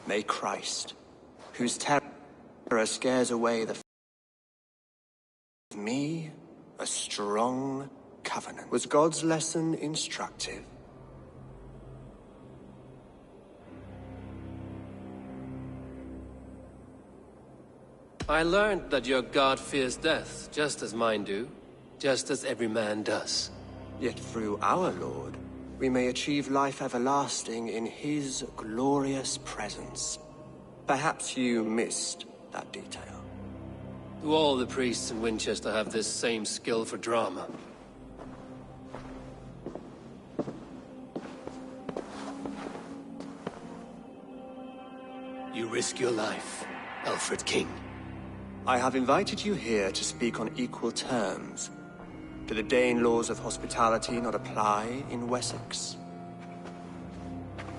May Christ, whose terror scares away the me, a strong covenant. Was God's lesson instructive? I learned that your god fears death, just as mine do, just as every man does. Yet through our Lord, we may achieve life everlasting in his glorious presence. Perhaps you missed that detail. Do all the priests in Winchester have this same skill for drama? You risk your life, Alfred King. I have invited you here to speak on equal terms. Do the Dane laws of hospitality not apply in Wessex?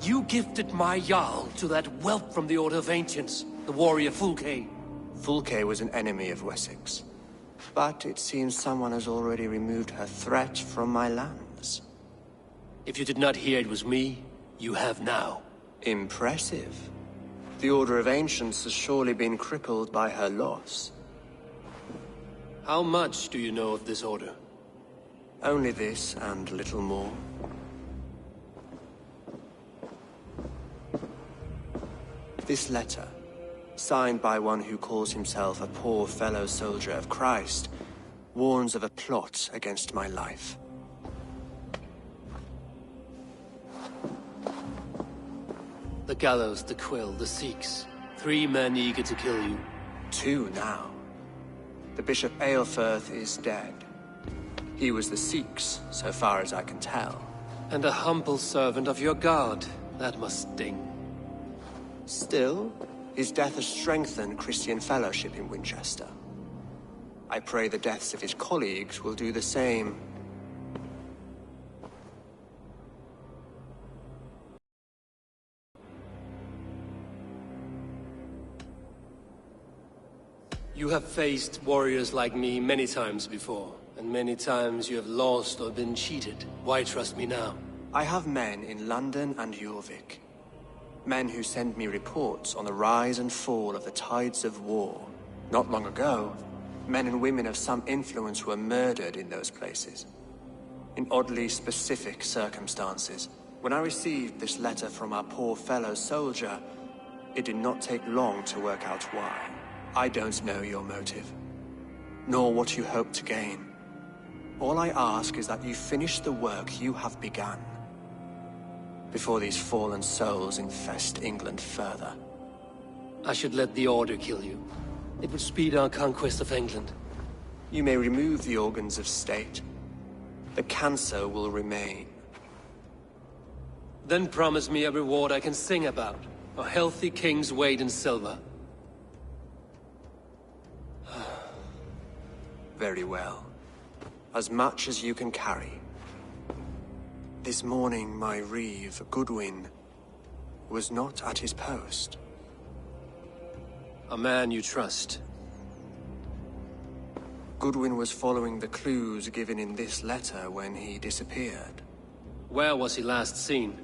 You gifted my Jarl to that whelp from the Order of Ancients, the warrior Fulke. Fulke was an enemy of Wessex. But it seems someone has already removed her threat from my lands. If you did not hear it was me, you have now. Impressive. The Order of Ancients has surely been crippled by her loss. How much do you know of this order? Only this and little more. This letter, signed by one who calls himself a poor fellow soldier of Christ, warns of a plot against my life. The gallows, the quill, the Sikhs. 3 men eager to kill you. 2 now. The Bishop Aelfirth is dead. He was the Sikhs, so far as I can tell. And a humble servant of your god. That must sting. Still, his death has strengthened Christian fellowship in Winchester. I pray the deaths of his colleagues will do the same. You have faced warriors like me many times before, and many times you have lost or been cheated. Why trust me now? I have men in London and Jorvik. Men who send me reports on the rise and fall of the tides of war. Not long ago, men and women of some influence were murdered in those places. In oddly specific circumstances. When I received this letter from our poor fellow soldier, it did not take long to work out why. I don't know your motive, nor what you hope to gain. All I ask is that you finish the work you have begun, before these fallen souls infest England further. I should let the Order kill you. It would speed our conquest of England. You may remove the organs of state. The cancer will remain. Then promise me a reward I can sing about. A healthy king's weight in silver. Very well. As much as you can carry. This morning, my reeve, Goodwin, was not at his post. A man you trust. Goodwin was following the clues given in this letter when he disappeared. Where was he last seen?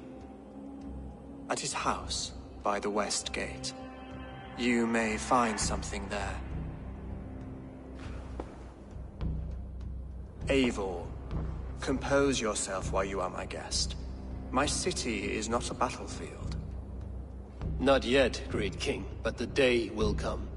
At his house, by the West Gate. You may find something there. Eivor, compose yourself while you are my guest. My city is not a battlefield. Not yet, great king, but the day will come.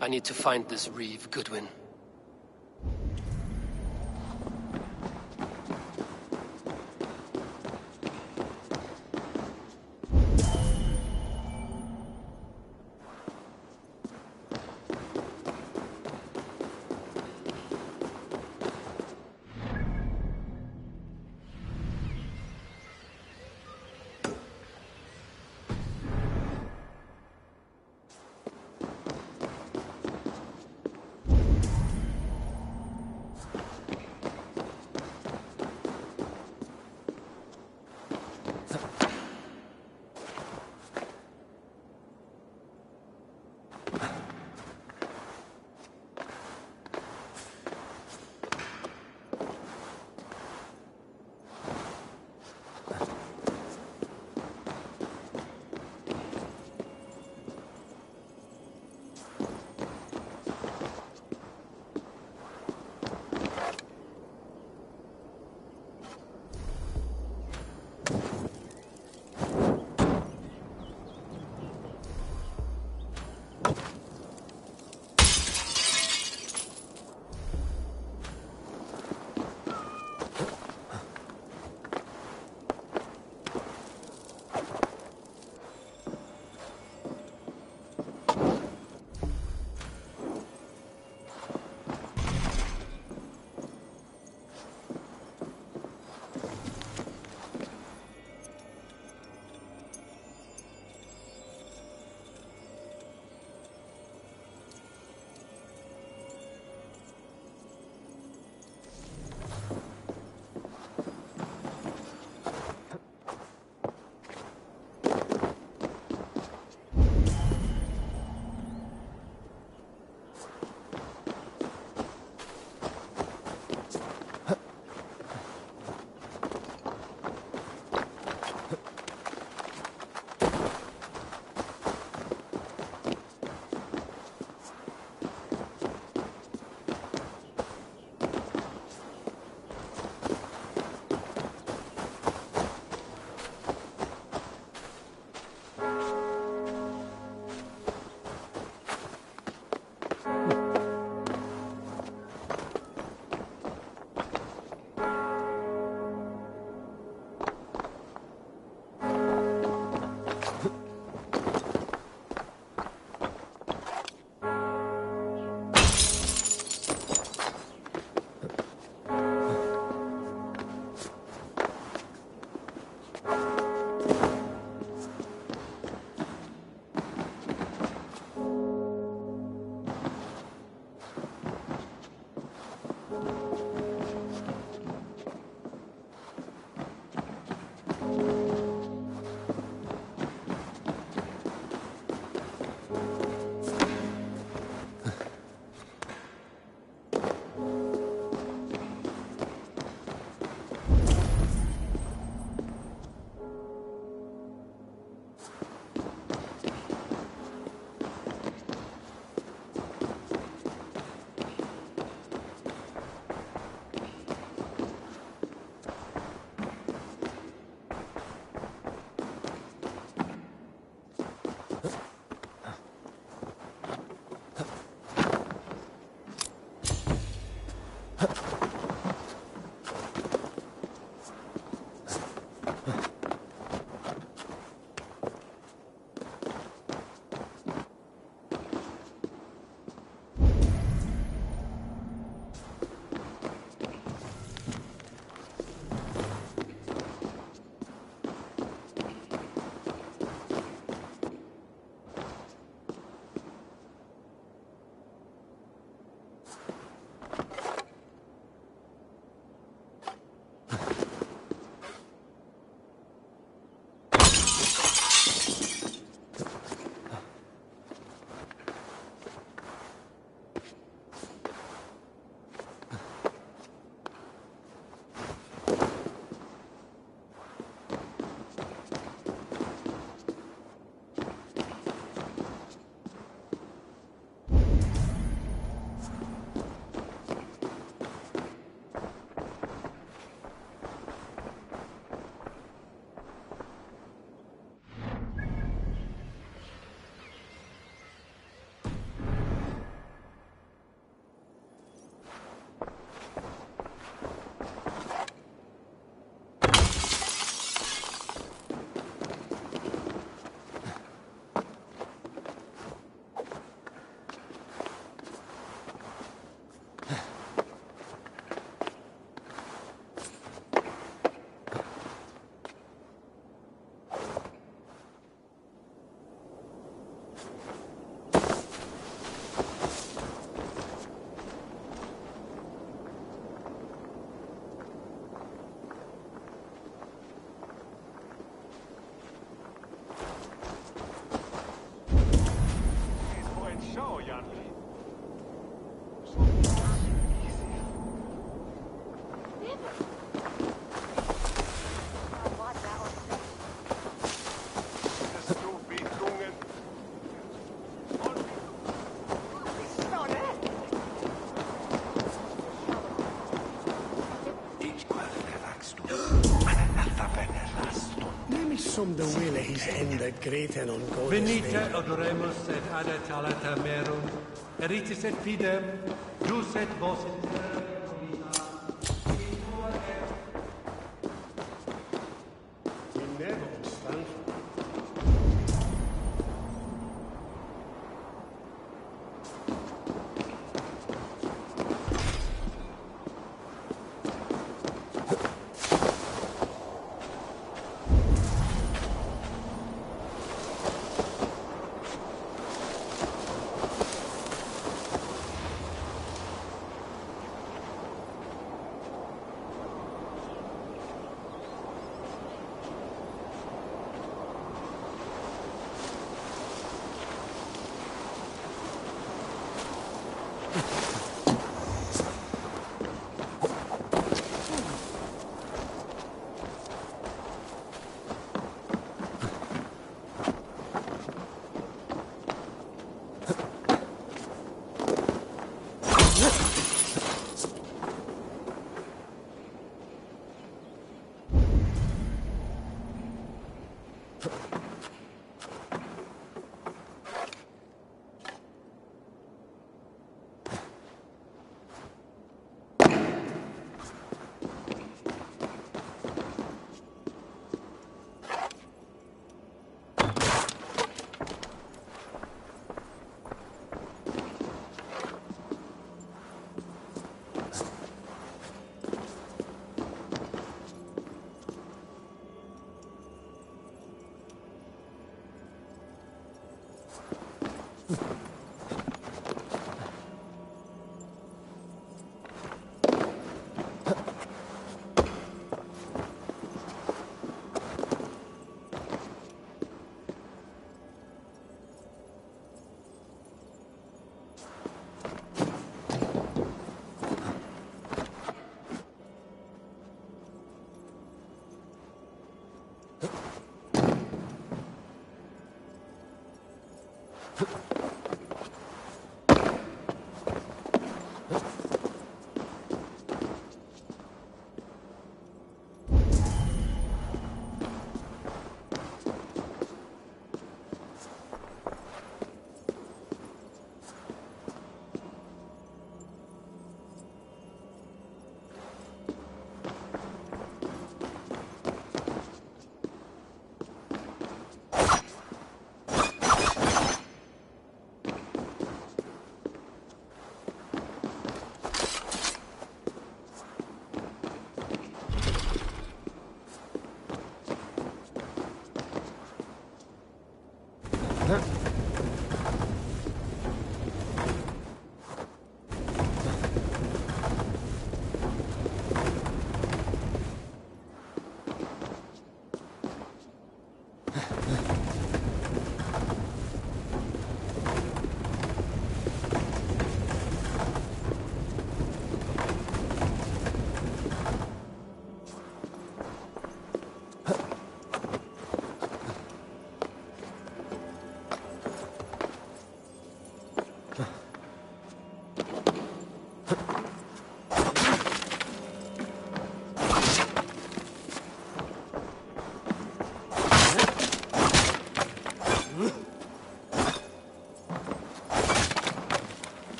I need to find this reeve, Goodwin. Maybe some the will his end a great and ongoing. Venite odoremus et adetalata merum, eritis et fidem, jus et vos in terra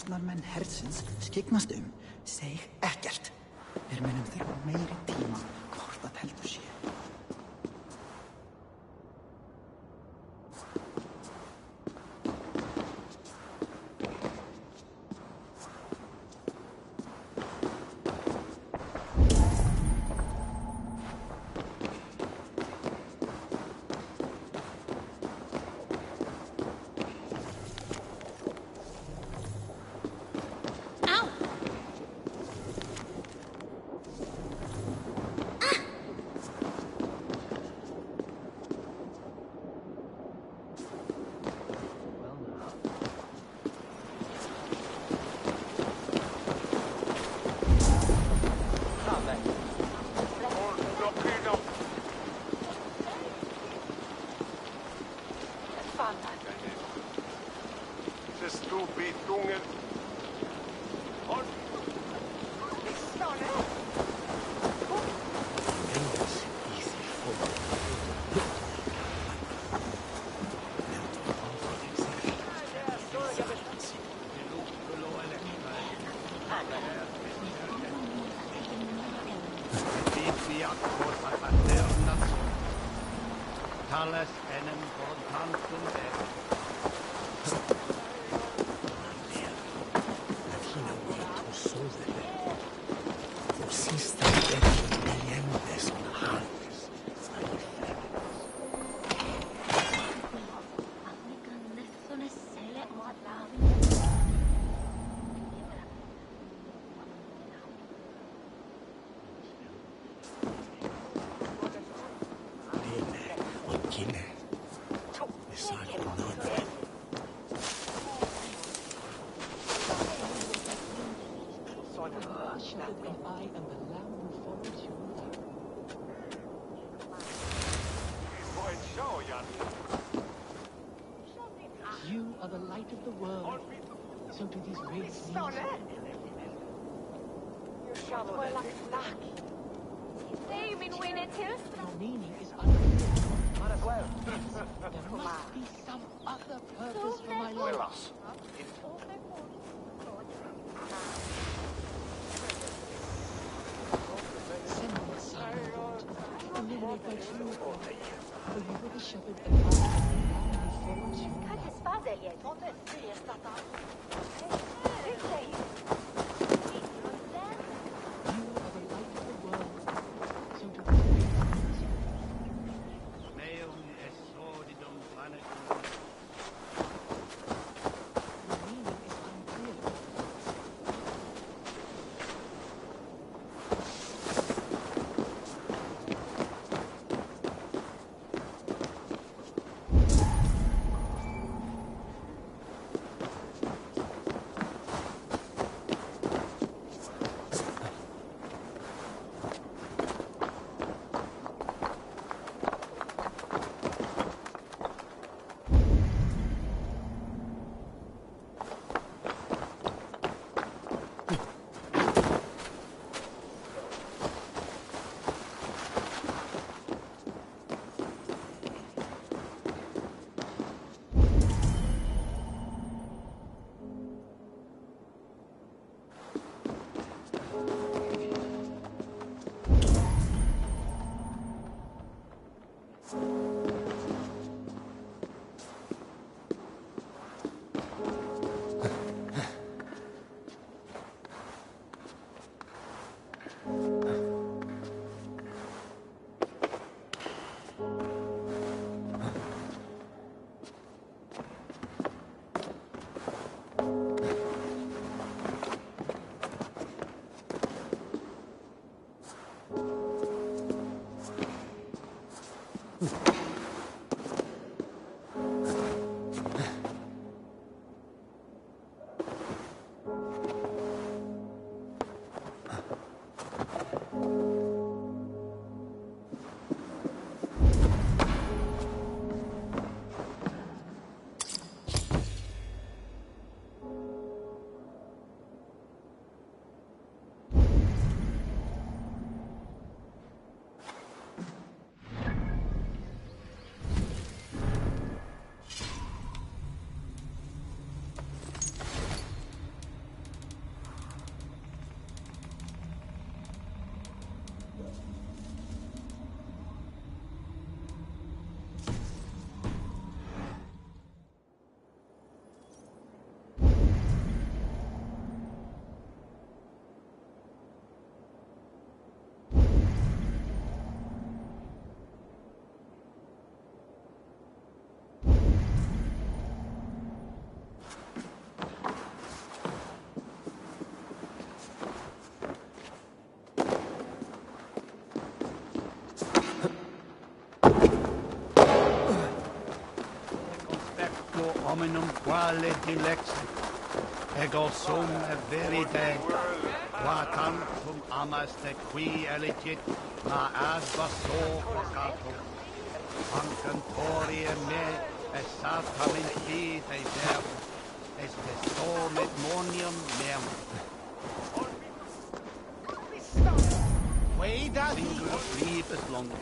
Uppreisnarmenn hersins skyggnast seg ekkert. Við munum þurfa meiri tíma hvort það heldur sé. Alles enem kontanten You are the light of the world. So do these great seas. Your meaning is unclear. There must be some other purpose for my life. Send me a sign, Lord. Illuminate my true path. For you were the shepherd that found me and follows you. hominum quale dilexit, ego sum verite, qua tantum amaste qui elegit, ma ad vaso vocatum, ancantori me, es sartamen fide deum, est stormit monium meum. Singular libes longe.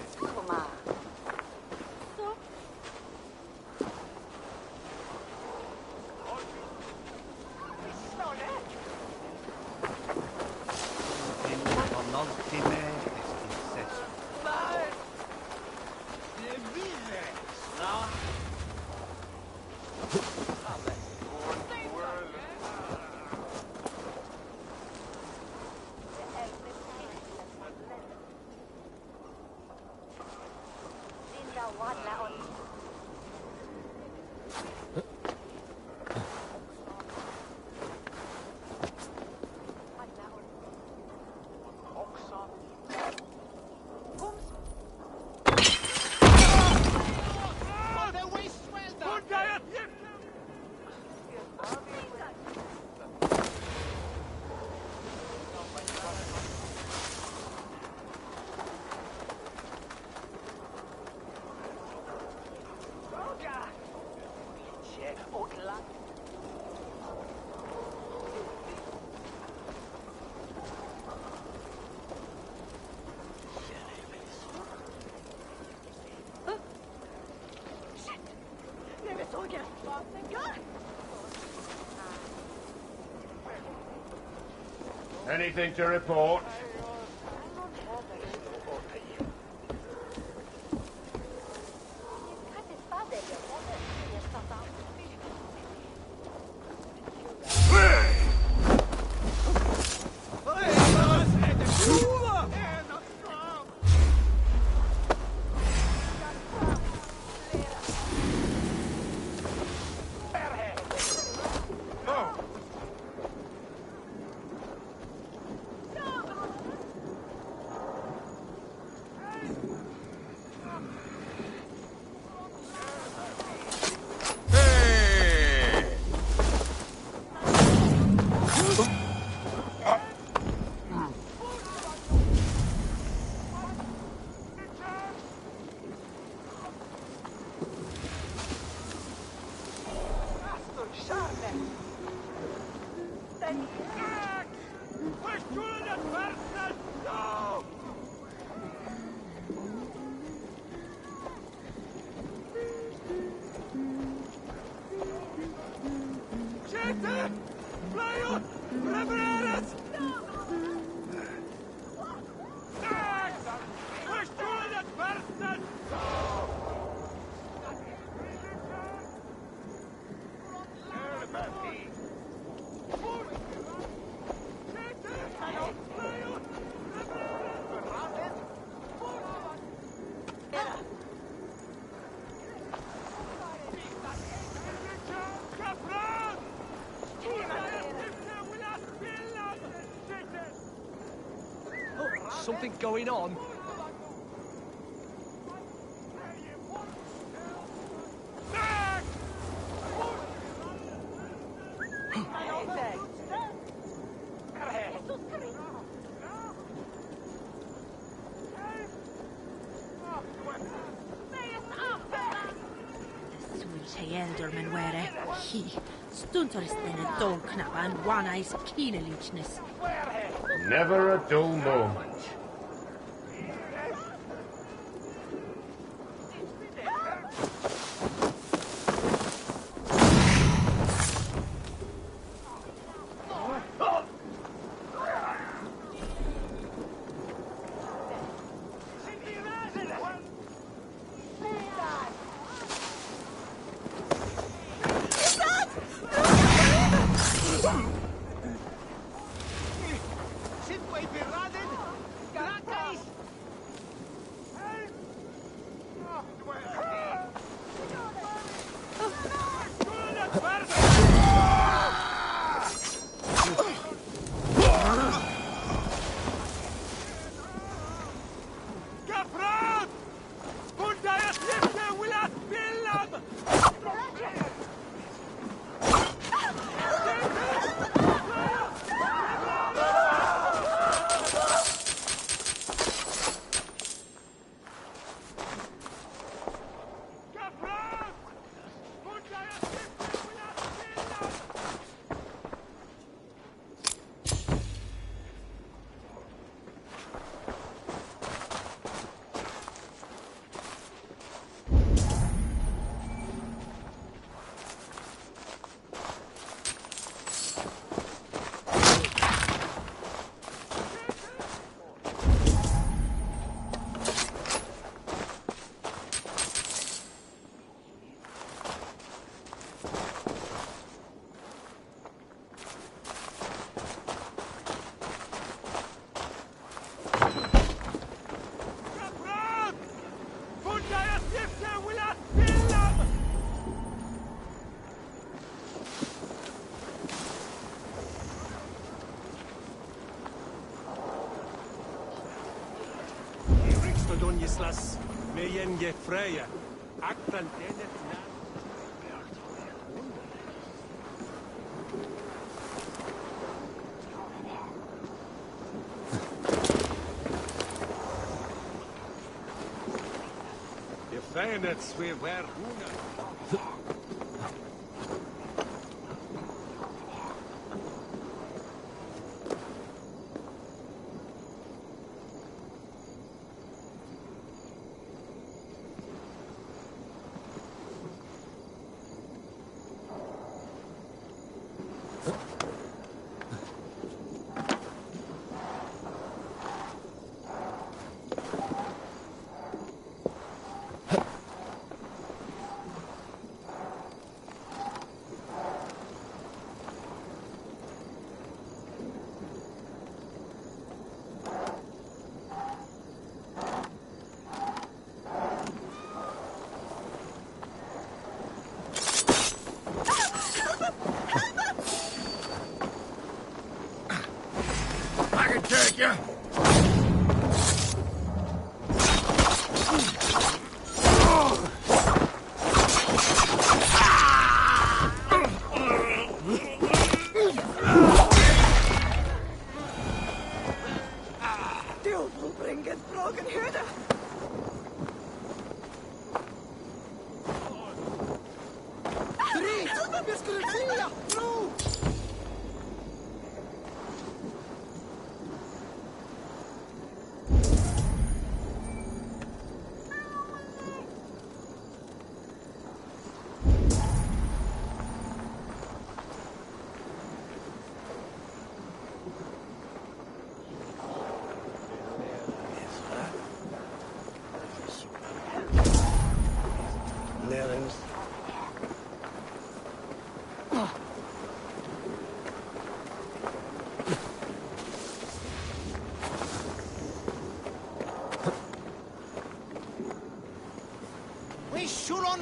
Anything to report? Something going on? Elderman were he stuntoristen a dull knap and one eyes keen leechness. Never a dull moment. Donislas, Meyenge Freya, Akran Denet Feynets we were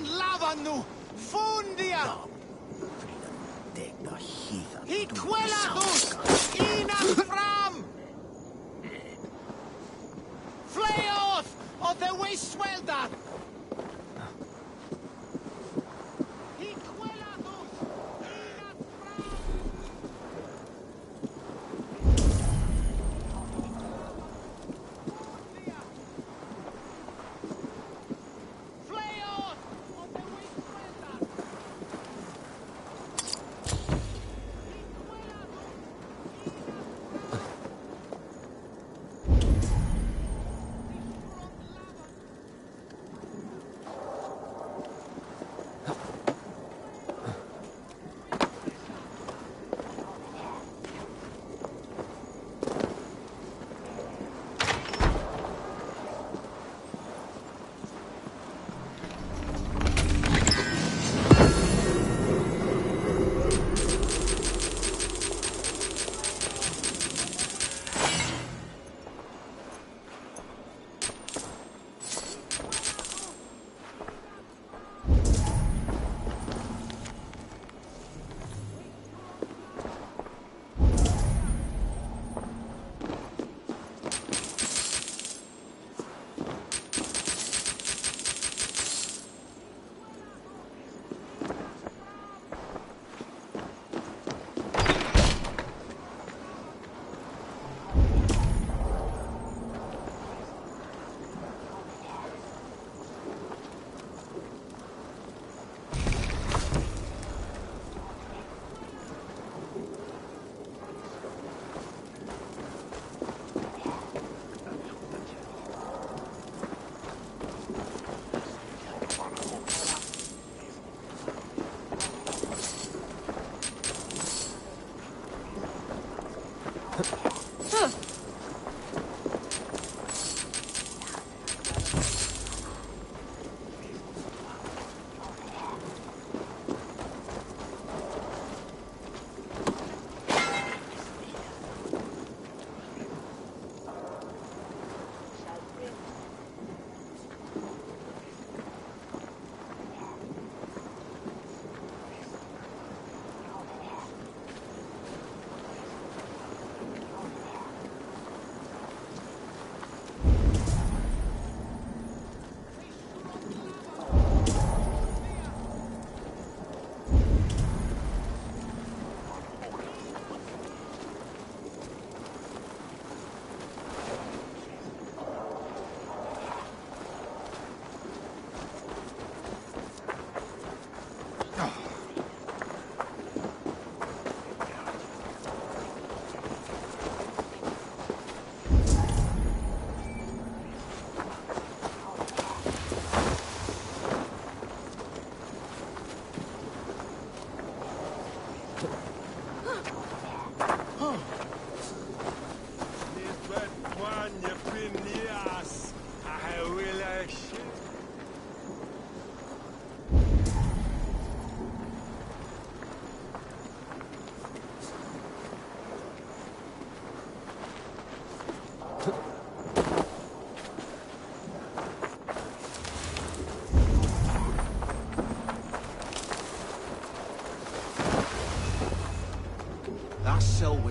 Lavannu! Fundia! He quellathus! Inam fram! Fleoth of the Westwelder! He quellathus! Inam fram!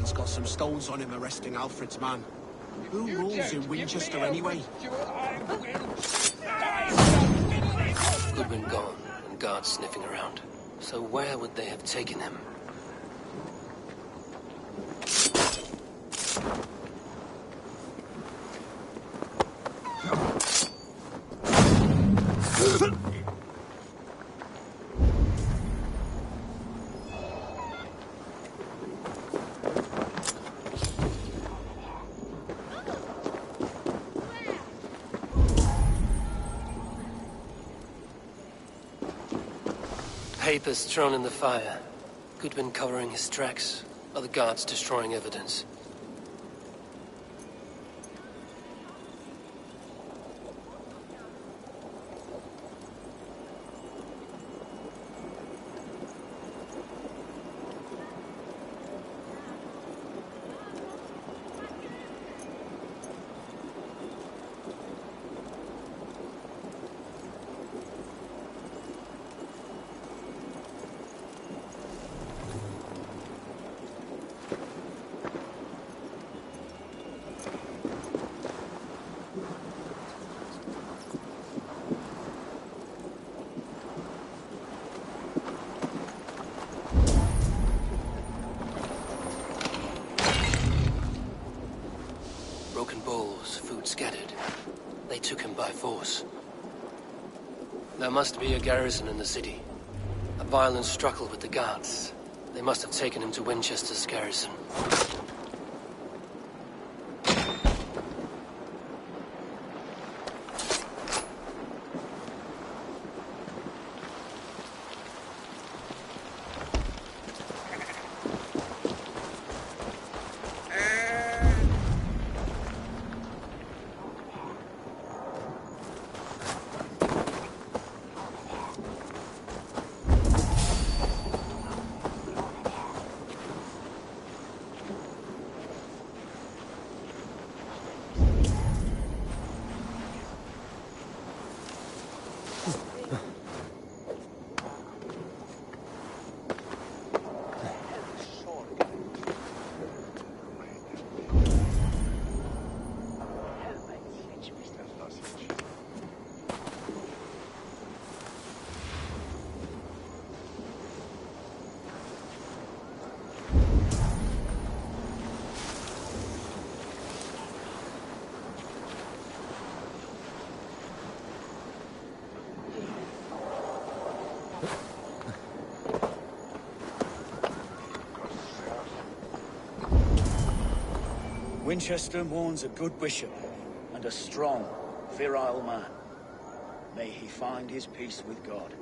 Godwin's got some stones on him arresting Alfred's man. Who rules in Winchester anyway? Goodwin gone, and guards sniffing around. So where would they have taken him? Papers thrown in the fire. Goodwin covering his tracks. Other guards destroying evidence. Broken bowls, food scattered. They took him by force. There must be a garrison in the city. A violent struggle with the guards. They must have taken him to Winchester's garrison. Winchester mourns a good bishop and a strong, virile man. May he find his peace with God.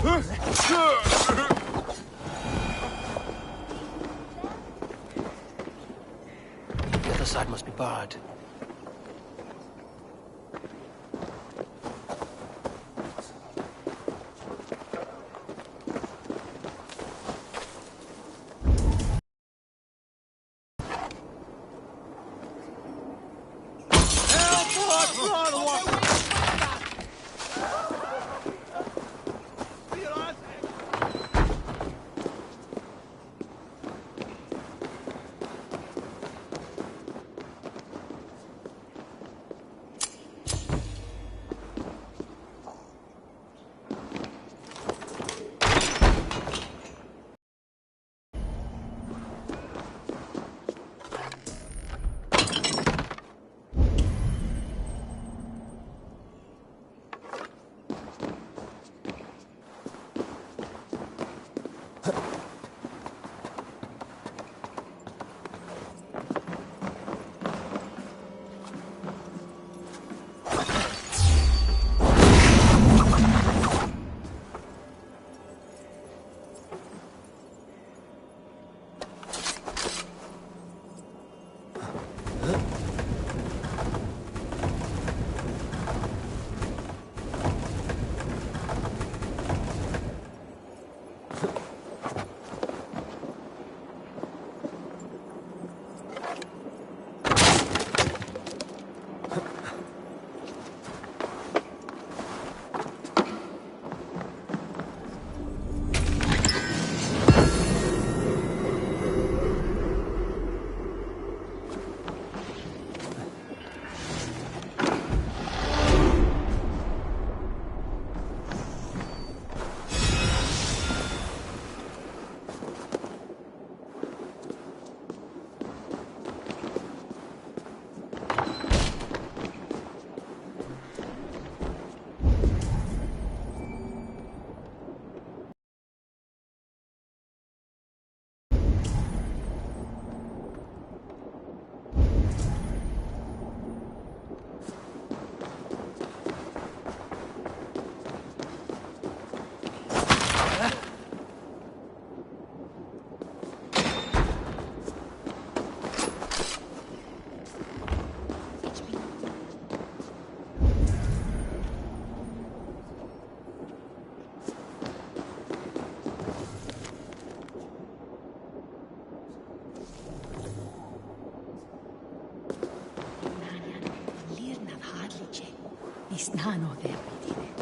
The other side must be barred. Nano there, Medine.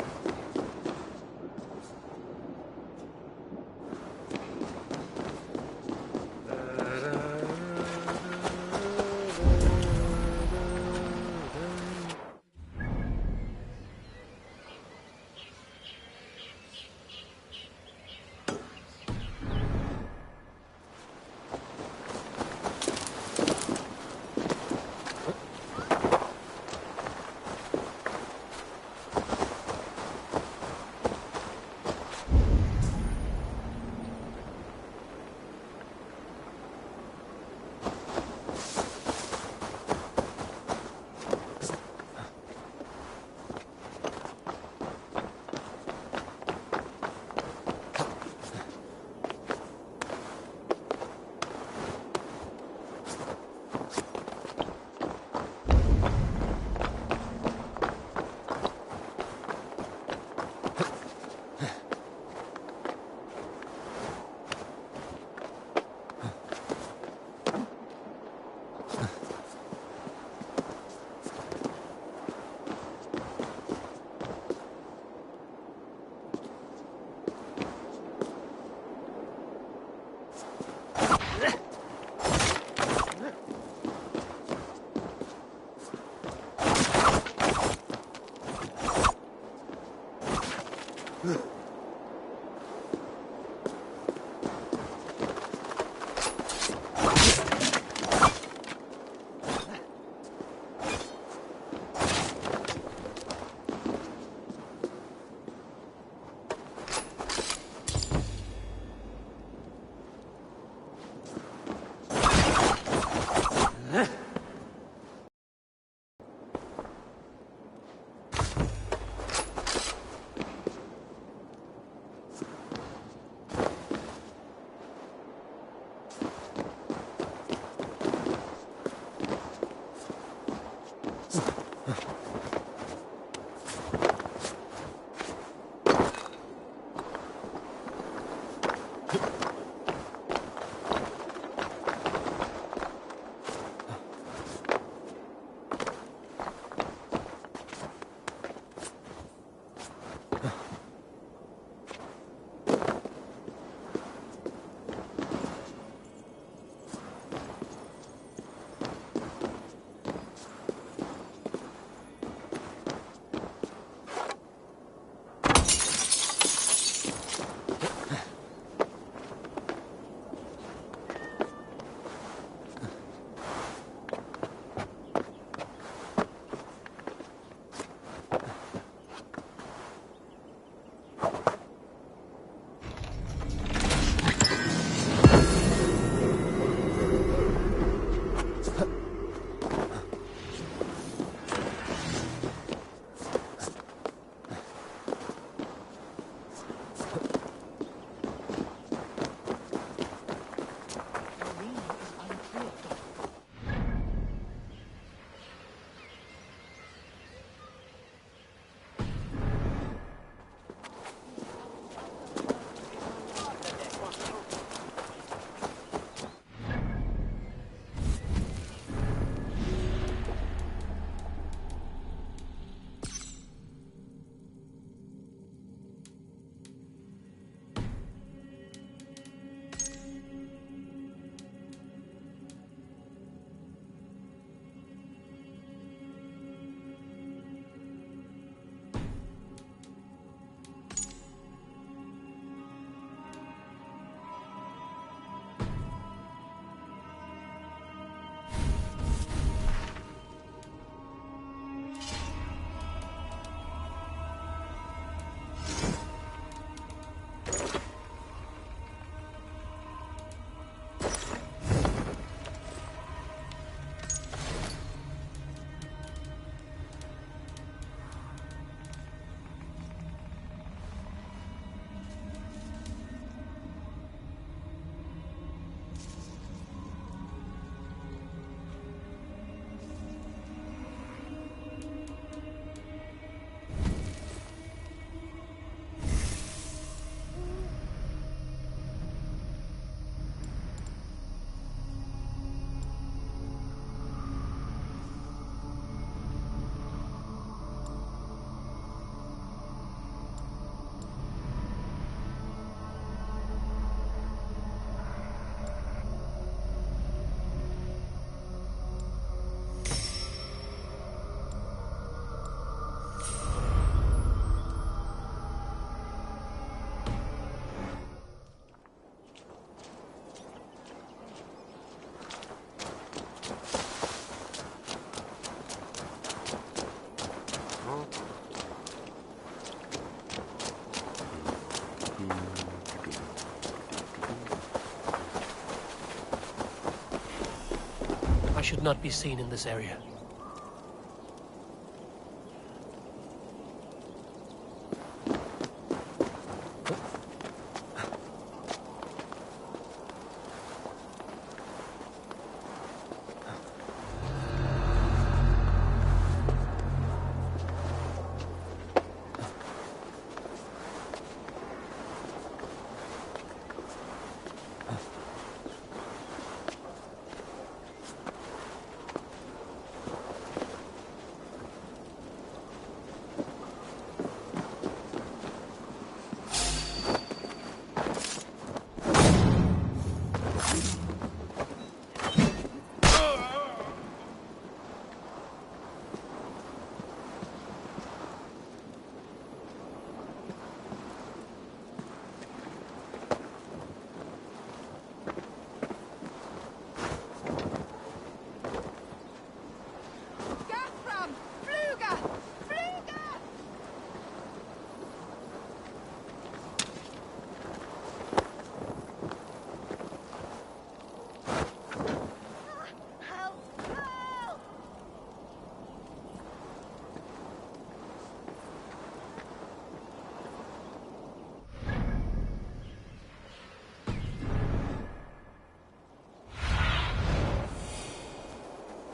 should not be seen in this area.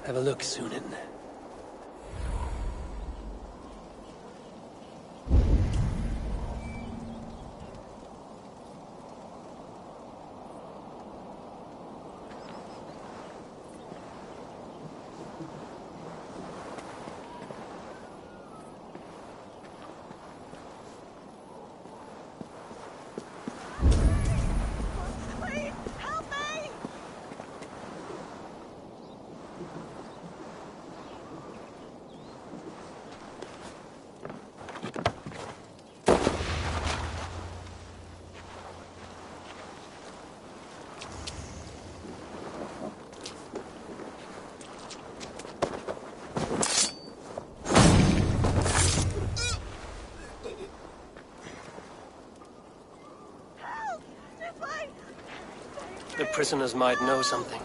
Have a look, Sunan. The prisoners might know something.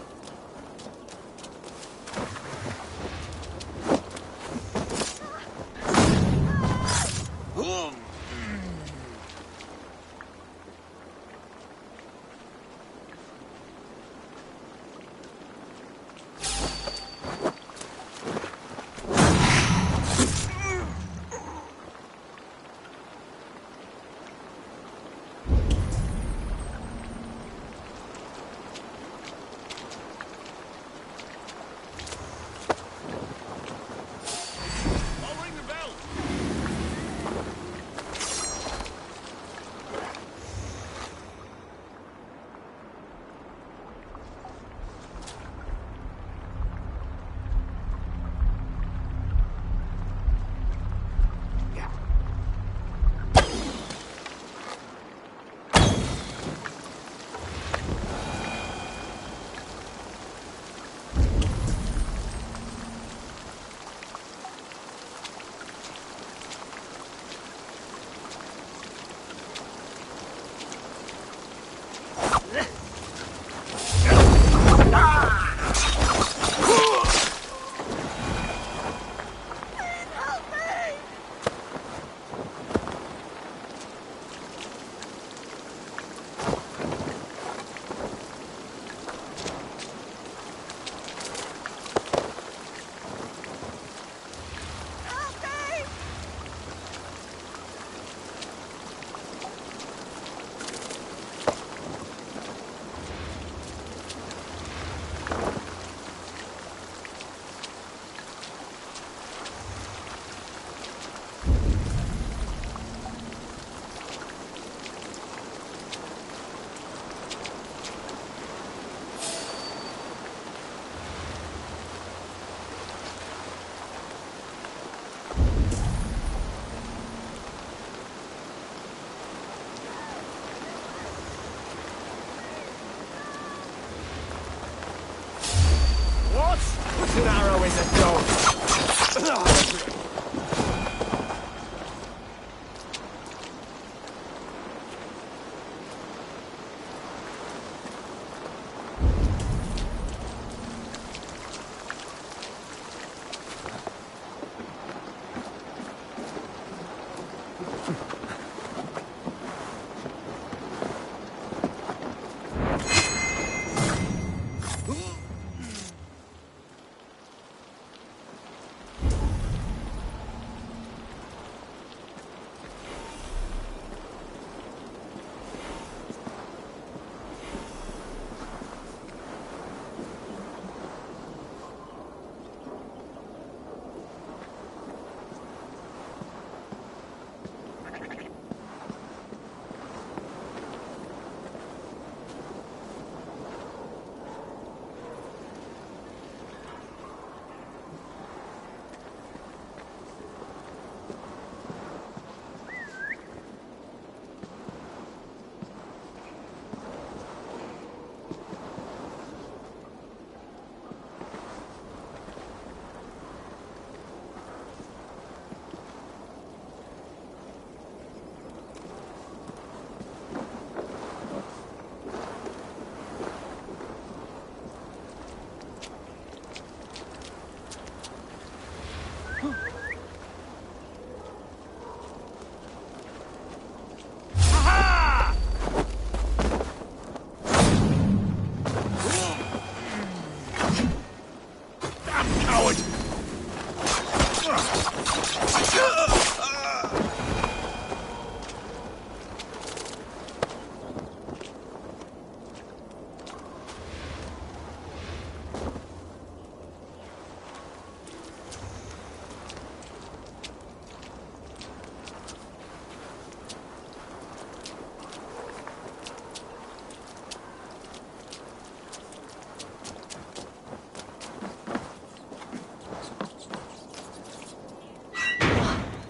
Put an arrow in the dog.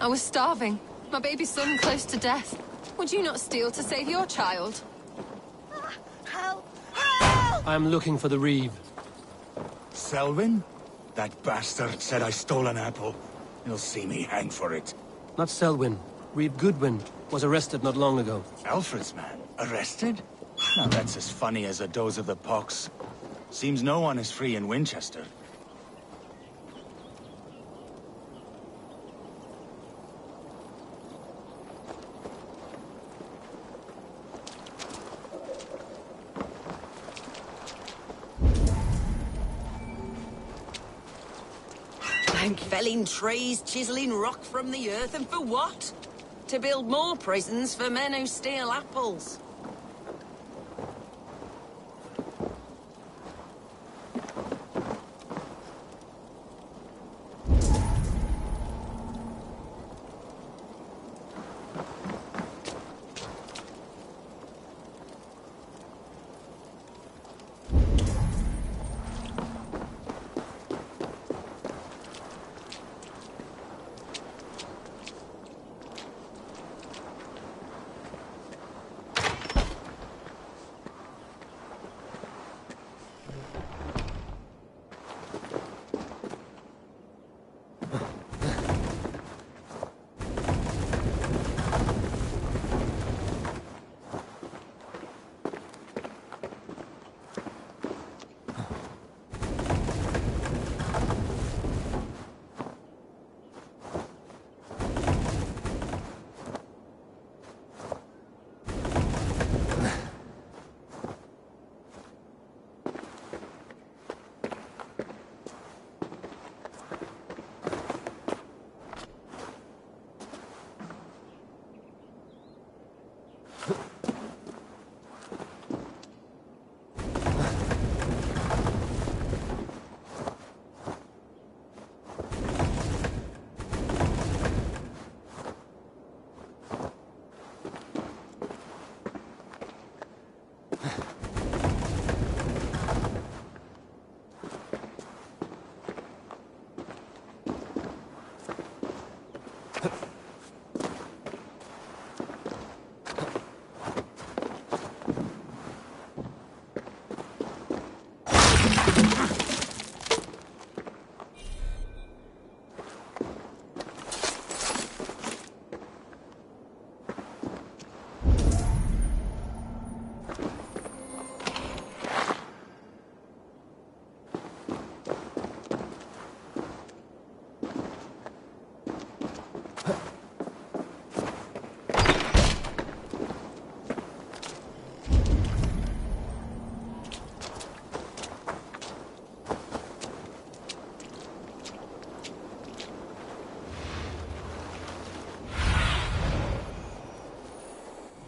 I was starving. My baby son close to death. Would you not steal to save your child? Help! Help! I'm looking for the Reeve. Selwyn? That bastard said I stole an apple. He'll see me hang for it. Not Selwyn. Reeve Goodwin was arrested not long ago. Alfred's man? Arrested? Now that's as funny as a dose of the pox. Seems no one is free in Winchester. I'm felling trees, chiseling rock from the earth, and for what? To build more prisons for men who steal apples.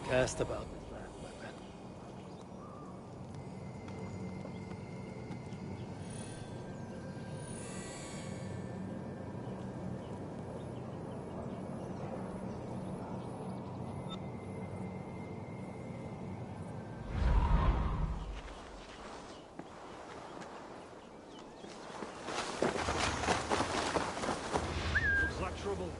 Cast about this land, my friend. Looks like trouble.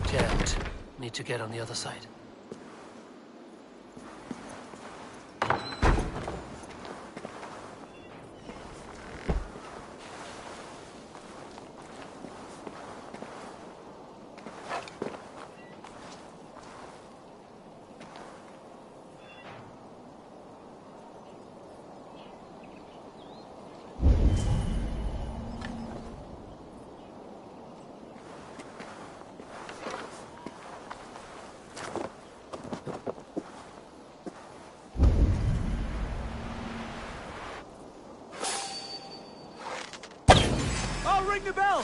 Jammed. Need to get on the other side. Ring the bell!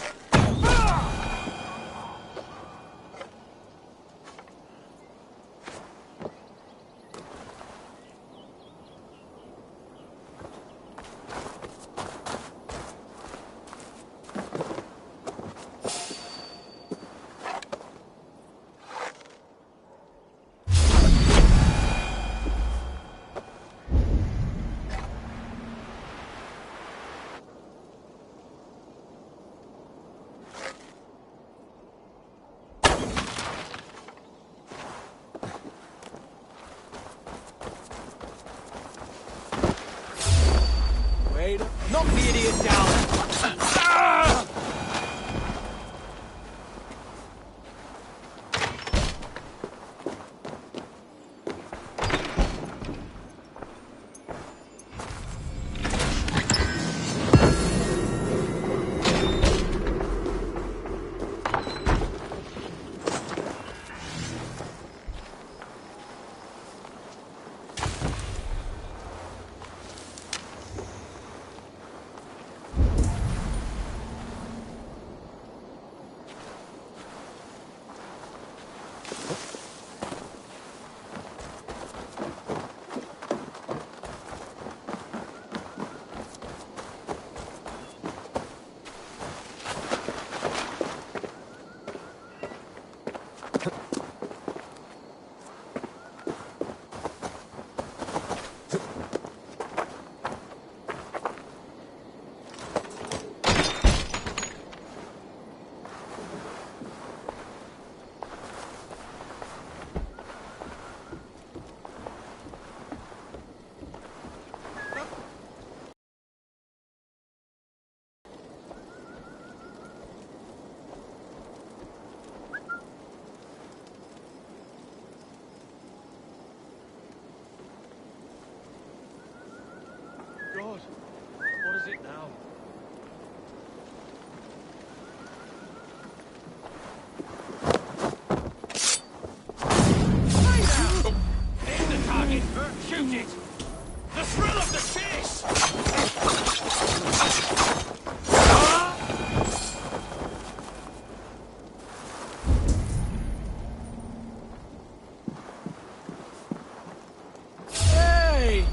Knock the idiot down! God, what is it now? Aim the target! Shoot it! The thrill of the chase! Hey!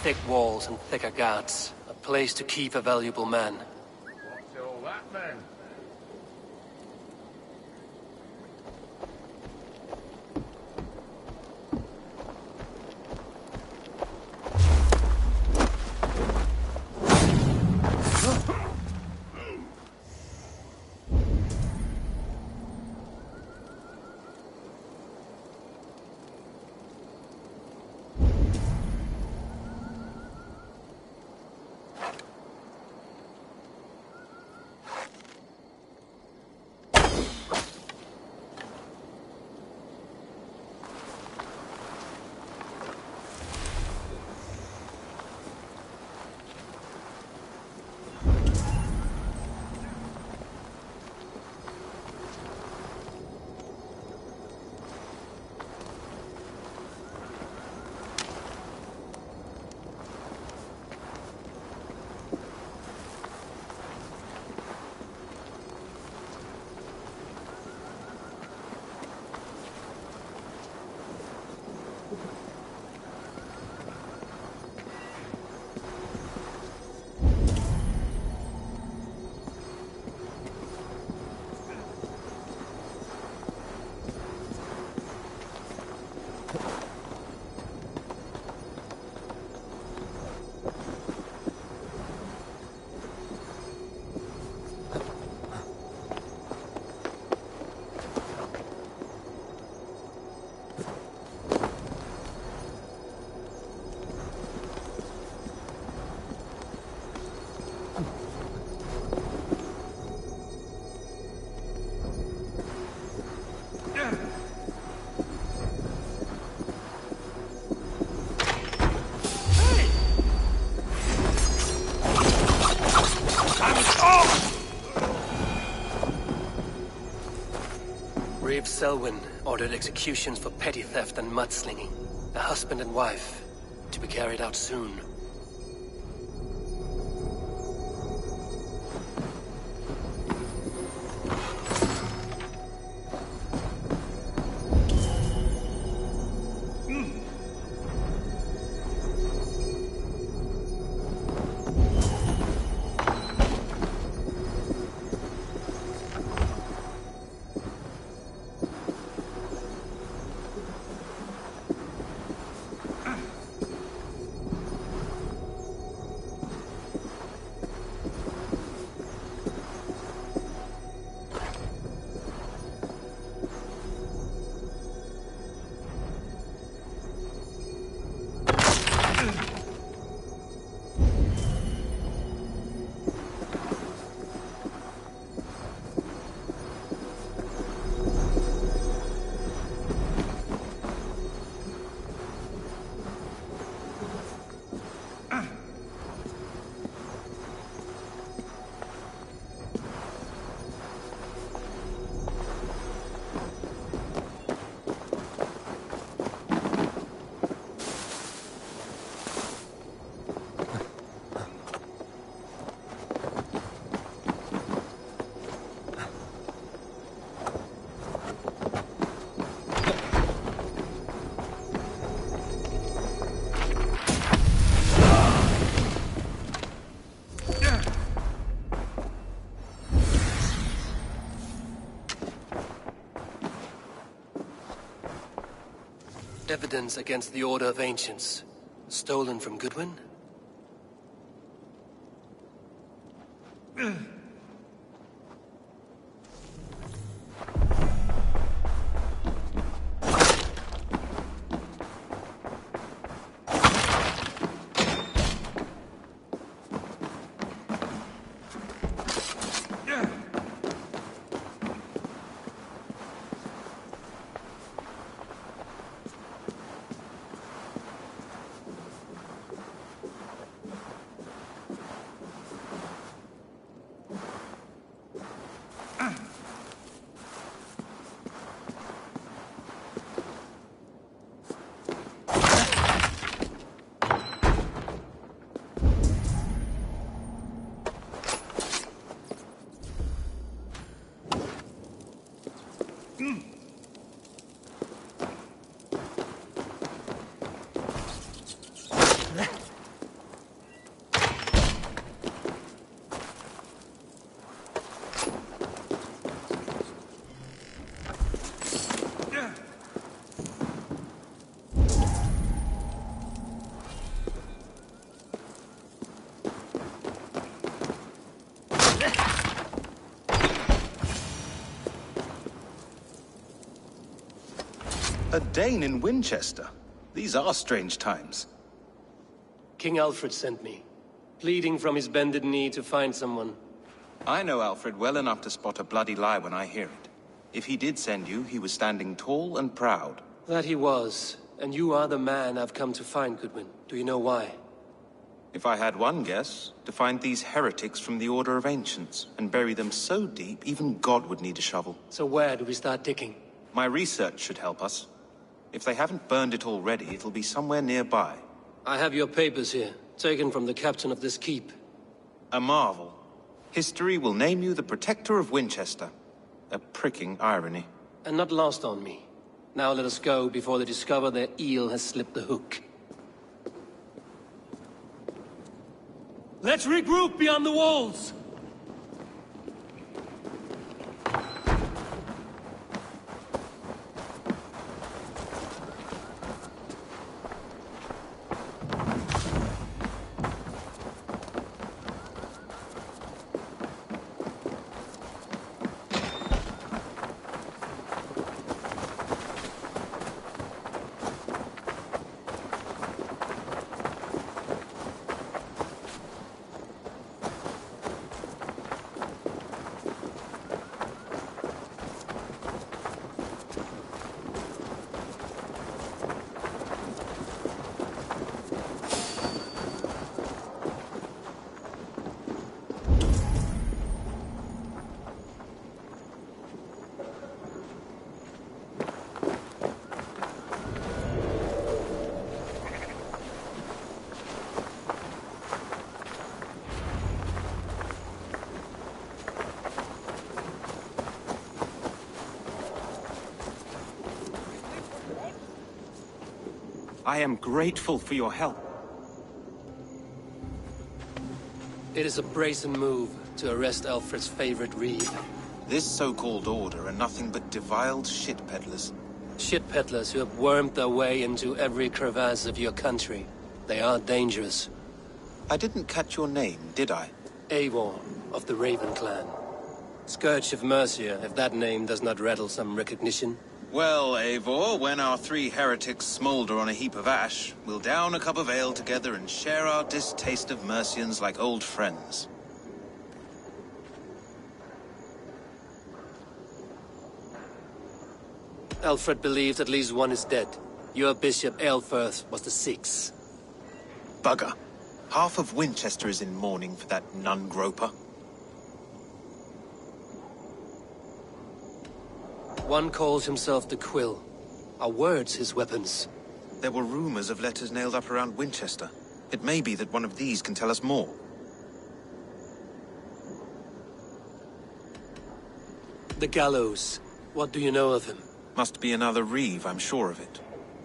Thick walls and thicker guards. A place to keep a valuable man. What's all that then? Brave Selwyn ordered executions for petty theft and mudslinging. A husband and wife, to be carried out soon. Evidence against the Order of Ancients. Stolen from Goodwin? A Dane in Winchester? These are strange times. King Alfred sent me, pleading from his bended knee to find someone. I know Alfred well enough to spot a bloody lie when I hear it. If he did send you, he was standing tall and proud. That he was, and you are the man I've come to find, Goodwin. Do you know why? If I had one guess, to find these heretics from the Order of Ancients, and bury them so deep, even God would need a shovel. So where do we start digging? My research should help us. If they haven't burned it already, it'll be somewhere nearby. I have your papers here, taken from the captain of this keep. A marvel. History will name you the Protector of Winchester. A pricking irony. And not lost on me. Now let us go before they discover their eel has slipped the hook. Let's regroup beyond the walls! I am grateful for your help. It is a brazen move to arrest Alfred's favorite reeve. This so-called order are nothing but deviled shit peddlers. Shit peddlers who have wormed their way into every crevasse of your country. They are dangerous. I didn't catch your name, did I? Eivor, of the Raven clan. Scourge of Mercia, if that name does not rattle some recognition. Well, Eivor, when our 3 heretics smolder on a heap of ash, we'll down a cup of ale together and share our distaste of Mercians like old friends. Alfred believed at least one is dead. Your bishop, Aelfirth, was the 6th. Bugger. Half of Winchester is in mourning for that nun-groper. One calls himself the Quill. Are words his weapons? There were rumors of letters nailed up around Winchester. It may be that one of these can tell us more. The gallows. What do you know of him? Must be another reeve, I'm sure of it.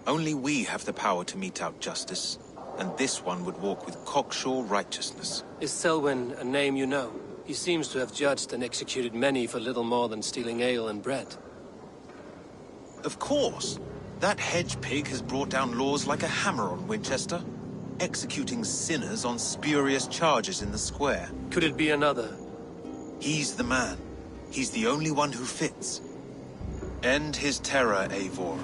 Only we have the power to mete out justice, and this one would walk with cocksure righteousness. Is Selwyn a name you know? He seems to have judged and executed many for little more than stealing ale and bread. Of course. That hedge pig has brought down laws like a hammer on Winchester, executing sinners on spurious charges in the square. Could it be another? He's the man. He's the only one who fits. End his terror, Eivor.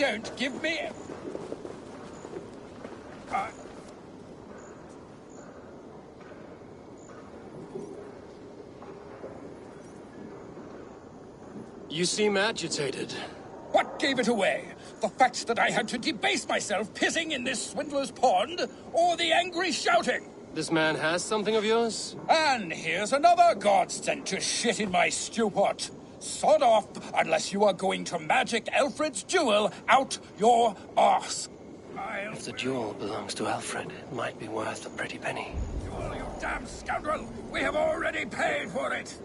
don't give me... You seem agitated. What gave it away? The fact that I had to debase myself pissing in this swindler's pond, or the angry shouting? This man has something of yours? And here's another godsend to shit in my stew pot. Sod off, unless you are going to magic Alfred's jewel out your arse. If the jewel belongs to Alfred, it might be worth a pretty penny. Jewel, you damn scoundrel! We have already paid for it!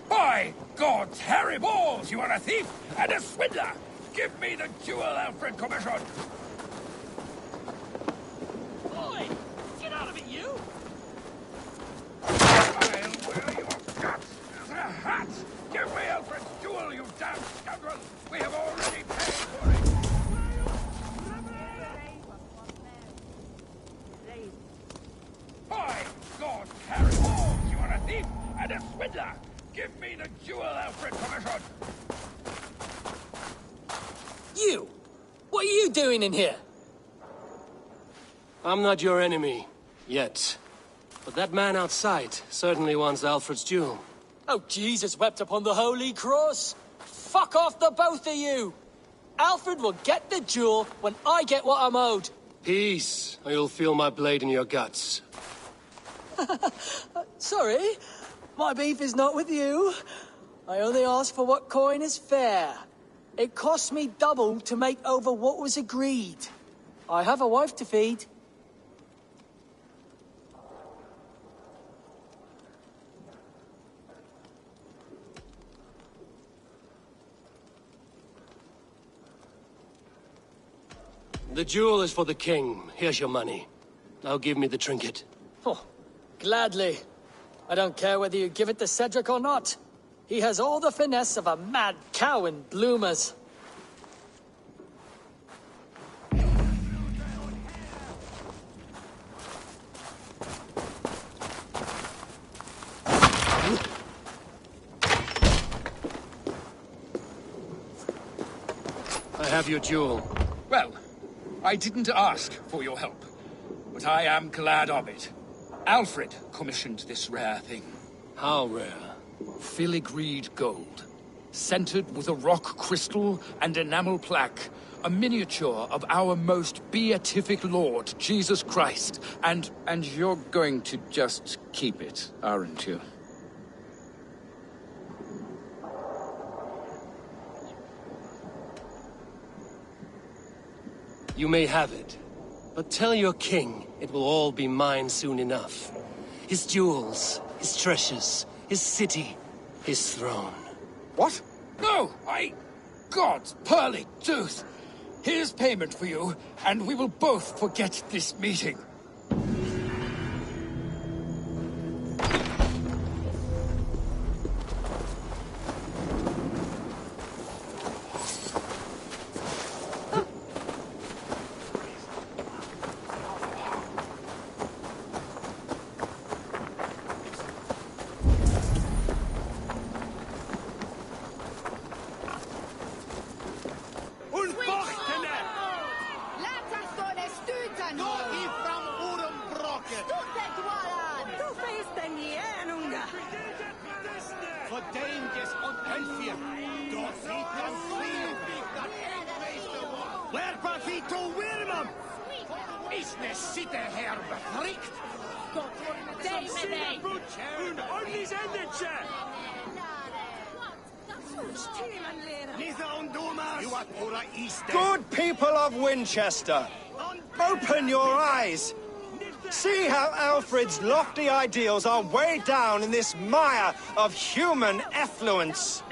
By God's hairy balls, you are a thief and a swindler! Give me the jewel Alfred commissioned! Boy! Get out of it, you! I'll wear your guts as a hat! Give me Alfred's jewel, you damn scoundrel! We have already paid for it! By God's hairy balls, you are a thief and a swindler! Give me the jewel Alfred commissioned! You! What are you doing in here? I'm not your enemy. Yet. But that man outside certainly wants Alfred's jewel. Oh, Jesus wept upon the holy cross! Fuck off, the both of you! Alfred will get the jewel when I get what I'm owed. Peace, or you'll feel my blade in your guts. Sorry, my beef is not with you. I only ask for what coin is fair. It cost me double to make over what was agreed. I have a wife to feed. The jewel is for the king. Here's your money. Now give me the trinket. Oh, gladly. I don't care whether you give it to Cedric or not. He has all the finesse of a mad cow in bloomers. I have your jewel. Well, I didn't ask for your help, but I am glad of it. Alfred commissioned this rare thing. How rare? Filigreed gold, centered with a rock crystal and enamel plaque, a miniature of our most beatific Lord, Jesus Christ. And you're going to just keep it, aren't you? You may have it, but tell your king it will all be mine soon enough. His jewels, his treasures, his city, his throne. What? No, God's pearly tooth! Here's payment for you, and we will both forget this meeting. Good people of Winchester, open your eyes. See how Alfred's lofty ideals are weighed down in this mire of human effluence.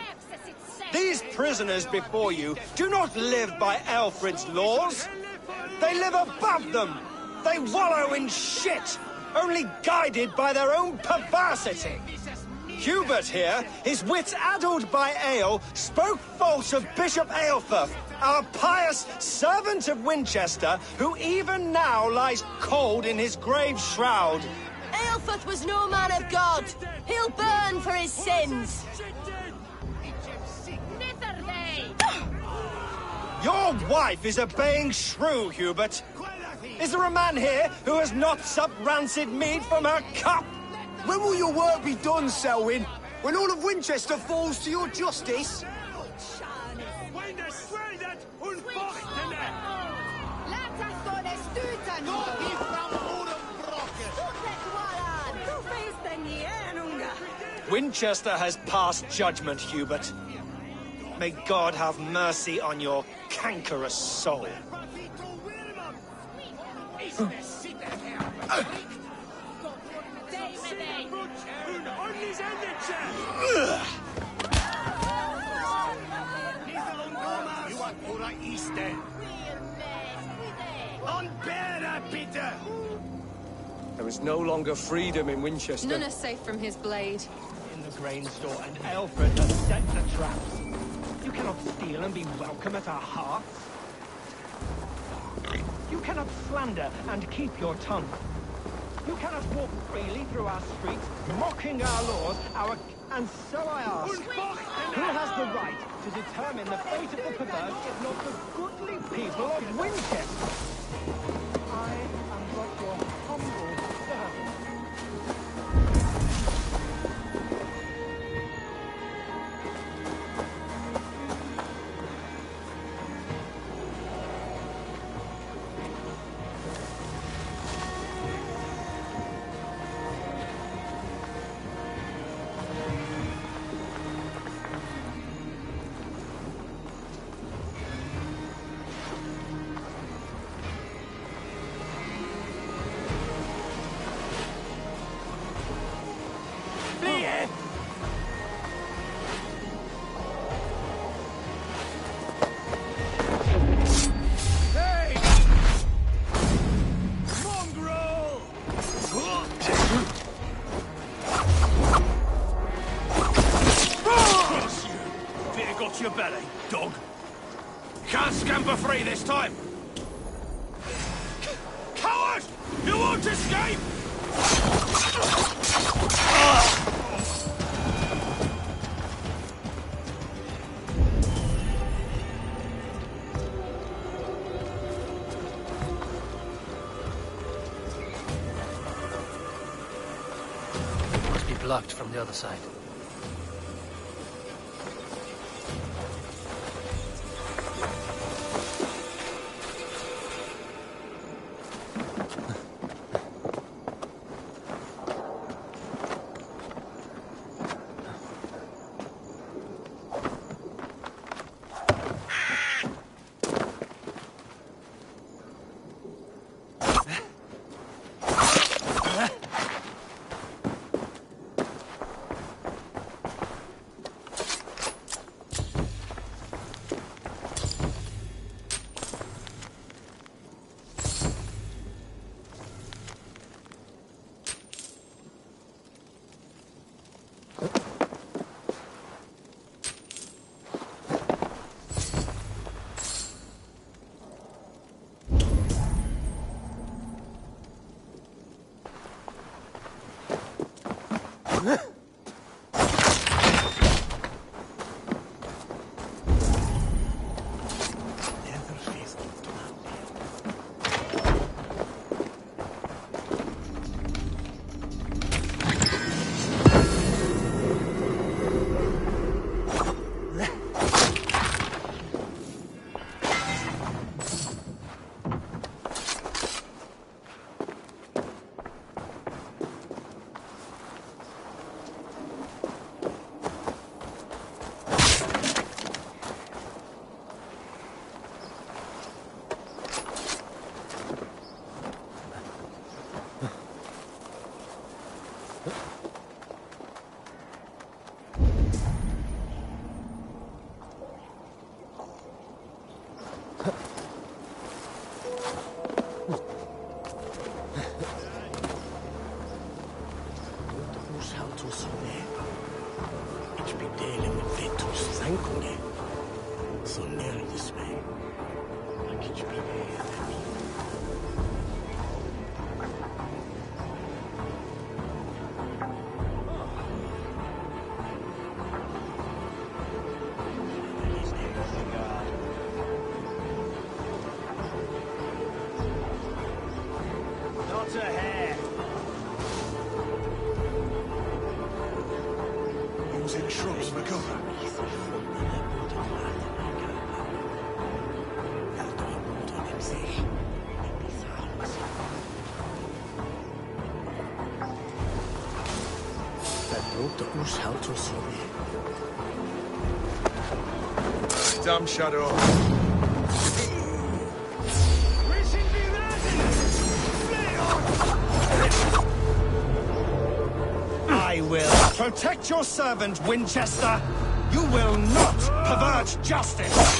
These prisoners before you do not live by Alfred's laws. They live above them. They wallow in shit, only guided by their own perversity. Hubert here, his wits addled by ale, spoke false of Bishop Aelfirth, our pious servant of Winchester, who even now lies cold in his grave shroud. Aelfert was no man of God. He'll burn for his sins. Your wife is a baying shrew, Hubert. Is there a man here who has not supped rancid mead from her cup? When will your work be done, Selwyn? When all of Winchester falls to your justice? Winchester has passed judgment, Hubert. May God have mercy on your cankerous soul. There is no longer freedom in Winchester. None are safe from his blade. In the grain store, and Alfred has set the traps. You cannot steal and be welcome at our hearths. You cannot slander and keep your tongue. You cannot walk freely through our streets, mocking our laws, And so I ask, who has the right to determine the fate of the perverse if not the goodly people of Winchester? I am but your humble servant. Your belly, dog. Can't scamper free this time. Coward! You won't escape! Must be blocked from the other side. shrubs for cover. Damn shadow. I will protect your servant, Winchester. You will not pervert justice.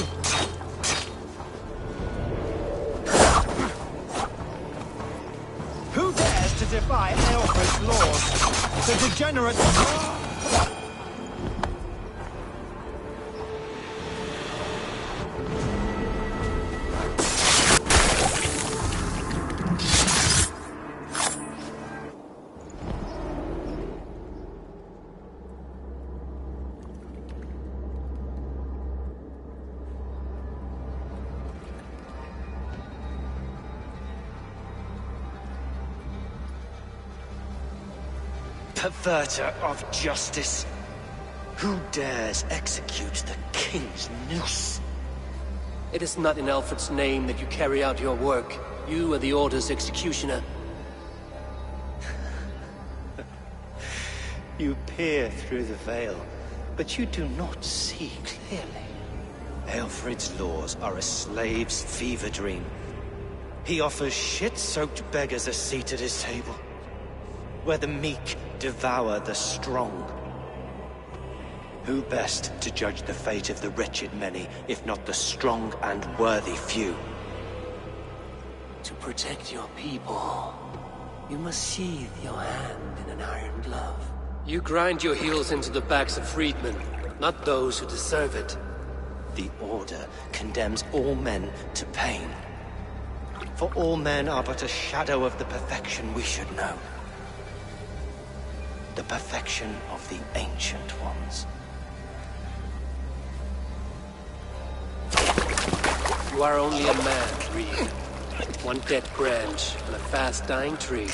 Who dares to defy Aelfred's laws? The degenerate... Perverter of justice. Who dares execute the king's noose? It is not in Alfred's name that you carry out your work. You are the Order's executioner. You peer through the veil, but you do not see clearly. Aelfred's laws are a slave's fever dream. He offers shit-soaked beggars a seat at his table, where the meek devour the strong. Who best to judge the fate of the wretched many, if not the strong and worthy few? To protect your people, you must sheathe your hand in an iron glove. You grind your heels into the backs of freedmen, not those who deserve it. The Order condemns all men to pain. For all men are but a shadow of the perfection we should know. The perfection of the Ancient Ones. You are only a man, Reed. One dead branch on a fast-dying tree.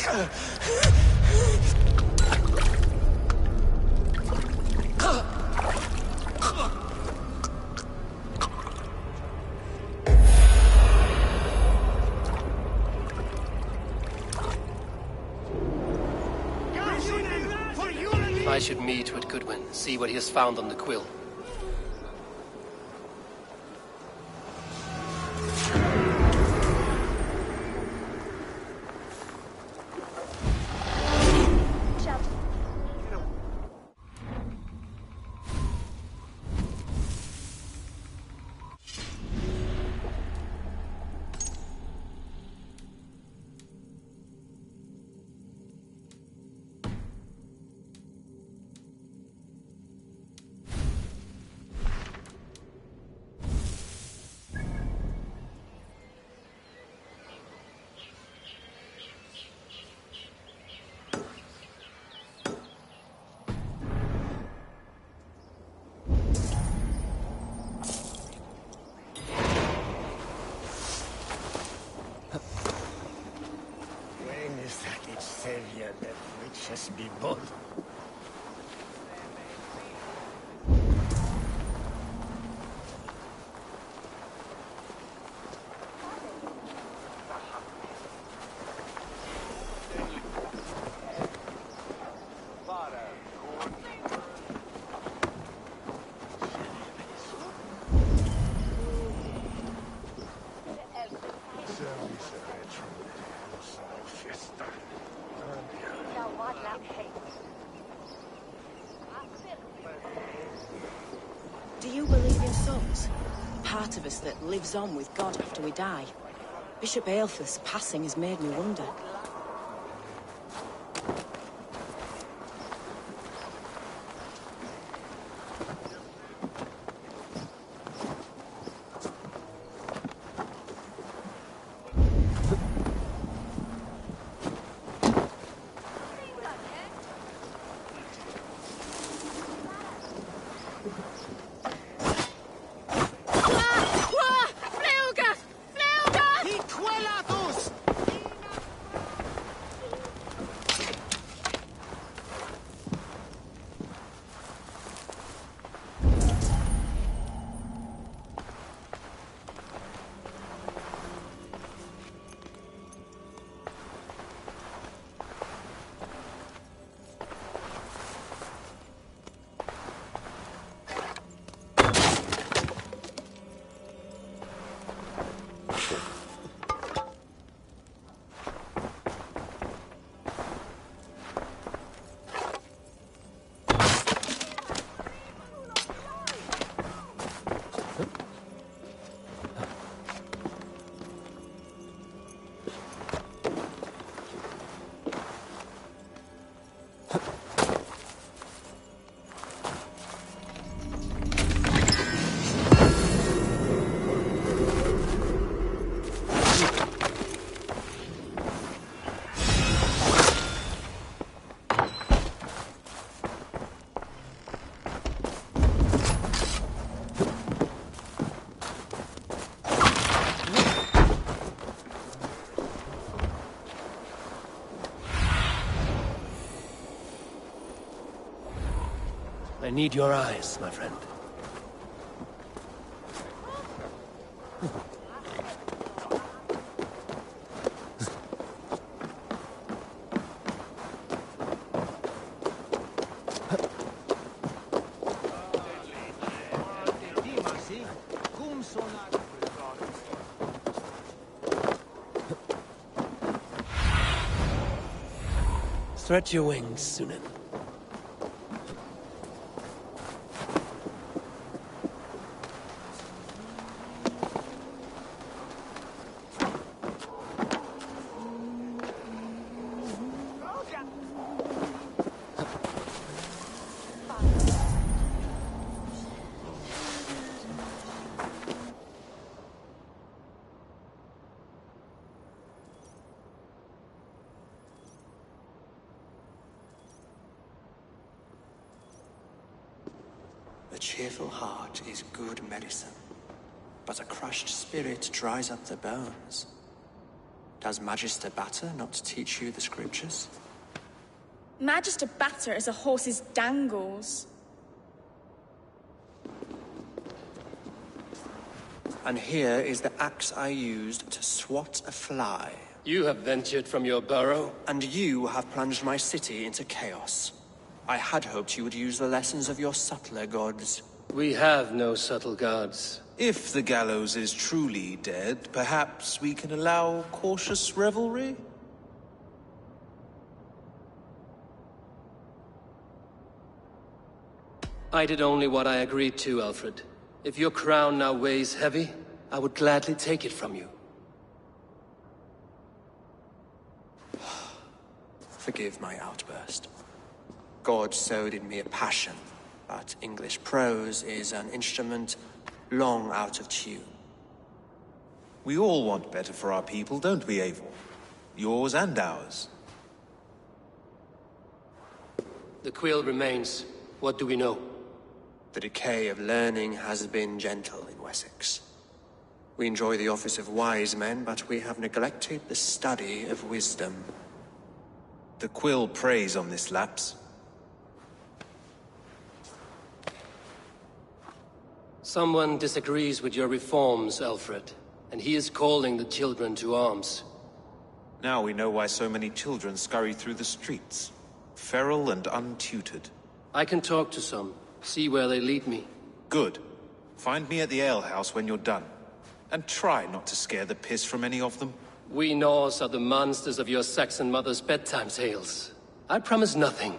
I should meet with Goodwin, see what he has found on the quill. Savior, let witches be bold. Do you believe in souls? Part of us that lives on with God after we die. Bishop Aelfred's passing has made me wonder. I need your eyes, my friend. Stretch your wings, Sunan. A cheerful heart is good medicine, but a crushed spirit dries up the bones. Does Magister Batter not teach you the scriptures? Magister Batter is a horse's dangles. And here is the axe I used to swat a fly. You have ventured from your burrow? And you have plunged my city into chaos. I had hoped you would use the lessons of your subtler gods. We have no subtle gods. If the gallows is truly dead, perhaps we can allow cautious revelry? I did only what I agreed to, Alfred. If your crown now weighs heavy, I would gladly take it from you. Forgive my outburst. God sowed in me a passion, but English prose is an instrument long out of tune. We all want better for our people, don't we, Eivor? Yours and ours. The quill remains. What do we know? The decay of learning has been gentle in Wessex. We enjoy the office of wise men, but we have neglected the study of wisdom. The quill preys on this lapse. Someone disagrees with your reforms, Alfred, and he is calling the children to arms. Now we know why so many children scurry through the streets, feral and untutored. I can talk to some, see where they lead me. Good. Find me at the alehouse when you're done. And try not to scare the piss from any of them. We Norse are the monsters of your Saxon mother's bedtime tales. I promise nothing.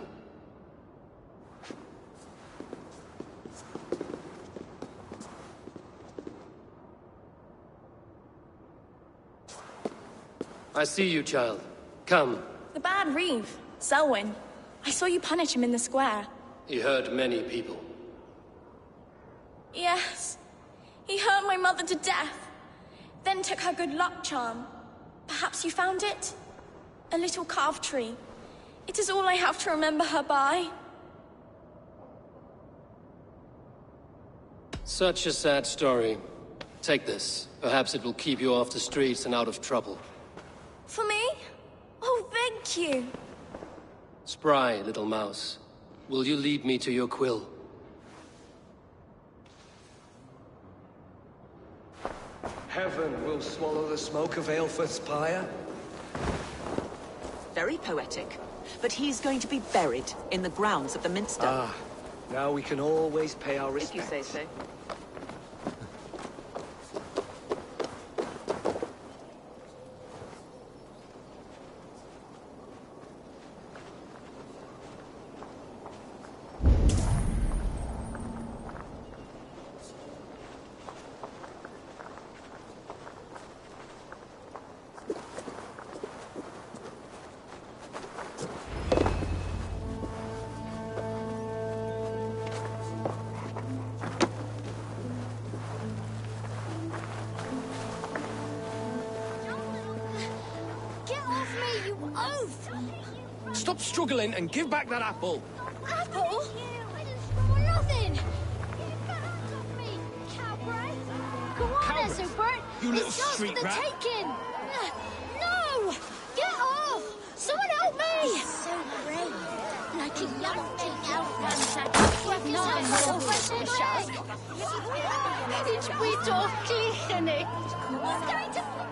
I see you, child. Come. The bad Reeve, Selwyn. I saw you punish him in the square. He hurt many people. Yes. He hurt my mother to death. Then took her good luck charm. Perhaps you found it? A little carved tree. It is all I have to remember her by. Such a sad story. Take this. Perhaps it will keep you off the streets and out of trouble. For me? Oh, thank you. Spry, little mouse. Will you lead me to your quill? Heaven will swallow the smoke of Aelfred's pyre. Very poetic. But he's going to be buried in the grounds of the Minster. Ah, now we can always pay our respects. If you say so. Stop struggling and give back that apple. Apple? I didn't stole nothing. Get your hands off me, cowboy. Go on, Coward. Ethelbert. You little It's yours street for the rat. taking. No! Get off! Someone help me! He's so brave. Like a young King Alfred.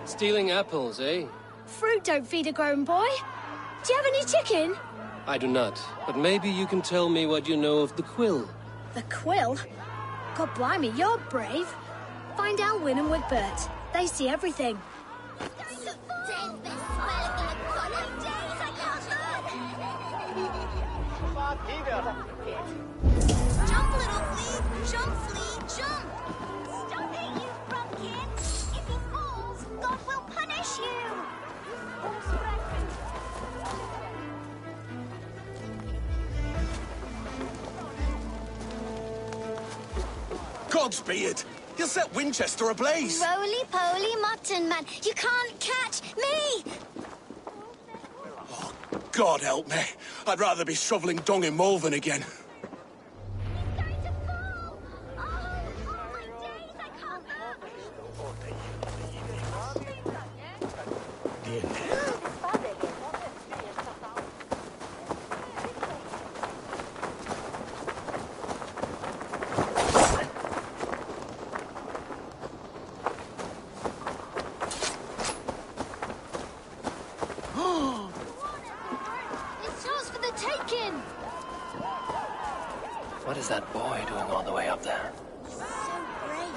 Stealing apples, eh? Fruit don't feed a grown boy. Do you have any chicken? I do not, but maybe you can tell me what you know of the quill. The quill? God blimey, you're brave. Find Alwyn and Wigbert. They see everything. Jump, little flea! Jump, flea! Jump! Stop it, you pumpkin! If he falls, God will punish you! Godspeed! You'll set Winchester ablaze! Roly-poly mutton man, you can't catch me! God help me. I'd rather be shoveling dung in Malvern again. What is that boy doing all the way up there? So brave,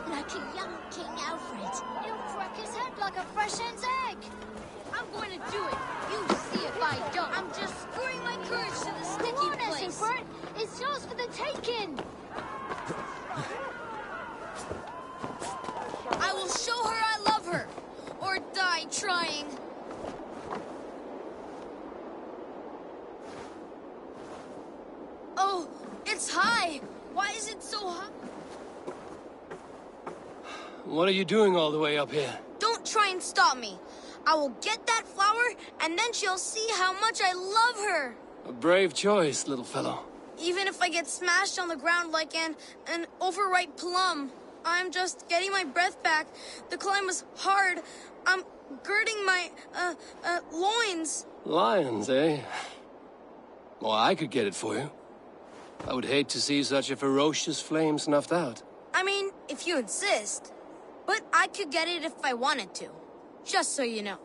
like a young King Alfred. He'll crack his head like a fresh hen's egg. I'm going to do it. You see if I don't. I'm just screwing my courage to the sticky place. Bert. It's yours for the taking. I will show her I love her, or die trying. Oh, it's high. Why is it so high? What are you doing all the way up here? Don't try and stop me. I will get that flower, and then she'll see how much I love her. A brave choice, little fellow. Even if I get smashed on the ground like an overripe plum. I'm just getting my breath back. The climb was hard. I'm girding my, loins. Lions, eh? Well, I could get it for you. I would hate to see such a ferocious flame snuffed out. I mean, if you insist. But I could get it if I wanted to. Just so you know.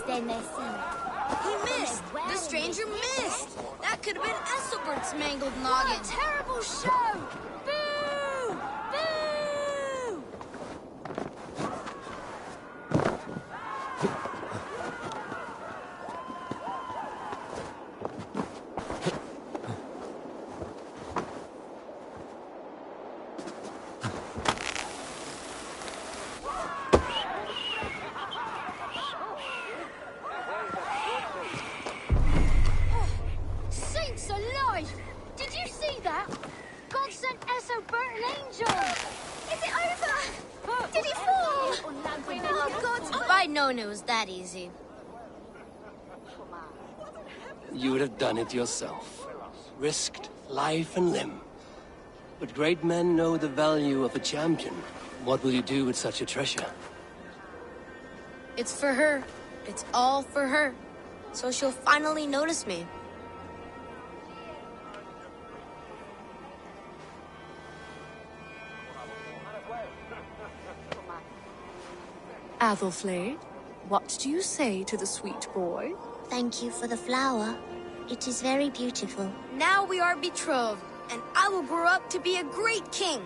Then they see. He missed! The stranger missed! That could have been Esselbert's mangled noggin. What a terrible show! Boo! Boo! It was that easy. You would have done it yourself. Risked life and limb. But great men know the value of a champion. What will you do with such a treasure? It's for her. It's all for her. So she'll finally notice me. Athelflaed, what do you say to the sweet boy? Thank you for the flower. It is very beautiful. Now we are betrothed, and I will grow up to be a great king.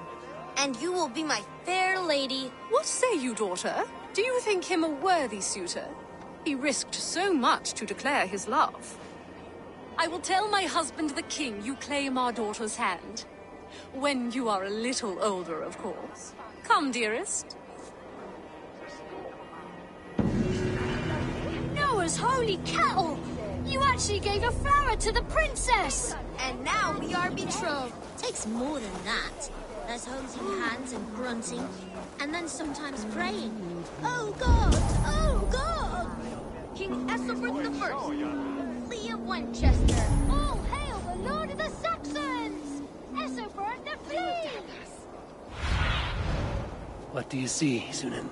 And you will be my fair lady. What say you, daughter? Do you think him a worthy suitor? He risked so much to declare his love. I will tell my husband the king you claim our daughter's hand. When you are a little older, of course. Come, dearest. Noah's holy kettle! You actually gave a flower to the princess! And now we are betrothed. Takes more than that. There's holding hands and grunting, and then sometimes praying. Oh God! Oh God! King Ethelbert I, Lee of Winchester. All hail the Lord of the Saxons! Ethelbert the Flea! What do you see, Sunan?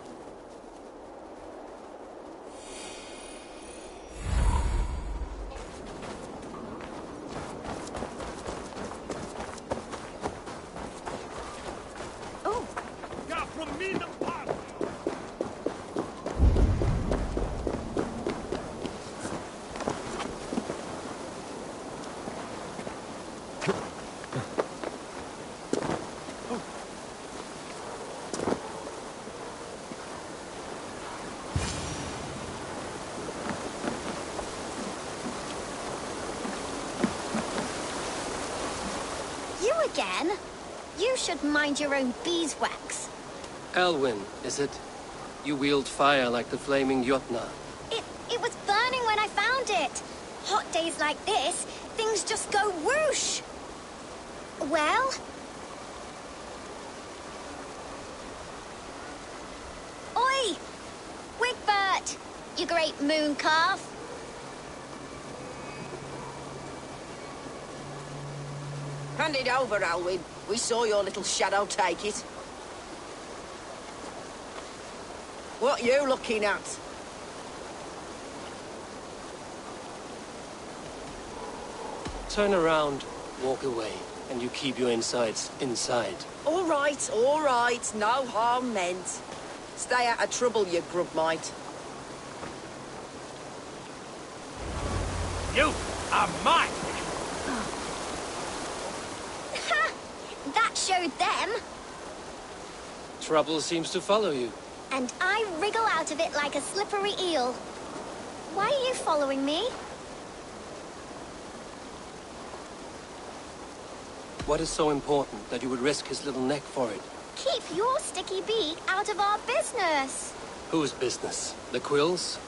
From Mead and Park! You again? You should mind your own beeswax. Elwyn, is it? You wield fire like the flaming Jotnar. It was burning when I found it. Hot days like this, things just go whoosh. Well? Oi! Wigbert! You great moon calf. Hand it over, Alwyn. We saw your little shadow take it. What you looking at? Turn around, walk away, and you keep your insides inside. All right, no harm meant. Stay out of trouble, you grub mite. You are mine! That showed them. Trouble seems to follow you. And I wriggle out of it like a slippery eel. Why are you following me? What is so important that you would risk his little neck for it? Keep your sticky beak out of our business. Whose business? The Quills?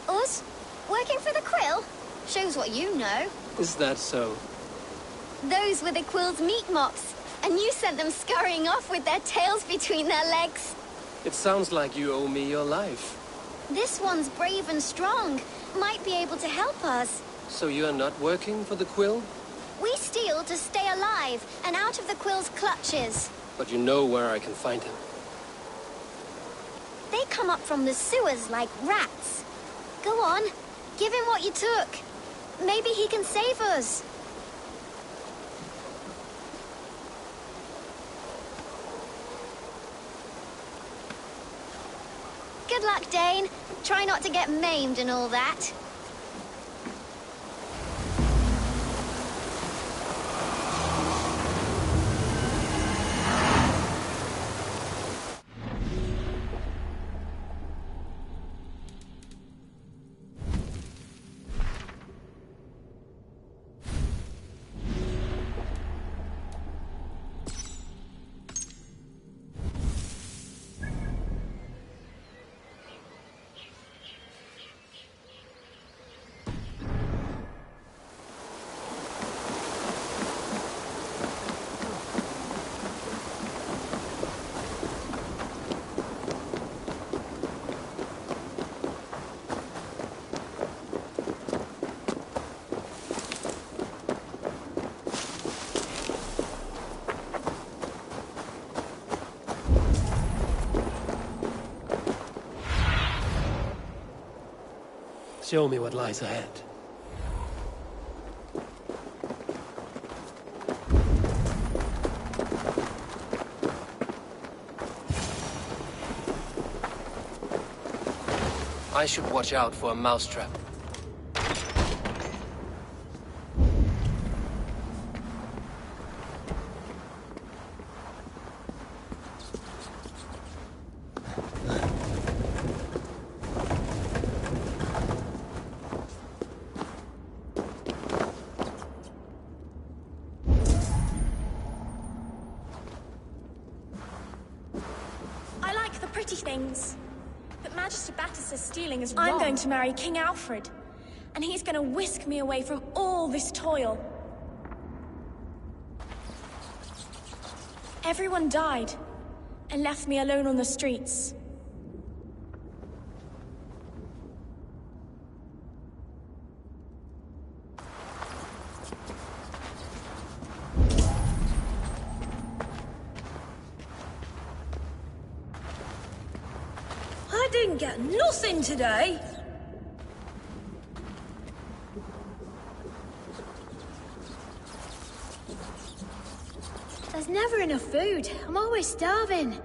Us? Working for the Quill? Shows what you know. Is that so? Those were the Quill's meat mops, and you sent them scurrying off with their tails between their legs. It sounds like you owe me your life. This one's brave and strong. Might be able to help us. So you're not working for the Quill? We steal to stay alive and out of the Quill's clutches. But you know where I can find him. They come up from the sewers like rats. Go on, give him what you took. Maybe he can save us. Good luck, Dane. Try not to get maimed and all that. Show me what lies ahead. I should watch out for a mousetrap. pretty things. But Magister Battis's stealing is wrong. I'm going to marry King Alfred, and he's going to whisk me away from all this toil. Everyone died, and left me alone on the streets. I didn't get nothing today. There's never enough food. I'm always starving.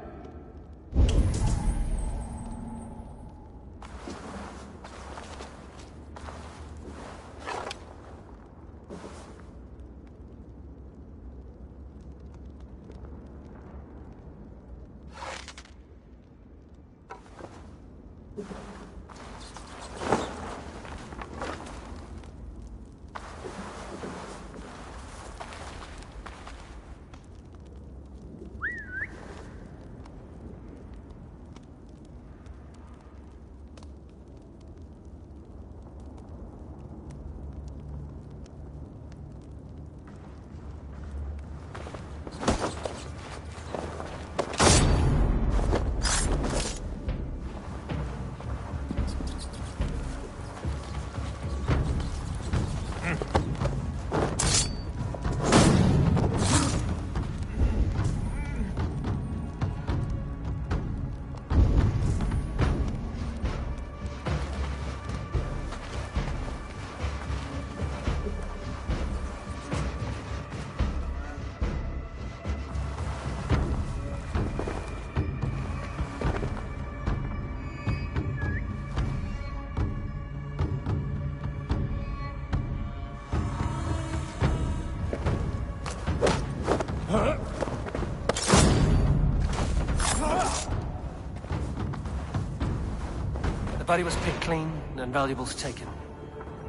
The body was picked clean and valuables taken.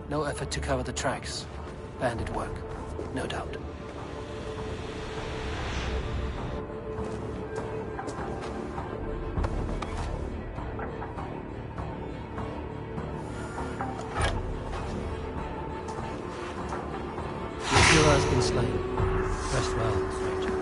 No effort to cover the tracks. Bandit work, no doubt. Your hero has been slain. Rest well, stranger.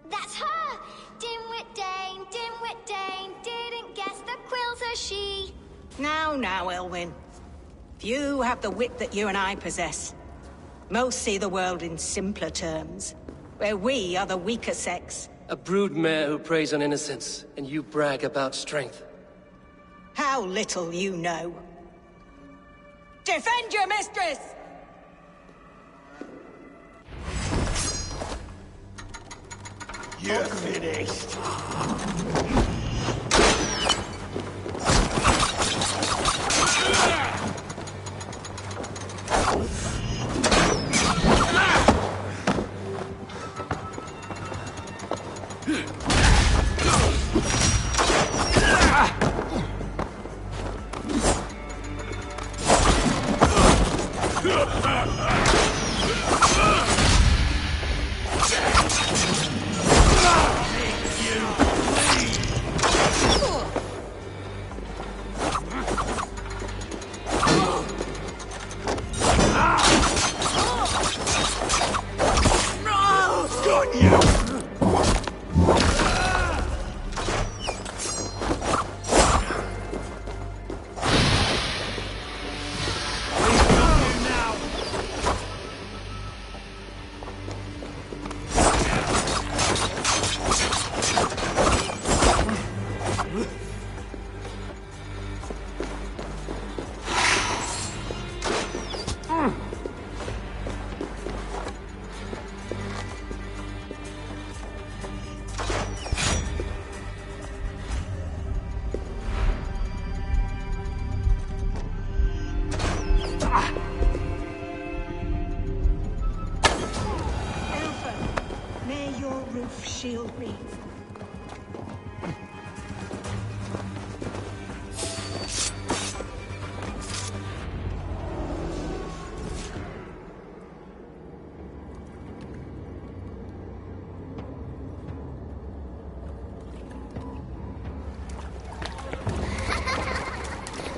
That's her! Dimwit Dane, didn't guess the quill's a she. Now, Elwyn. Few have the wit that you and I possess. Most see the world in simpler terms, where we are the weaker sex. A broodmare who preys on innocence, and you brag about strength. How little you know. Defend your mistress! You're finished. shield me.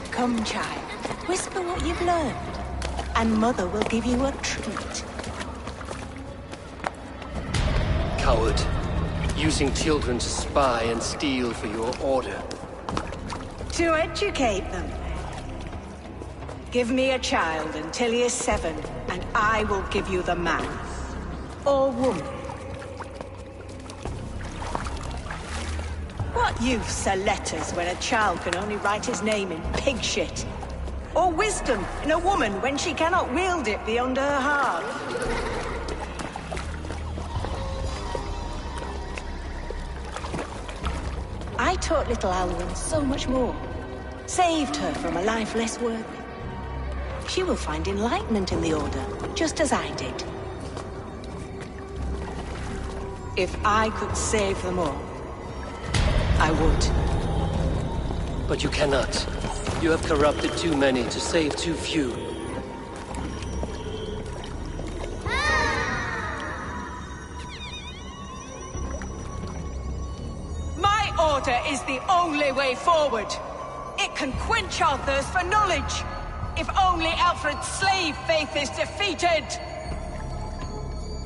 Come, child. Whisper what you've learned, and Mother will give you a treat. Coward. Using children to spy and steal for your order. To educate them. Give me a child until he is 7, and I will give you the man. Or woman. What use are letters when a child can only write his name in pig shit? Or wisdom in a woman when she cannot wield it beyond her heart? I taught little Alwyn so much more. Saved her from a life less worthy. She will find enlightenment in the Order, just as I did. If I could save them all, I would. But you cannot. You have corrupted too many to save too few. My order is the only way forward. It can quench our thirst for knowledge. If only Alfred's slave faith is defeated.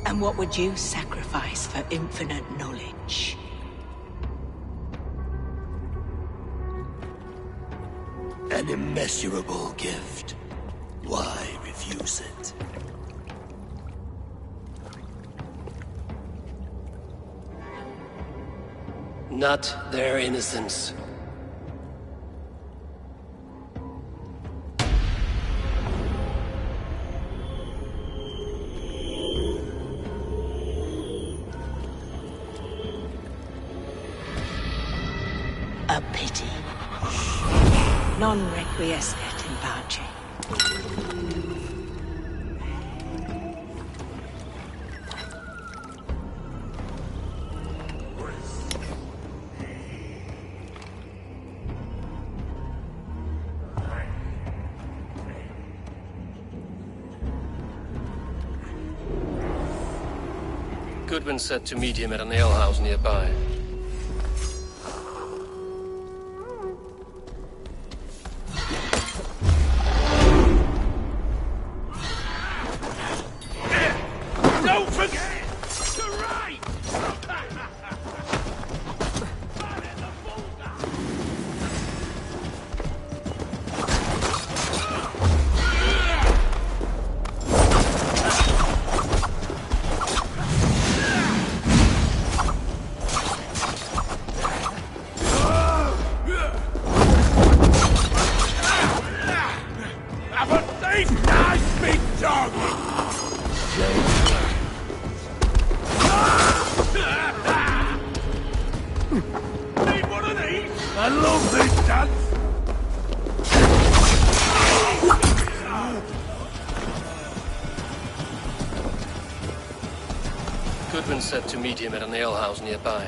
And what would you sacrifice for infinite knowledge? An immeasurable gift. Why refuse it? Not their innocence. A pity. Non requiescat in pace. Goodwin said to meet him at an alehouse nearby. Don't forget to write! Have a safe, nice big dog! Need one of these? I love this dance! Goodwin said to meet him at an alehouse nearby.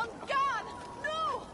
on guard! No!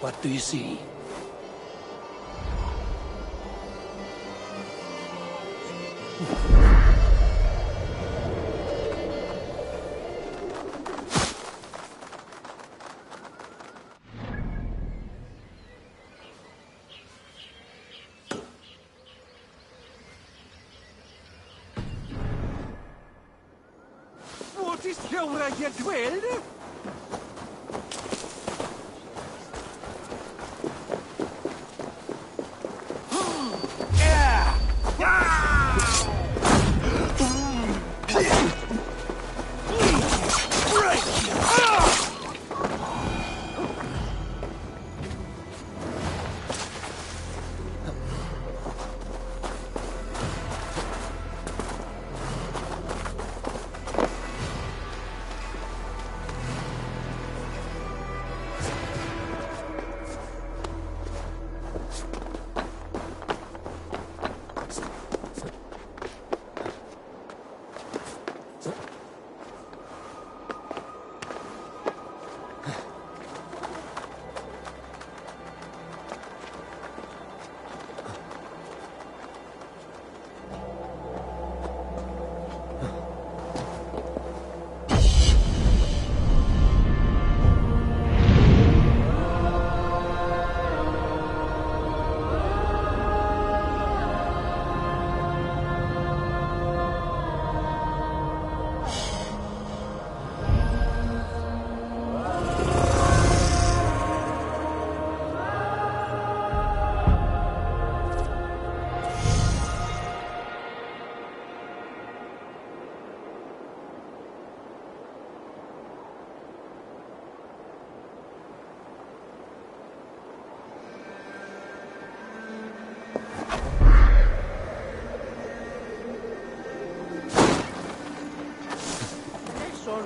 What do you see? What is Hilda yet dwelled?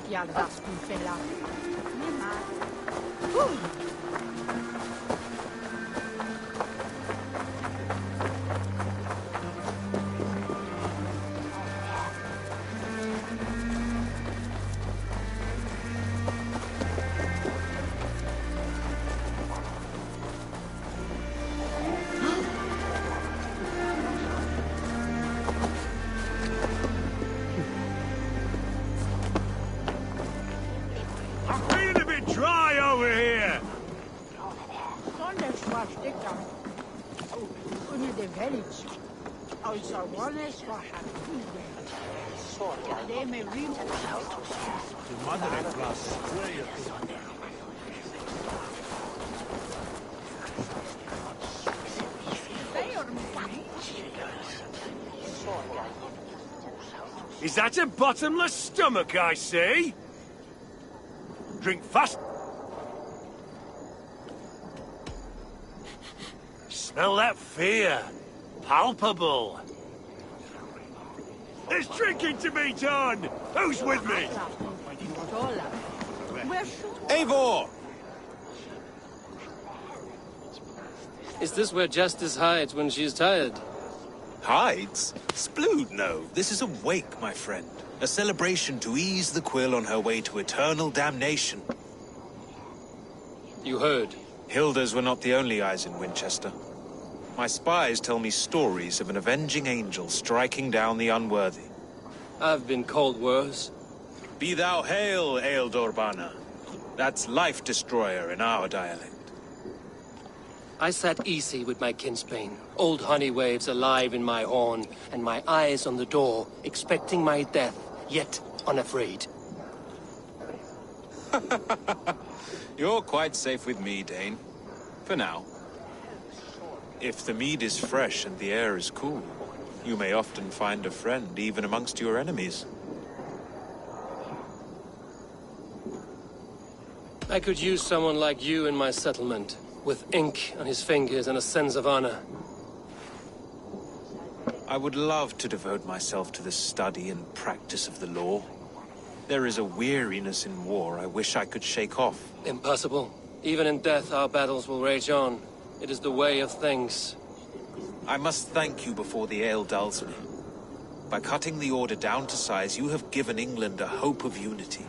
Ya rascal fella. I'm feeling a bit dry over here. Sonde swastika. Under the village. Also, one is for they may read Tu madre plus. Is that a bottomless stomach I see? Drink fast. Smell that fear. Palpable. There's drinking to be done. Who's with me? Eivor! Is this where Justice hides when she's tired? Hides? Splood, no. This is a wake, my friend. A celebration to ease the quill on her way to eternal damnation. You heard. Hilda's were not the only eyes in Winchester. My spies tell me stories of an avenging angel striking down the unworthy. I've been called worse. Be thou hail, Ealdor. That's Life Destroyer in our dialect. I sat easy with my kinsbane, old honey waves alive in my horn, and my eyes on the door, expecting my death, yet unafraid. You're quite safe with me, Dane. For now. If the mead is fresh and the air is cool, you may often find a friend even amongst your enemies. I could use someone like you in my settlement, with ink on his fingers and a sense of honor. I would love to devote myself to the study and practice of the law. There is a weariness in war I wish I could shake off. Impossible. Even in death, our battles will rage on. It is the way of things. I must thank you before the ale dulls me. By cutting the order down to size, you have given England a hope of unity.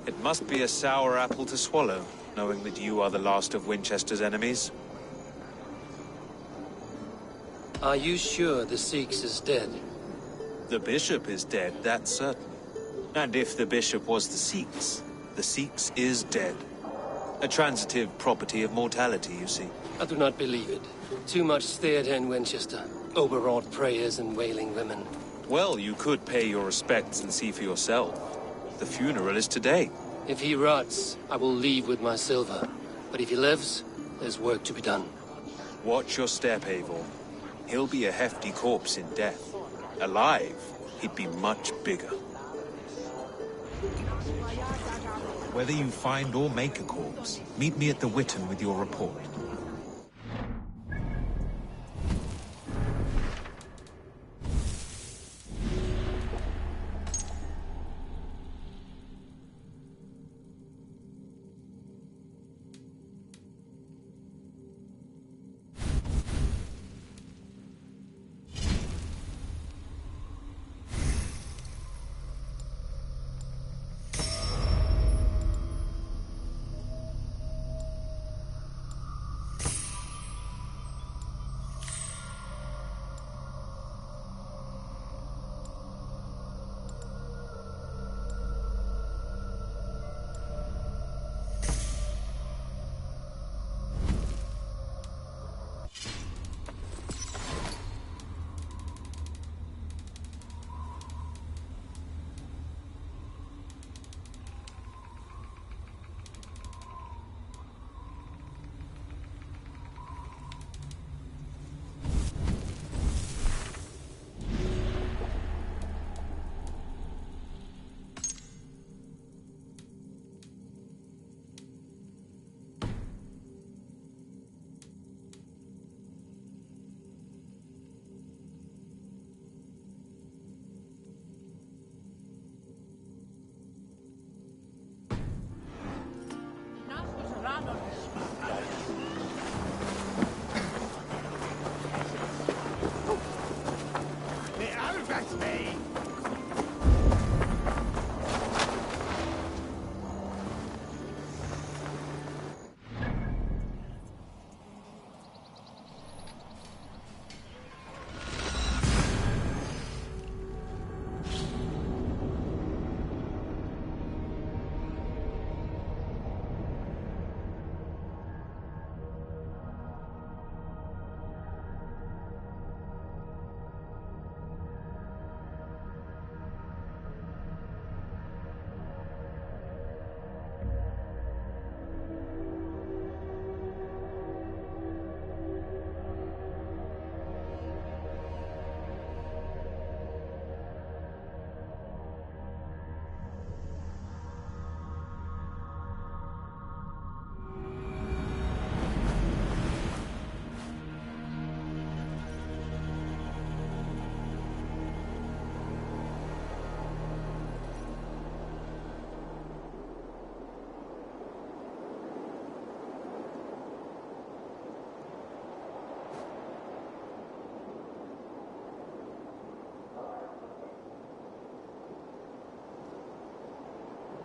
It must be a sour apple to swallow, knowing that you are the last of Winchester's enemies. Are you sure the Sikhs is dead? The bishop is dead, that's certain. And if the bishop was the Sikhs is dead. A transitive property of mortality, you see. I do not believe it. Too much theater in Winchester. Overwrought prayers and wailing women. Well, you could pay your respects and see for yourself. The funeral is today. If he rots, I will leave with my silver. But if he lives, there's work to be done. Watch your step, Eivor. He'll be a hefty corpse in death. Alive, he'd be much bigger. Whether you find or make a corpse, meet me at the Witten with your report.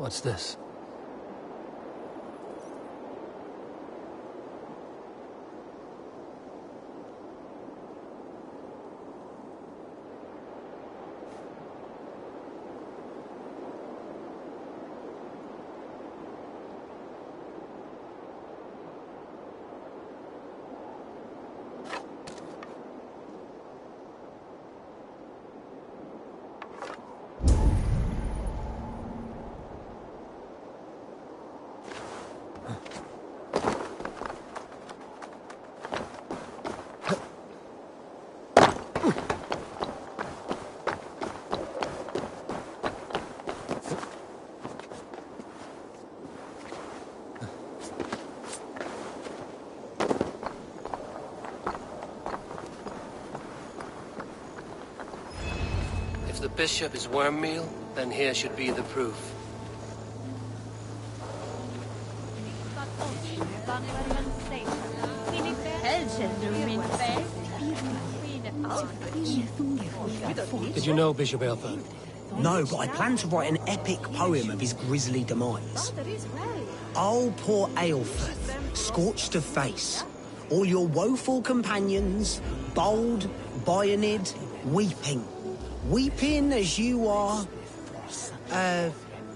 What's this? If the bishop is worm meal, then here should be the proof. Did you know Bishop Aelfred? No, but I plan to write an epic poem of his grisly demise. Oh, poor Aelfred, scorched of face. All your woeful companions, bold, bayoneted, weeping. Weeping as you are...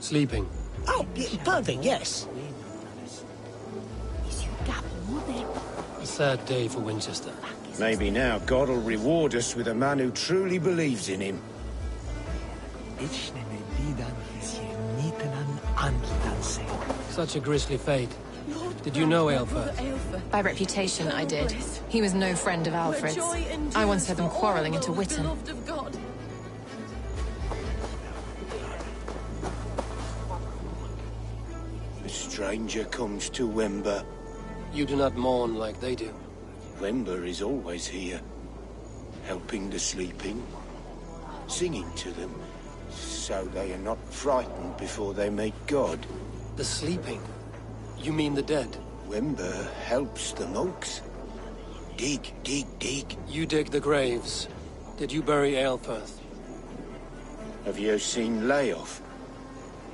Sleeping. Oh, perfect, yes. A sad day for Winchester. Maybe now God will reward us with a man who truly believes in him. Such a grisly fate. Did you know Aelfred? By reputation, I did. He was no friend of Alfred's. I once heard them quarrelling into Witten. A stranger comes to Wember. You do not mourn like they do. Wember is always here, helping the sleeping, singing to them, so they are not frightened before they meet God. The sleeping? You mean the dead? Wember helps the monks. Dig, dig, dig. You dig the graves. Did you bury Aelfred? Have you seen Leof?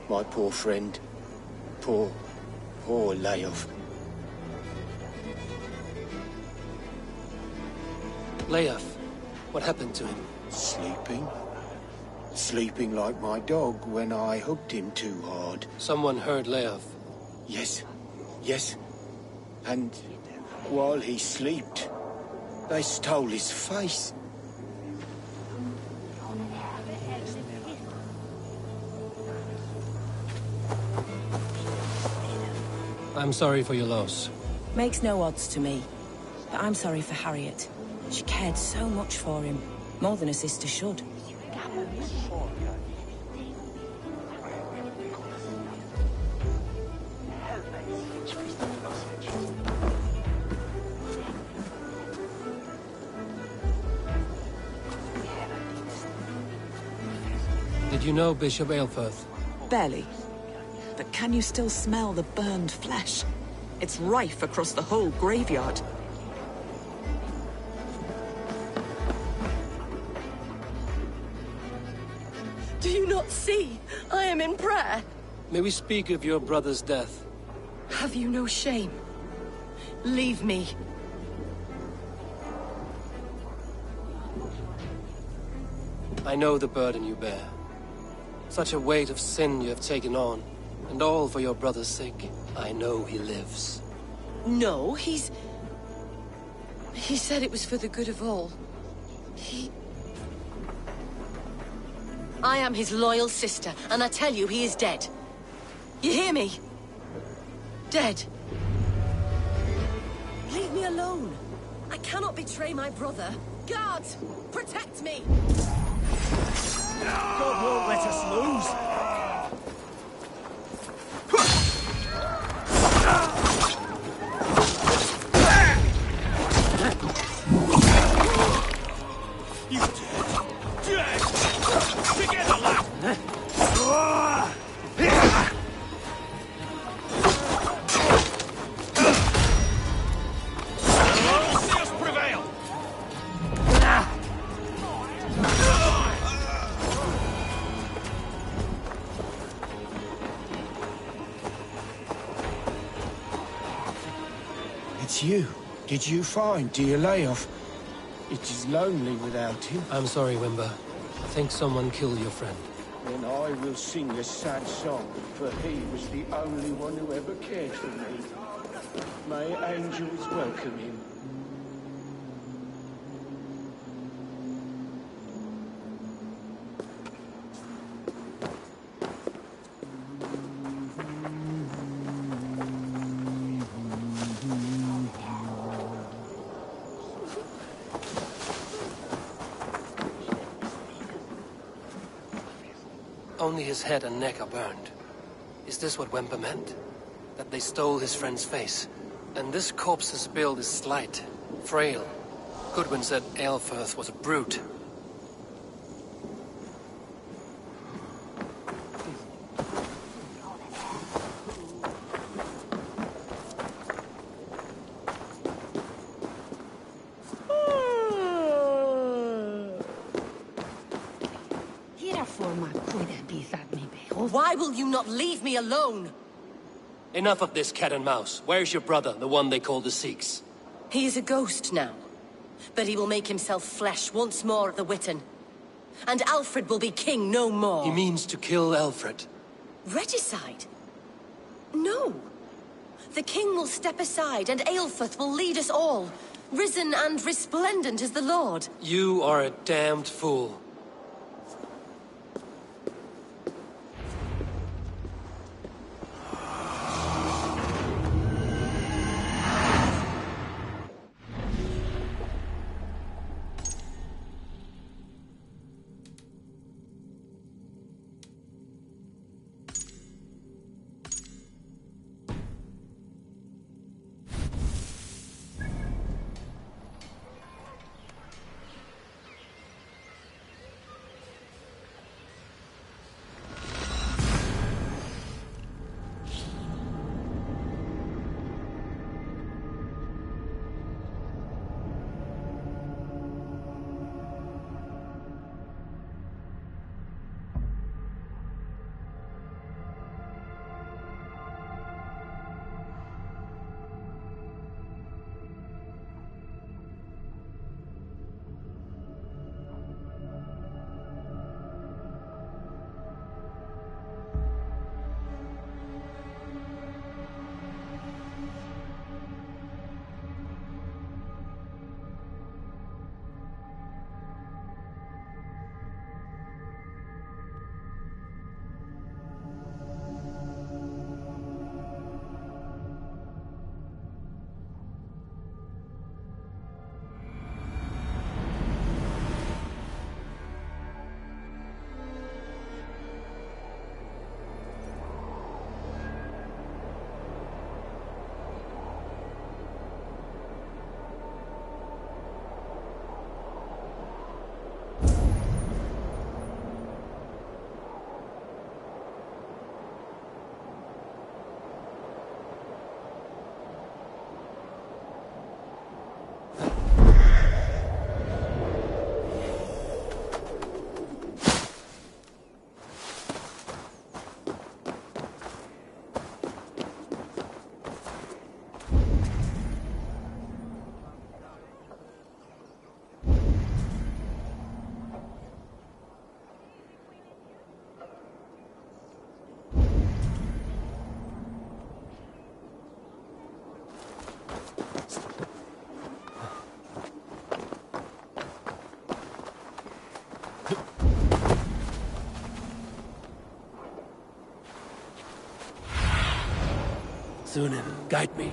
My poor friend. Poor Leof. Leof, what happened to him? Sleeping. Sleeping like my dog when I hooked him too hard. Someone heard Leof. Yes, yes. And while he slept, they stole his face. I'm sorry for your loss. Makes no odds to me. But I'm sorry for Harriet. She cared so much for him. More than a sister should. Did you know Bishop Aelfred? Barely. But can you still smell the burned flesh? It's rife across the whole graveyard. Do you not see? I am in prayer. May we speak of your brother's death? Have you no shame? Leave me. I know the burden you bear. Such a weight of sin you have taken on, and all for your brother's sake. I know he lives. No, He said it was for the good of all. I am his loyal sister, and I tell you he is dead. You hear me? Dead. Leave me alone. I cannot betray my brother. Guards, protect me! God won't let us lose. You dead! Together, lad! See us prevail! It's you. Did you find dear Layoff? It is lonely without him. I'm sorry, Wimber. I think someone killed your friend. Then I will sing a sad song, for he was the only one who ever cared for me. May angels welcome him. Only his head and neck are burned. Is this what Wemper meant? That they stole his friend's face? And this corpse's build is slight, frail. Goodwin said Aelfirth was a brute. Why will you not leave me alone? Enough of this cat and mouse. Where's your brother, the one they call the Sikhs? He is a ghost now. But he will make himself flesh once more at the Witten. And Alfred will be king no more. He means to kill Alfred. Regicide? No. The king will step aside and Aelfirth will lead us all. Risen and resplendent as the Lord. You are a damned fool. Sunan, guide me.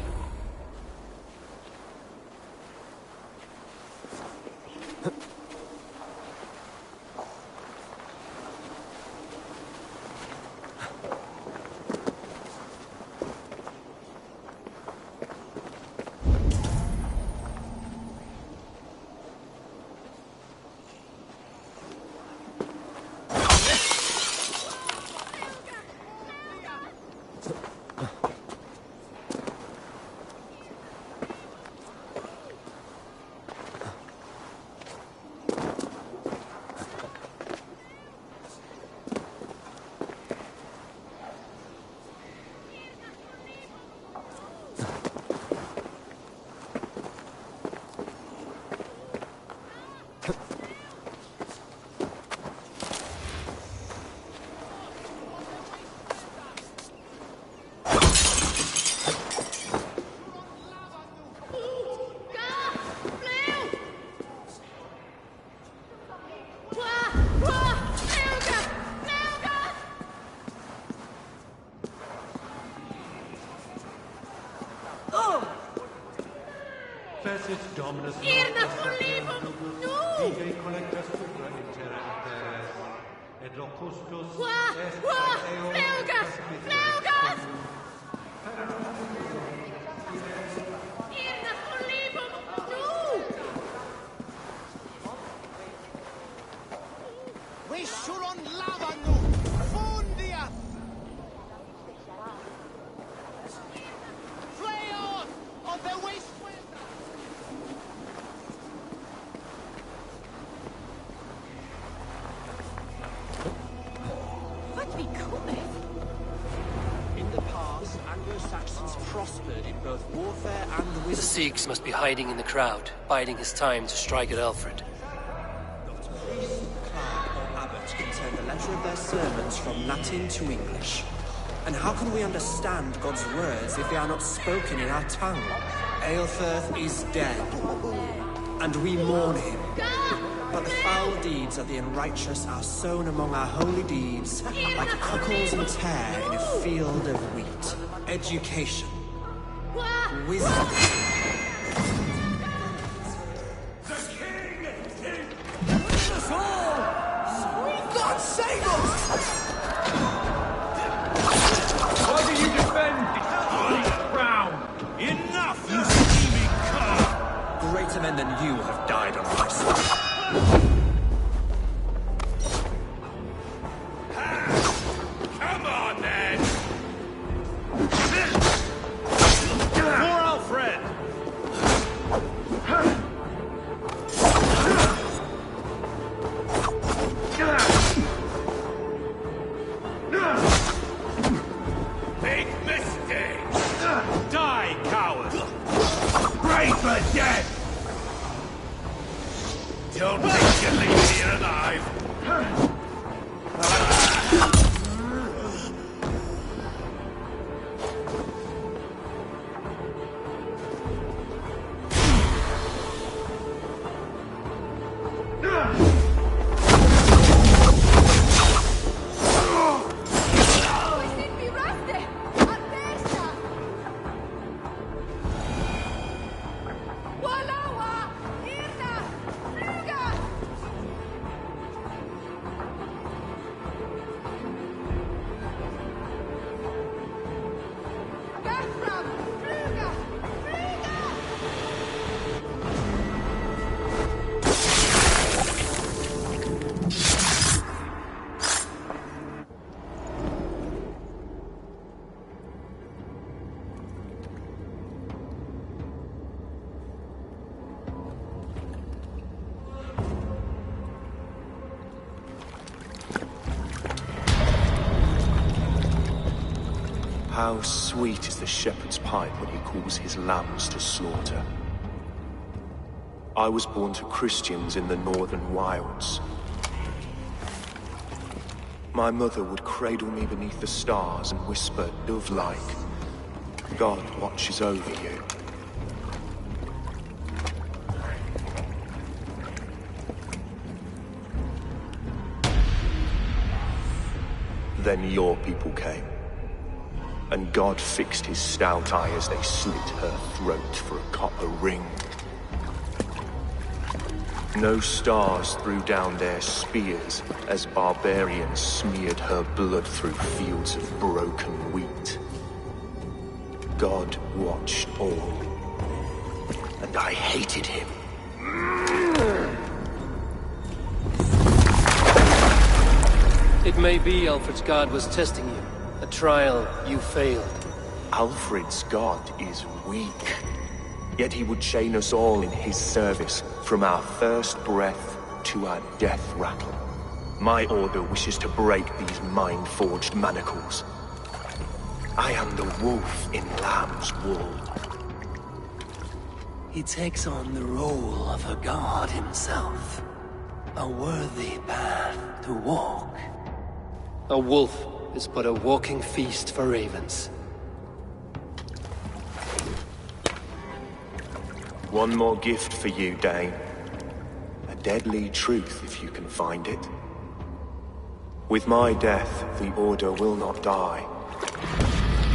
The Sikhs must be hiding in the crowd, biding his time to strike at Alfred. Priest, clerk, or abbot can turn the letter of their sermons from Latin to English. And how can we understand God's words if they are not spoken in our tongue? Aelfirth is dead, and we mourn him. But the foul deeds of the unrighteous are sown among our holy deeds, like cockles and tare in a field of wheat. Education. Wisdom. God save us! Why do you defend this crown? Enough, you scheming cur! Greater men than you have died on my side. Come on, then! For Alfred! Big mistake! Die, coward! Pray for death! Don't think you'll leave here alive! How sweet is the shepherd's pipe when he calls his lambs to slaughter. I was born to Christians in the northern wilds. My mother would cradle me beneath the stars and whisper, dove-like, God watches over you. Then your people came. And God fixed his stout eye as they slit her throat for a copper ring. No stars threw down their spears as barbarians smeared her blood through fields of broken wheat. God watched all, and I hated him. It may be Alfred's God was testing you. A trial you failed. Alfred's God is weak. Yet he would chain us all in his service, from our first breath to our death rattle. My order wishes to break these mind-forged manacles. I am the wolf in lamb's wool. He takes on the role of a god himself. A worthy path to walk. A wolf is but a walking feast for ravens. One more gift for you, Dane. A deadly truth, if you can find it. With my death, the Order will not die.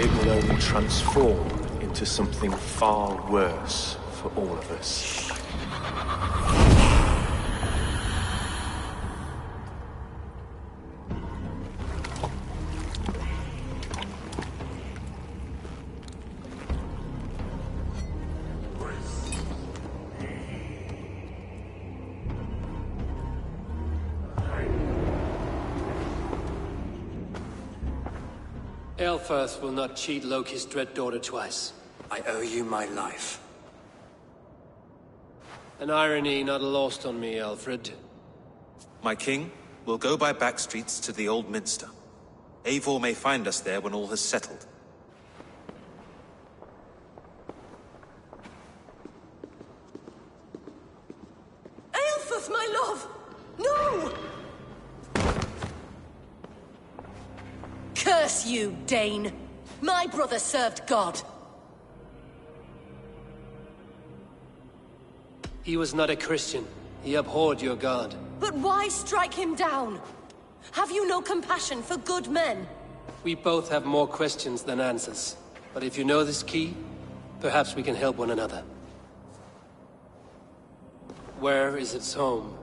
It will only transform into something far worse for all of us. Aelfirth will not cheat Loki's dread daughter twice. I owe you my life. An irony not lost on me, Alfred. My king, we'll go by back streets to the Old Minster. Eivor may find us there when all has settled. Aelfirth, my love! No! Curse you, Dane! My brother served God. He was not a Christian. He abhorred your god. But why strike him down? Have you no compassion for good men? We both have more questions than answers. But if you know this key, perhaps we can help one another. Where is its home?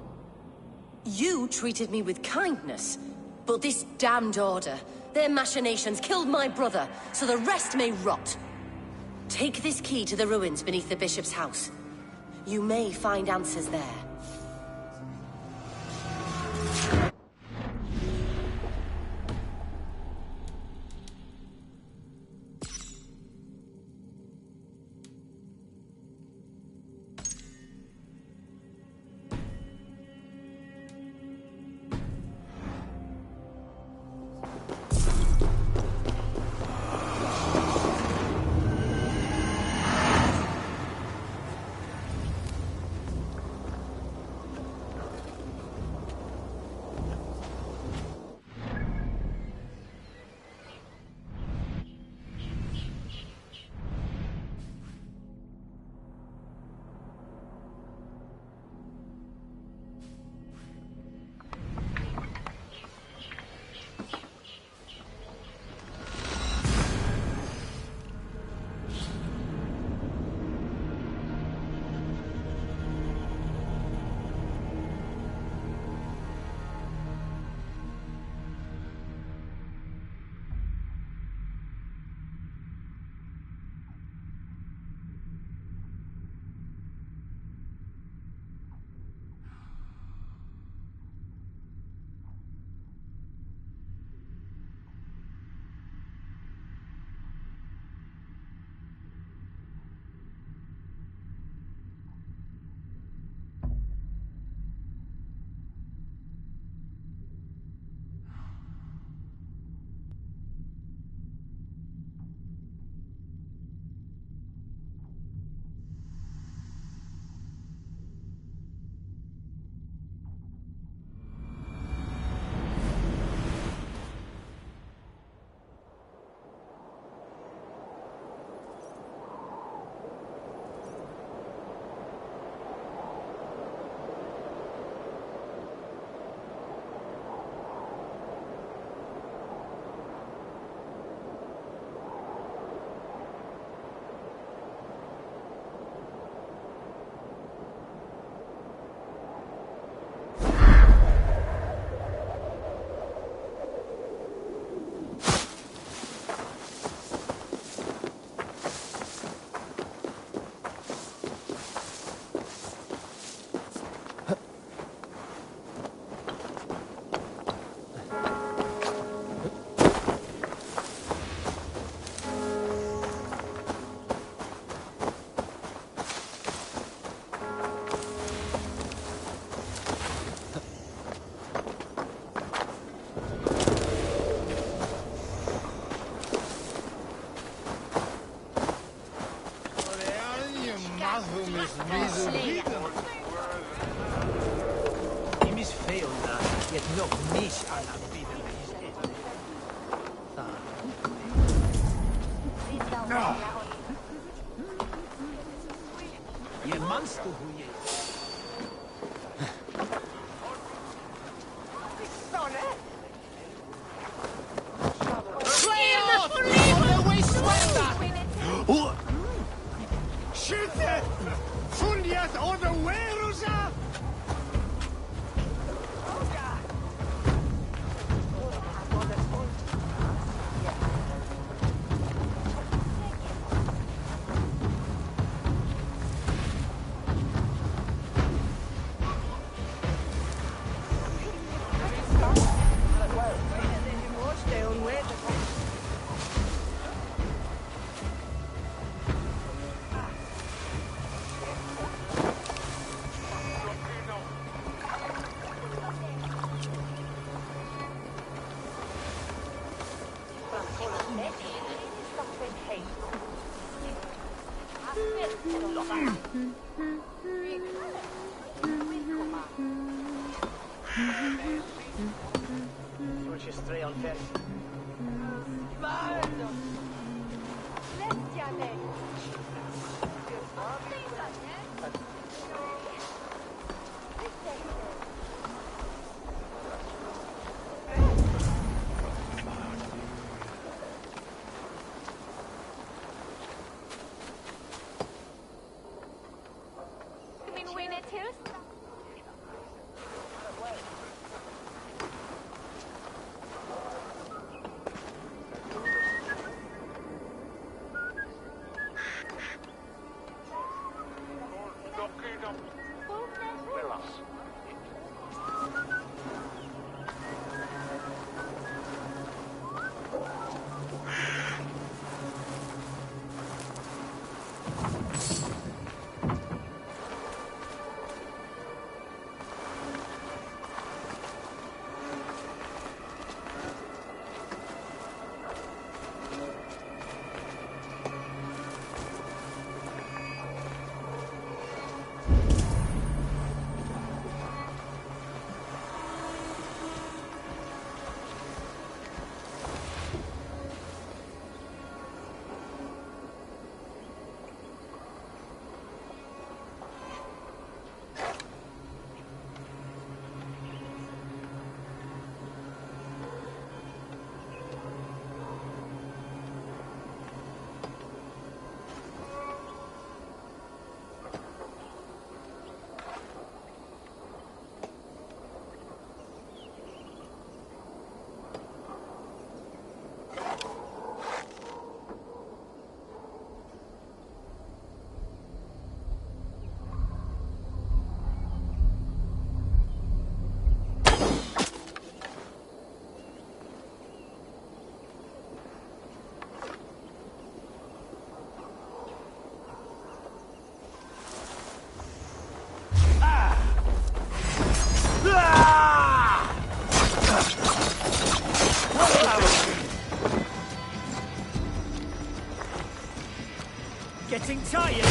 You treated me with kindness, but this damned Order, their machinations killed my brother, so the rest may rot. Take this key to the ruins beneath the Bishop's house. You may find answers there. Yet nog mis aanbieden is dit. Je manste hoe je... Shit! Fundiat oder Werusa! Getting tired?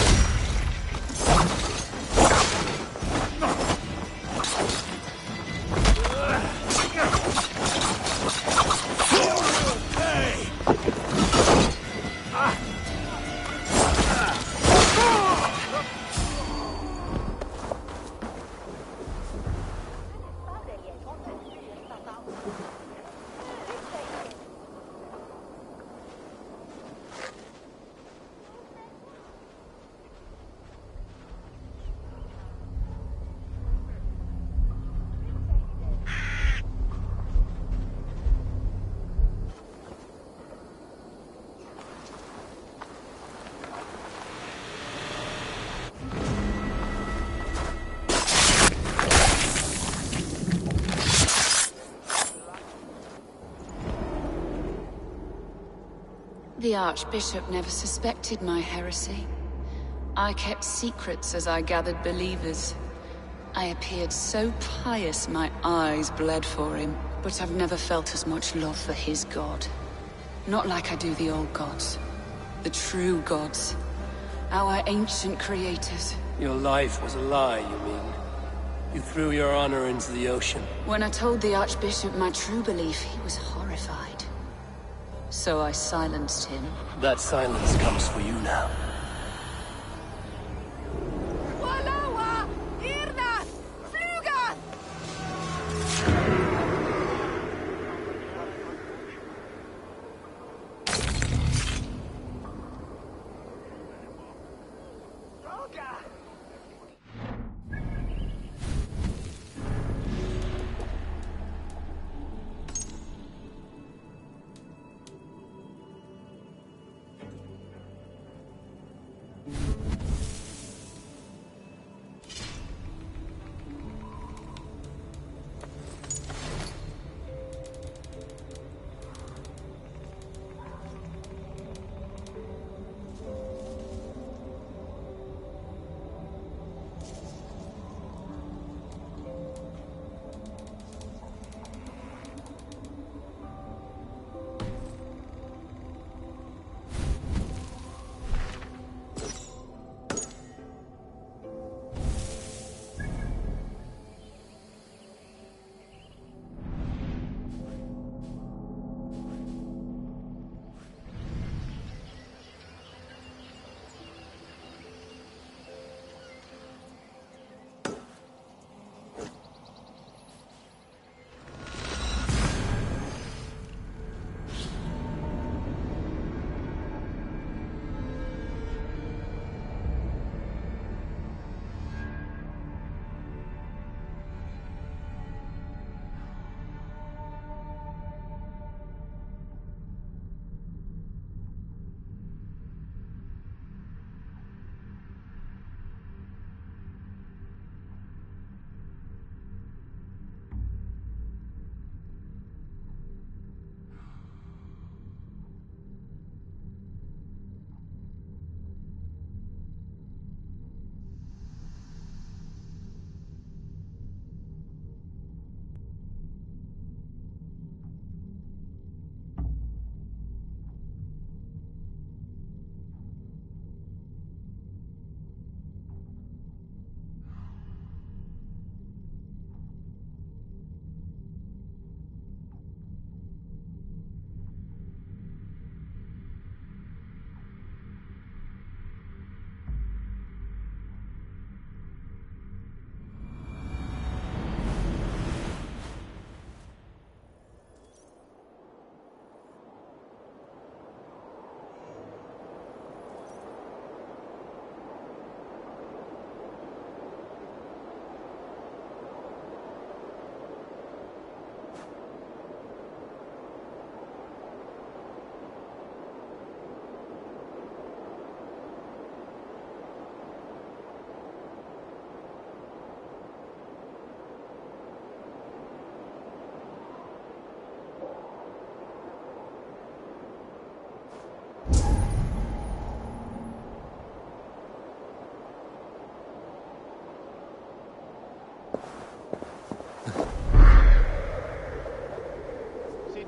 The Archbishop never suspected my heresy. I kept secrets as I gathered believers. I appeared so pious my eyes bled for him, but I've never felt as much love for his god. Not like I do the old gods. The true gods. Our ancient creators. Your life was a lie, you mean? You threw your honor into the ocean. When I told the Archbishop my true belief, he was horrified. So I silenced him. That silence comes for you now.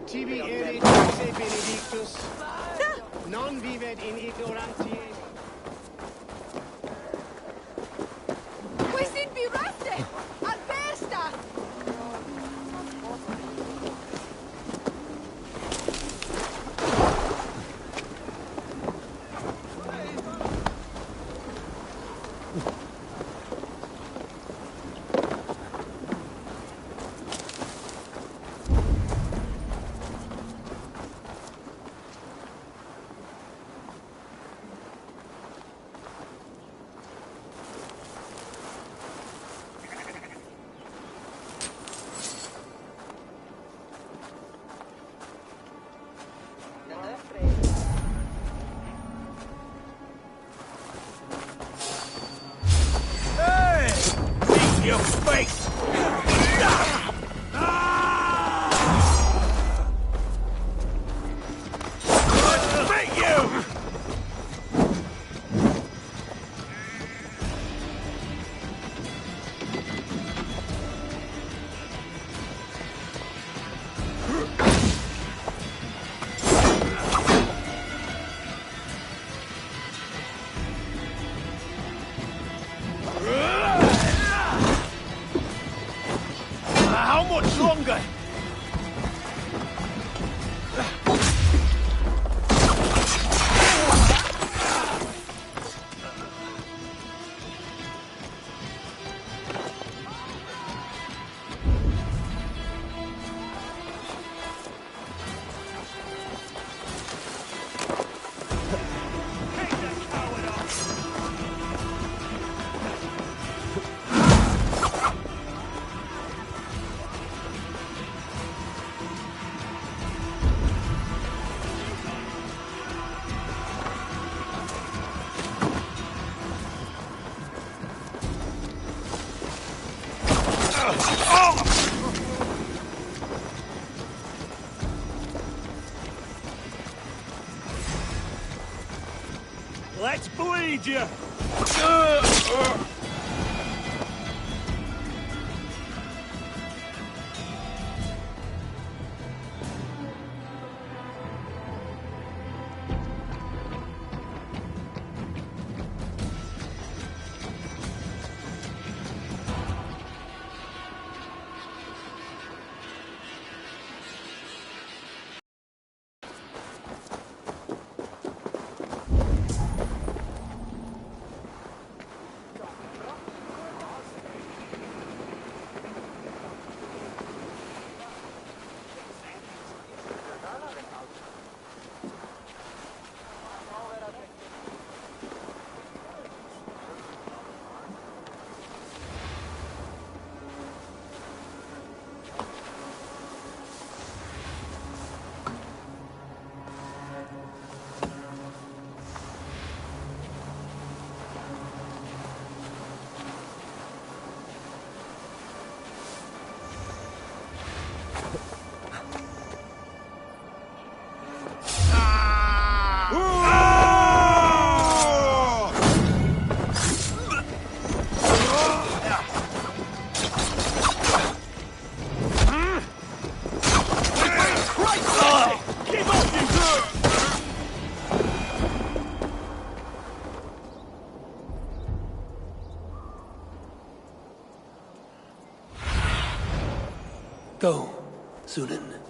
Tibi erit se benedictus, non vivet in ignorantie. We sind berustet! Albersta! How much longer? Let's bleed you! Go, Sunan.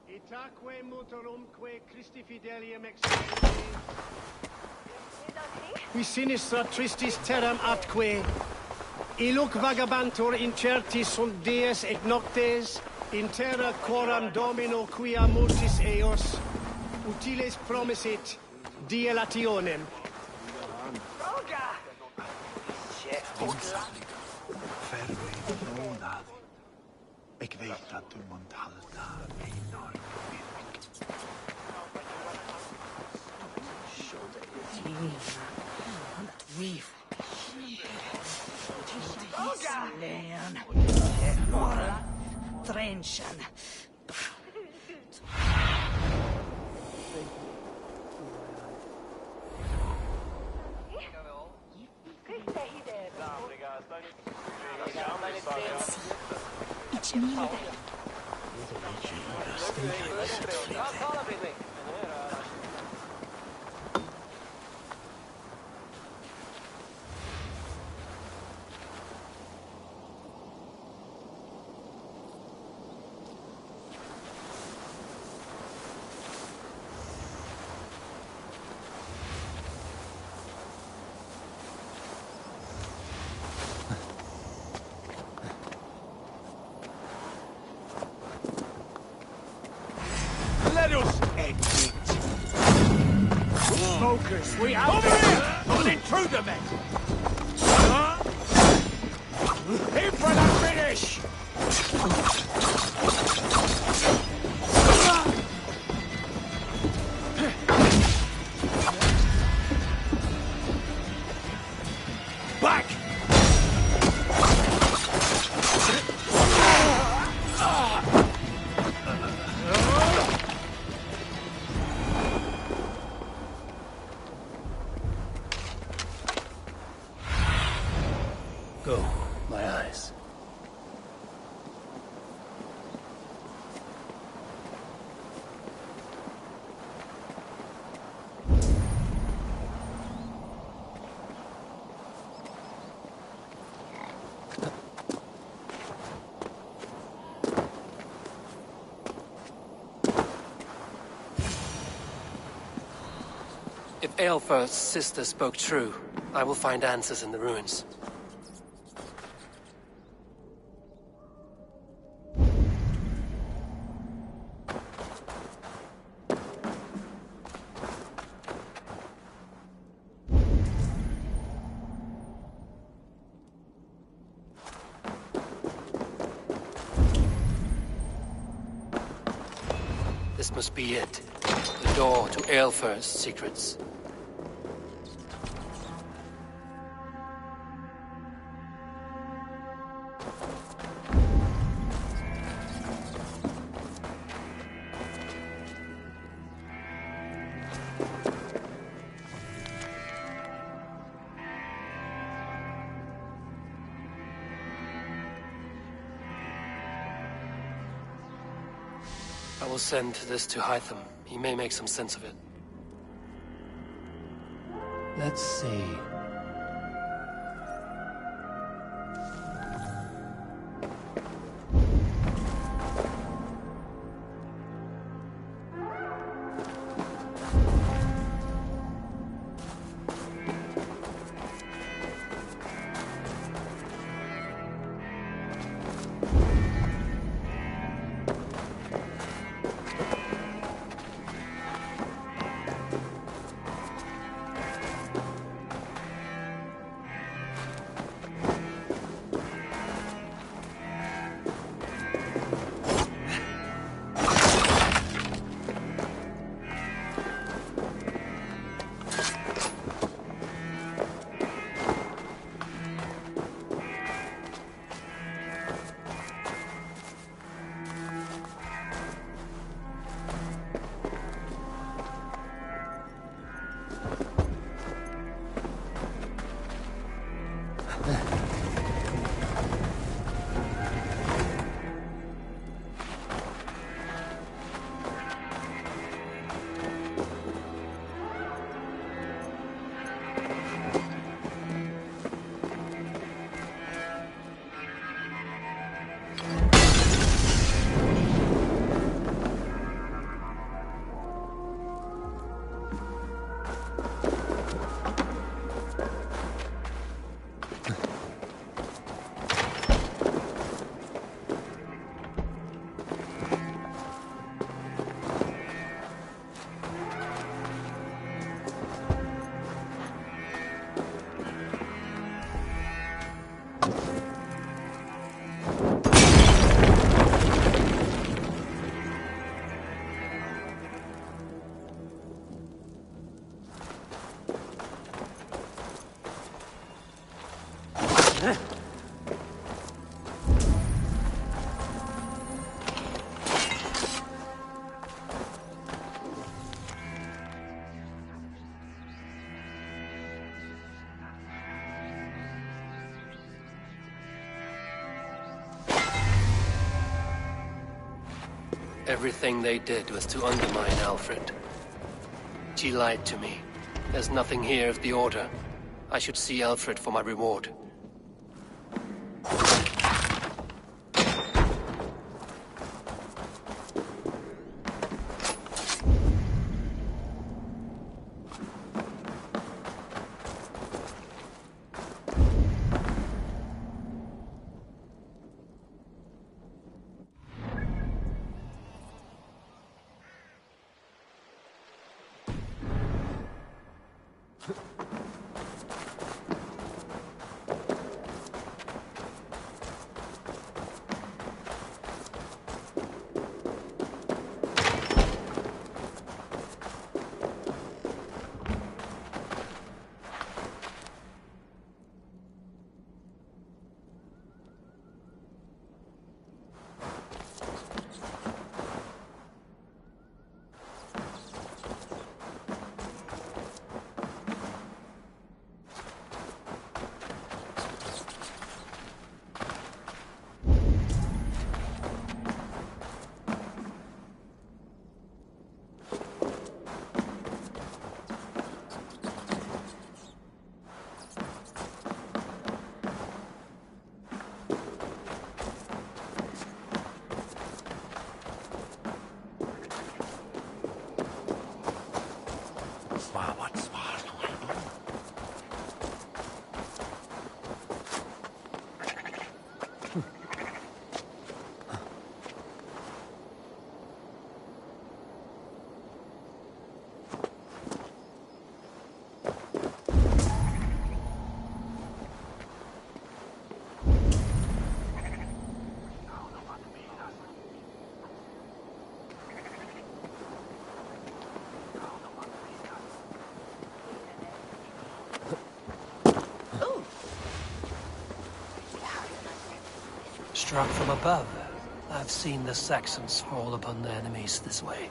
Itaque motorumque Christi fidelium excelli. Qui sinistra tristis terram atque. Illuc vagabantur incertis sunt dies et noctes, in terra quoram domino quia multis eos, utiles promisit dilationem. Ik weet dat u mond halta enorm Focus, we out there! I'm an intruder, men! In for the finish! Back! Go, my eyes. If Aelfir's sister spoke true, I will find answers in the ruins. This must be it. The door to Aelfir's secrets. I will send this to Hytham. He may make some sense of it. Let's see. Everything they did was to undermine Alfred. She lied to me. There's nothing here of the Order. I should see Alfred for my reward. Struck from above, I've seen the Saxons fall upon their enemies this way.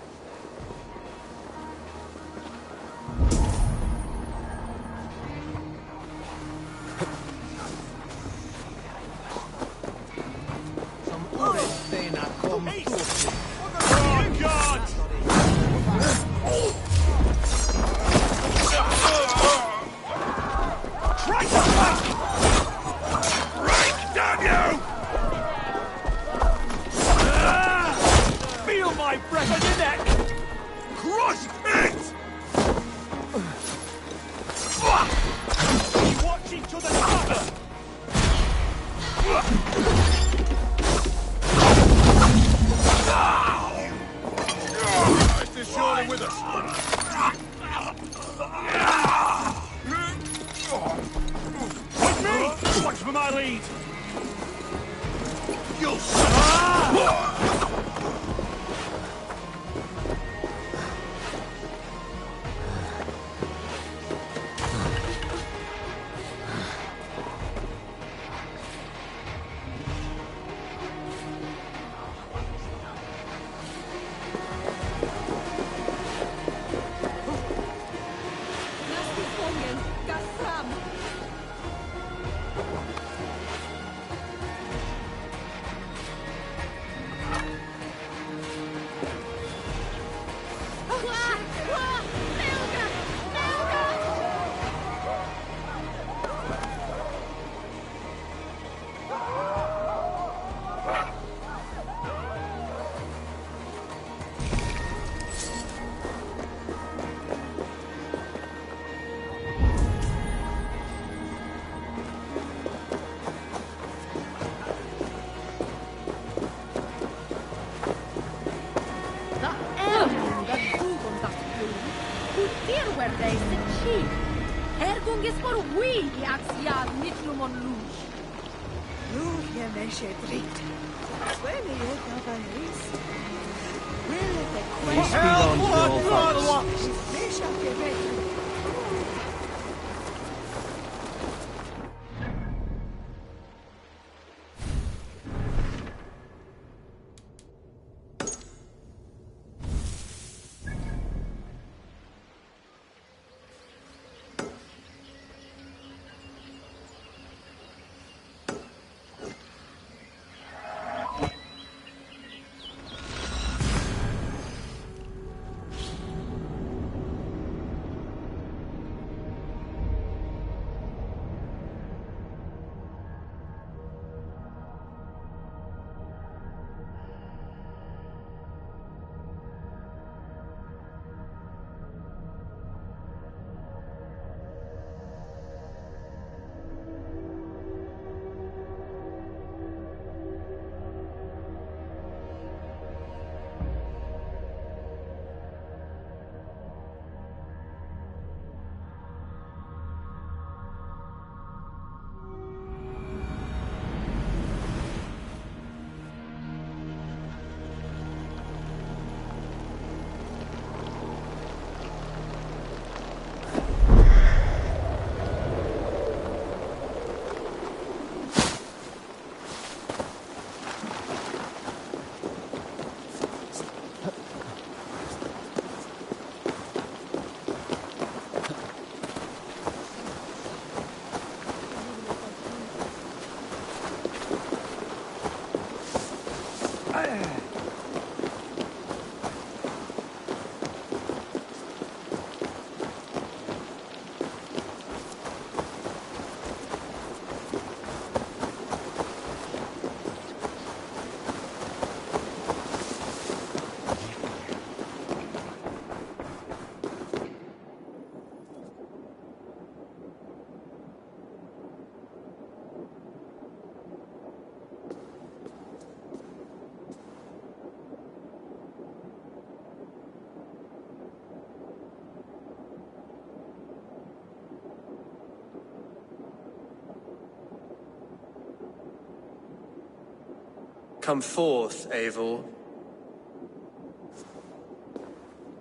Come forth, Eivor.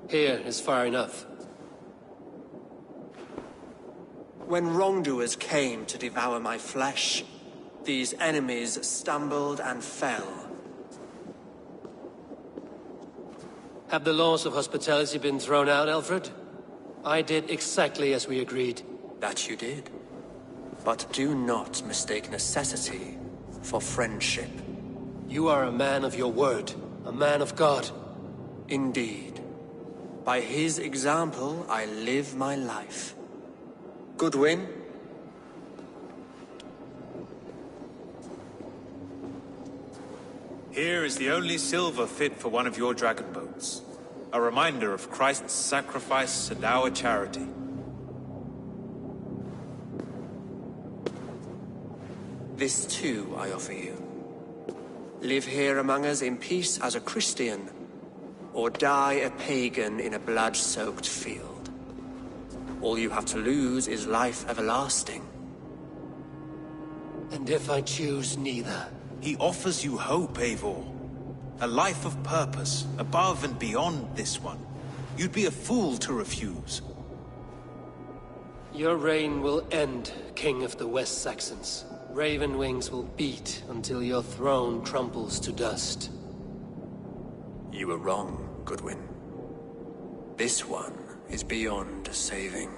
Here is far enough. When wrongdoers came to devour my flesh, these enemies stumbled and fell. Have the laws of hospitality been thrown out, Alfred? I did exactly as we agreed. That you did. But do not mistake necessity for friendship. You are a man of your word, a man of God. Indeed. By his example, I live my life. Goodwin? Here is the only silver fit for one of your dragon boats. A reminder of Christ's sacrifice and our charity. This too I offer you. Live here among us in peace as a Christian, or die a pagan in a blood-soaked field. All you have to lose is life everlasting. And if I choose neither? He offers you hope, Eivor. A life of purpose, above and beyond this one. You'd be a fool to refuse. Your reign will end, King of the West Saxons. Raven wings will beat until your throne crumples to dust. You were wrong, Goodwin. This one is beyond saving.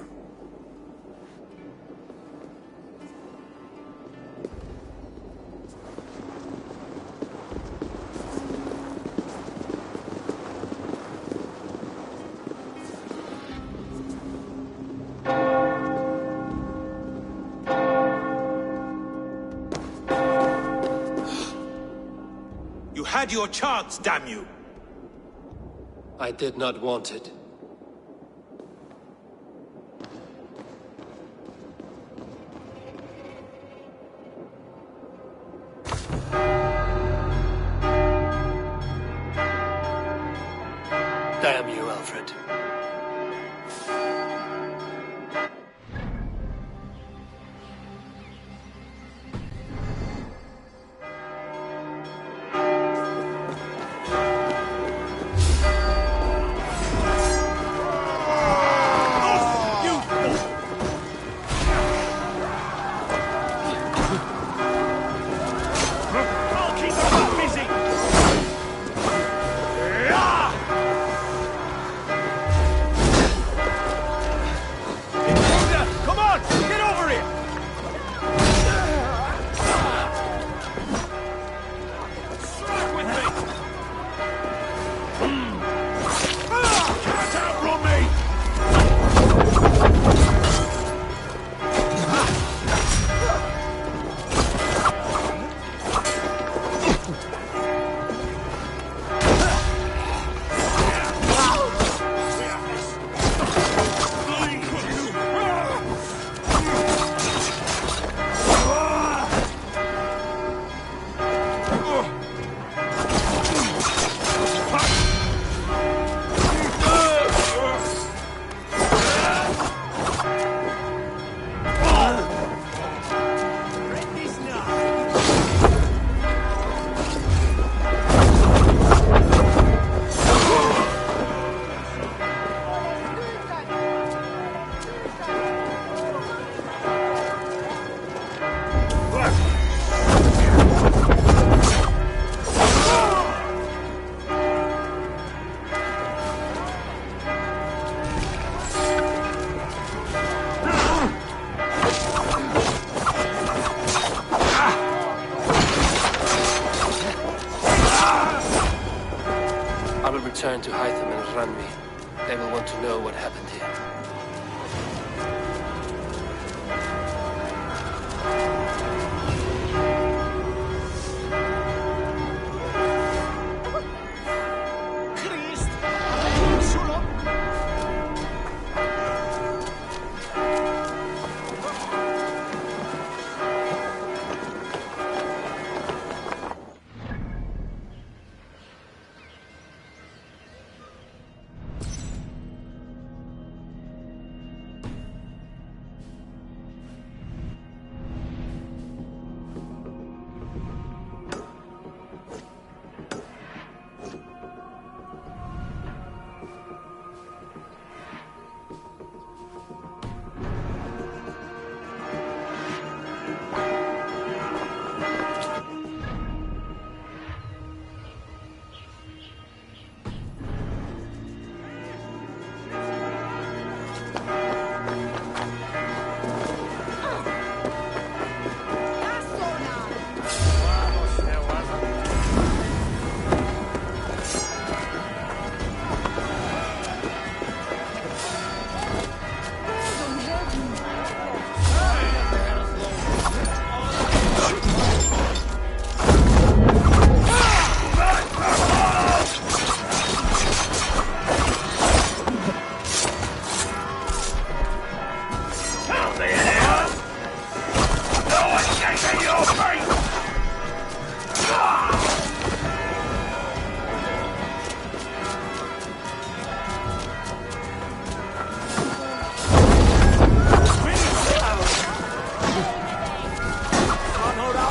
You had your chance, damn you! I did not want it. Damn you, Alfred. Return to Hytham and Ranmi. They will want to know what happened here.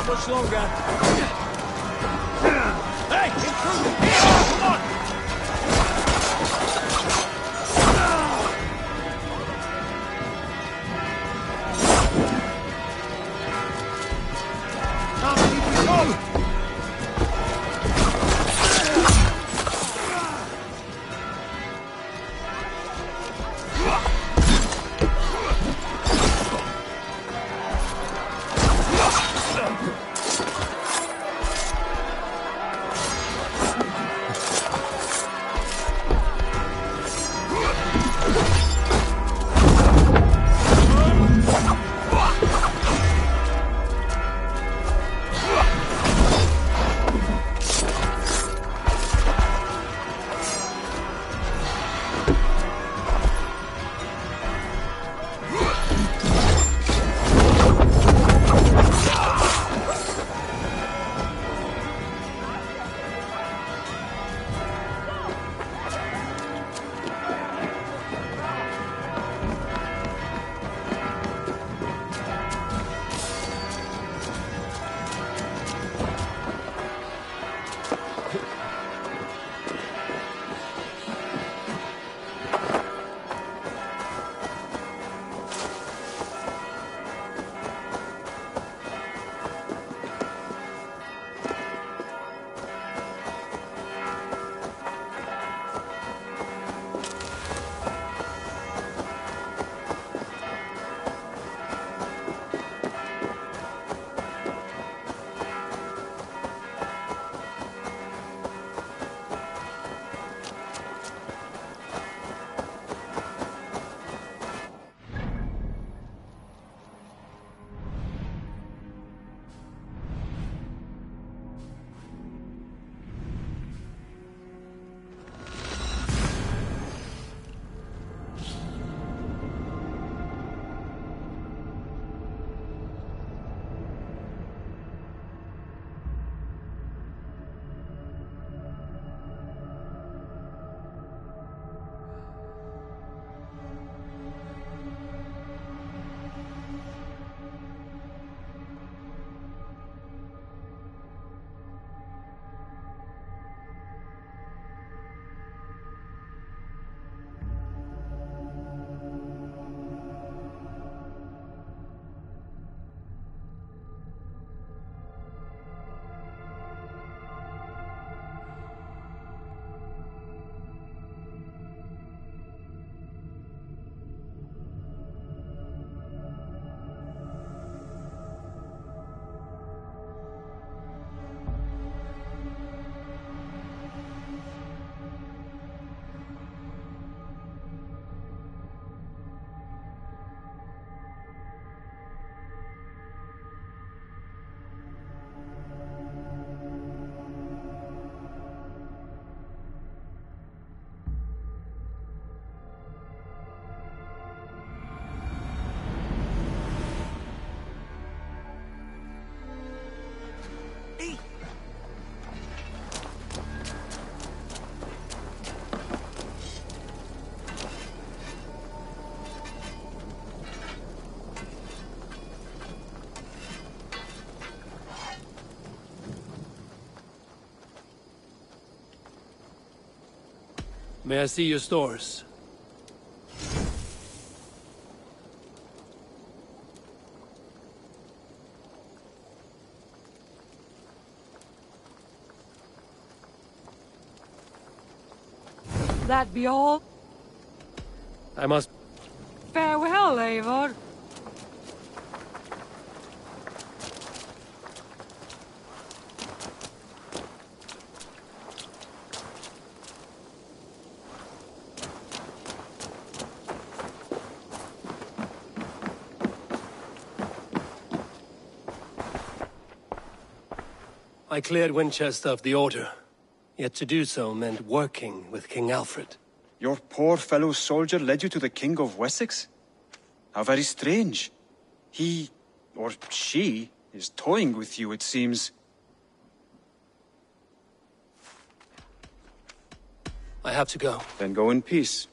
much longer. Hey, intruder! Here! Come on! May I see your stores? That be all? I must... Farewell, Eivor. I cleared Winchester of the Order. Yet to do so meant working with King Alfred. Your poor fellow soldier led you to the King of Wessex? How very strange. He, or she, is toying with you, it seems. I have to go. Then go in peace.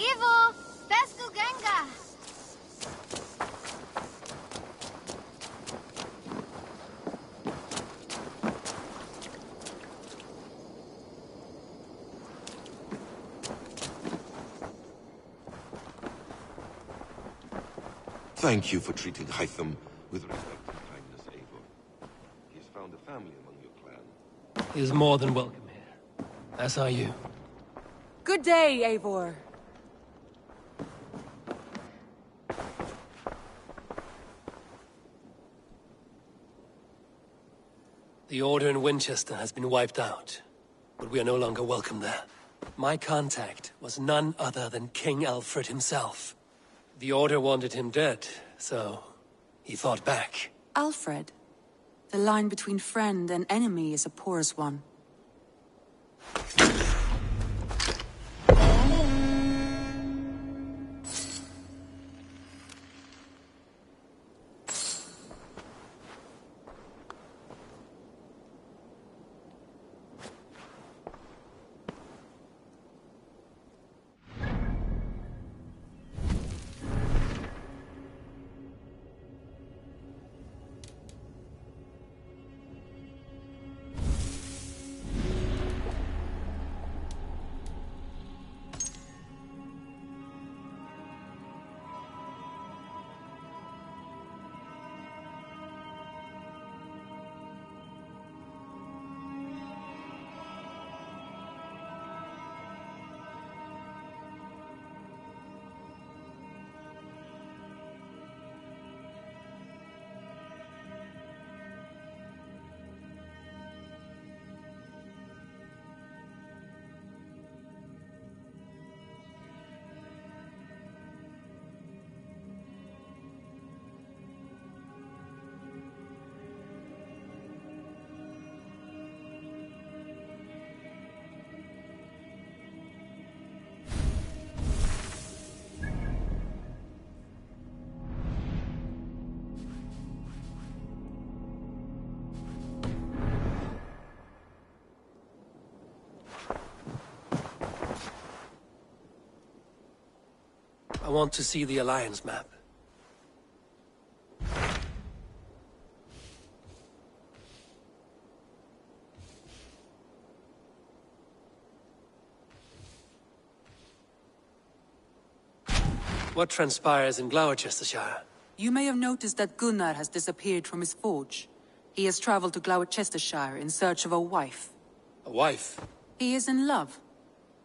Ivo! Pesco Genga! Thank you for treating Hytham with respect and kindness, Eivor. He has found a family among your clan. He is more than welcome here. As are you. Good day, Eivor. The Order in Winchester has been wiped out, but we are no longer welcome there. My contact was none other than King Alfred himself. The Order wanted him dead, so he fought back. Alfred? The line between friend and enemy is a porous one. I want to see the Alliance map. What transpires in Gloucestershire? You may have noticed that Gunnar has disappeared from his forge. He has traveled to Gloucestershire in search of a wife. A wife? He is in love.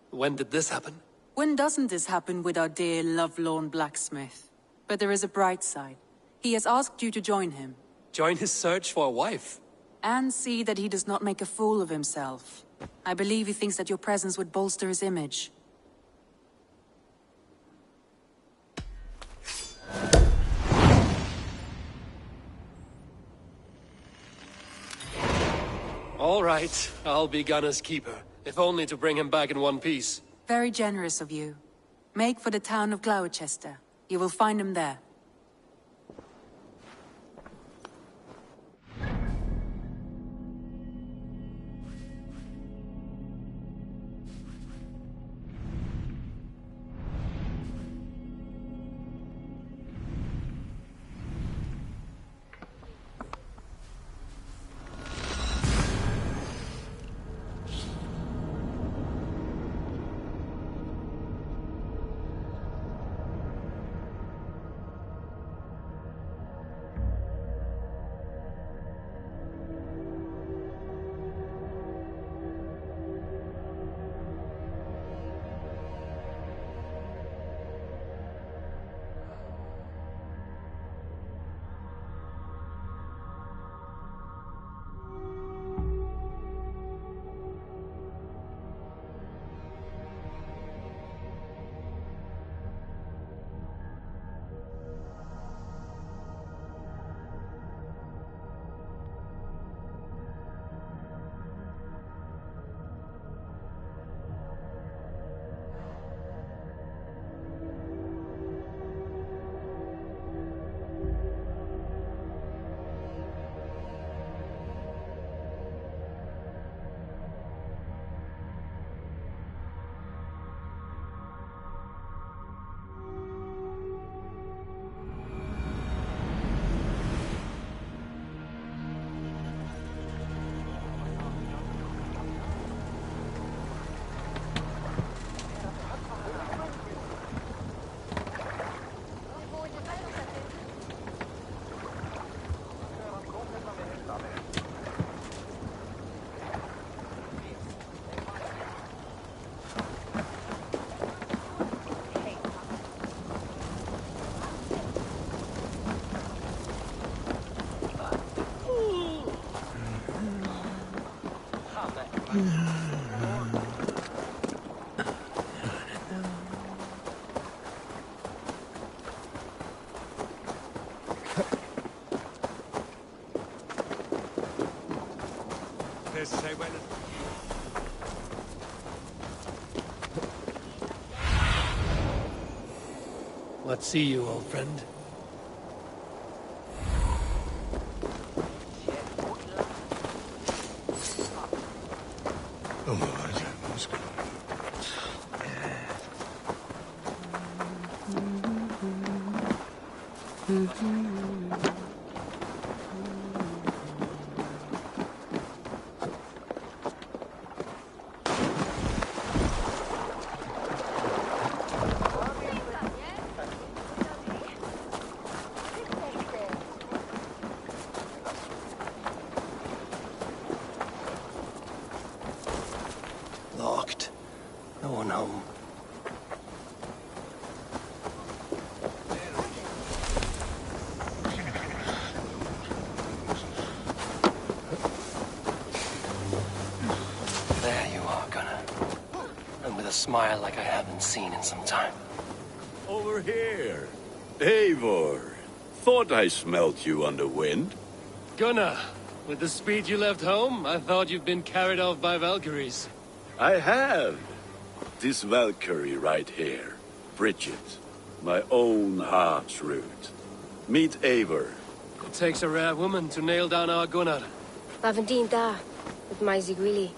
When did this happen? When doesn't this happen with our dear lovelorn blacksmith? But there is a bright side. He has asked you to join him. Join his search for a wife? And see that he does not make a fool of himself. I believe he thinks that your presence would bolster his image. All right, I'll be Gunner's keeper, if only to bring him back in one piece. Very generous of you. Make for the town of Gloucester. You will find him there. What see you, old friend? Locked. No one home. There you are, Gunnar. And with a smile like I haven't seen in some time. Over here. Eivor. Thought I smelt you on the wind. Gunnar, with the speed you left home, I thought you'd been carried off by Valkyries. I have. This Valkyrie right here. Bridget. My own heart's root. Meet Eivor. It takes a rare woman to nail down our Gunnar. Lavendine da, with my Zigwili.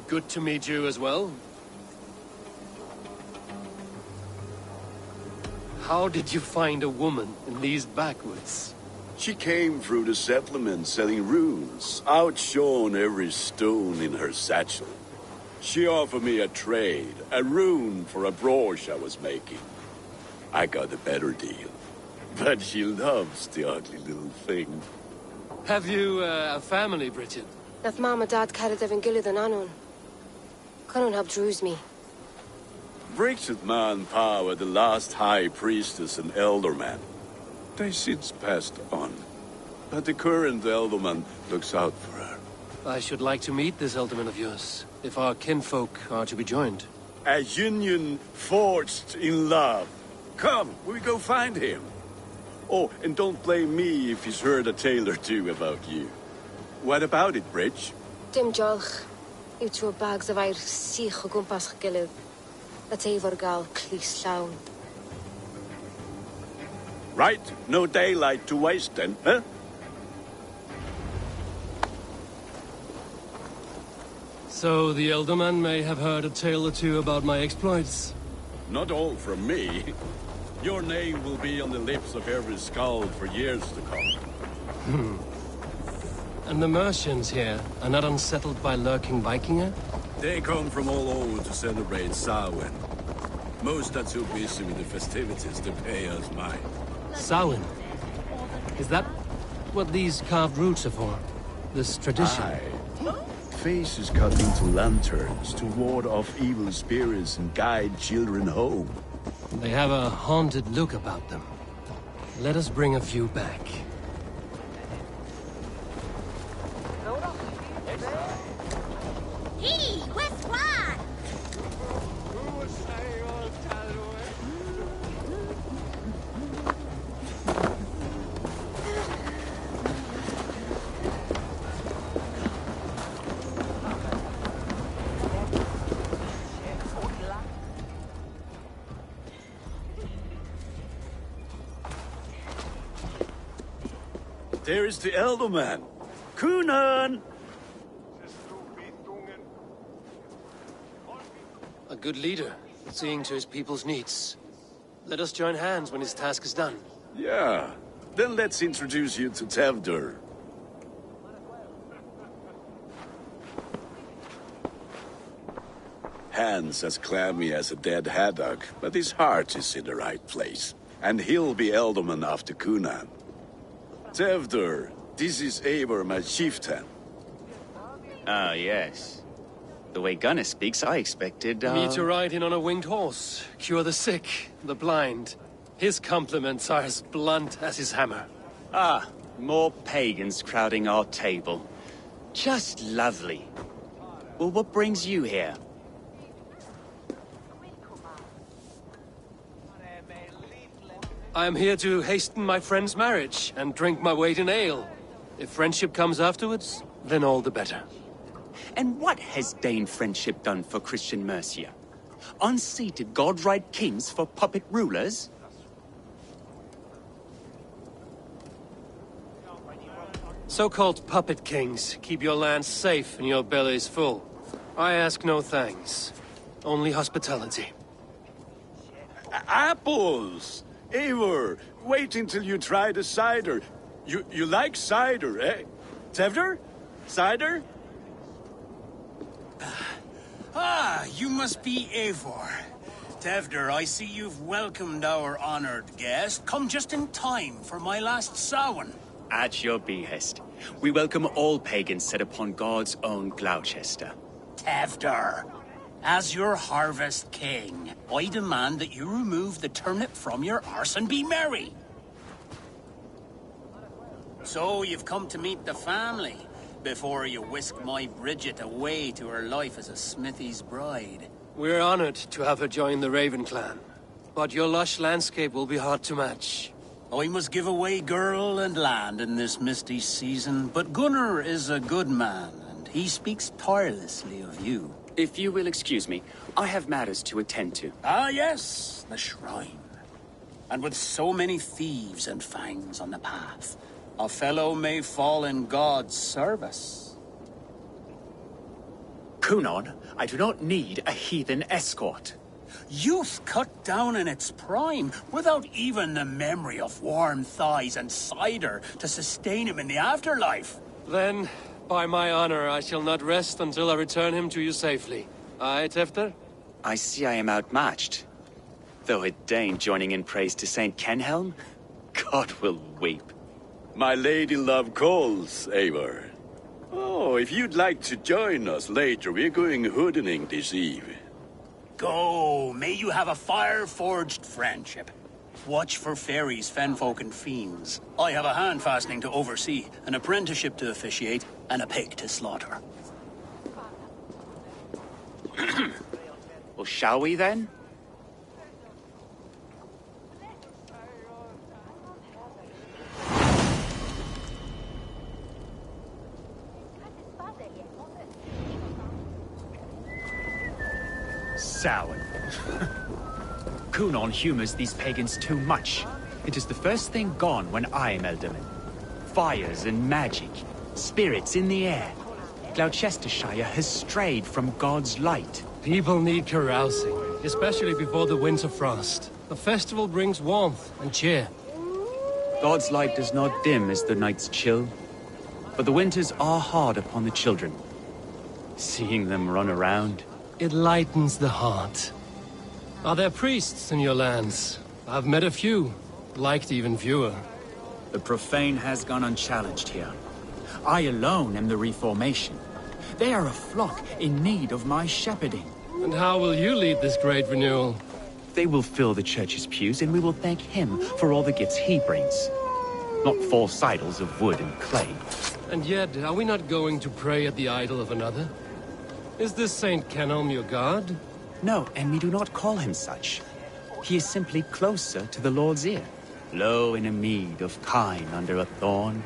Good to meet you as well. How did you find a woman in these backwoods? She came through the settlement selling runes, outshone every stone in her satchel. She offered me a trade, a rune for a brooch I was making. I got a better deal. But she loves the ugly little thing. Have you a family, Bridget? Nath Mama Dad carried Evan Gillid and Anon. Cannon helped druise me. Bridget Man Pa were the last high priestess and elderman. They since passed on. But the current elderman looks out for her. I should like to meet this elderman of yours, if our kinfolk are to be joined. A union forged in love. Come, we go find him. Oh, and don't blame me if he's heard a tale or two about you. What about it, Bridge? Dim jolch. Yw trwy bags of air sych o gwmpas gilydd. That Eivor gal clis llawn. Right, no daylight to waste then, huh? So the elderman may have heard a tale or two about my exploits. Not all from me. Your name will be on the lips of every skald for years to come. And the merchants here are not unsettled by lurking Vikinger? They come from all over to celebrate Samhain. Most are too busy with the festivities to pay us mind. Samhain? Is that what these carved roots are for? This tradition? Aye. Faces cut into lanterns to ward off evil spirits and guide children home. They have a haunted look about them. Let us bring a few back. Hey, where's Juan? There is the Elderman. Kunan! A good leader, seeing to his people's needs. Let us join hands when his task is done. Yeah. Then let's introduce you to Tevdur. Hands as clammy as a dead haddock, but his heart is in the right place. And he'll be Elderman after Kunan. Tevdur, this is Eivor, my chieftain. Ah, yes. The way Gunnar speaks, I expected, Me to ride in on a winged horse, cure the sick, the blind. His compliments are as blunt as his hammer. Ah, more pagans crowding our table. Just lovely. Well, what brings you here? I am here to hasten my friend's marriage and drink my weight in ale. If friendship comes afterwards, then all the better. And what has Dane friendship done for Christian Mercia? Unseated godright kings for puppet rulers? So-called puppet kings keep your lands safe and your bellies full. I ask no thanks, only hospitality. Apples! Eivor, wait until you try the cider. You like cider, eh? Tevder? Cider? Ah, you must be Eivor. Tevder, I see you've welcomed our honored guest. Come just in time for my last Samhain. At your behest. We welcome all pagans set upon God's own Gloucester. Tevder, as your harvest king, I demand that you remove the turnip from your arse and be merry. So you've come to meet the family, before you whisk my Bridget away to her life as a smithy's bride. We're honored to have her join the Raven clan, but your lush landscape will be hard to match. I must give away girl and land in this misty season, but Gunnar is a good man, and he speaks tirelessly of you. If you will excuse me, I have matters to attend to. Ah, yes, the shrine. And with so many thieves and fangs on the path, a fellow may fall in God's service. Kunon, I do not need a heathen escort. Youth cut down in its prime, without even the memory of warm thighs and cider to sustain him in the afterlife. Then, by my honor, I shall not rest until I return him to you safely. Aye, Tefter? I see I am outmatched. Though a Dane joining in praise to Saint Kenhelm, God will weep. My lady love calls, Eivor. Oh, if you'd like to join us later, we're going hoodening this eve. Go, may you have a fire-forged friendship. Watch for fairies, fenfolk, and fiends. I have a hand fastening to oversee, an apprenticeship to officiate, and a pig to slaughter. Well, shall we then? Samhain. Kunon humors these pagans too much. It is the first thing gone when I am Elderman. Fires and magic, spirits in the air. Gloucestershire has strayed from God's light. People need carousing, especially before the winter frost. A festival brings warmth and cheer. God's light does not dim as the nights chill, but the winters are hard upon the children. Seeing them run around, it lightens the heart. Are there priests in your lands? I've met a few, liked even fewer. The profane has gone unchallenged here. I alone am the Reformation. They are a flock in need of my shepherding. And how will you lead this great renewal? They will fill the church's pews, and we will thank him for all the gifts he brings. Not false idols of wood and clay. And yet, are we not going to pray at the idol of another? Is this Saint Kenhelm your god? No, and we do not call him such. He is simply closer to the Lord's ear. Low in a mead of kine under a thorn,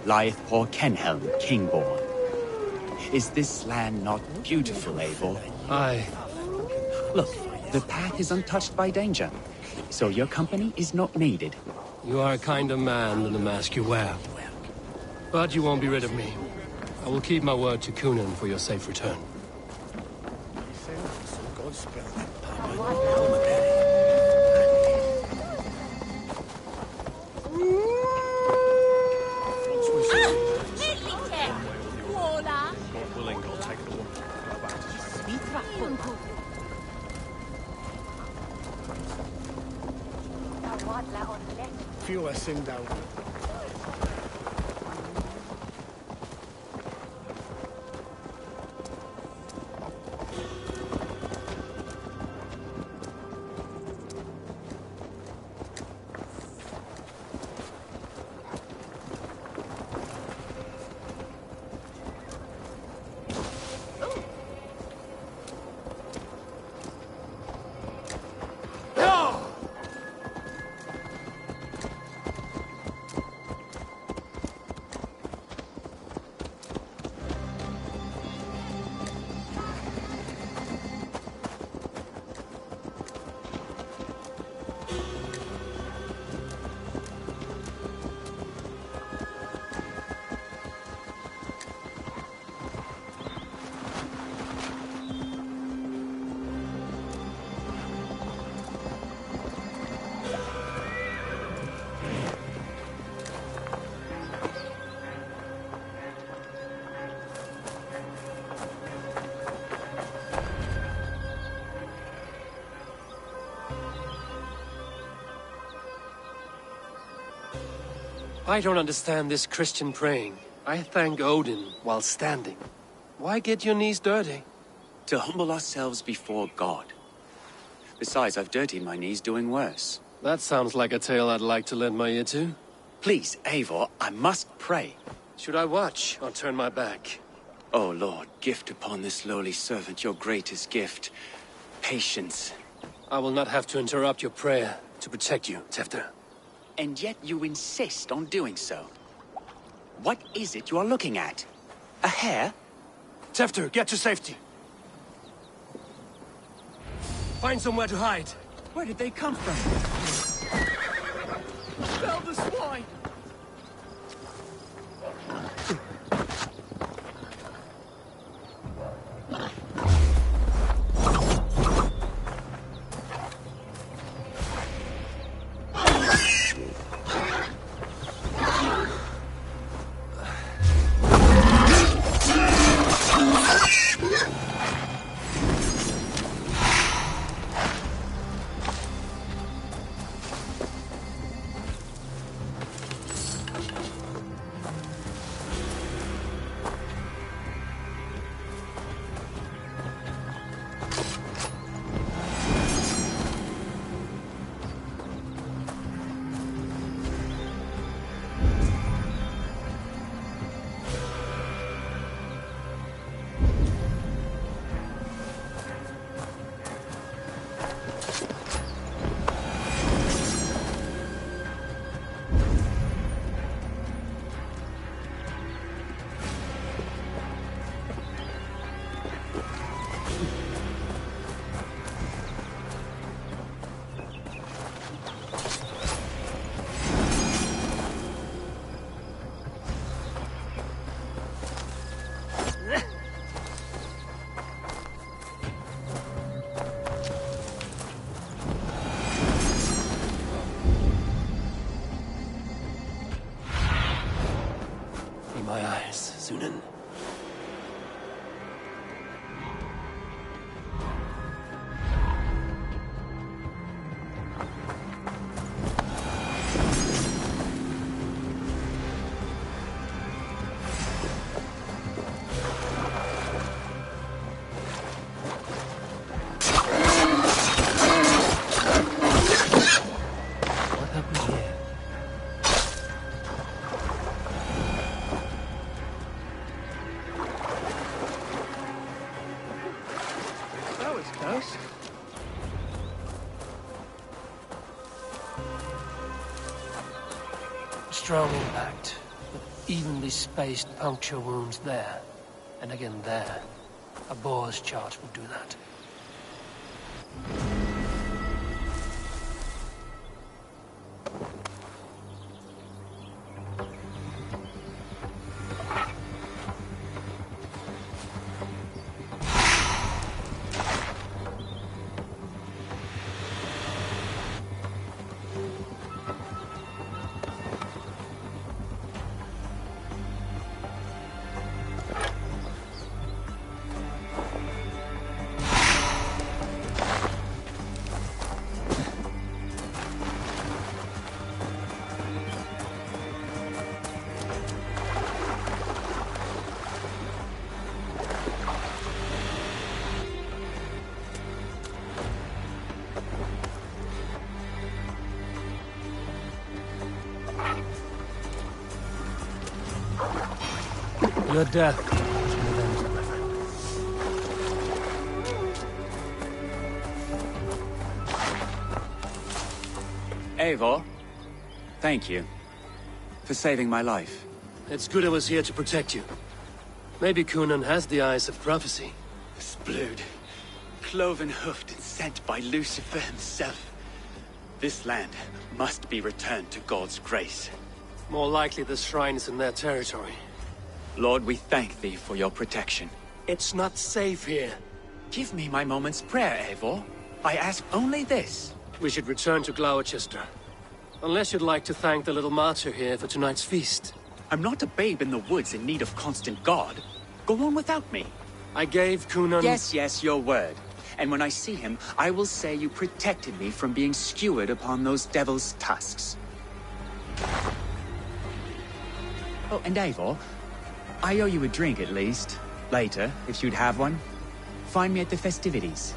lieth poor Kenhelm, king-born. Is this land not beautiful, Eivor? Aye. Look, the path is untouched by danger, so your company is not needed. You are a kinder man than the mask you wear. But you won't be rid of me. I will keep my word to Kunon for your safe return. Feel a sing down. I don't understand this Christian praying. I thank Odin while standing. Why get your knees dirty? To humble ourselves before God. Besides, I've dirtied my knees doing worse. That sounds like a tale I'd like to lend my ear to. Please, Eivor, I must pray. Should I watch or turn my back? Oh Lord, gift upon this lowly servant your greatest gift. Patience. I will not have to interrupt your prayer to protect you, Tefter. And yet you insist on doing so. What is it you are looking at? A hare? Tefter, get to safety. Find somewhere to hide. Where did they come from? Spell the swine! My eyes, Sunan. Strong impact, but evenly spaced puncture wounds there, and again there. A boar's charge would do that. Your death was an event, my friend. Eivor, thank you for saving my life. It's good I was here to protect you. Maybe Kunan has the eyes of prophecy. This blood, cloven-hoofed and sent by Lucifer himself. This land must be returned to God's grace. More likely the shrine is in their territory. Lord, we thank thee for your protection. It's not safe here. Give me my moment's prayer, Eivor. I ask only this. We should return to Gloucester. Unless you'd like to thank the little martyr here for tonight's feast. I'm not a babe in the woods in need of constant guard. Go on without me. I gave Kunan... Yes, your word. And when I see him, I will say you protected me from being skewered upon those devil's tusks. Oh, and Eivor, I owe you a drink at least. Later, if you'd have one. Find me at the festivities.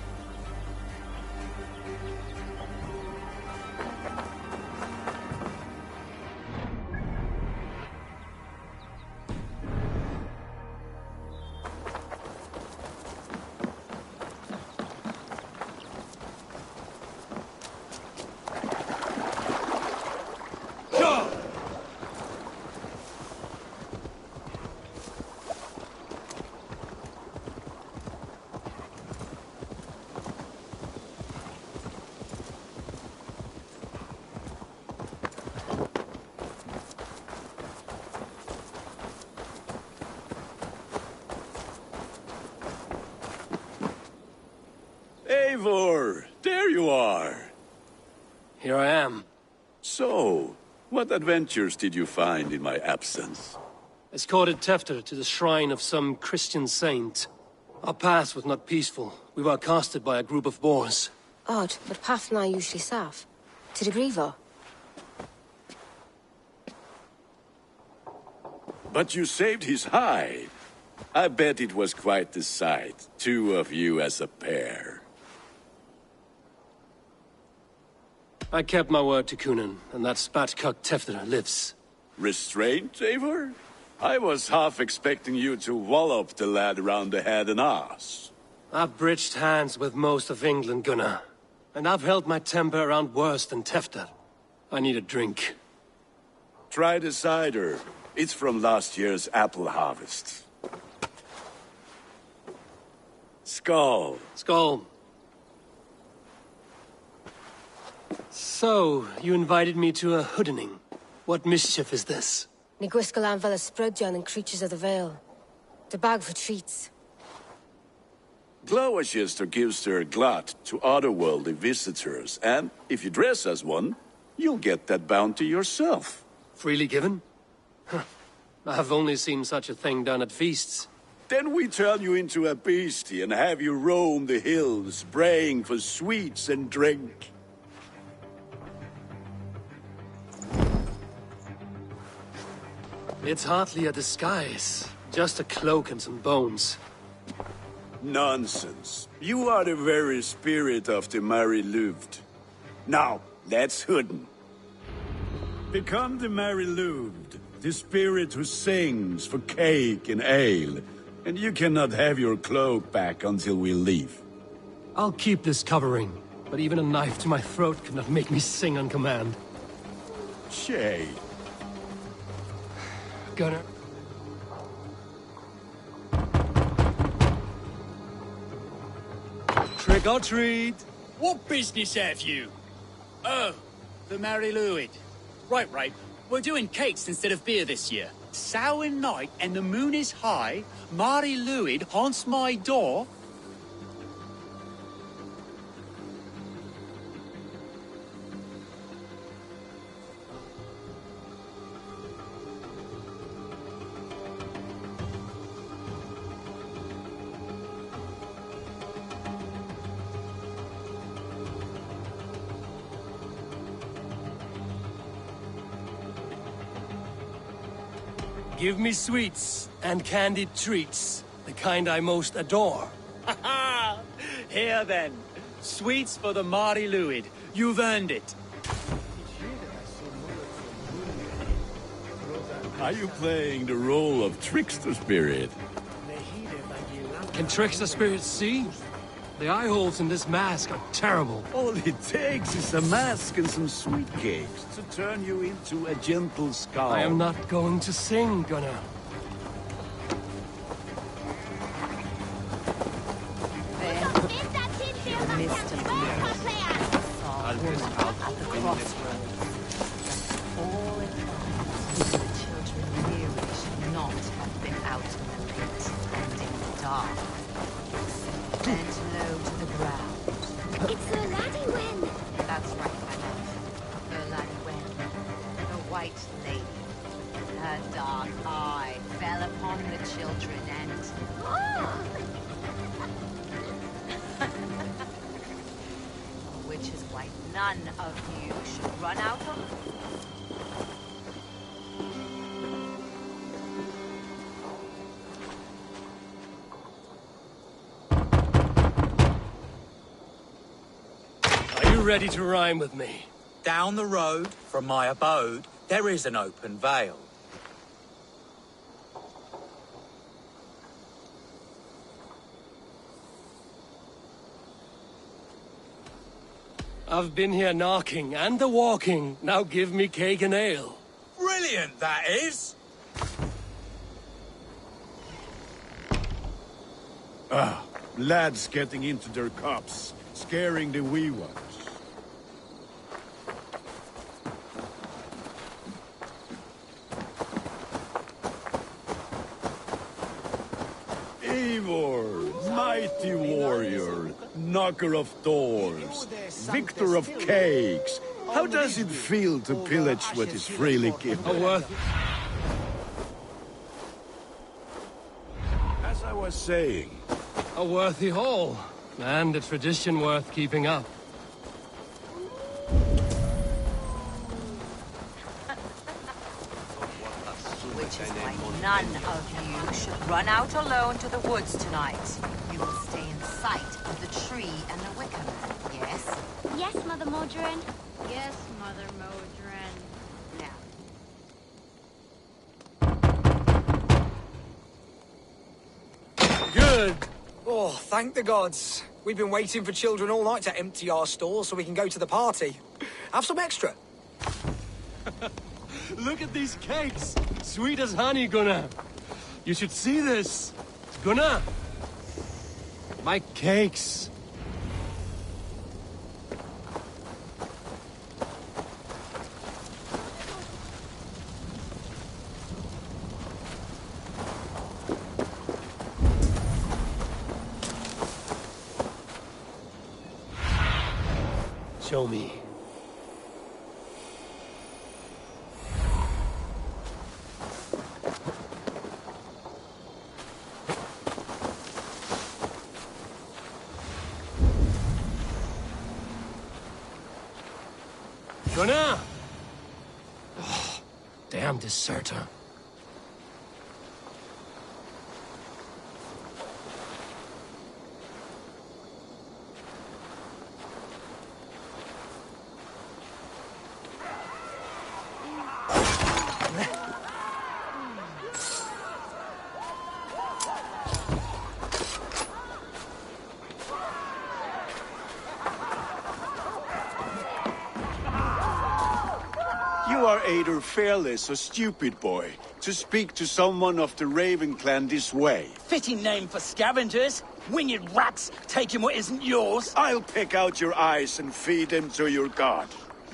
Eivor, there you are. Here I am. So, what adventures did you find in my absence? Escorted Tefter to the shrine of some Christian saint. Our path was not peaceful. We were accosted by a group of boars. Odd, but path now usually south. To the Grievo. But you saved his hide. I bet it was quite the sight. Two of you as a pair. I kept my word to Kunin, and that spatcock Tefter lives. Restraint, Eivor? I was half expecting you to wallop the lad around the head and ass. I've bridged hands with most of England, Gunnar. And I've held my temper around worse than Tefter. I need a drink. Try the cider. It's from last year's apple harvest. Skull. Skull. So, you invited me to a hoodening. What mischief is this? Niguiscalan Vela Sprudjan and Creatures of the Vale. The bag for treats. Glowachester gives their glut to otherworldly visitors, and if you dress as one, you'll get that bounty yourself. Freely given? Huh. I've only seen such a thing done at feasts. Then we turn you into a beastie and have you roam the hills, braying for sweets and drink. It's hardly a disguise. Just a cloak and some bones. Nonsense. You are the very spirit of the Mary Louved. Now, let's hooden. Become the Mary Louved, the spirit who sings for cake and ale. And you cannot have your cloak back until we leave. I'll keep this covering, but even a knife to my throat could not make me sing on command. Shay. Gunnar. Trick or treat! What business have you? Oh, the Mary Louid. Right. We're doing cakes instead of beer this year. Samhain night and the moon is high. Mary Louid haunts my door. Give me sweets and candied treats, the kind I most adore. Ha ha! Here then, sweets for the Mari Louid. You've earned it. Are you playing the role of trickster spirit? Can trickster spirits see? The eye holes in this mask are terrible. All it takes is a mask and some sweet cakes to turn you into a gentle skull. I am not going to sing, Gunnar. you ready to rhyme with me? Down the road from my abode, there is an open vale. I've been here knocking and the walking. Now give me cake and ale. Brilliant, that is! Ah, lads getting into their cups, scaring the wee ones. Eivor, mighty warrior, knocker of doors, victor of cakes. How does it feel to pillage what is freely given? As I was saying, a worthy haul, and a tradition worth keeping up. Which is why none of you should run out alone to the woods tonight. You will stay in sight of the tree and the wicker man, yes? Yes, Mother Modron. Yes, Mother Modron. Now. Good. Oh, thank the gods. We've been waiting for children all night to empty our stores so we can go to the party. Have some extra. Look at these cakes! Sweet as honey, Gunnar. You should see this. Gunnar! My cakes. Show me. Gunnar! Oh, damn deserter. you are either fearless or stupid, boy, to speak to someone of the Raven clan this way. Fitting name for scavengers. Winged rats taking what isn't yours. I'll pick out your eyes and feed them to your god.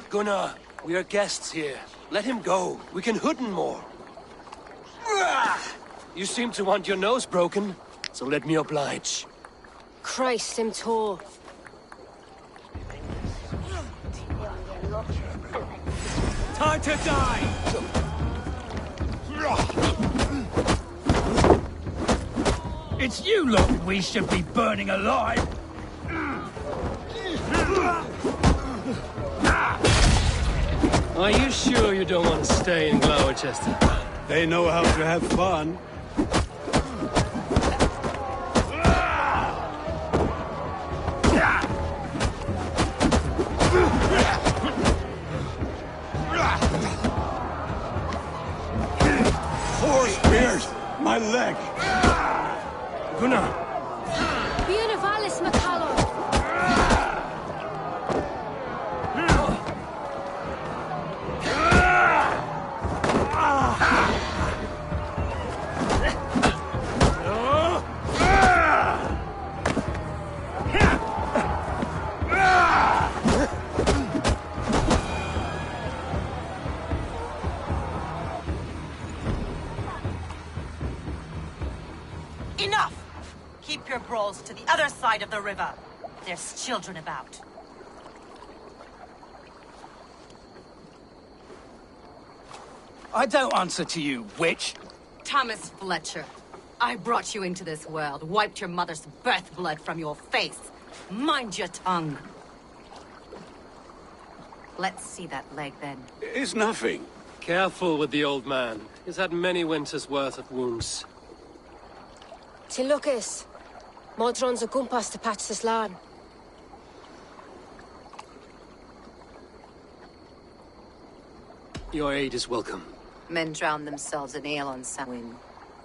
Gunnar, we are guests here. Let him go. We can hood him more. You seem to want your nose broken, so let me oblige. Christ, him tore. Time to die! It's you lot we should be burning alive! Are you sure you don't want to stay in Gloucester? They know how to have fun. Horse pierced my leg. Gunnar! Bien avalis, McCallum! Enough! Keep your brawls to the other side of the river. There's children about. I don't answer to you, witch. Thomas Fletcher, I brought you into this world, wiped your mother's birth blood from your face. Mind your tongue. Let's see that leg, then. It's nothing. Careful with the old man. He's had many winters' worth of wounds. Tilukis. Modron's a gumpas to patch this land. Your aid is welcome. Men drown themselves in ale on Samhain.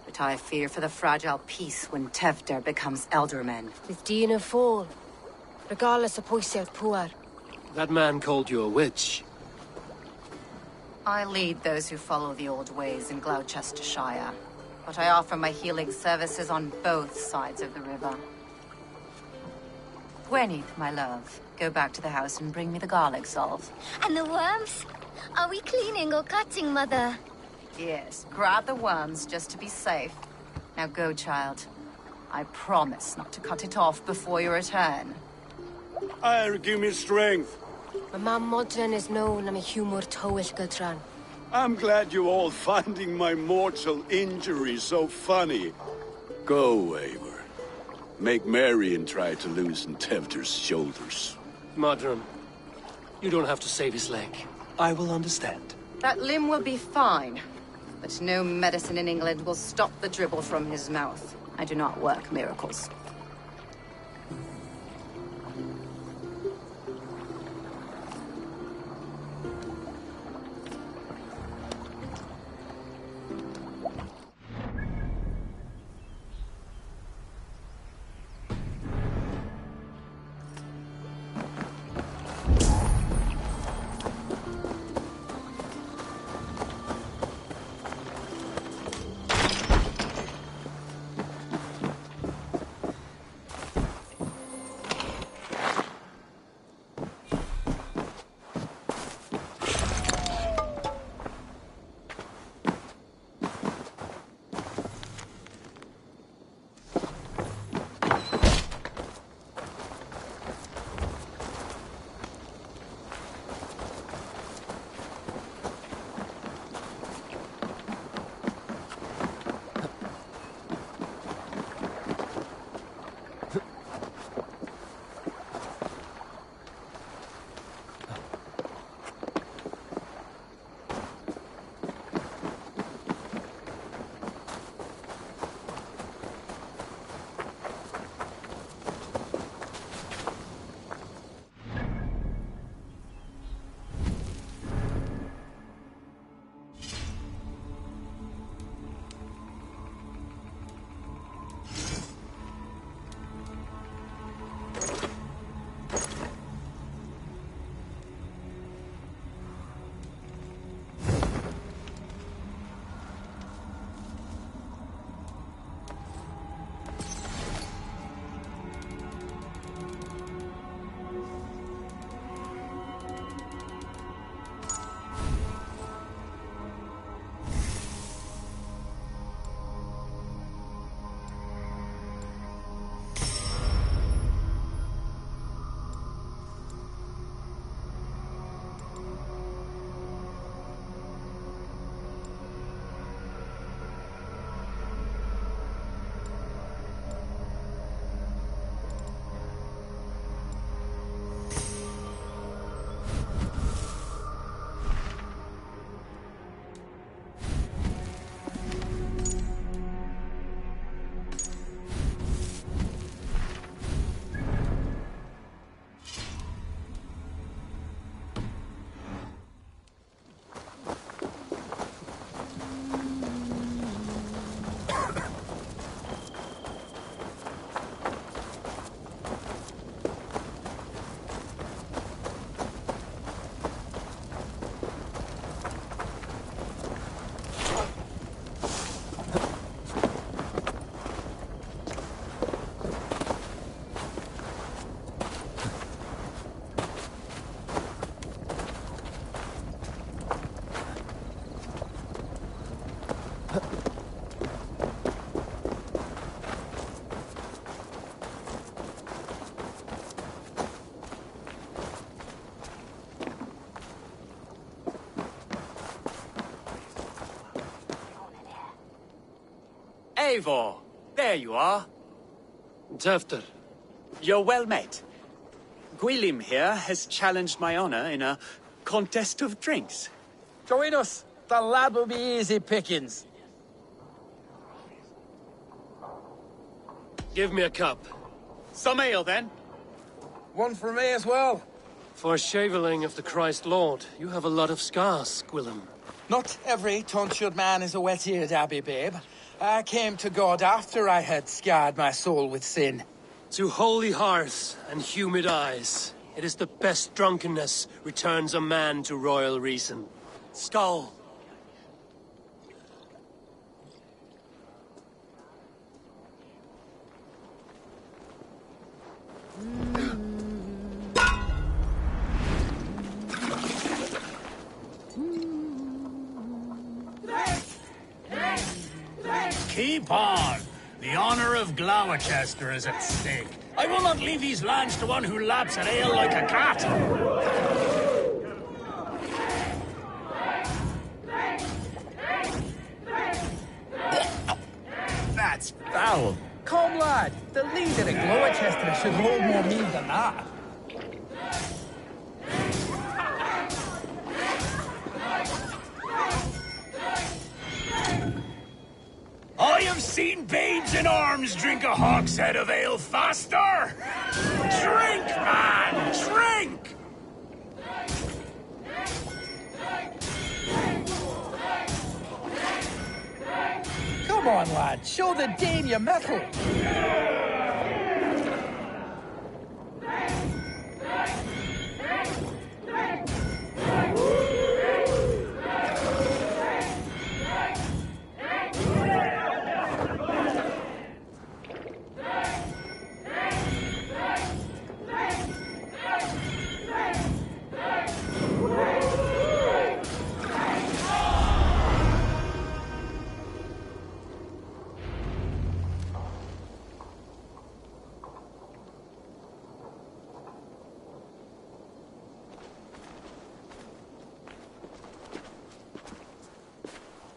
But I fear for the fragile peace when Tevder becomes eldermen. With Dina fall. Regardless of pwysau'r pŵar. That man called you a witch. I lead those who follow the old ways in Gloucestershire. But I offer my healing services on both sides of the river. Gwenith, my love, go back to the house and bring me the garlic salt. And the worms? Are we cleaning or cutting, Mother? Yes, grab the worms just to be safe. Now go, child. I promise not to cut it off before your return. Give me strength. My mam modern is known am a humor tywyll gydran. I'm glad you're all finding my mortal injury so funny. Go, Eivor. Make merry and try to loosen Tevder's shoulders. Modron, you don't have to save his leg. I will understand. That limb will be fine. But no medicine in England will stop the dribble from his mouth. I do not work miracles. Eivor! There you are. Tevder. You're well met. Gwilym here has challenged my honor in a contest of drinks. Join us. The lad will be easy pickings. Give me a cup. Some ale, then. One for me as well. For a shaveling of the Christ Lord, you have a lot of scars, Gwilym. Not every tonsured man is a wet-eared Abbey, babe. I came to God after I had scarred my soul with sin. To holy hearth and humid eyes, it is the best drunkenness returns a man to royal reason. Skull! Keep on! The honor of Gloucester is at stake. I will not leave these lands to one who laps at ale like a cat! That's foul. Come, lad. The leader of Gloucester should hold more mead than that. I have seen babes in arms drink a hogshead of ale faster! Drink, man! Drink! Come on, lad. Show the Dane your mettle.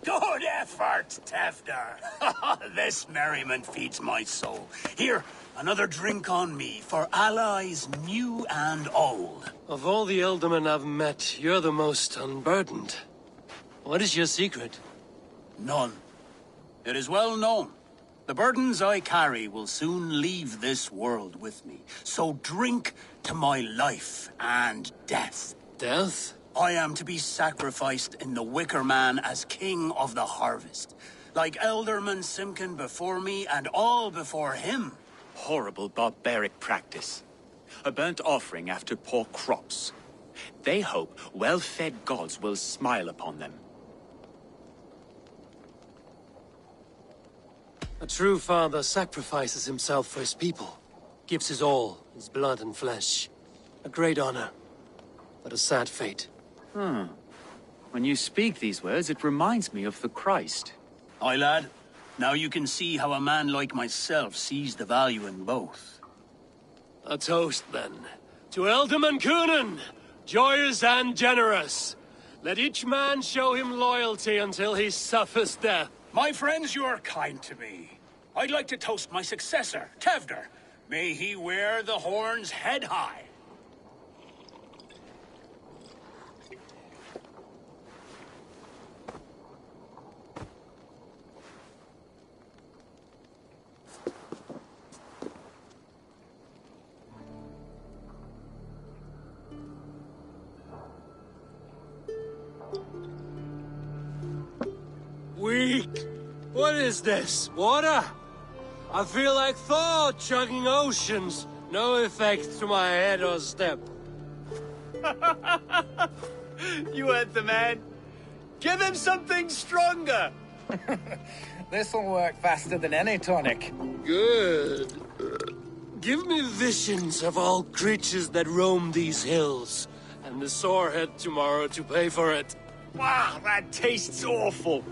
Good effort, Tefder. This merriment feeds my soul. Here, another drink on me for allies new and old. Of all the ealdormen I've met, you're the most unburdened. What is your secret? None. It is well known. The burdens I carry will soon leave this world with me. So drink to my life and death. Death? I am to be sacrificed in the Wicker Man as king of the harvest. Like Elderman Simkin before me and all before him. Horrible barbaric practice. A burnt offering after poor crops. They hope well-fed gods will smile upon them. A true father sacrifices himself for his people. Gives his all, his blood and flesh. A great honor, but a sad fate. When you speak these words, it reminds me of the Christ. Aye, lad. Now you can see how a man like myself sees the value in both. A toast, then. To Ealdorman Coonan, joyous and generous. Let each man show him loyalty until he suffers death. My friends, you are kind to me. I'd like to toast my successor, Tefder. May he wear the horns head high. Weak. What is this? Water? I feel like Thor chugging oceans. No effect to my head or step. You heard the man. Give him something stronger. This'll work faster than any tonic. Good. Give me visions of all creatures that roam these hills, and the sore head tomorrow to pay for it. Wow, that tastes awful.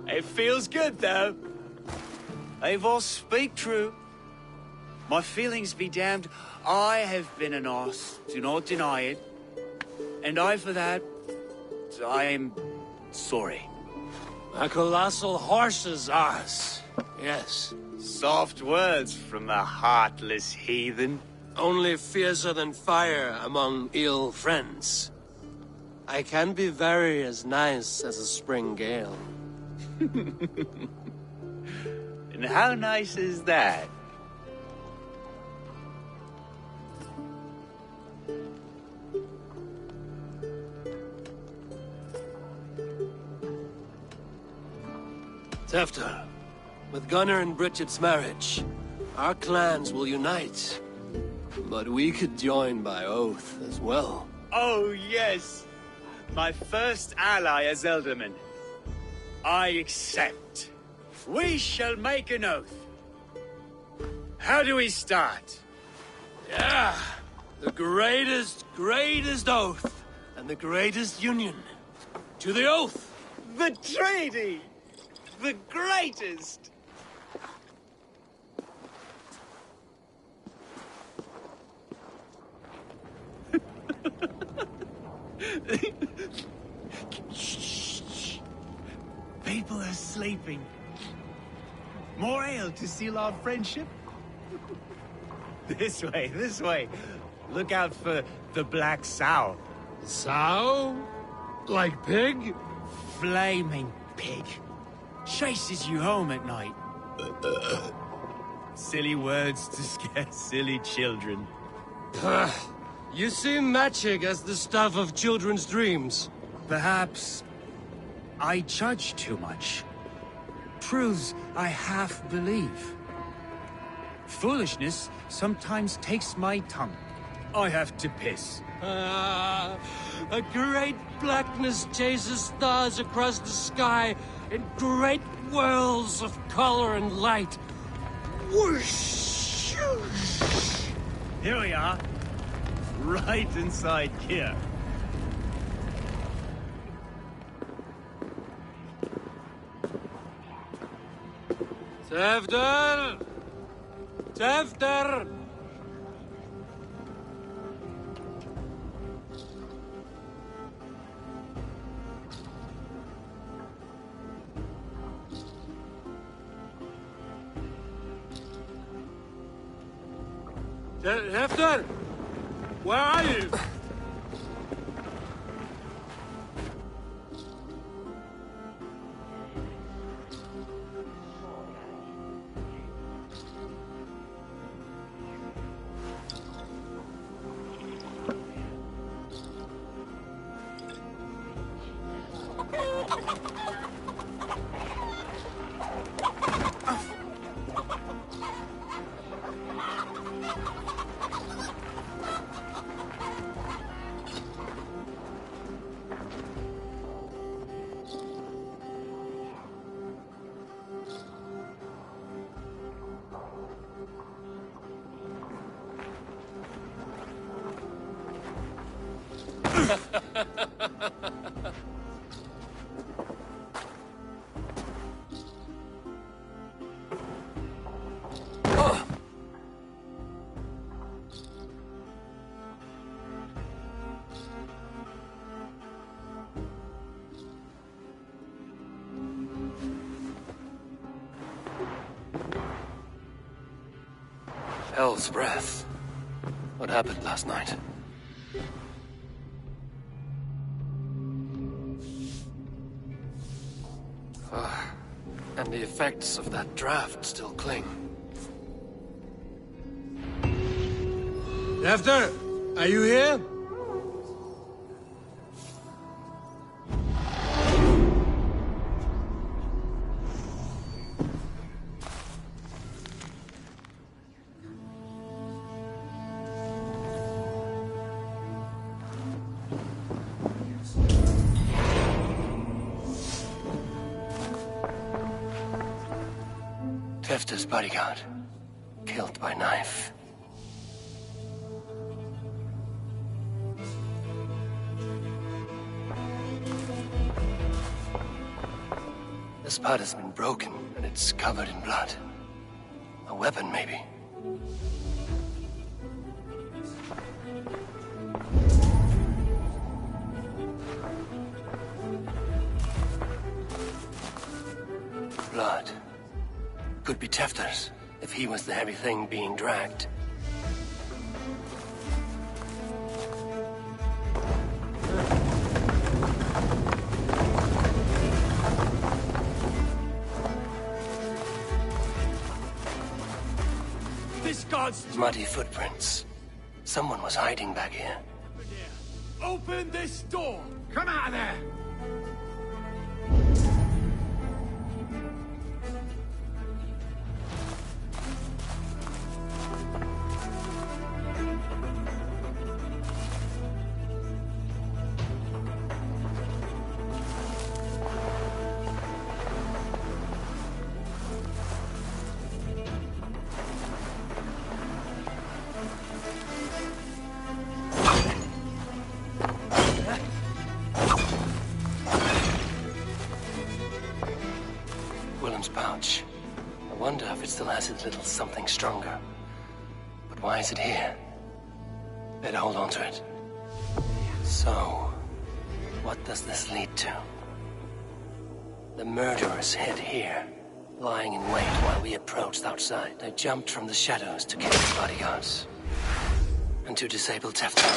It feels good, though. Eivor, speak true. My feelings be damned. I have been an arse, do not deny it. And I, for that, I am sorry. A colossal horse's arse, yes. Soft words from a heartless heathen. Only fiercer than fire among ill friends. I can be very as nice as a spring gale. And how nice is that? Tefter, with Gunnar and Bridget's marriage, our clans will unite. But we could join by oath as well. Oh, yes. My first ally as Elderman. I accept. We shall make an oath. How do we start? Yeah, the greatest oath, and the greatest union. To the oath! The treaty! The greatest! Shh. People are sleeping. More ale to seal our friendship? This way. Look out for the black sow. Sow? Like pig? Flaming pig. Chases you home at night. Silly words to scare silly children. You seem magic as the stuff of children's dreams. Perhaps I judge too much. Truths I half believe. Foolishness sometimes takes my tongue. I have to piss. A great blackness chases stars across the sky in great whirls of color and light. Whoosh! Here we are. Right inside here. Tefter! Tefter! Tefter! Where are you? Hell's breath. What happened last night? And the effects of that draft still cling. Tefter, are you here? Tefter's bodyguard, killed by knife. The spot has been broken, and it's covered in blood. A weapon, maybe. Blood. Could be Tefter's, if he was the heavy thing being dragged. This god's Muddy footprints. Someone was hiding back here. Open this door! Come out of there! wonder if it still has its little something stronger. But why is it here? Better hold on to it. So, what does this lead to? The murderers hid here, lying in wait while we approached outside. They jumped from the shadows to kill the bodyguards and to disable Tefter.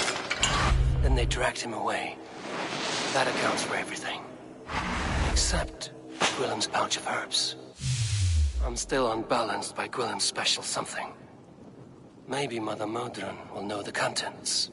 Then they dragged him away. That accounts for everything. Except Gwillem's pouch of herbs. I'm still unbalanced by Gwillem's special something. Maybe Mother Modron will know the contents.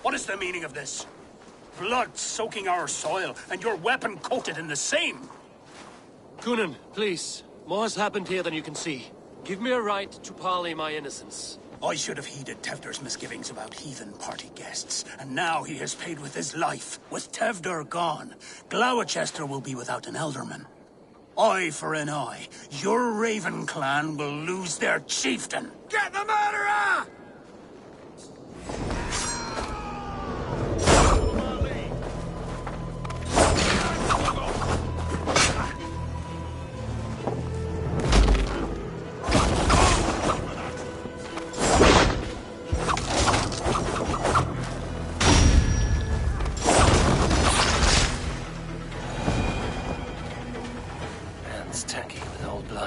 What is the meaning of this? Blood soaking our soil, and your weapon coated in the same! Kunin, please. More has happened here than you can see. Give me a right to parley my innocence. I should have heeded Tevder's misgivings about heathen party guests, and now he has paid with his life. With Tevder gone, Gloucester will be without an elderman. Eye for an eye. Your Raven clan will lose their chieftain. Get the murderer!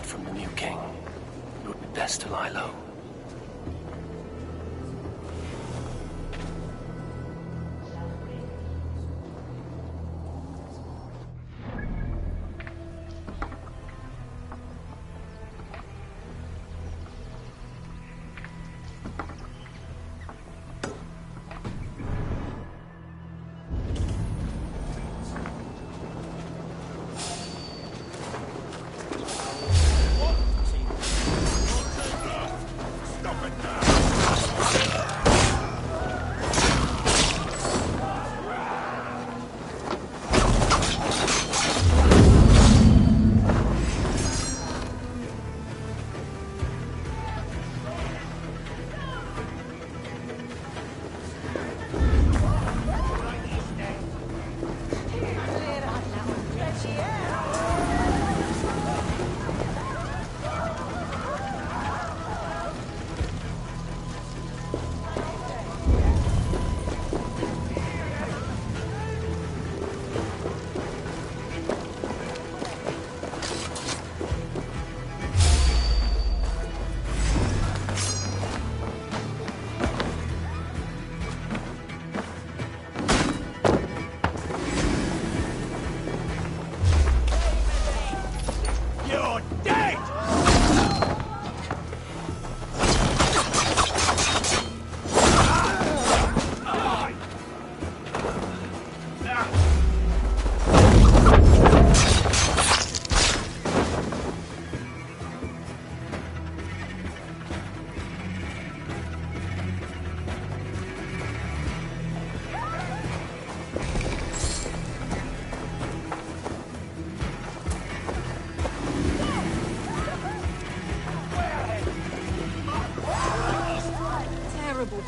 From the new king. It would be best to lie low.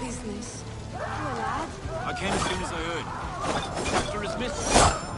Business. I came as soon as I heard. Chapter is missing.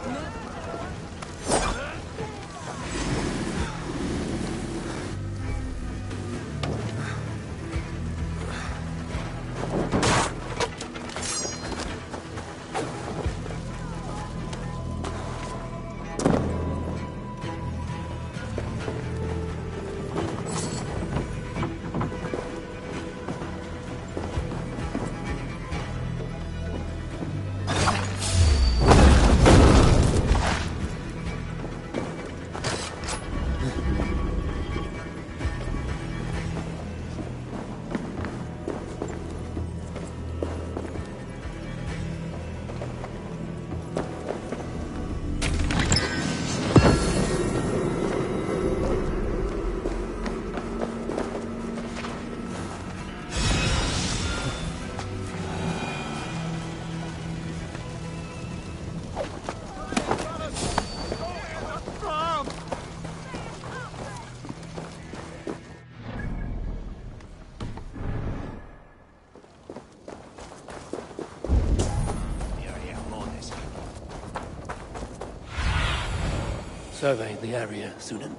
Survey the area, Sunan.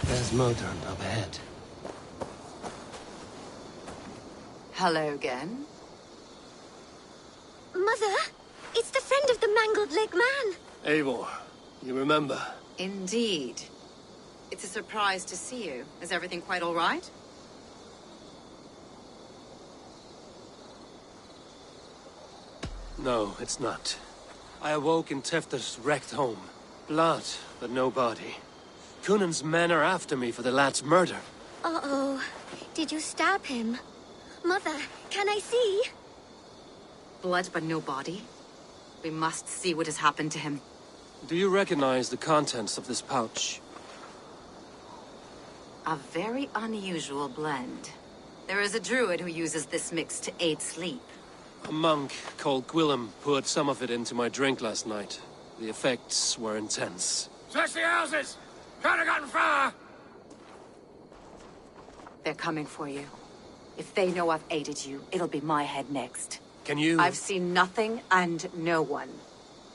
There's Modern up ahead. Hello again. Mother, it's the friend of the mangled leg man. Eivor, you remember? Indeed. It's a surprise to see you. Is everything quite all right? No, it's not. I awoke in Tefter's wrecked home. Blood, but no body. Cunan's men are after me for the lad's murder. Uh-oh. Did you stab him? Mother, can I see? Blood but no body? We must see what has happened to him. Do you recognize the contents of this pouch? A very unusual blend. There is a druid who uses this mix to aid sleep. A monk called Gwillem poured some of it into my drink last night. The effects were intense. Search the houses! Could have gotten far! They're coming for you. If they know I've aided you, it'll be my head next. Can you... I've seen nothing and no one.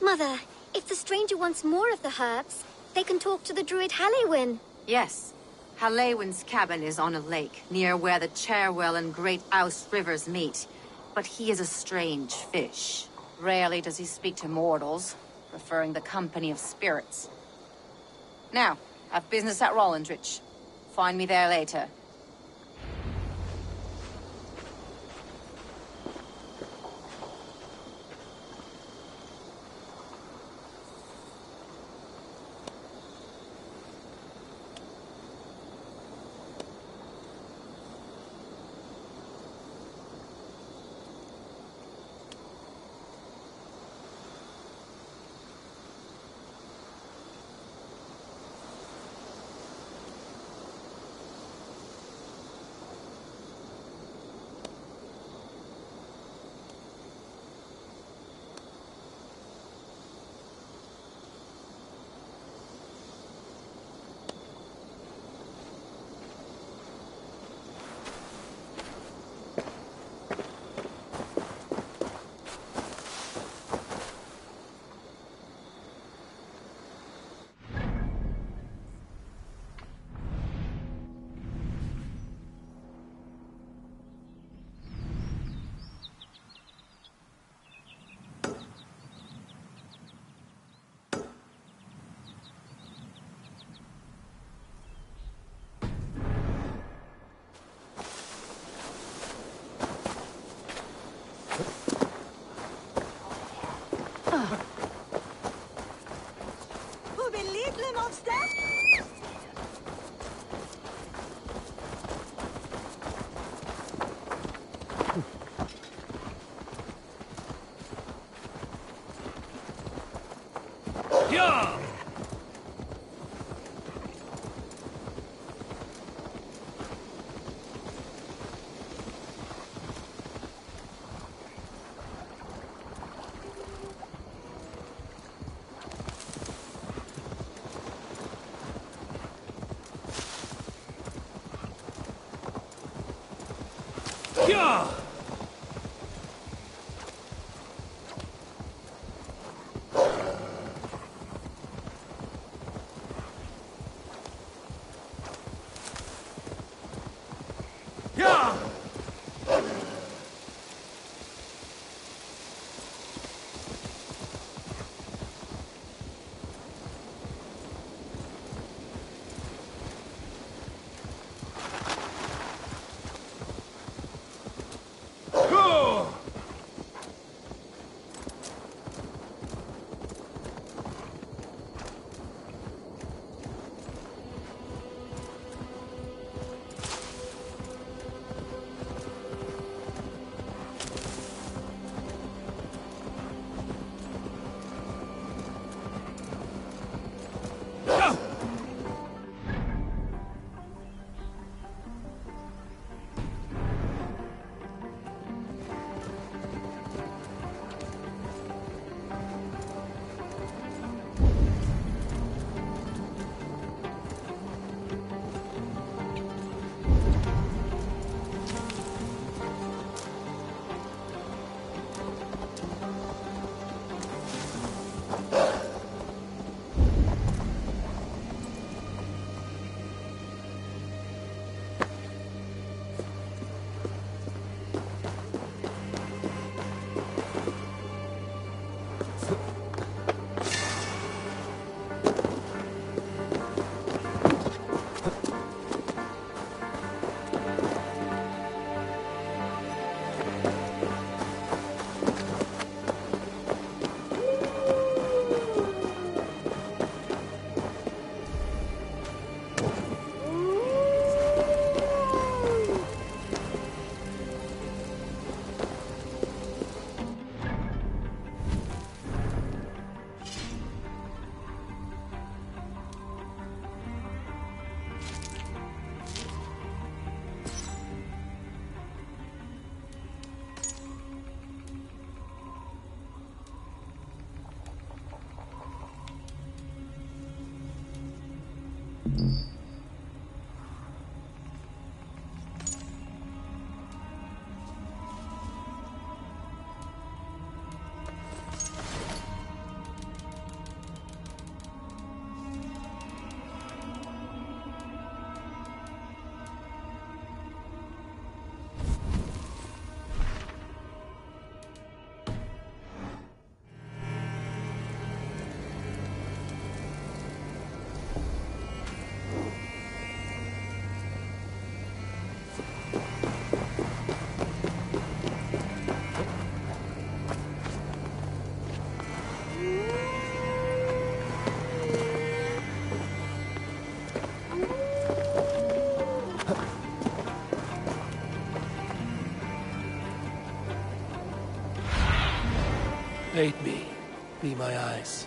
Mother, if the stranger wants more of the herbs, they can talk to the druid Halewyn. Yes. Halewyn's cabin is on a lake, near where the Cherwell and Great Ouse rivers meet. But he is a strange fish. Rarely does he speak to mortals, preferring the company of spirits. Now, I've business at Rollindrich. Find me there later. Yeah! Yeah! Aid me. Be my eyes.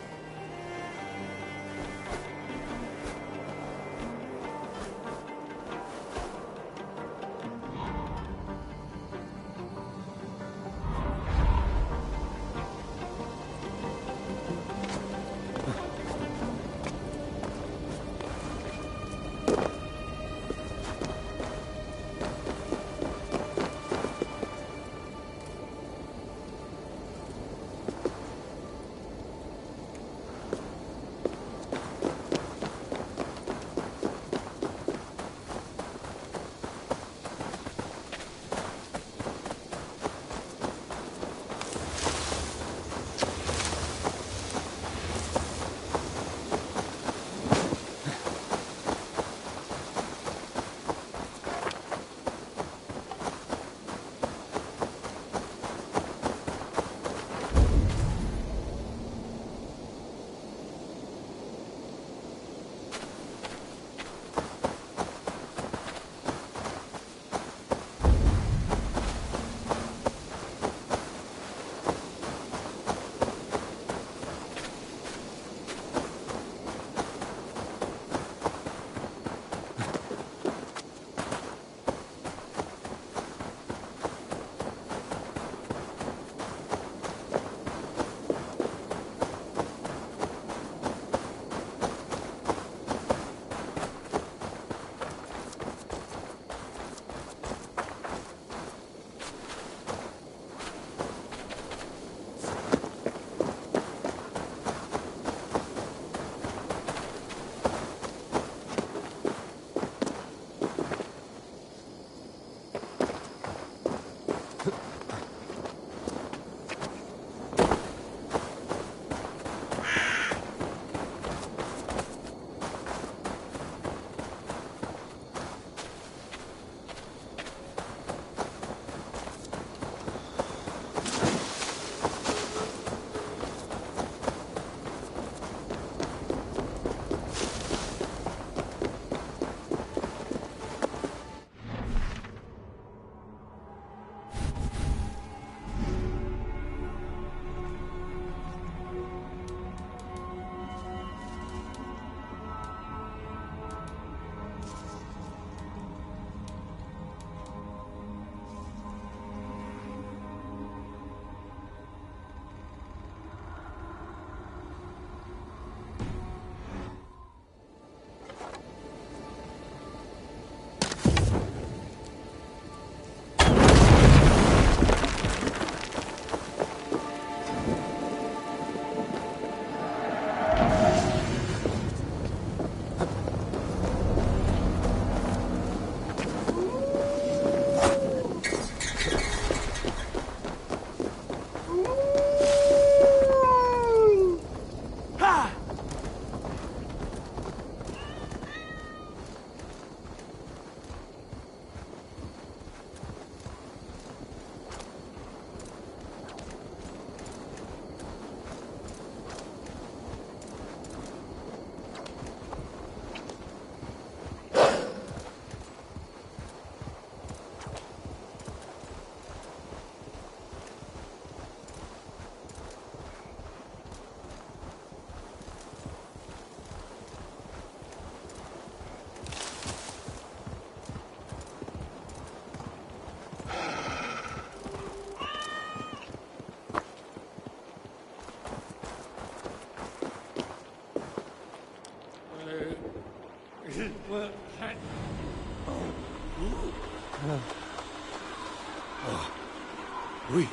Oui,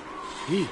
he.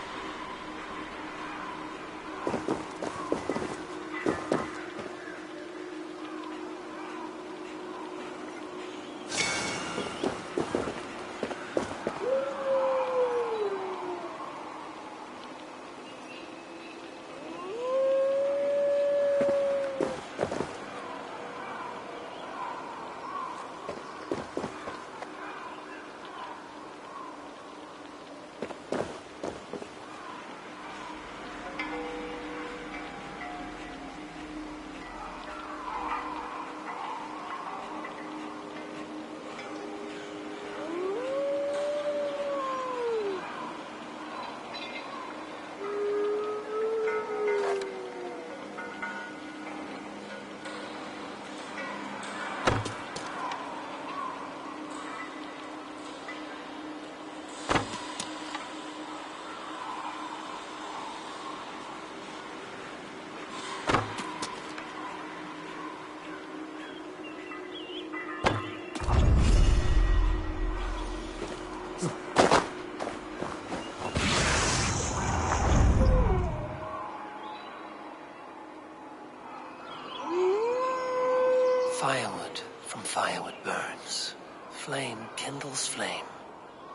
Firewood from firewood burns. Flame kindles flame.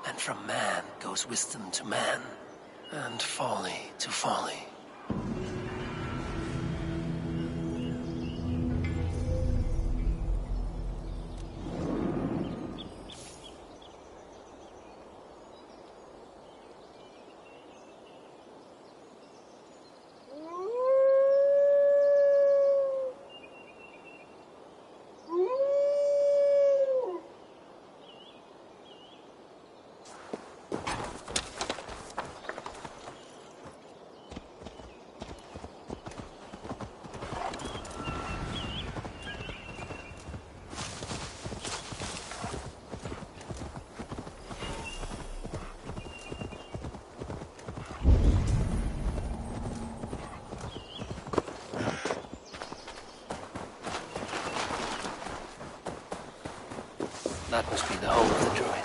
And from man goes wisdom to man. And folly to folly. That must be the home of the druid.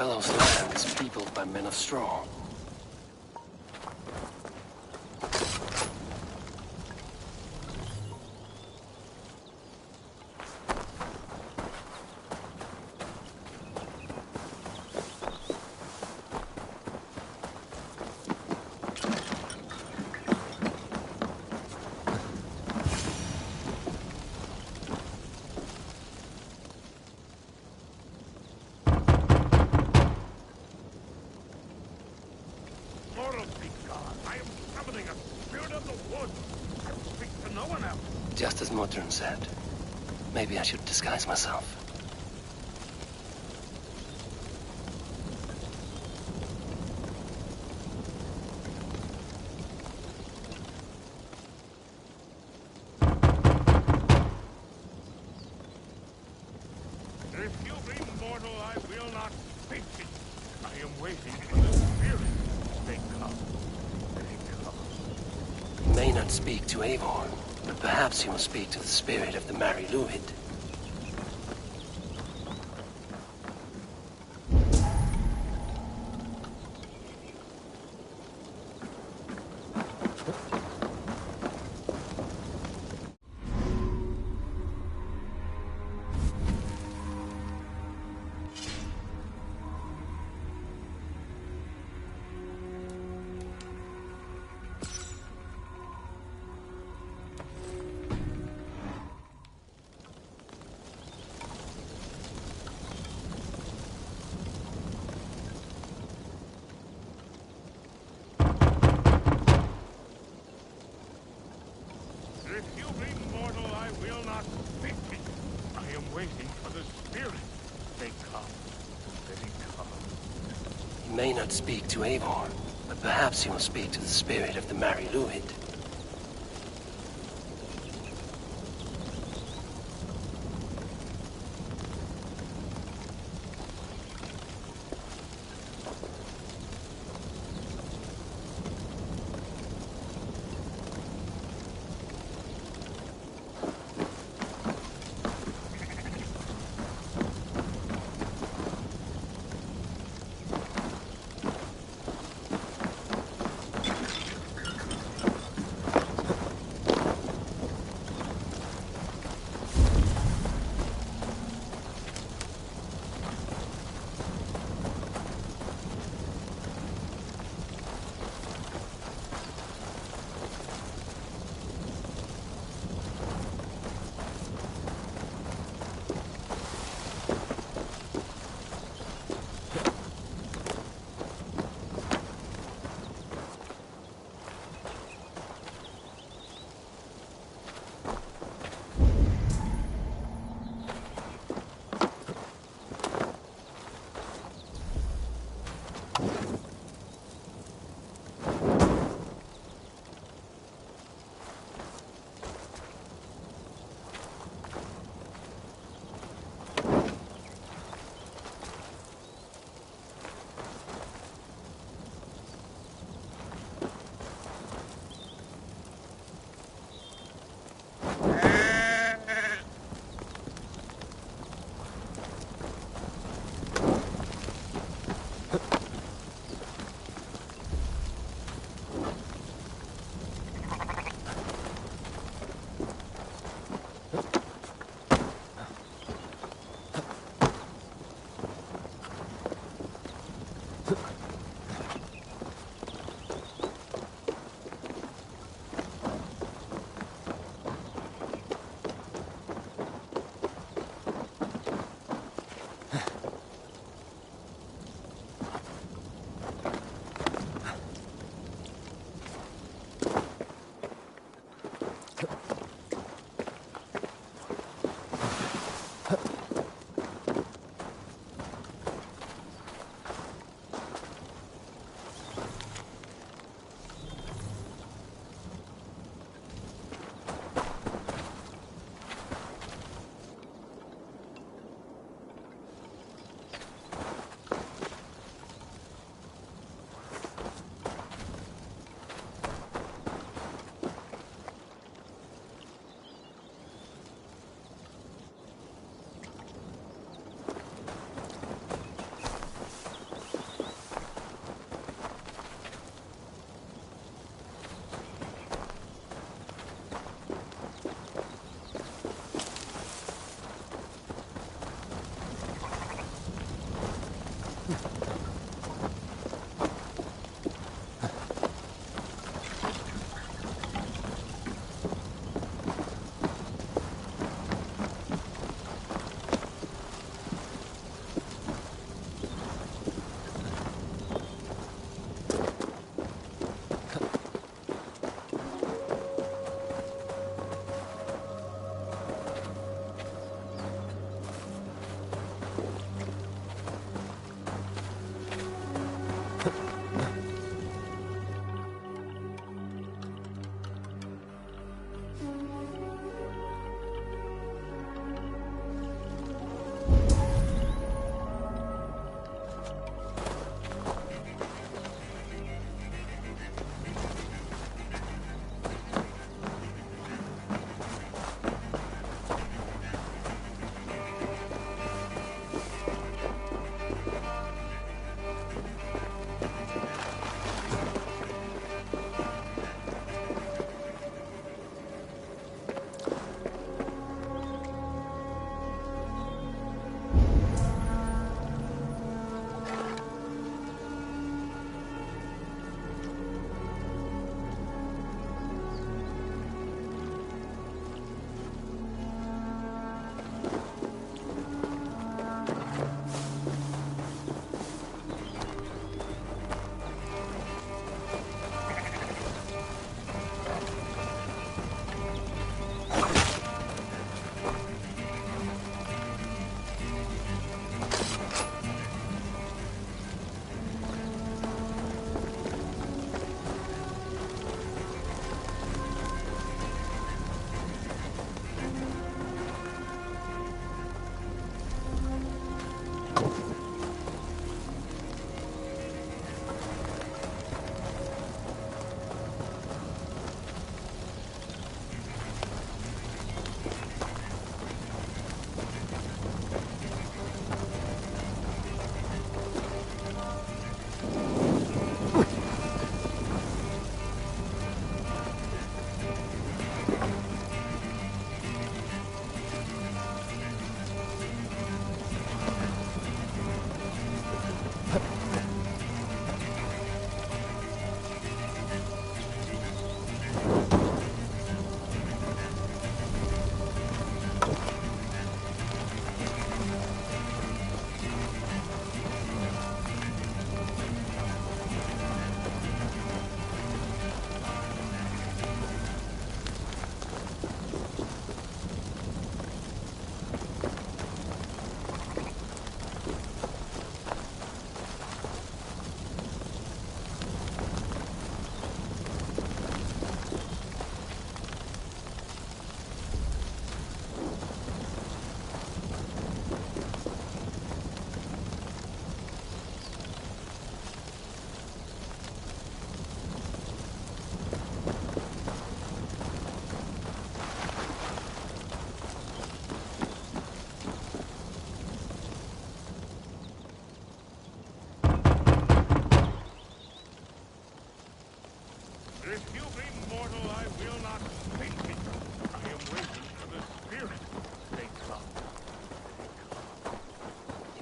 Fellow's land is peopled by men of straw. no one else. Just as Modron said. Maybe I should disguise myself. If you be mortal, I will not speak to you. I am waiting for the spirit. They come. They come. He may not speak to Eivor, but perhaps he will speak to the spirit of the Mari Luid. If you be mortal, I will not speak to you. I am waiting for the spirit. They come. They come. He may not speak to Eivor, but perhaps he will speak to the spirit of the Mari Luid.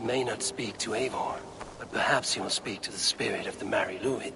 may not speak to Eivor, but perhaps he will speak to the spirit of the Mary Luid.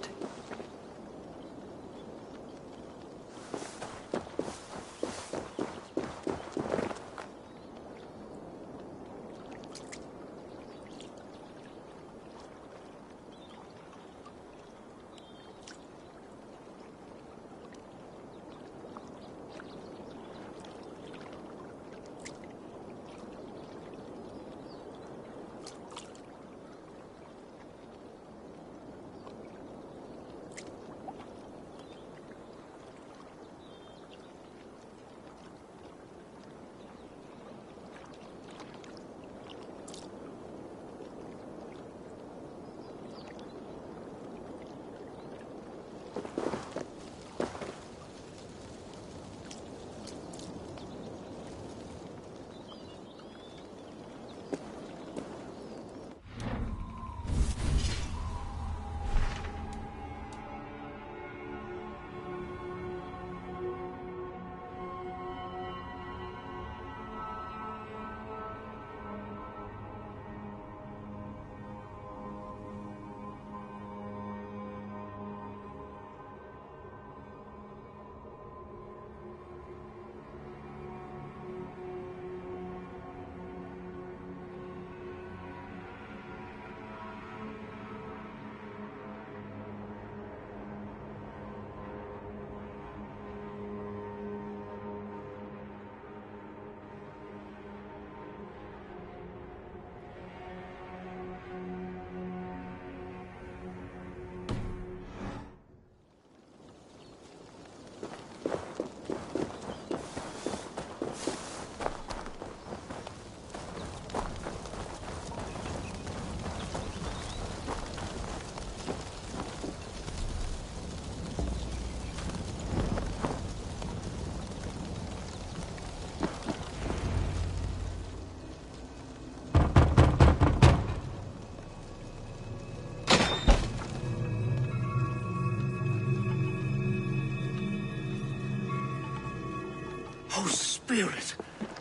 Oh, Spirit,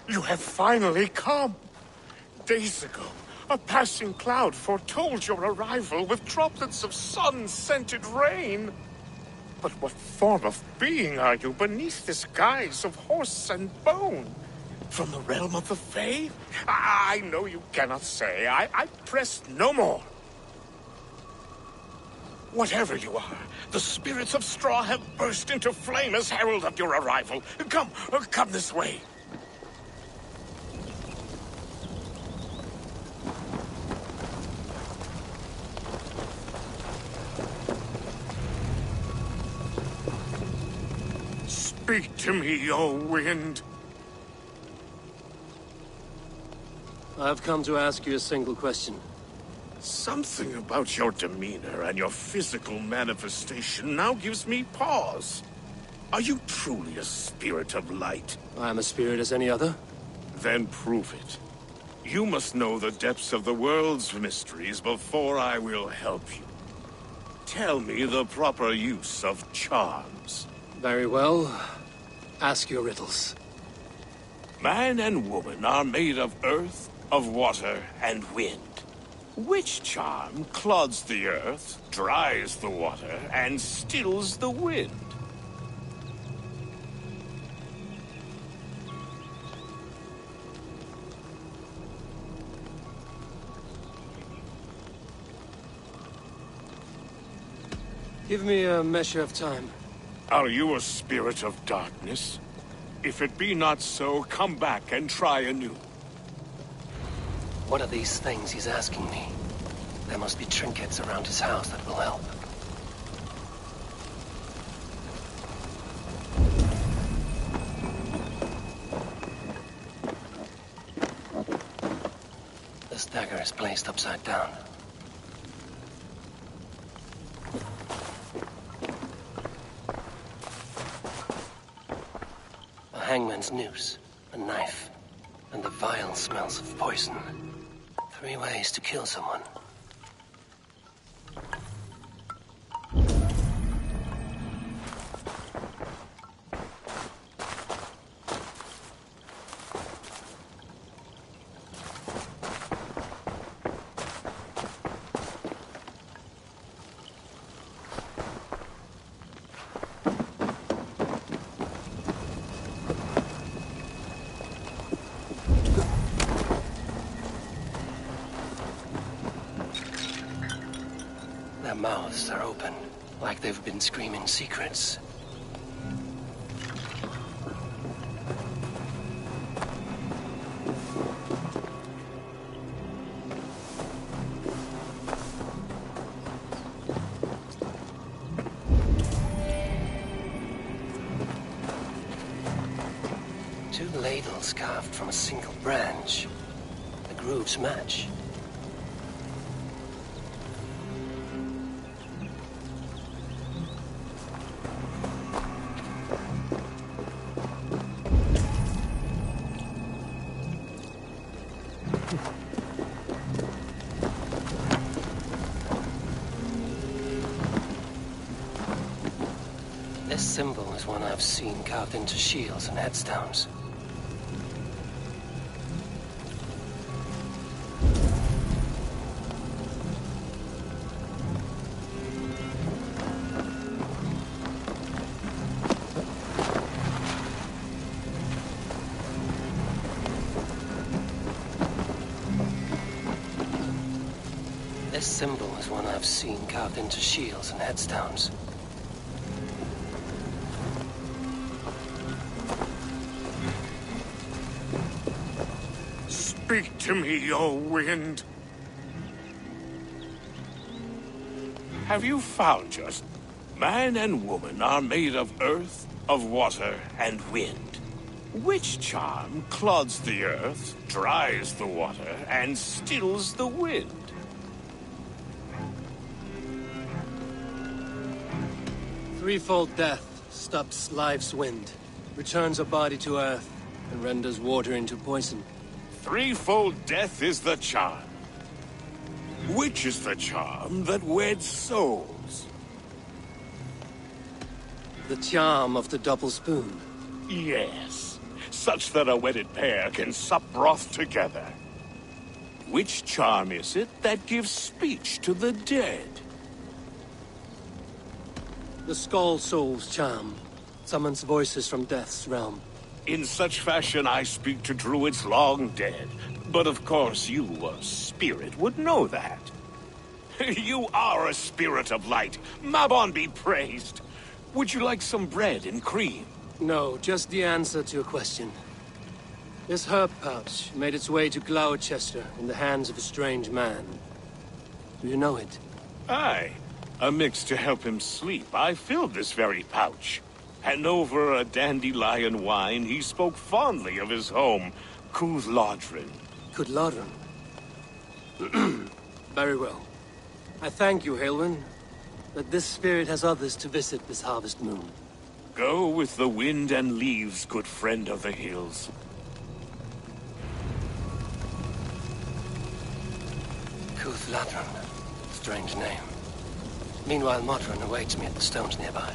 you have finally come. Days ago, a passing cloud foretold your arrival with droplets of sun-scented rain. But what form of being are you beneath this guise of horse and bone? From the realm of the Fae? I know you cannot say. I press no more. Whatever you are, the spirits of straw have burst into flame as herald of your arrival. Come this way. Speak to me, O wind. I've come to ask you a single question. Something about your demeanor and your physical manifestation now gives me pause. Are you truly a spirit of light? I am a spirit as any other. Then prove it. You must know the depths of the world's mysteries before I will help you. Tell me the proper use of charms. Very well. Ask your riddles. Man and woman are made of earth, of water, and wind. Which charm clods the earth, dries the water, and stills the wind? Give me a measure of time. Are you a spirit of darkness? If it be not so, come back and try anew. What are these things he's asking me? There must be trinkets around his house that will help. This dagger is placed upside down. A hangman's noose, a knife, and the vile smells of poison. 3 ways to kill someone. mouths are open, like they've been screaming secrets. Two ladles carved from a single branch. The grooves match. This symbol is one I've seen carved into shields and headstones. This symbol is one I've seen carved into shields and headstones. Speak to me, O wind. Have you found just? Man and woman are made of earth, of water, and wind. Which charm clods the earth, dries the water, and stills the wind? Threefold death stops life's wind, returns a body to earth, and renders water into poison. Threefold death is the charm. Which is the charm that weds souls? The charm of the double spoon. Yes, such that a wedded pair can sup broth together. Which charm is it that gives speech to the dead? The Skull Soul's charm summons voices from death's realm. In such fashion I speak to druids long dead. But of course you, a spirit, would know that. You are a spirit of light. Mabon be praised. Would you like some bread and cream? No, just the answer to your question. This herb pouch made its way to Gloucester in the hands of a strange man. Do you know it? Aye. A mix to help him sleep. I filled this very pouch. And over a dandelion wine, he spoke fondly of his home, Cúthládrin. Cúthládrin? Very well. I thank you, Haelwyn, that this spirit has others to visit this harvest moon. Go with the wind and leaves, good friend of the hills. Cúthládrin. Strange name. Meanwhile, Modron awaits me at the stones nearby.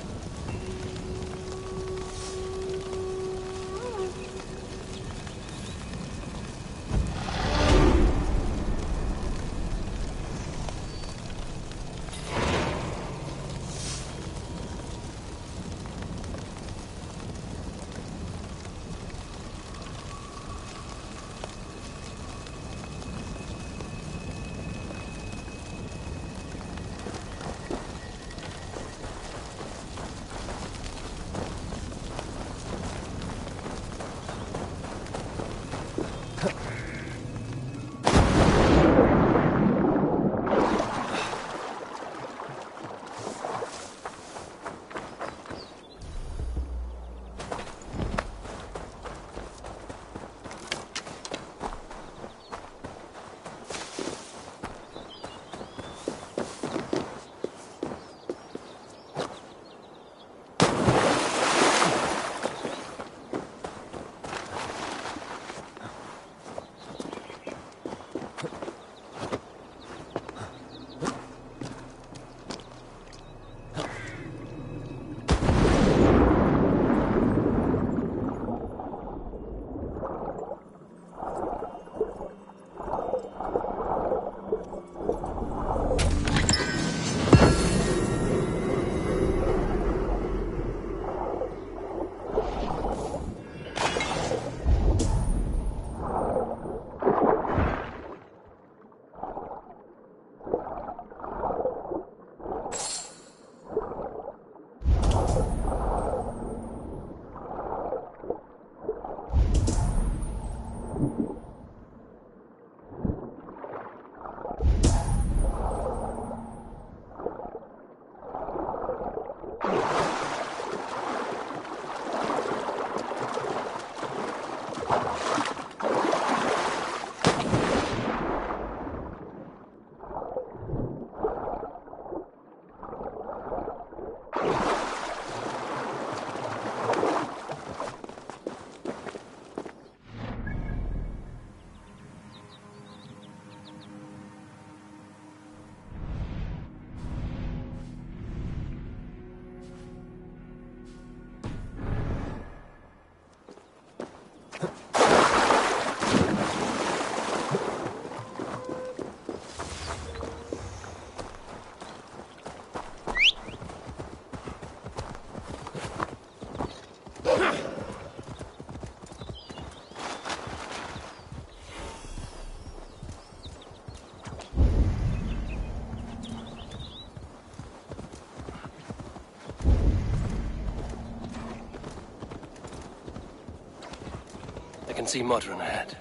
I can see Modron ahead.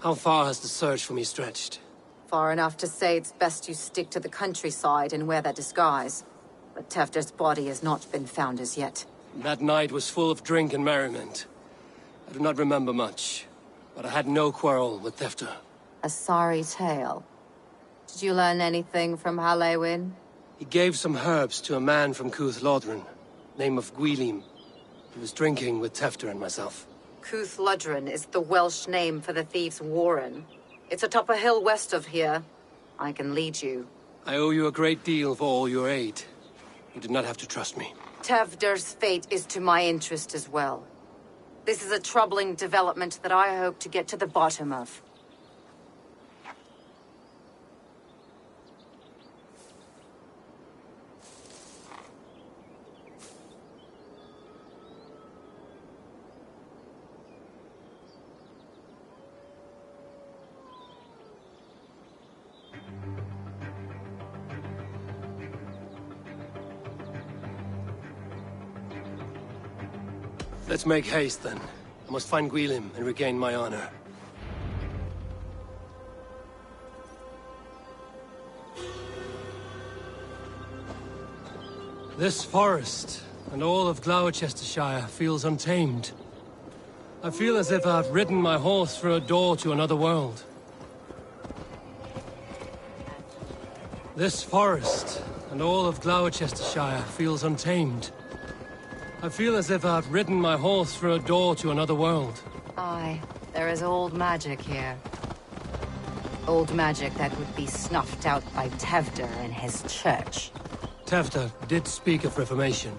How far has the search for me stretched? Far enough to say it's best you stick to the countryside and wear that disguise. But Tefder's body has not been found as yet. That night was full of drink and merriment. I do not remember much, but I had no quarrel with Tefder. A sorry tale. Did you learn anything from Halewin? He gave some herbs to a man from Cuth Lodren, name of Gwylim. He was drinking with Tefder and myself. Cuth Lodren is the Welsh name for the thieves' warren. It's atop a hill west of here. I can lead you. I owe you a great deal for all your aid. You did not have to trust me. Tefder's fate is to my interest as well. This is a troubling development that I hope to get to the bottom of. Let's make haste, then. I must find Gwylim and regain my honor. This forest, and all of Gloucestershire, feels untamed. I feel as if I've ridden my horse through a door to another world. This forest, and all of Gloucestershire, feels untamed. I feel as if I've ridden my horse through a door to another world. Aye, there is old magic here. Old magic that would be snuffed out by Tefder and his church. Tefder did speak of reformation.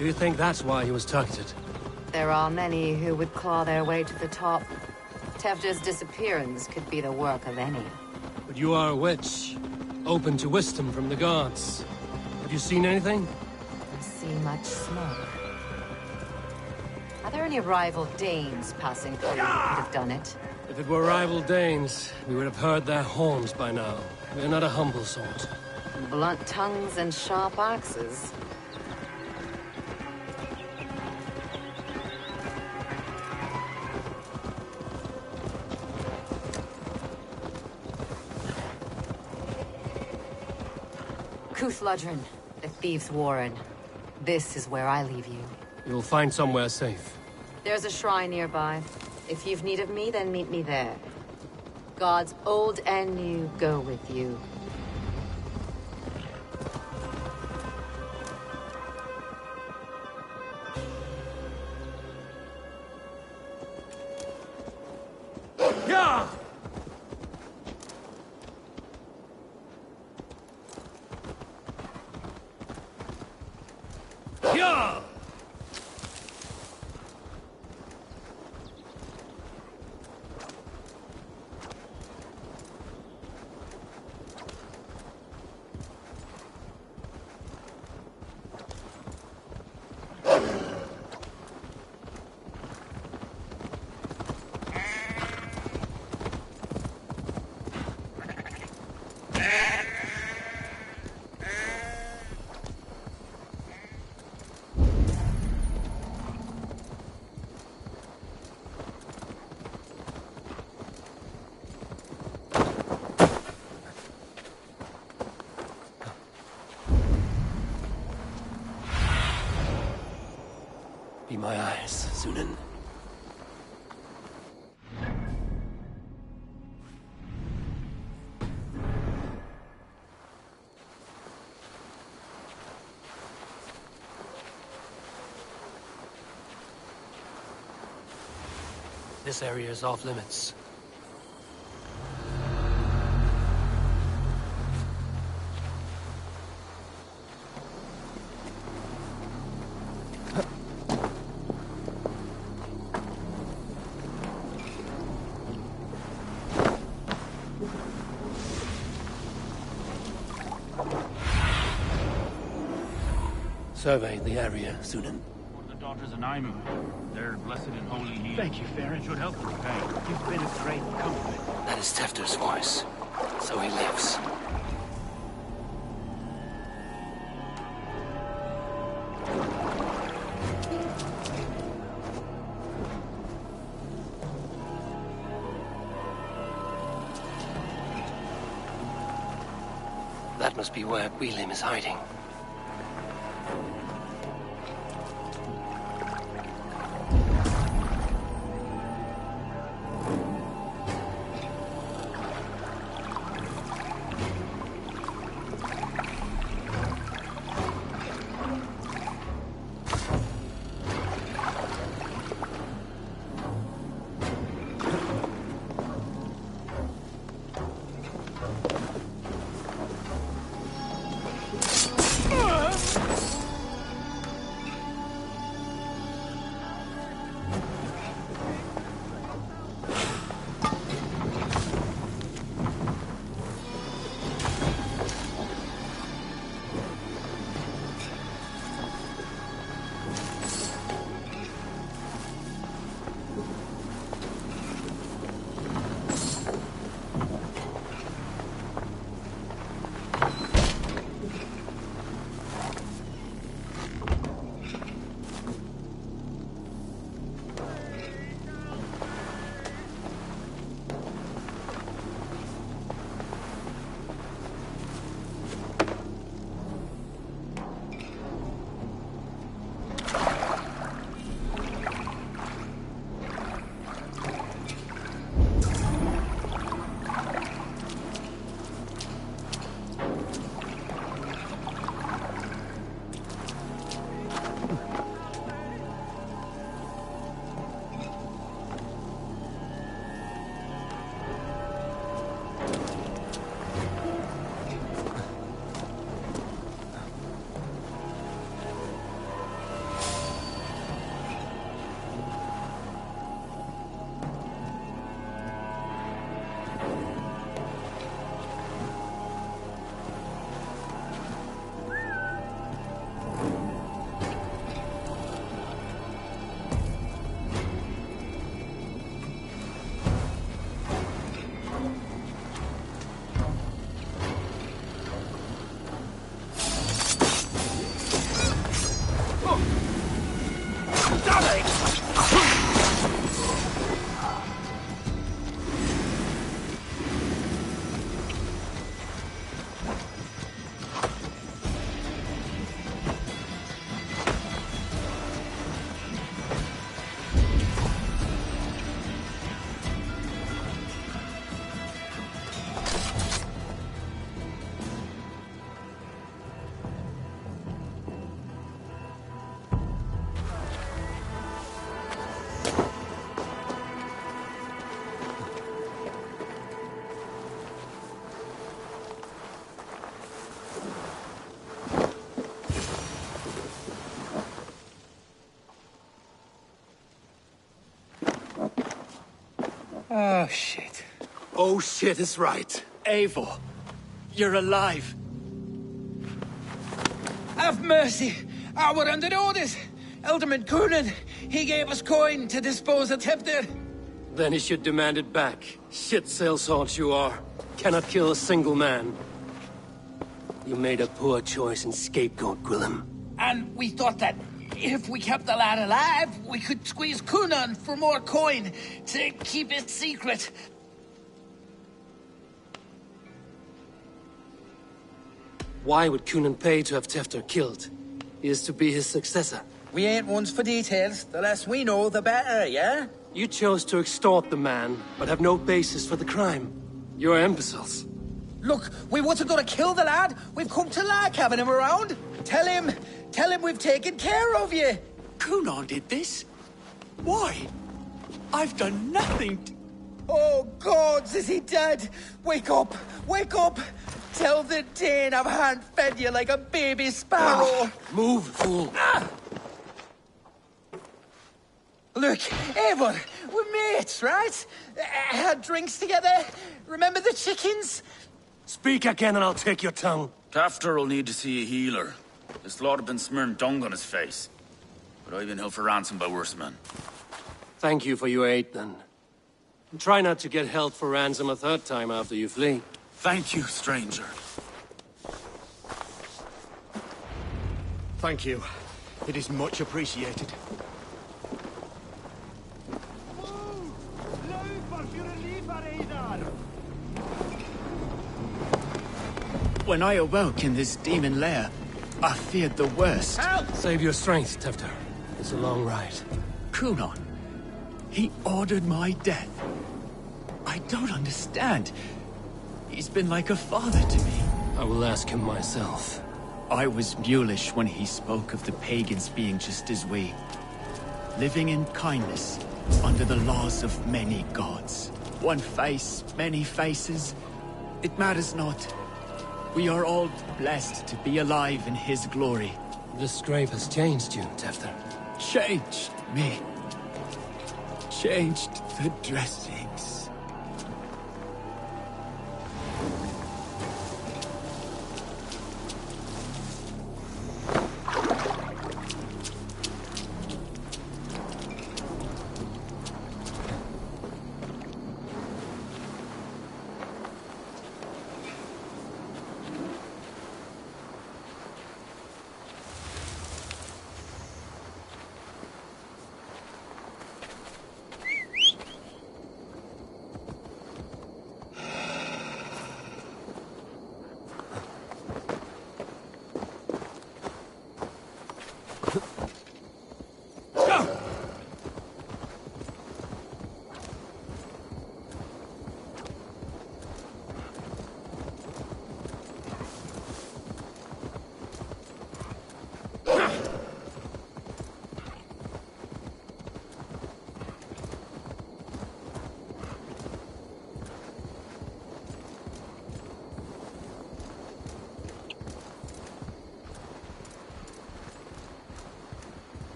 Do you think that's why he was targeted? There are many who would claw their way to the top. Tefder's disappearance could be the work of any. But you are a witch, open to wisdom from the gods. Have you seen anything? See much smoke. Are there any rival Danes passing through who could have done it? If it were rival Danes, we would have heard their horns by now. We are not a humble sort. Blunt tongues and sharp axes. Cuth Lodren, the thieves' warren. This is where I leave you. You will find somewhere safe. There's a shrine nearby. If you've need of me, then meet me there. Gods old and new go with you. Yeah! Yeah! my eyes, Sunan. This area is off limits. Survey the area, Sunan. The daughters of Naimu. They're blessed and holy need. Thank you, Farron. Should help them pay. You've been a great comfort. That is Tefter's voice. So he lives. That must be where Welim is hiding. Oh, shit. Oh, shit is right. Eivor, you're alive. Have mercy! We're under orders! Alderman Coonan, he gave us coin to dispose of Tefter. Then he should demand it back. Shit sellswords you are. Cannot kill a single man. You made a poor choice in scapegoat, Gwillem. And we thought that if we kept the lad alive, we could squeeze Coonan for more coin to keep it secret. Why would Coonan pay to have Tefter killed? He is to be his successor. We ain't ones for details. The less we know, the better, yeah? You chose to extort the man, but have no basis for the crime. You're imbeciles. Look, we wasn't gonna kill the lad. We've come to like having him around. Tell him we've taken care of you. Cunon did this? Why? I've done nothing. Oh, gods, is he dead? Wake up! Wake up! Tell the Dane I've hand-fed you like a baby sparrow. Move, fool. Look, Eivor, we're mates, right? Had drinks together. Remember the chickens? Speak again and I'll take your tongue. Tafter will need to see a healer. This lord have been smearing dung on his face. But I've been held for ransom by worse men. Thank you for your aid, then. And try not to get held for ransom a third time after you flee. Thank you, stranger. Thank you. It is much appreciated. When I awoke in this demon lair, I feared the worst. Help! Save your strength, Tefter. It's a long ride. Cunon. He ordered my death. I don't understand. He's been like a father to me. I will ask him myself. I was mulish when he spoke of the pagans being just as we. Living in kindness, under the laws of many gods. One face, many faces. It matters not. We are all blessed to be alive in his glory. This scrape has changed you, Tefter. Changed me. Changed the dressings.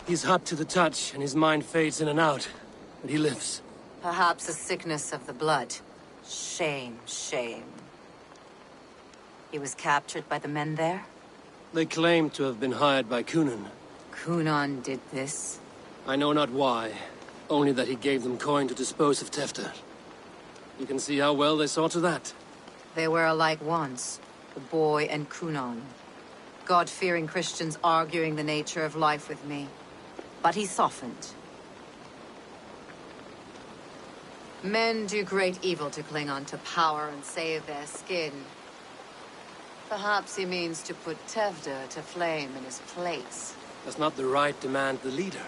He's hot to the touch, and his mind fades in and out. But he lives. Perhaps a sickness of the blood. Shame, shame. He was captured by the men there? They claim to have been hired by Cunon. Cunon did this? I know not why. Only that he gave them coin to dispose of Tefter. You can see how well they saw to that. They were alike once, the boy and Cunon. God-fearing Christians arguing the nature of life with me. But he softened. Men do great evil to cling on to power and save their skin. Perhaps he means to put Tefter to flame in his place. Does not the right demand the leader?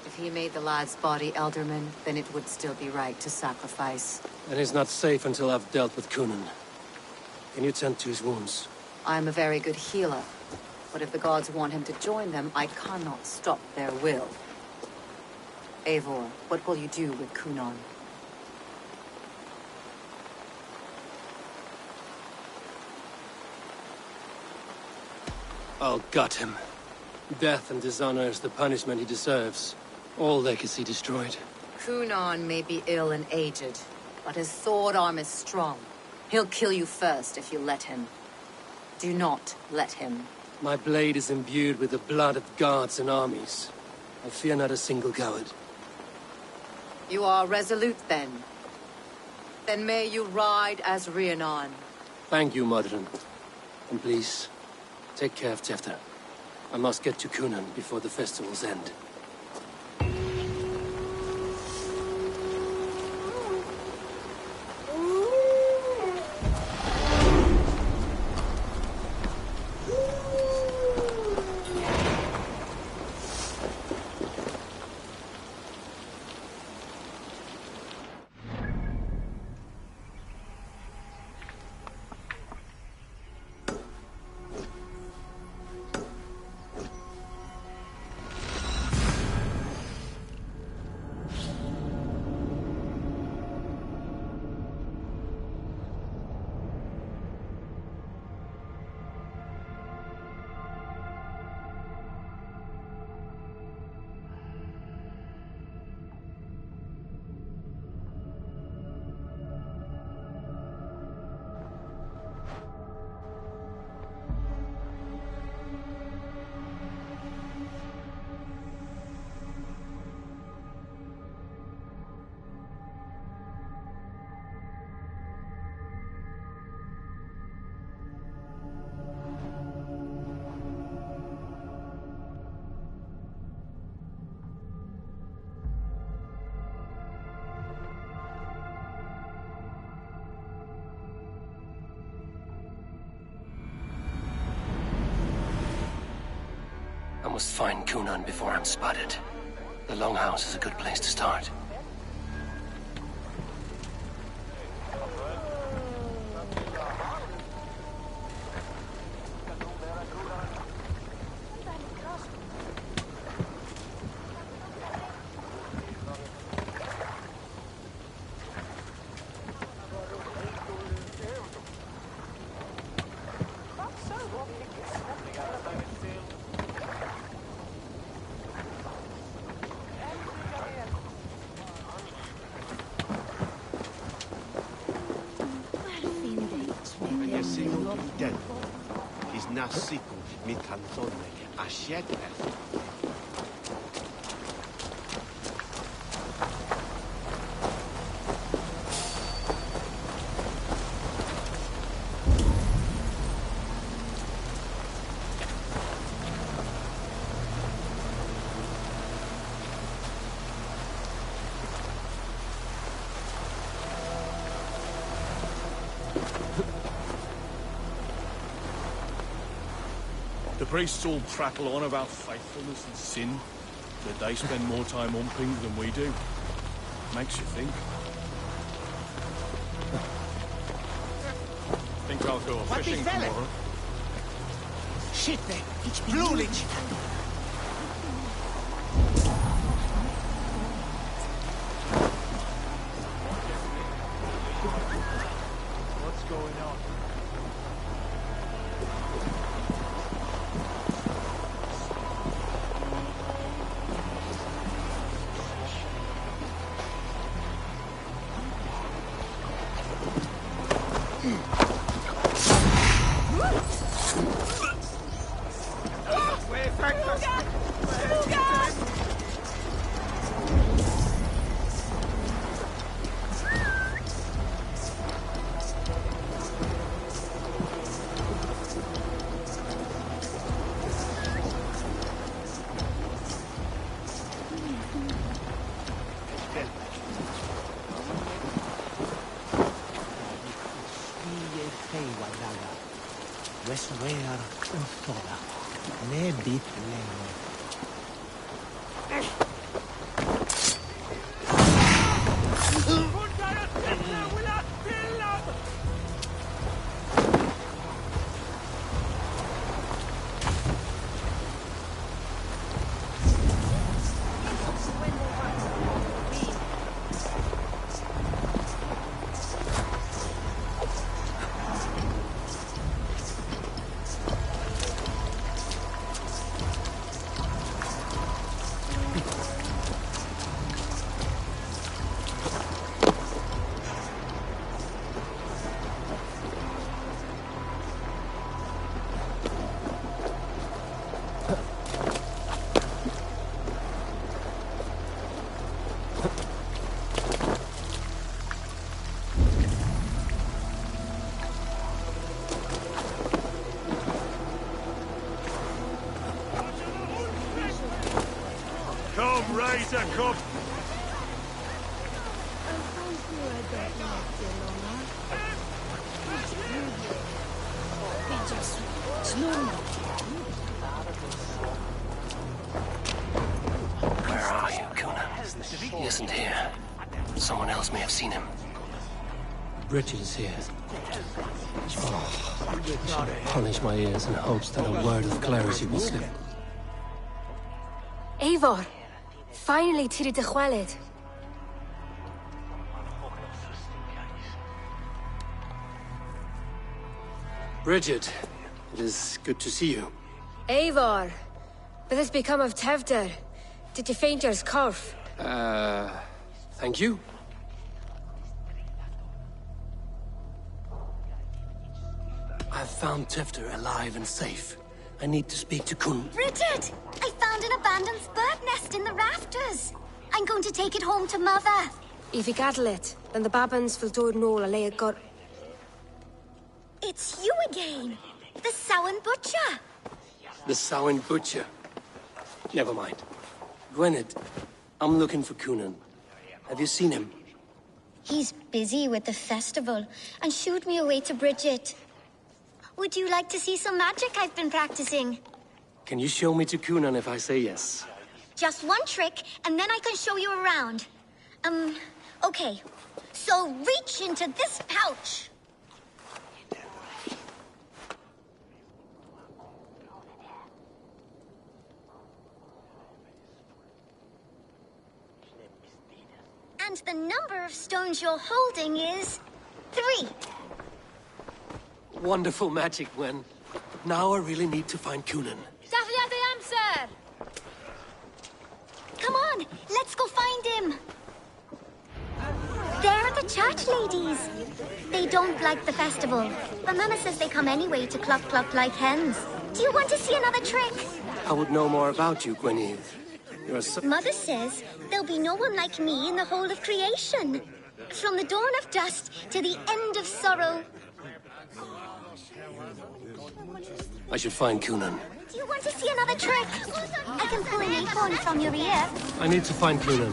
If he made the lad's body Elderman, then it would still be right to sacrifice. And he's not safe until I've dealt with Cunon. Can you tend to his wounds? I'm a very good healer. But if the gods want him to join them, I cannot stop their will. Eivor, what will you do with Cunon? I'll gut him. Death and dishonor is the punishment he deserves. All legacy destroyed. Cunon may be ill and aged, but his sword arm is strong. He'll kill you first if you let him. Do not let him. My blade is imbued with the blood of gods and armies. I fear not a single coward. You are resolute, then. Then may you ride as Rhiannon. Thank you, Modron. And please, take care of Tefter. I must get to Cunon before the festivals end. I must find Cunan before I'm spotted. The Longhouse is a good place to start. Nasiku mitantone asheteth. The priests all prattle on about faithfulness and sin, but they spend more time on pink than we do. Makes you think. Think I'll go fishing tomorrow. Shit, it's blulich. What's going on? Raise a cup. Where are you, Cunan? He isn't here. Someone else may have seen him. Bridget is here. Oh, I should punish my ears in hopes that a word of clarity will slip. Eivor! Finally, Tiri de Chwaled. Bridget, it is good to see you. Eivor! What has become of Tevder? Did you faint your scarf? Thank you. I've found Tevder alive and safe. I need to speak to Kun. Bridget! I found an abandoned bird nest in the rafters. I'm going to take it home to Mother. If you gather it, then the Babans will do it all a lay got. It's you again. The Samhain Butcher. The Samhain Butcher. Never mind. Gwynedd, I'm looking for Cunan. Have you seen him? He's busy with the festival and shooed me away to Bridget. Would you like to see some magic I've been practicing? Can you show me to Kunan if I say yes? Just one trick, and then I can show you around. Okay. So reach into this pouch. And the number of stones you're holding is 3. Wonderful magic, Gwen. Now I really need to find Kunan. Dafliad the amser! Come on, let's go find him. They're the church ladies. They don't like the festival, but Mama says they come anyway to cluck cluck like hens. Do you want to see another trick? I would know more about you, Gweneve. You're so... Mother says there'll be no one like me in the whole of creation. From the dawn of dust to the end of sorrow. I should find Kunan. Do you want to see another trick? I can pull an acorn from your ear. I need to find Kunan.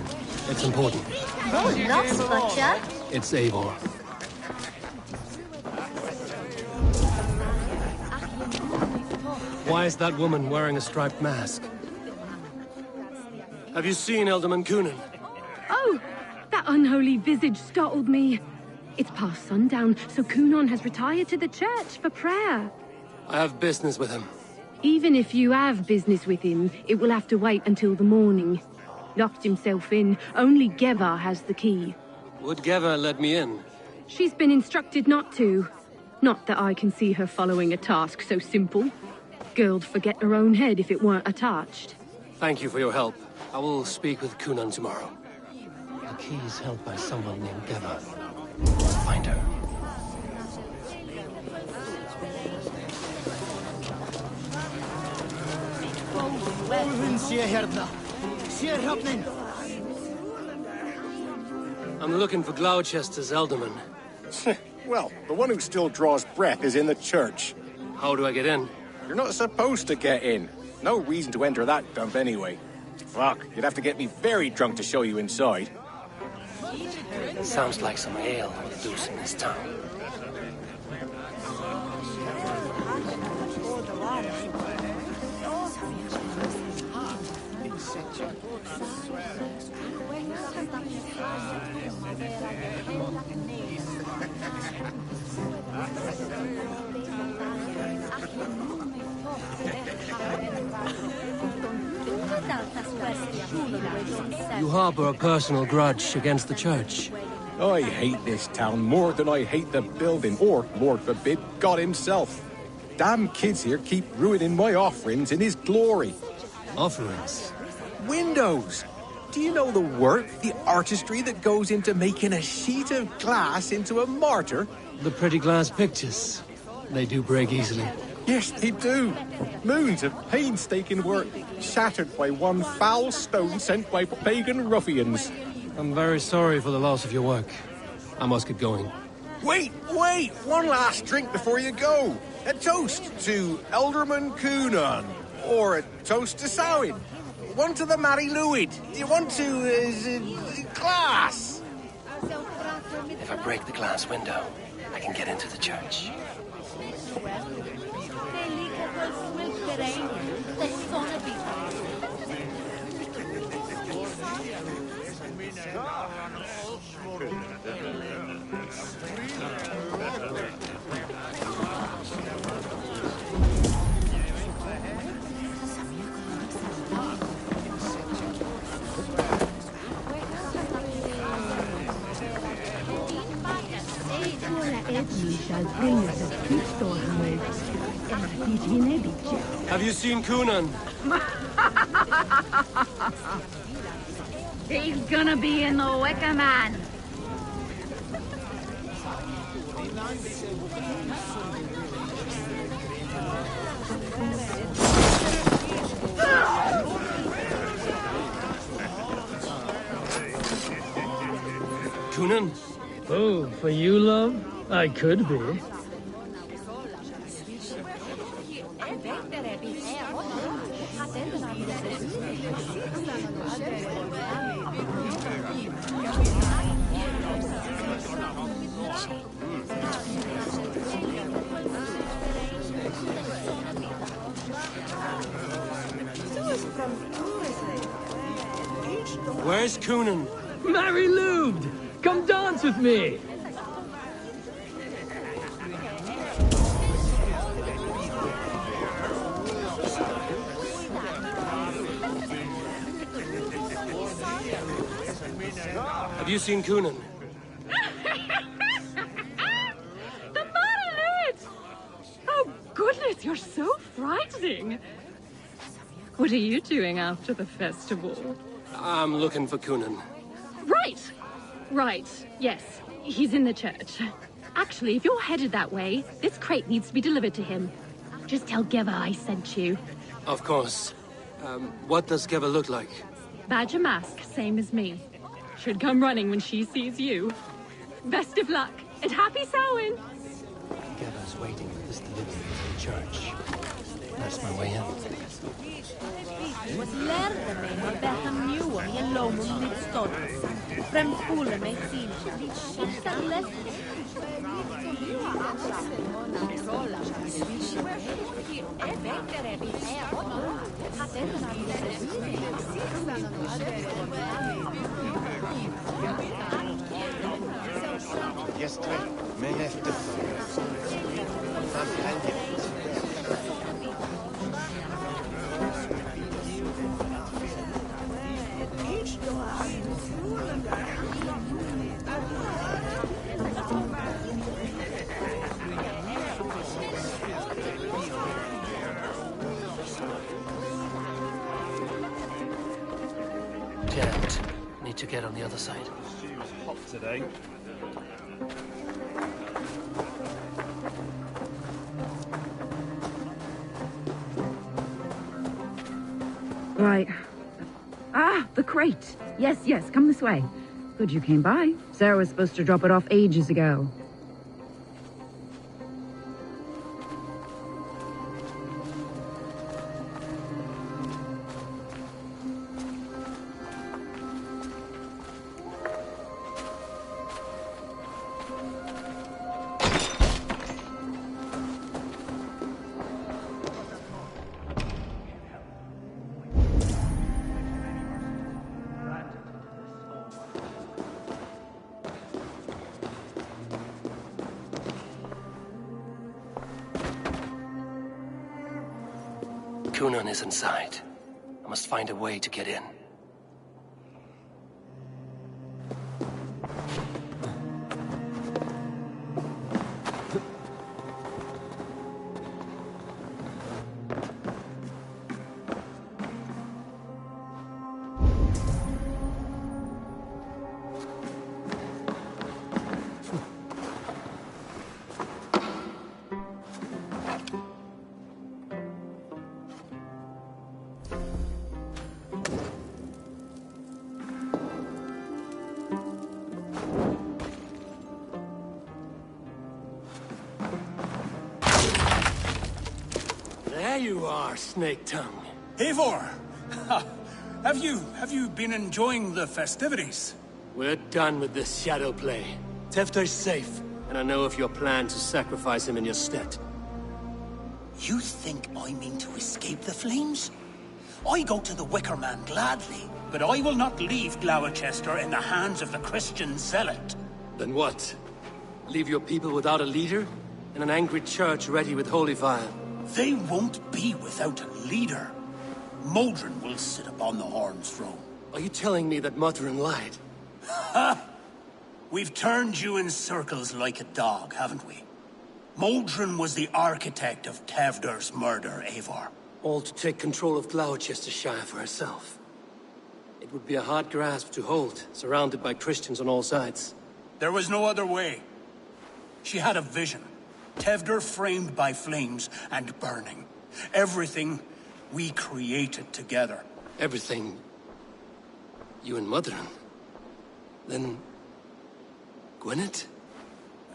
It's important. Oh, lots, Butcher. It's Eivor. Why is that woman wearing a striped mask? Have you seen Elderman Kunan? Oh, that unholy visage startled me. It's past sundown, so Kunan has retired to the church for prayer. I have business with him. Even if you have business with him, it will have to wait until the morning. Locked himself in. Only Geva has the key. Would Geva let me in? She's been instructed not to. Not that I can see her following a task so simple. Girl'd forget her own head if it weren't attached. Thank you for your help. I will speak with Kunan tomorrow. The key is held by someone named Geva. Find her. I'm looking for Gloucester's Elderman. Well, the one who still draws breath is in the church. How do I get in? You're not supposed to get in. No reason to enter that dump anyway. Fuck, you'd have to get me very drunk to show you inside. Sounds like some ale loose in this town. You harbor a personal grudge against the church. I hate this town more than I hate the building, or, Lord forbid, God himself. Damn kids here keep ruining my offerings in his glory. Offerings? Windows! Do you know the work, the artistry that goes into making a sheet of glass into a mortar? The pretty glass pictures. They do break easily. Yes, they do. Moons of painstaking work, shattered by one foul stone sent by pagan ruffians. I'm very sorry for the loss of your work. I must get going. Wait! One last drink before you go. A toast to Elderman Kunan. Or a toast to Samhain. One to the Mary Lwyd. Do you want to, glass? If I break the glass window, I can get into the church. Have you seen Kunan? He's gonna be in the Wicker Man. Kunan? Oh, for you, love? I could be. Where's Coonan? Mary Lubed! Come dance with me! Have you seen Coonan? The Marlet! Oh, goodness, you're so frightening. What are you doing after the festival? I'm looking for Coonan. Right, yes. He's in the church. Actually, if you're headed that way, this crate needs to be delivered to him. Just tell Geva I sent you. Of course. What does Geva look like? Badger mask, same as me. Should come running when she sees you. Best of luck, and happy Samhain! Geva's waiting for this delivery to the church. That's my way in. Was lärde mig med Betham Newham i Lomon Lidstod. Främ skolan med sin. Kikar lätt. Gäster, men efter. Jammed. Need to get on the other side. She was hot today. Right. Ah, the crate. Yes, come this way. Good you came by. Sarah was supposed to drop it off ages ago. Coonan is inside. I must find a way to get in. There you are, Snake Tongue. Eivor! Have you been enjoying the festivities? We're done with this shadow play. Tefter's safe, and I know of your plan to sacrifice him in your stead. You think I mean to escape the flames? I go to the Wicker Man gladly, but I will not leave Gloucester in the hands of the Christian zealot. Then what? Leave your people without a leader? And an angry church ready with holy fire? They won't be without a leader. Modron will sit upon the Horn's throne. Are you telling me that Modron lied? Ha! We've turned you in circles like a dog, haven't we? Modron was the architect of Tevder's murder, Eivor. All to take control of Gloucestershire for herself. It would be a hard grasp to hold, surrounded by Christians on all sides. There was no other way. She had a vision. Tevder framed by flames and burning. Everything we created together. Everything? You and Modron? Then... Gwyneth?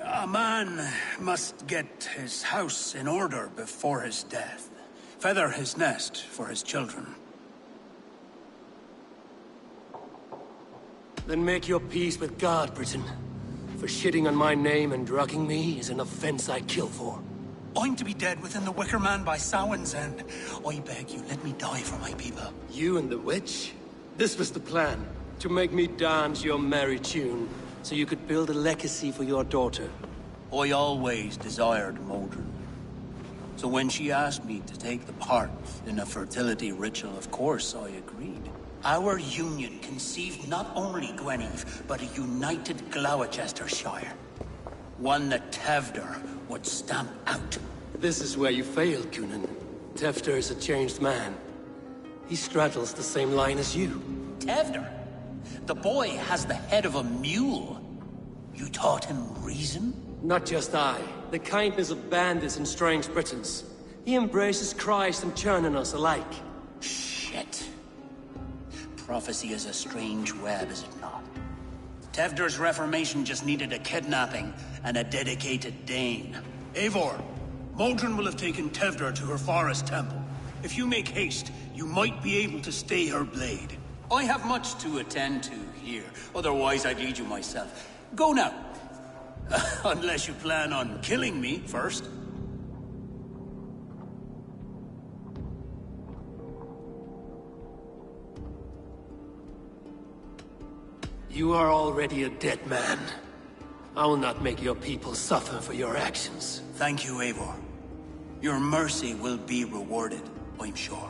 A man must get his house in order before his death. Feather his nest for his children. Then make your peace with God, Britain. For shitting on my name and drugging me is an offense I kill for. I'm to be dead within the Wicker Man by Samhain's end. I beg you, let me die for my people. You and the witch? This was the plan. To make me dance your merry tune, so you could build a legacy for your daughter. I always desired Modron. So when she asked me to take the part in a fertility ritual, of course I agreed. Our union conceived not only Gweneve, but a united Gloucestershire. One that Tevder would stamp out. This is where you failed, Cunan. Tevder is a changed man. He straddles the same line as you. Tevder? The boy has the head of a mule. You taught him reason? Not just I. The kindness of bandits and strange Britons. He embraces Christ and churning us alike. Shit. Prophecy is a strange web, is it not? Tevder's reformation just needed a kidnapping and a dedicated Dane. Eivor, Modron will have taken Tevder to her forest temple. If you make haste, you might be able to stay her blade. I have much to attend to here. Otherwise, I'd lead you myself. Go now. Unless you plan on killing me first. You are already a dead man. I will not make your people suffer for your actions. Thank you, Eivor. Your mercy will be rewarded, I'm sure.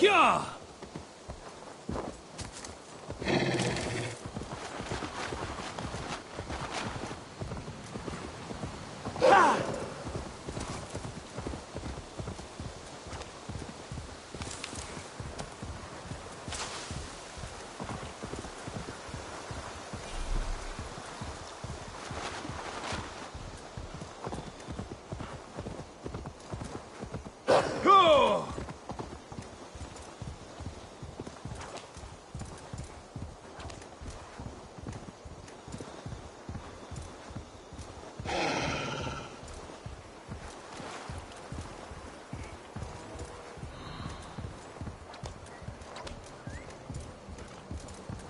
Yeah!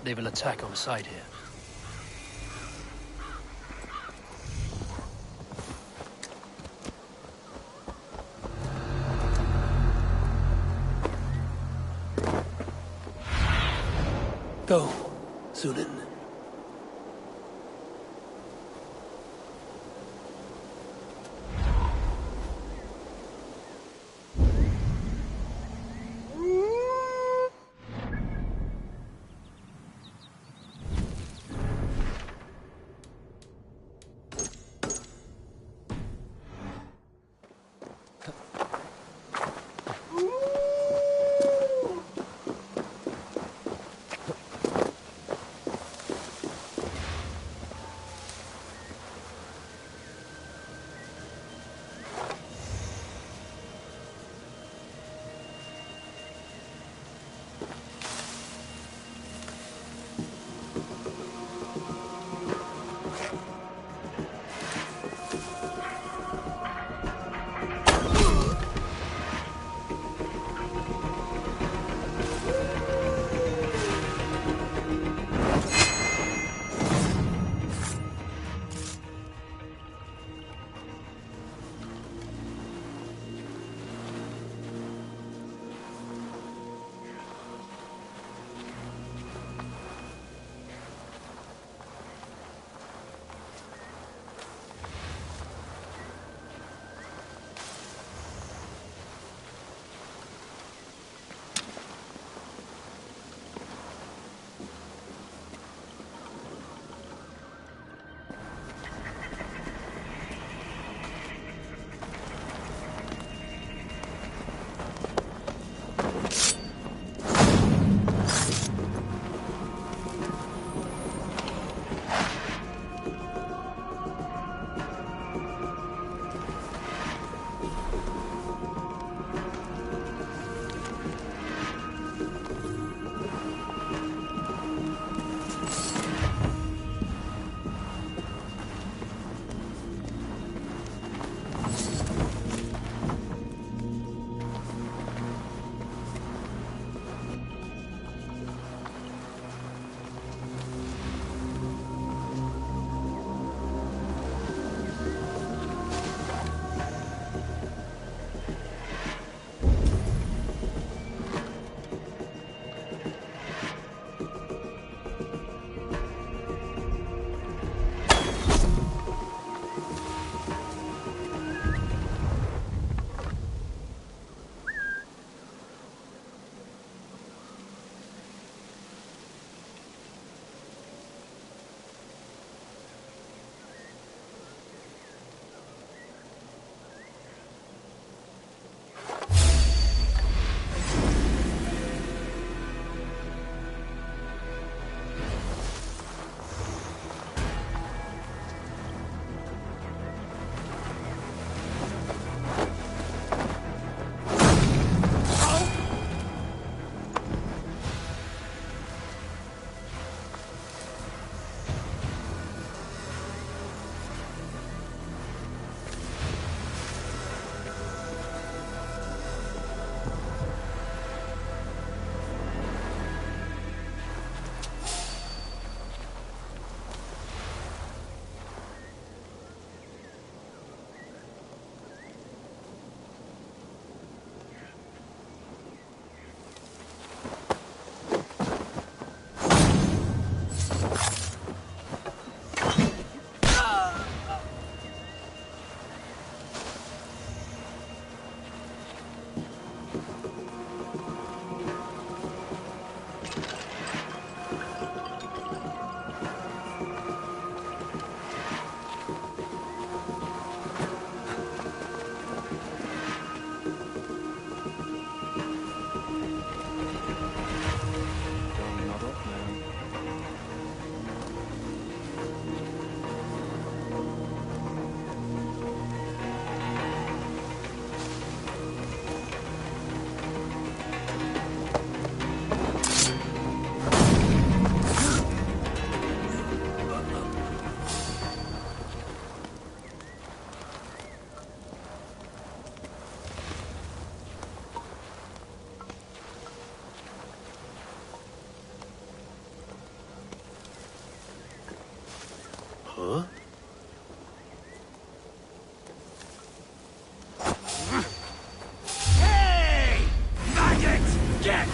They will attack on sight here. Go, Sunan.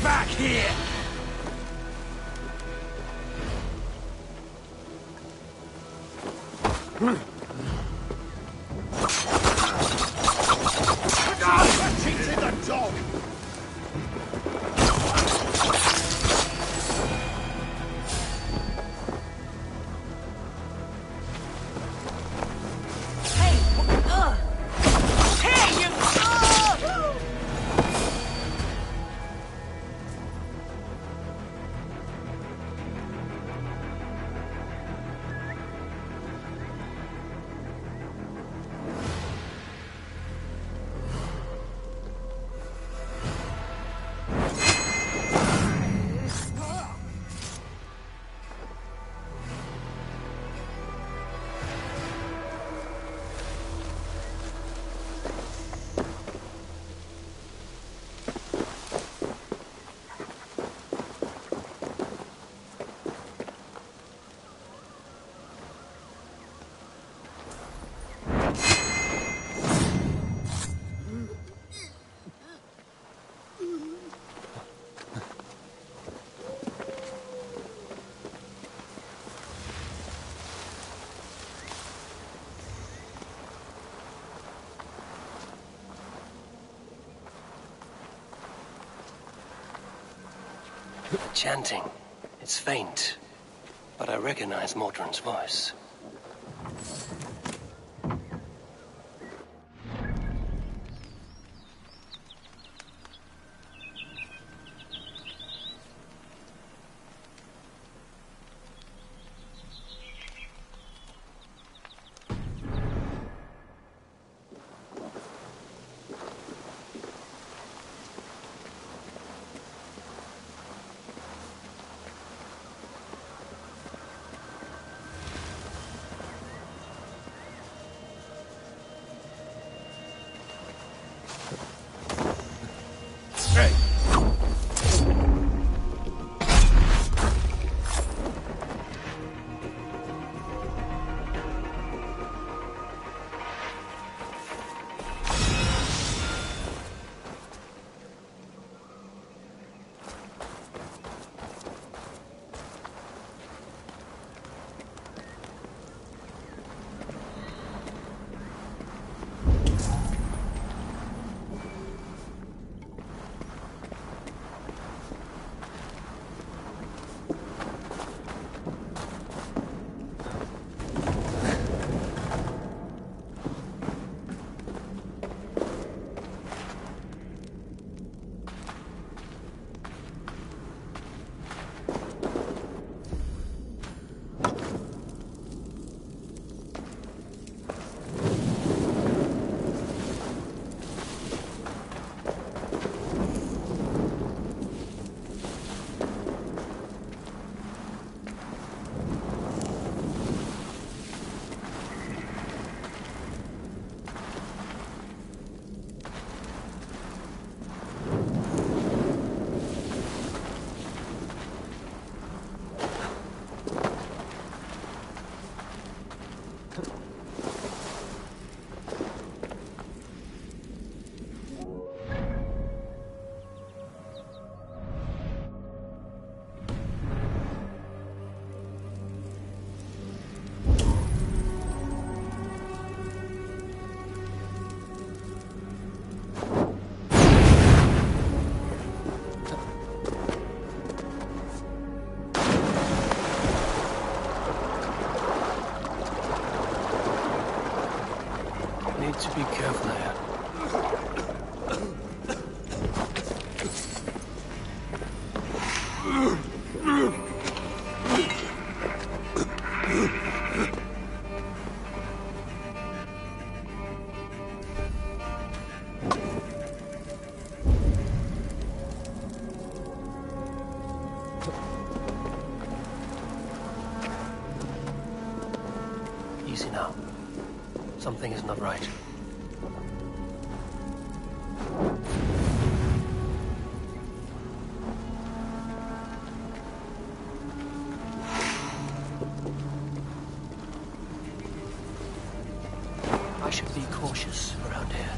back here! Cheated the dog! Chanting. It's faint, but I recognize Mordrin's voice. Need to be careful here. Easy now. Something is not right. I should be cautious around here.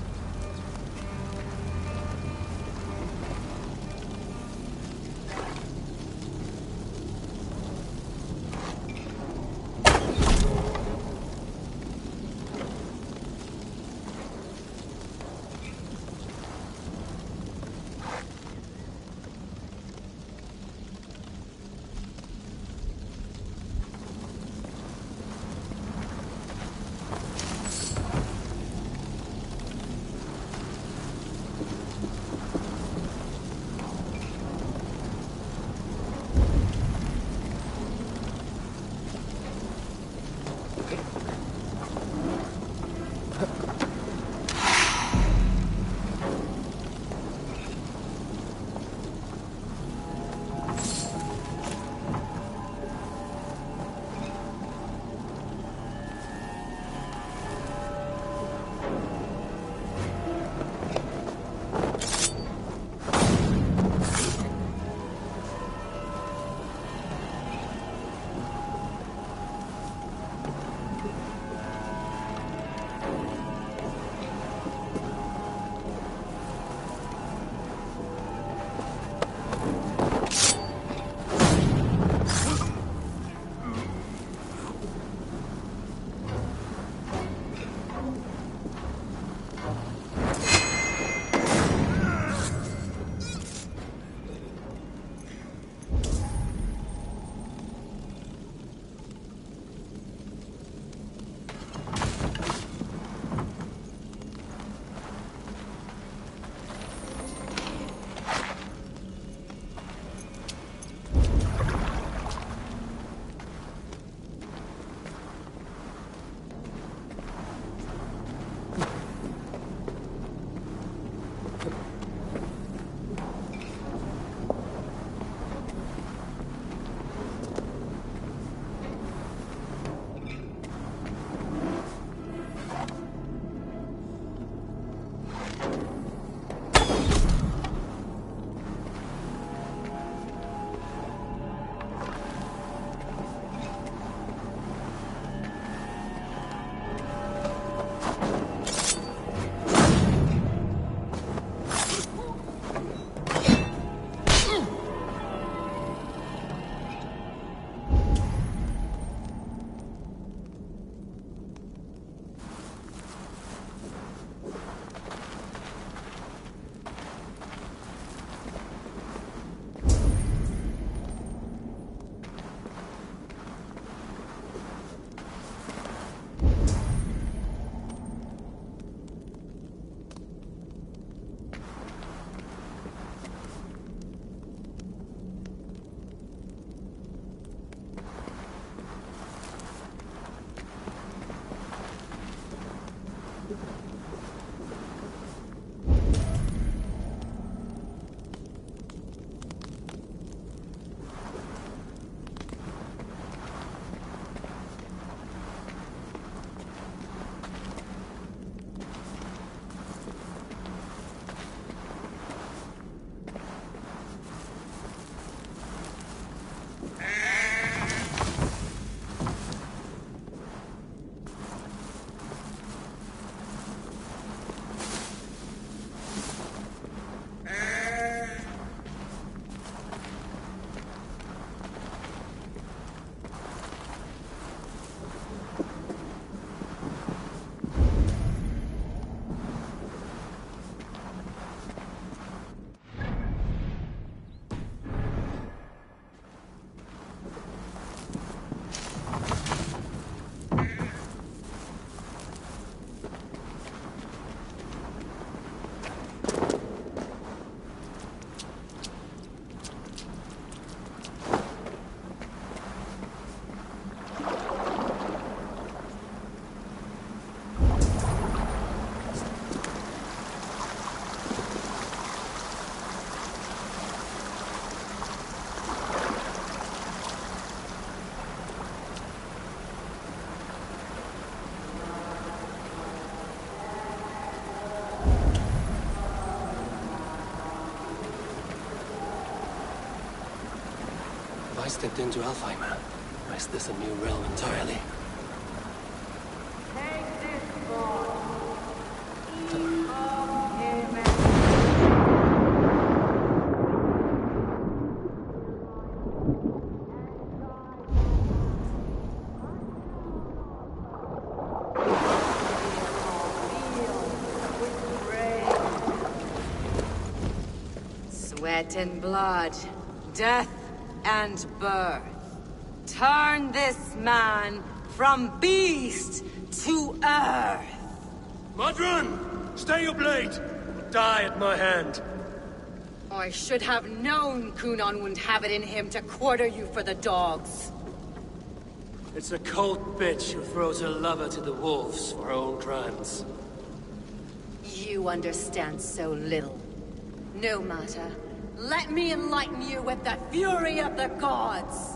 I stepped into Alfheim. Is this a new realm entirely? Sweat and blood, death and birth. Turn this man from beast to earth. Modron! Stay your blade! Die at my hand. I should have known Kunon wouldn't have it in him to quarter you for the dogs. It's a cold bitch who throws her lover to the wolves for her own crimes. You understand so little. No matter. Let me enlighten you with the fury of the gods!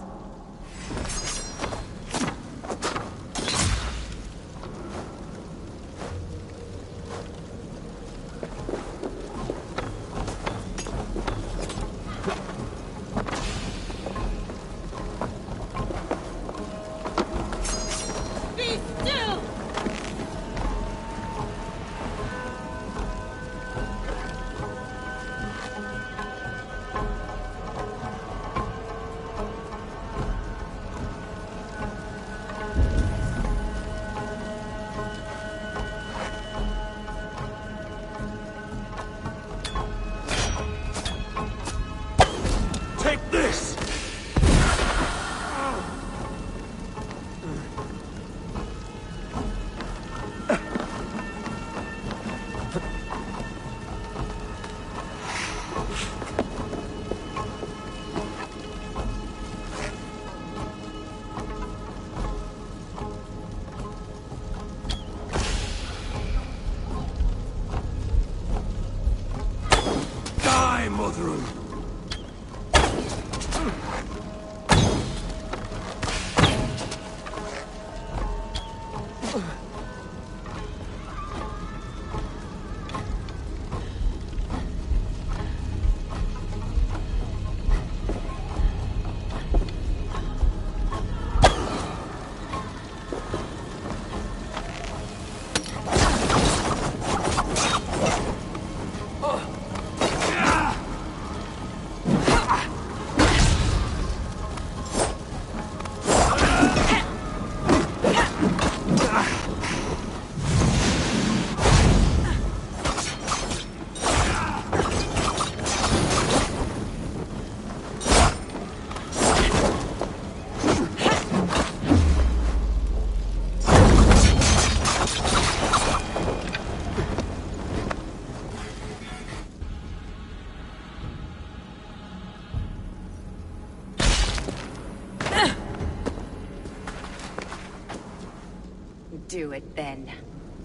Do it then.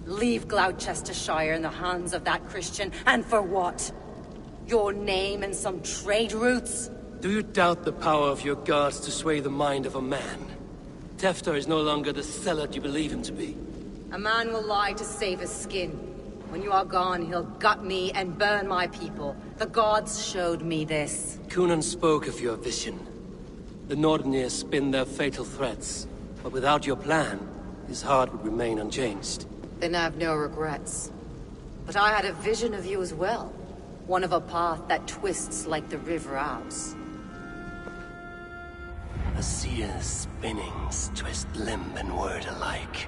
Leave Gloucestershire in the hands of that Christian, and for what? Your name and some trade routes? Do you doubt the power of your gods to sway the mind of a man? Tefter is no longer the zealot you believe him to be. A man will lie to save his skin. When you are gone, he'll gut me and burn my people. The gods showed me this. Kunon spoke of your vision. The Nordenir spin their fatal threats, but without your plan, his heart would remain unchanged. Then I have no regrets. But I had a vision of you as well. One of a path that twists like the river Ouse. A seer's spinnings twist limb and word alike.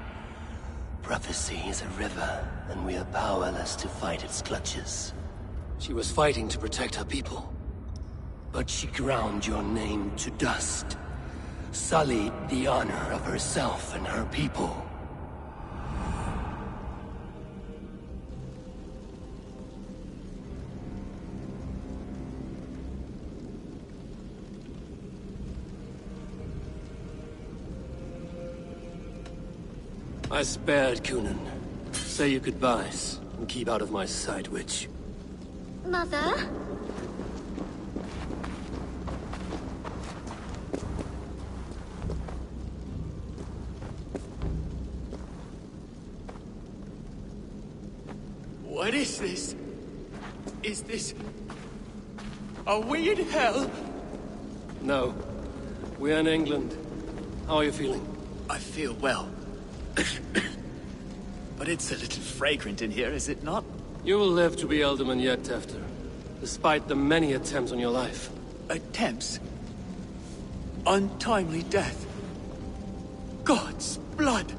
Prophecy is a river, and we are powerless to fight its clutches. She was fighting to protect her people. But she ground your name to dust. Sullied the honor of herself and her people. I spared Kunon. Say your goodbyes, and keep out of my sight, witch. Mother? What is this? Is this... Are we in hell? No. We're in England. How are you feeling? I feel well. But it's a little fragrant in here, is it not? You will live to be alderman yet, Tefter. Despite the many attempts on your life. Attempts? Untimely death? God's blood!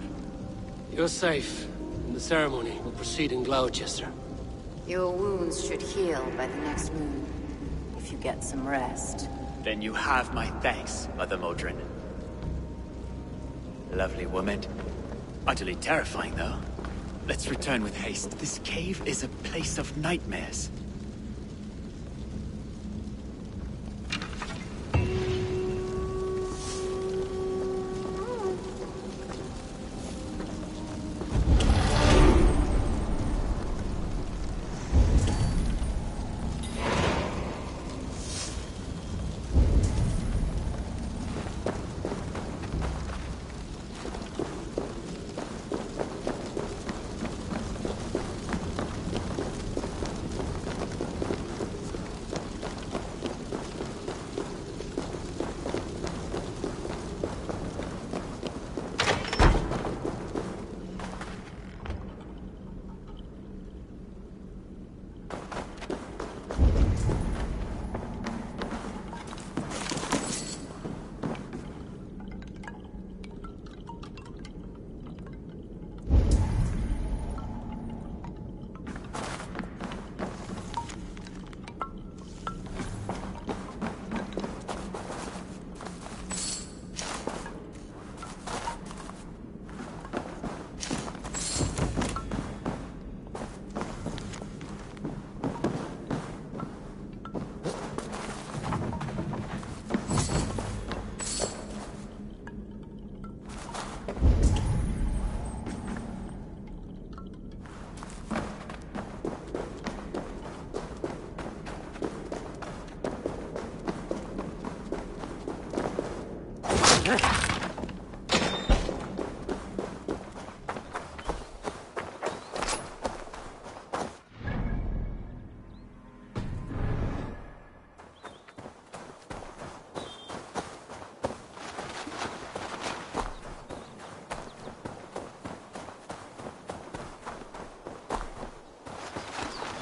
You're safe. And the ceremony will proceed in Gloucester. Your wounds should heal by the next moon, if you get some rest. Then you have my thanks, Mother Modron. Lovely woman. Utterly terrifying, though. Let's return with haste. This cave is a place of nightmares.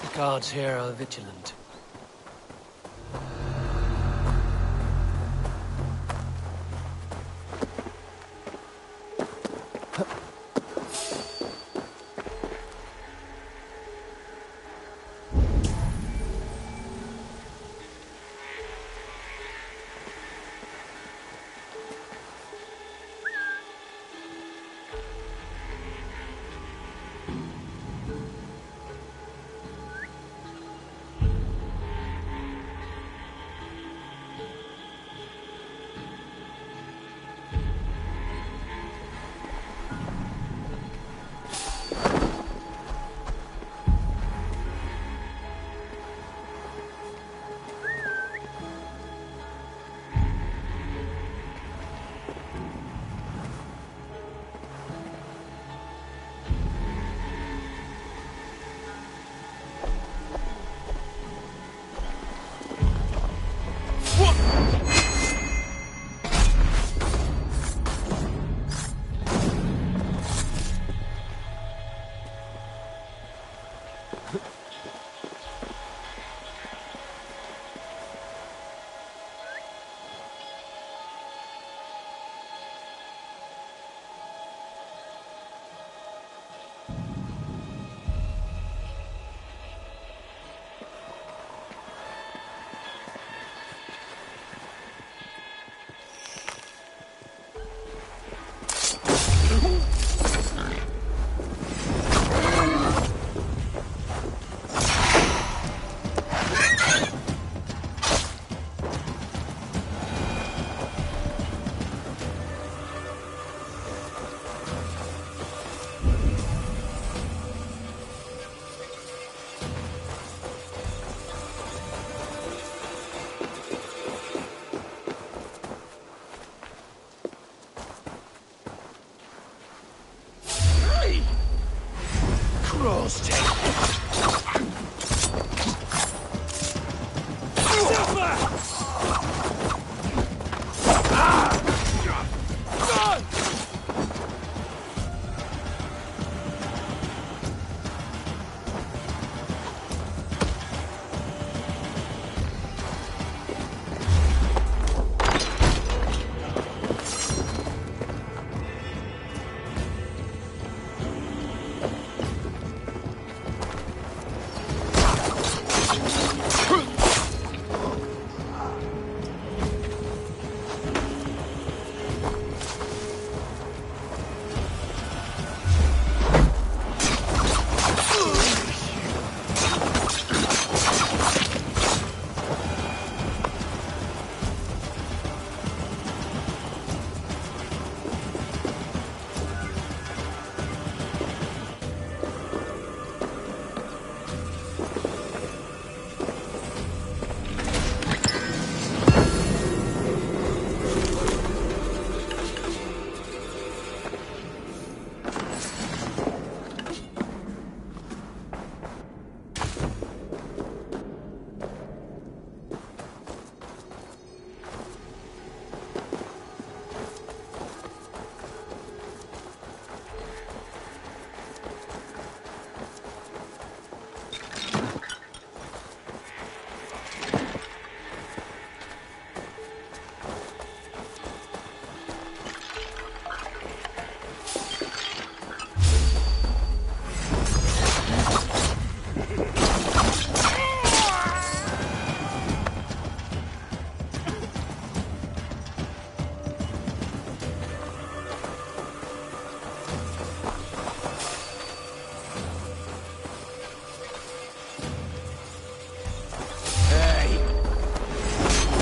The guards here are vigilant.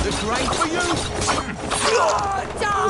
The great for you! Die!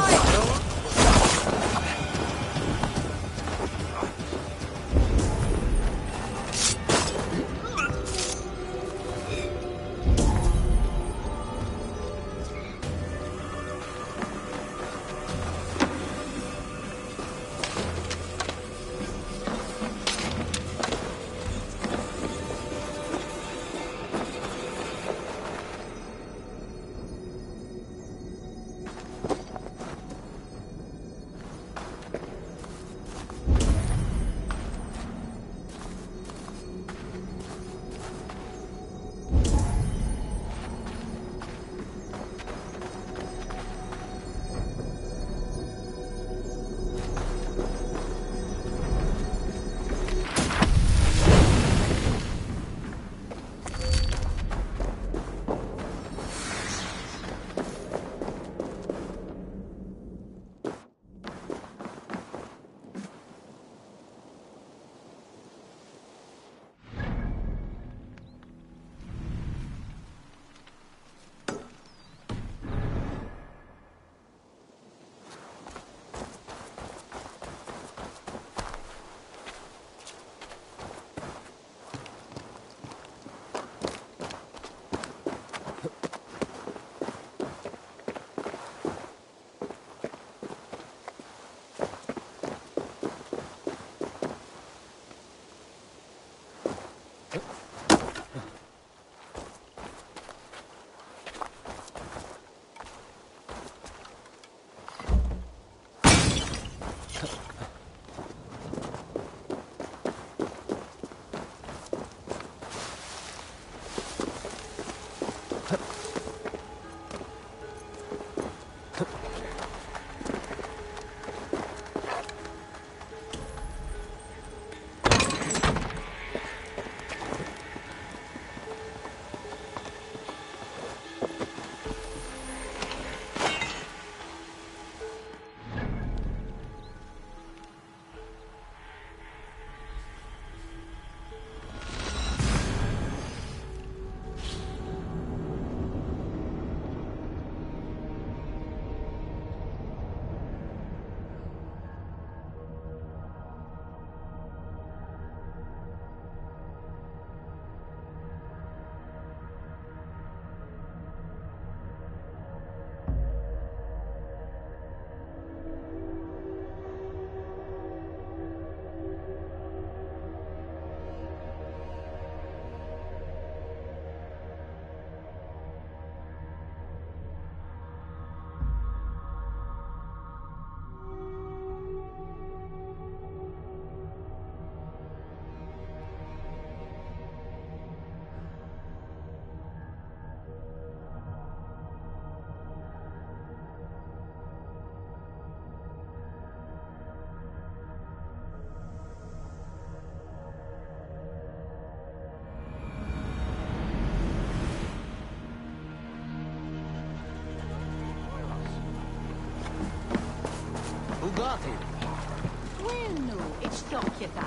Bueno, it's Dokietai.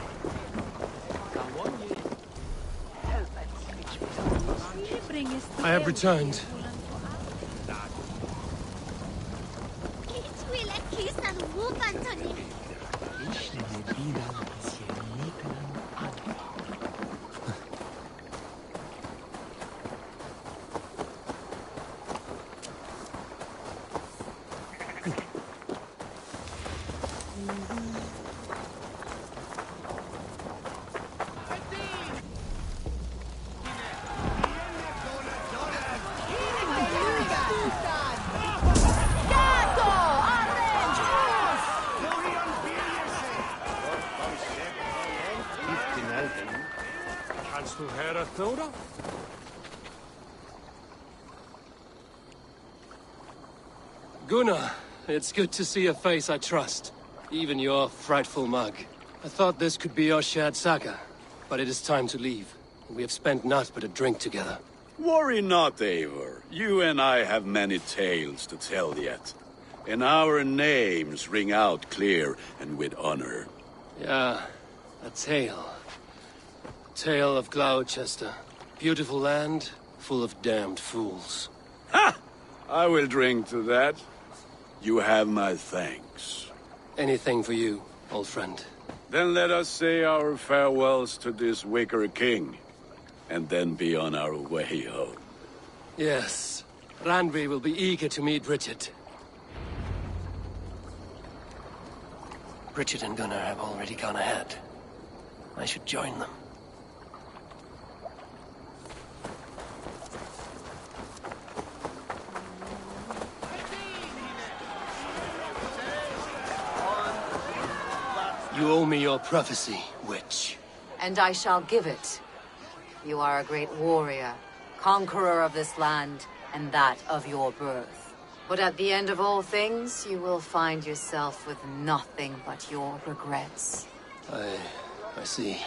I have returned. Gunnar, it's good to see a face I trust. Even your frightful mug. I thought this could be your shared saga, but it is time to leave. We have spent naught but a drink together. Worry not, Eivor. You and I have many tales to tell yet. And our names ring out clear and with honor. Yeah, a tale. Tale of Gloucester. Beautiful land, full of damned fools. Ha! I will drink to that. You have my thanks. Anything for you, old friend. Then let us say our farewells to this wicker king, and then be on our way home. Yes, Randvi will be eager to meet Richard. Richard and Gunnar have already gone ahead. I should join them. You owe me your prophecy, witch. And I shall give it. You are a great warrior, conqueror of this land, and that of your birth. But at the end of all things, you will find yourself with nothing but your regrets. I see.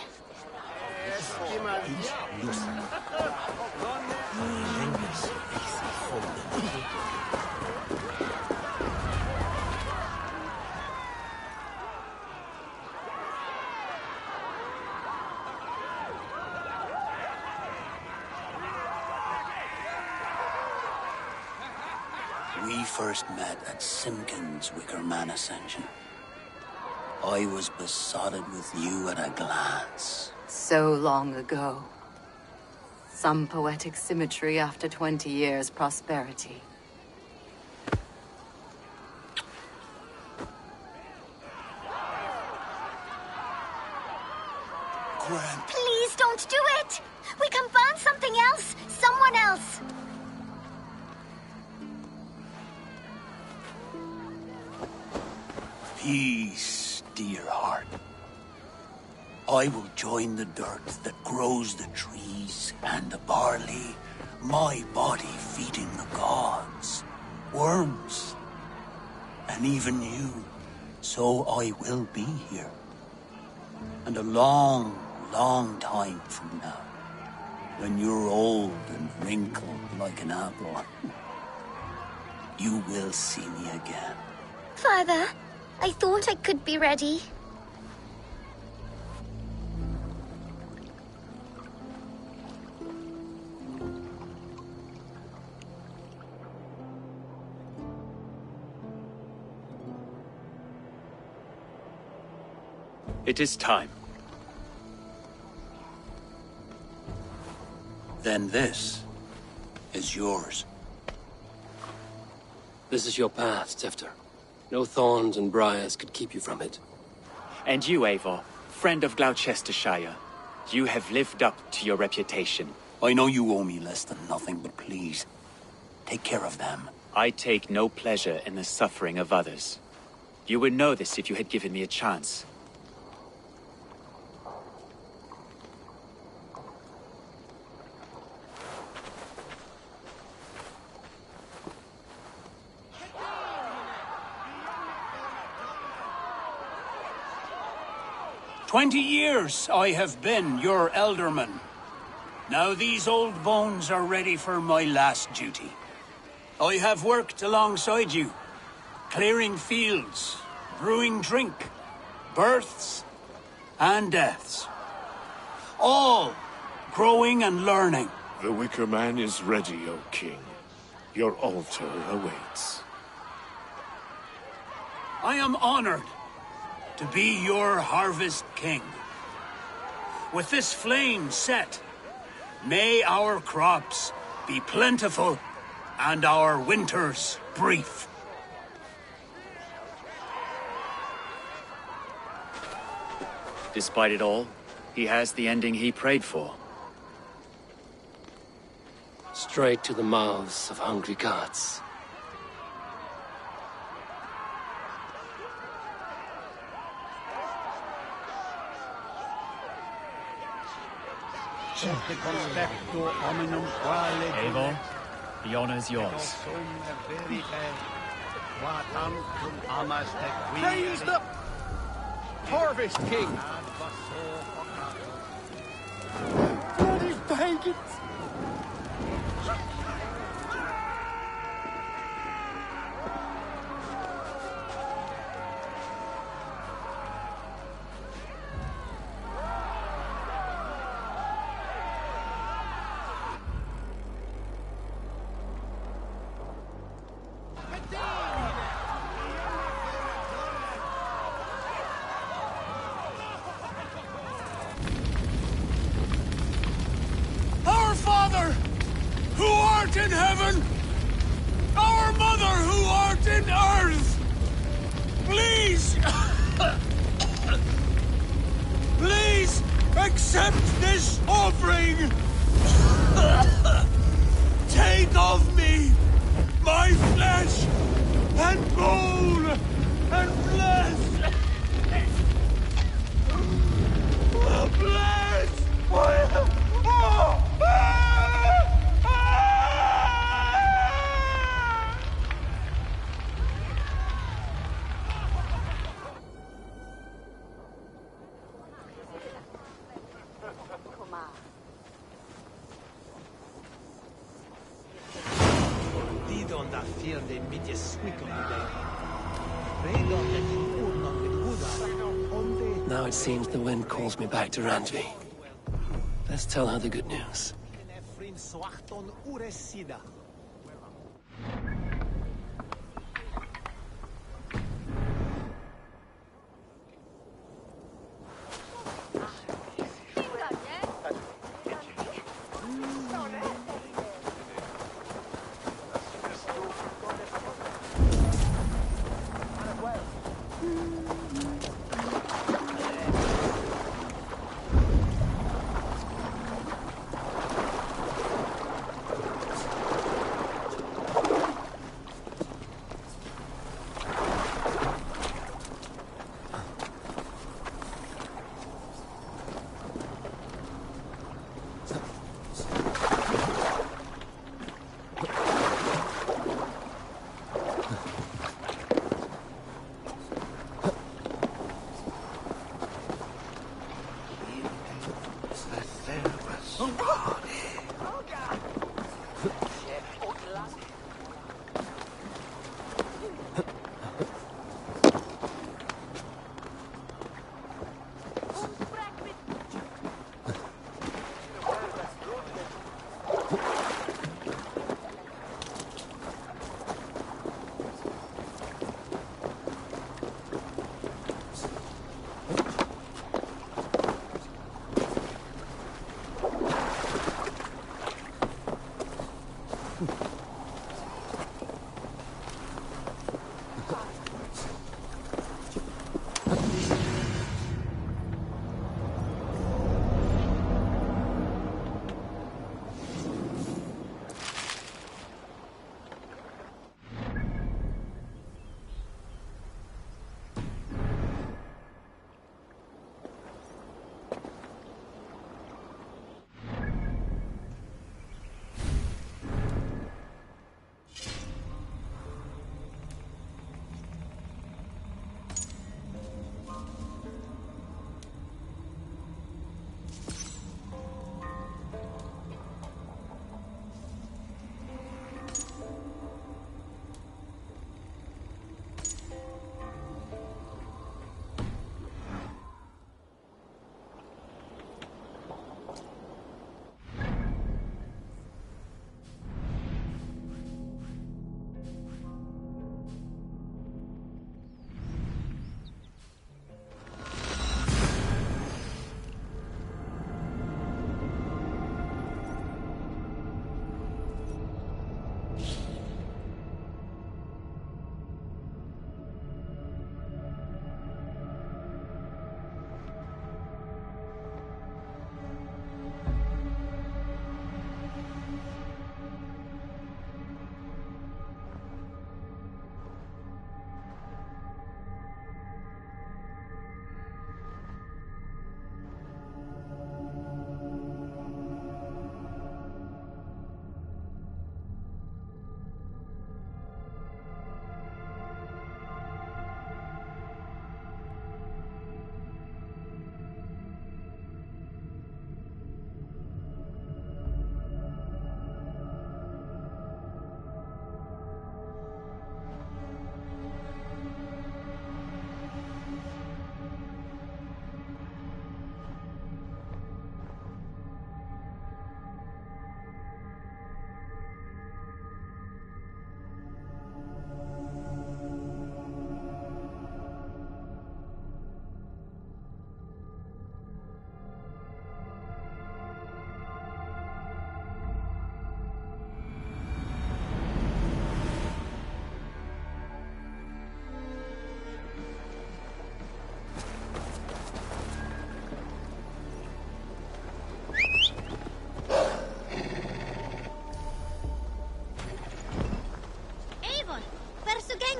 We first met at Simpkins' Wicker Man Ascension. I was besotted with you at a glance. So long ago. Some poetic symmetry after 20 years' prosperity. Please don't do it! We can find something else! Someone else! Peace, dear heart. I will join the dirt that grows the trees and the barley, my body feeding the gods, worms, and even you. So I will be here. And a long, long time from now, when you're old and wrinkled like an apple, you will see me again. Father, I thought I could be ready. It is time. Then this is yours. This is your path, Tifter. No thorns and briars could keep you from it. And you, Eivor, friend of Gloucestershire, you have lived up to your reputation. I know you owe me less than nothing, but please, take care of them. I take no pleasure in the suffering of others. You would know this if you had given me a chance. "20 years I have been your elderman. Now these old bones are ready for my last duty. I have worked alongside you, clearing fields, brewing drink, births and deaths. All growing and learning. The Wicker Man is ready, O King. Your altar awaits. I am honored to be your harvest king. With this flame set, may our crops be plentiful and our winters brief. Despite it all, he has the ending he prayed for. Straight to the mouths of hungry gods. Eivor, the honor's yours. Praise the Harvest King! Bloody pagans! in heaven, our mother who art in earth, please, please accept this offering. Take of me my flesh and bone and flesh. Bless my... Now it seems the wind calls me back to Randvi. Let's tell her the good news.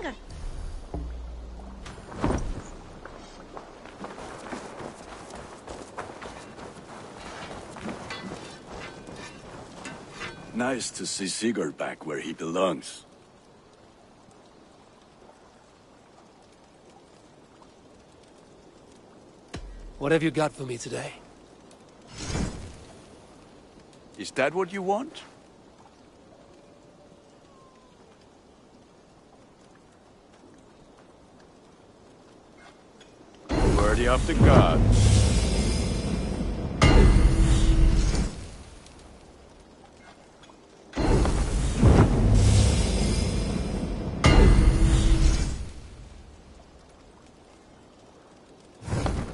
Drengr. Nice to see Sigurd back where he belongs. What have you got for me today? Is that what you want? Worthy of the gods.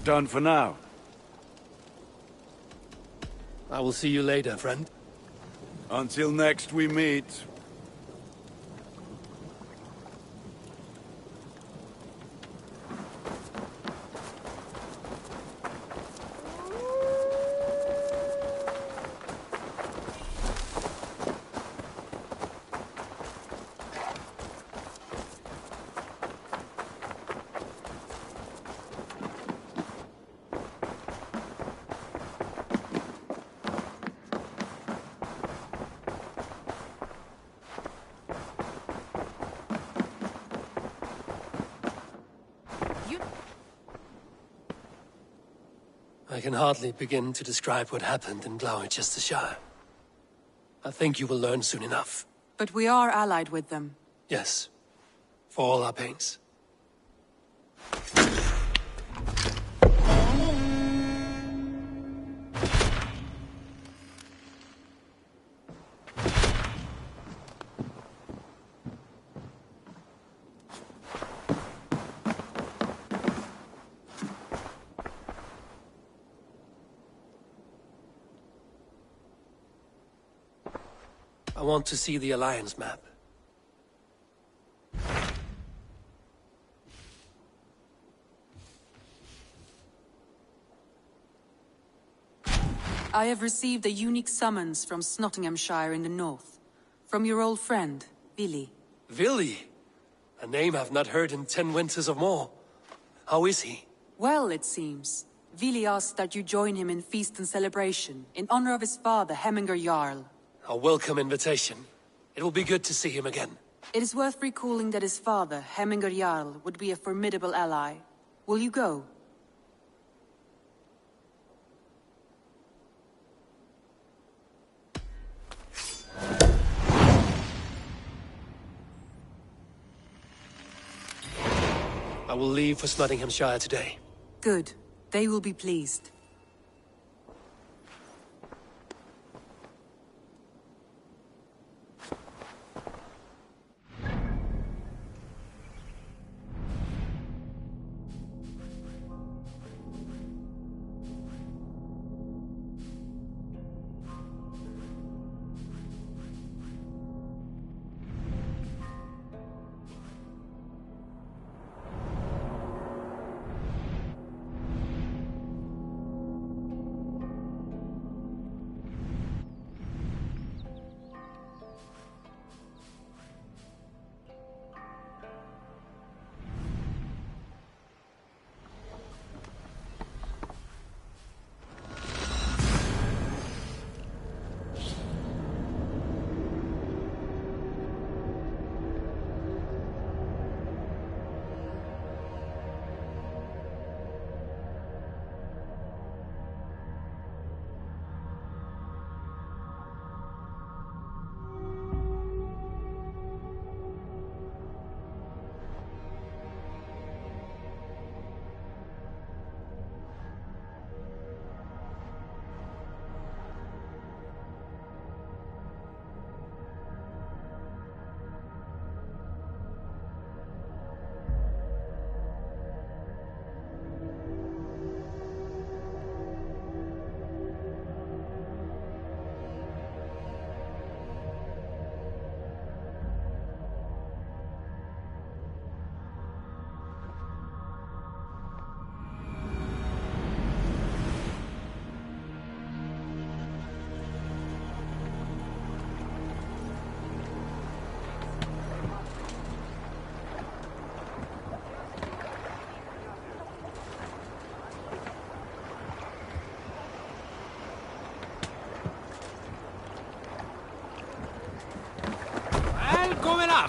Done for now. I will see you later, friend. Until next we meet. I can hardly begin to describe what happened in Gloucestershire. I think you will learn soon enough. But we are allied with them. Yes. For all our pains. I want to see the Alliance map. I have received a unique summons from Nottinghamshire in the north. From your old friend, Vili. Vili? A name I've not heard in 10 winters or more. How is he? Well, it seems. Vili asked that you join him in feast and celebration, in honor of his father, Hemminger Jarl. A welcome invitation. It will be good to see him again. It is worth recalling that his father, Hemminger Jarl, would be a formidable ally. Will you go? I will leave for Nottinghamshire today. Good. They will be pleased.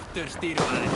Efter, styrvaren.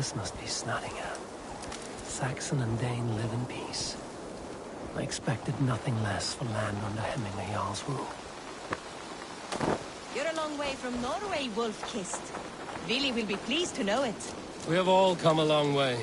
This must be Snottingham. Saxon and Dane live in peace. I expected nothing less for land under Hemminger Jarl's rule. You're a long way from Norway, wolf-kissed. Vili will be pleased to know it. We have all come a long way.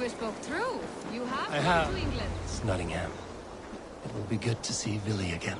We spoke through. You have I come have. to England. Nottingham. It will be good to see Vili again.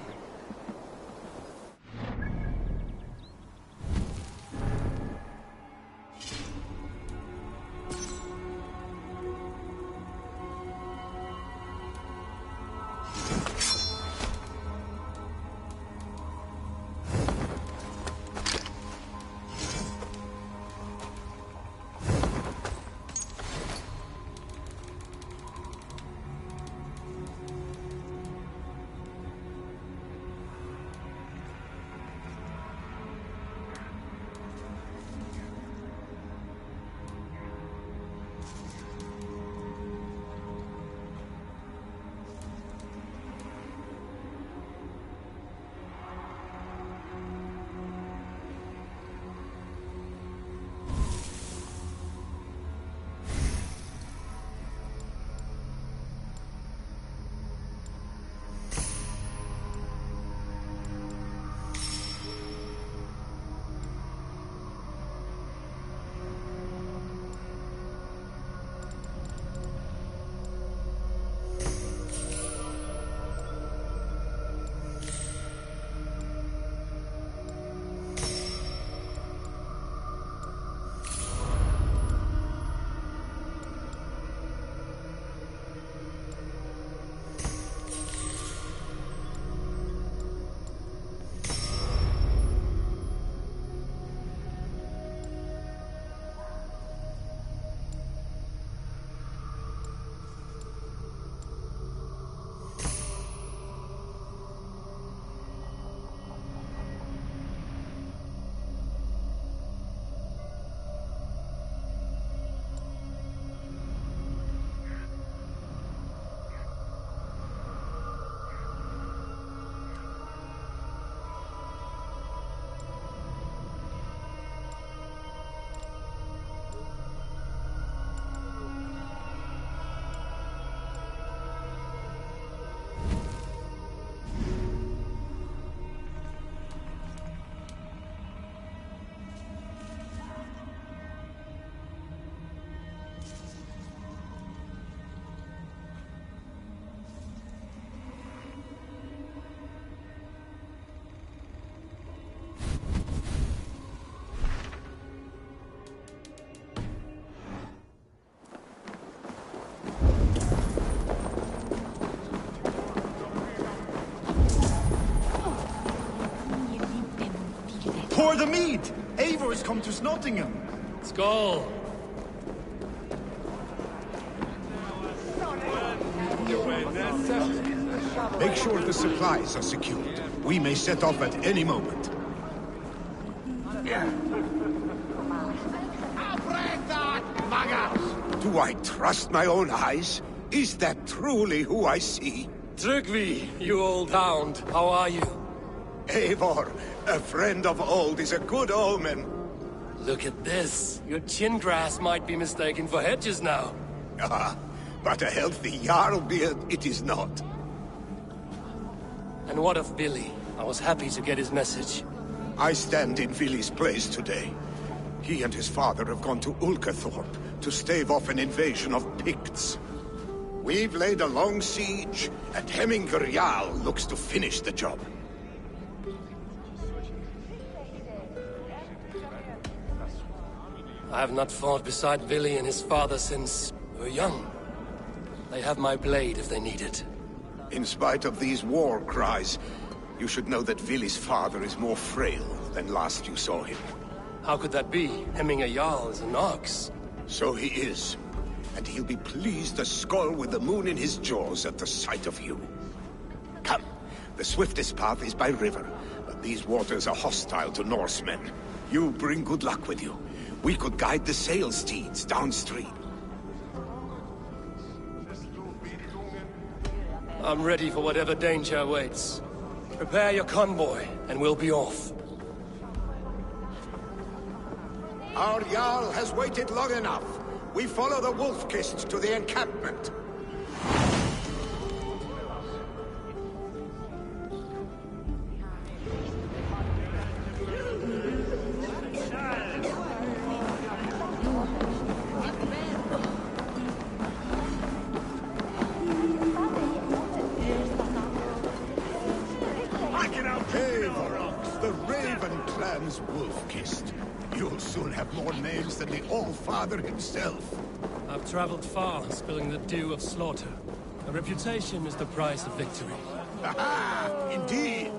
For the Mead! Eivor has come to Nottingham. Skull! Make sure the supplies are secured. We may set off at any moment. Do I trust my own eyes? Is that truly who I see? Drengr, you old hound. How are you? Eivor, a friend of old is a good omen. Look at this. Your chin grass might be mistaken for hedges now. Ah, but a healthy Jarl beard it is not. And what of Billy? I was happy to get his message. I stand in Billy's place today. He and his father have gone to Ulkathorpe to stave off an invasion of Picts. We've laid a long siege, and Hemminger Jarl looks to finish the job. I have not fought beside Billy and his father since we were young. They have my blade if they need it. In spite of these war cries, you should know that Vili's father is more frail than last you saw him. How could that be? Hemminger Jarl is an ox. So he is. And he'll be pleased as Skull with the moon in his jaws at the sight of you. Come, the swiftest path is by river, but these waters are hostile to Norsemen. You bring good luck with you. We could guide the sail steeds downstream. I'm ready for whatever danger awaits. Prepare your convoy, and we'll be off. Our Jarl has waited long enough. We follow the Wolf-Kissed to the encampment. The Raven clan's Wolf-Kissed. You'll soon have more names than the All-Father himself. I've traveled far, spilling the dew of slaughter. A reputation is the price of victory. Ha! Indeed!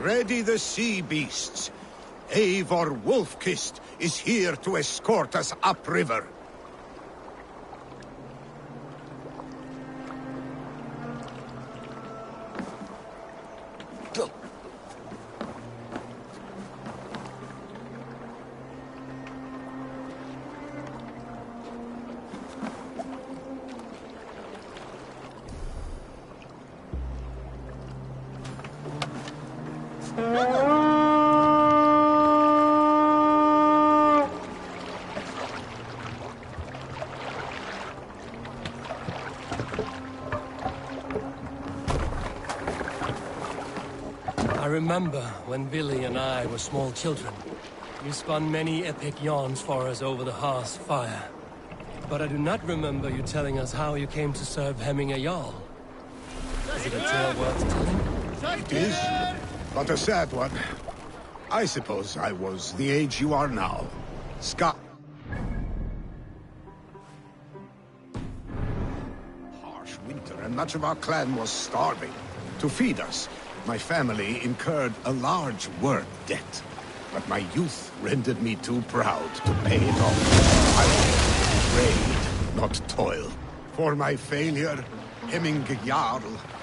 Ready the sea beasts. Eivor Wolf-Kissed is here to escort us upriver. I remember when Billy and I were small children. You spun many epic yarns for us over the hearth's fire. But I do not remember you telling us how you came to serve Hemminger Jarl. Is it a tale worth telling? It is, but a sad one. I suppose I was the age you are now. Harsh winter, and much of our clan was starving. To feed us, my family incurred a large word debt. But my youth rendered me too proud to pay it off. I trade, not toil. For my failure, Hemminger Jarl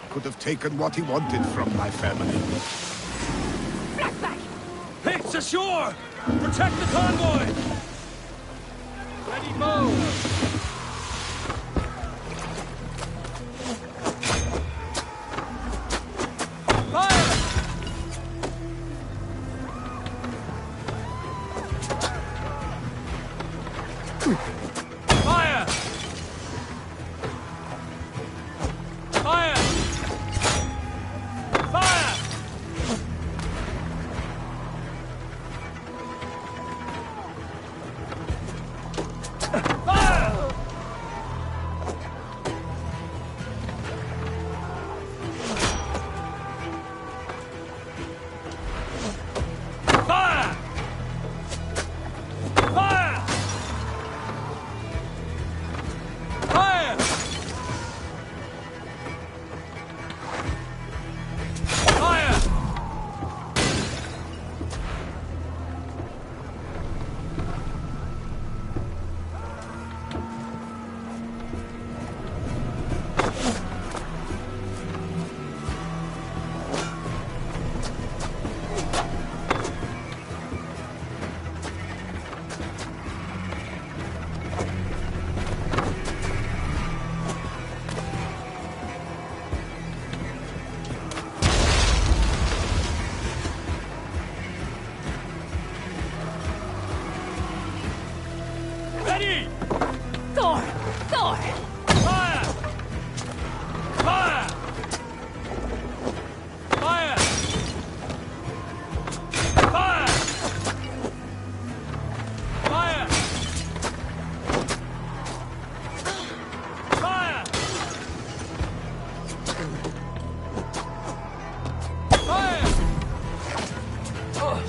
could have taken what he wanted from my family. It's ashore! Protect the convoy! Ready, bow!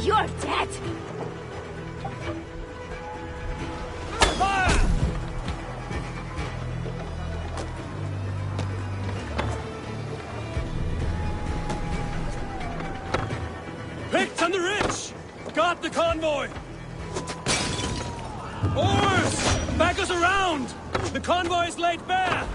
You're dead! Picked on the rich! Got the convoy! Oars! Back us around! The convoy is laid bare!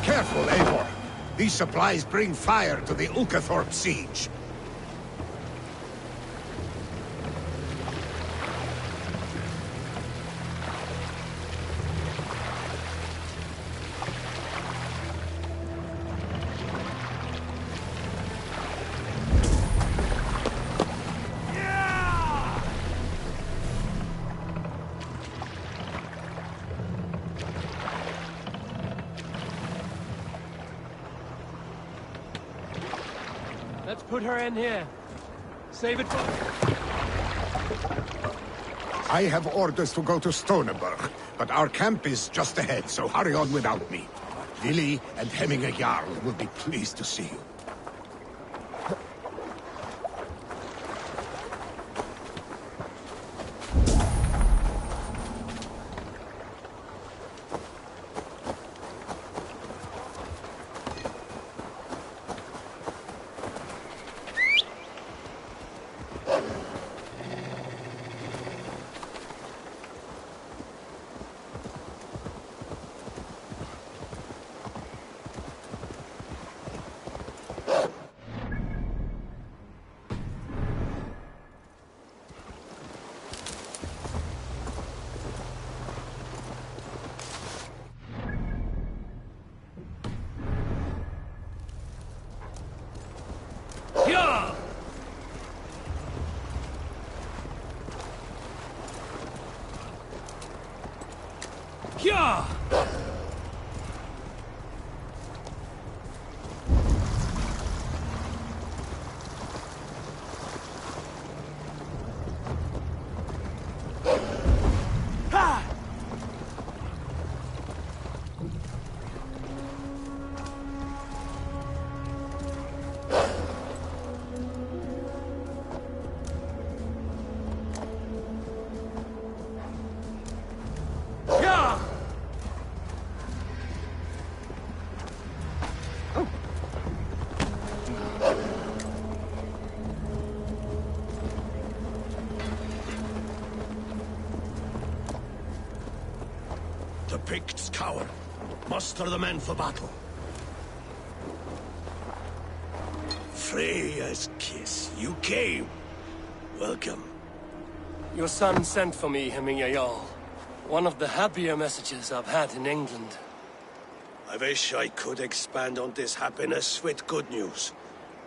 Careful, Eivor. These supplies bring fire to the Ulkathorpe siege. Let's put her in here. Save it for... I have orders to go to Stoneberg, but our camp is just ahead, so hurry on without me. Vili and Hemminger Jarl will be pleased to see you. Yeah! The Picts cower. Muster the men for battle. Freya's kiss. You came. Welcome. Your son sent for me, Hemingway Jarl. One of the happier messages I've had in England. I wish I could expand on this happiness with good news.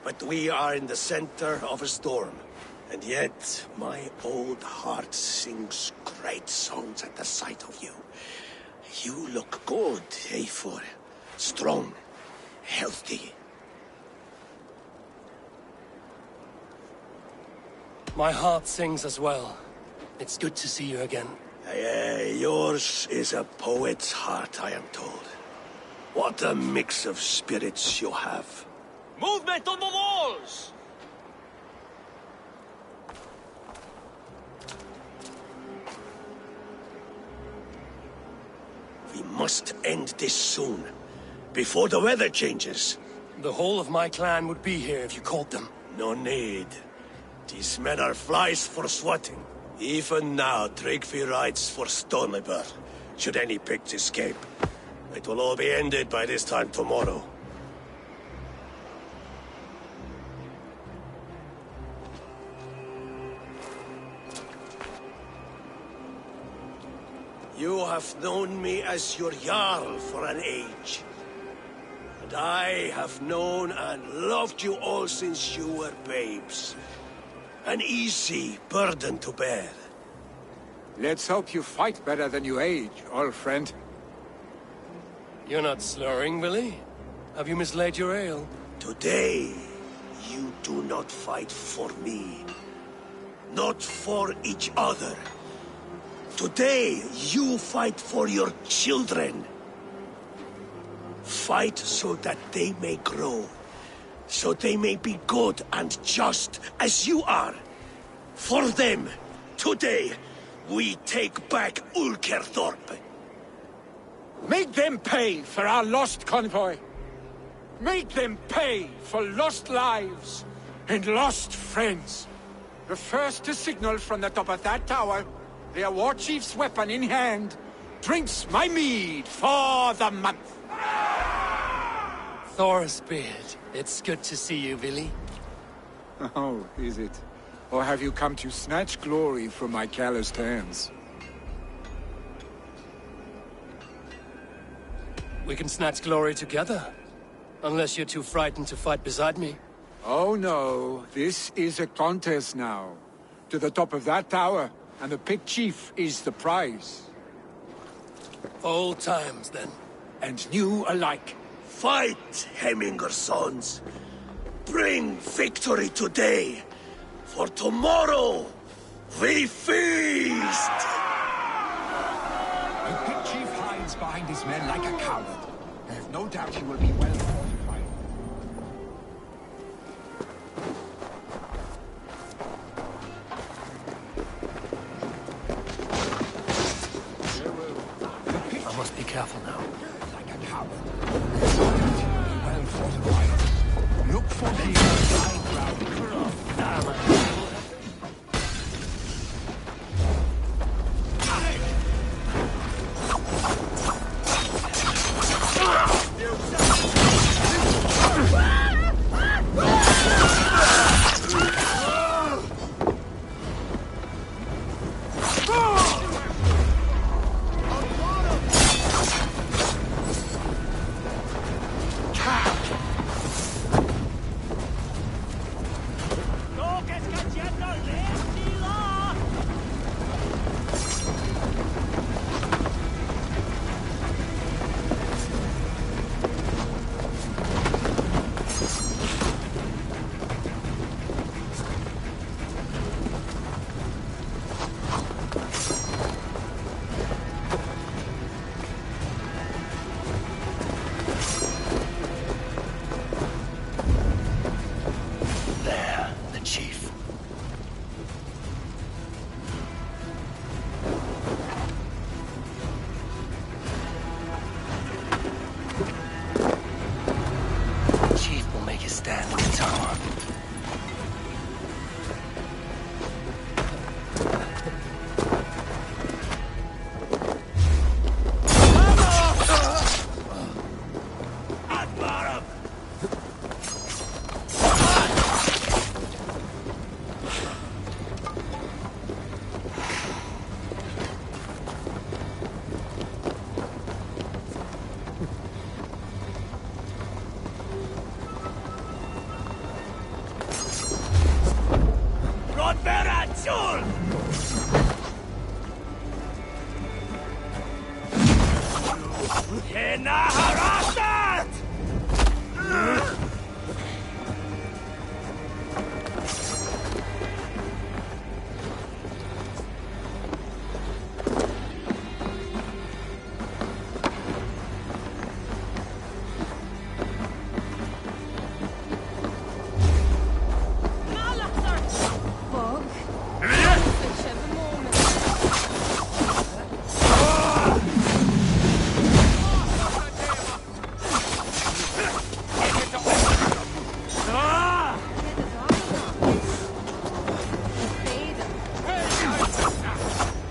But we are in the center of a storm. And yet, my old heart sings great songs at the sight of you. You look good, Eivor. Strong, healthy. My heart sings as well. It's good to see you again. Yours is a poet's heart, I am told. What a mix of spirits you have. Movement on the walls! We must end this soon, before the weather changes. The whole of my clan would be here if you called them. No need. These men are flies for swatting. Even now, Drengr rides for Stonebur, should any Picts escape. It will all be ended by this time tomorrow. You have known me as your Jarl for an age. And I have known and loved you all since you were babes. An easy burden to bear. Let's hope you fight better than you age, old friend. You're not slurring, Willie? Have you mislaid your ale? Today, you do not fight for me. Not for each other. Today, you fight for your children. Fight so that they may grow. So they may be good and just as you are. For them, today, we take back Ulkerthorpe. Make them pay for our lost convoy. Make them pay for lost lives and lost friends. The first to signal from the top of that tower, their war chief's weapon in hand, drinks my mead for the month. Thor's beard. It's good to see you, Willie. Oh, is it? Or have you come to snatch glory from my calloused hands? We can snatch glory together. Unless you're too frightened to fight beside me. Oh no, this is a contest now. To the top of that tower, and the Pict chief is the prize. Old times, then. And new alike. Fight, Hemminger sons. Bring victory today. For tomorrow, we feast! The Pict chief hides behind his men like a coward. I have no doubt he will be well fortified. I must be careful now. Like a coward. Well fortified. Look for the high ground. ¡No, que es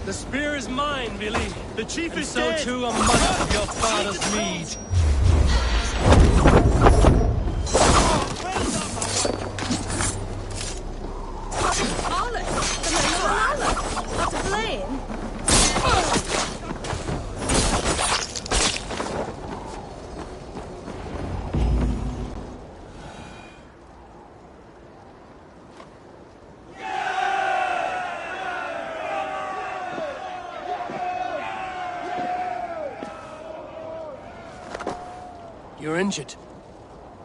The spear is mine, Billy. The chief And is so dead. too a mother of your father's Mead. You're injured.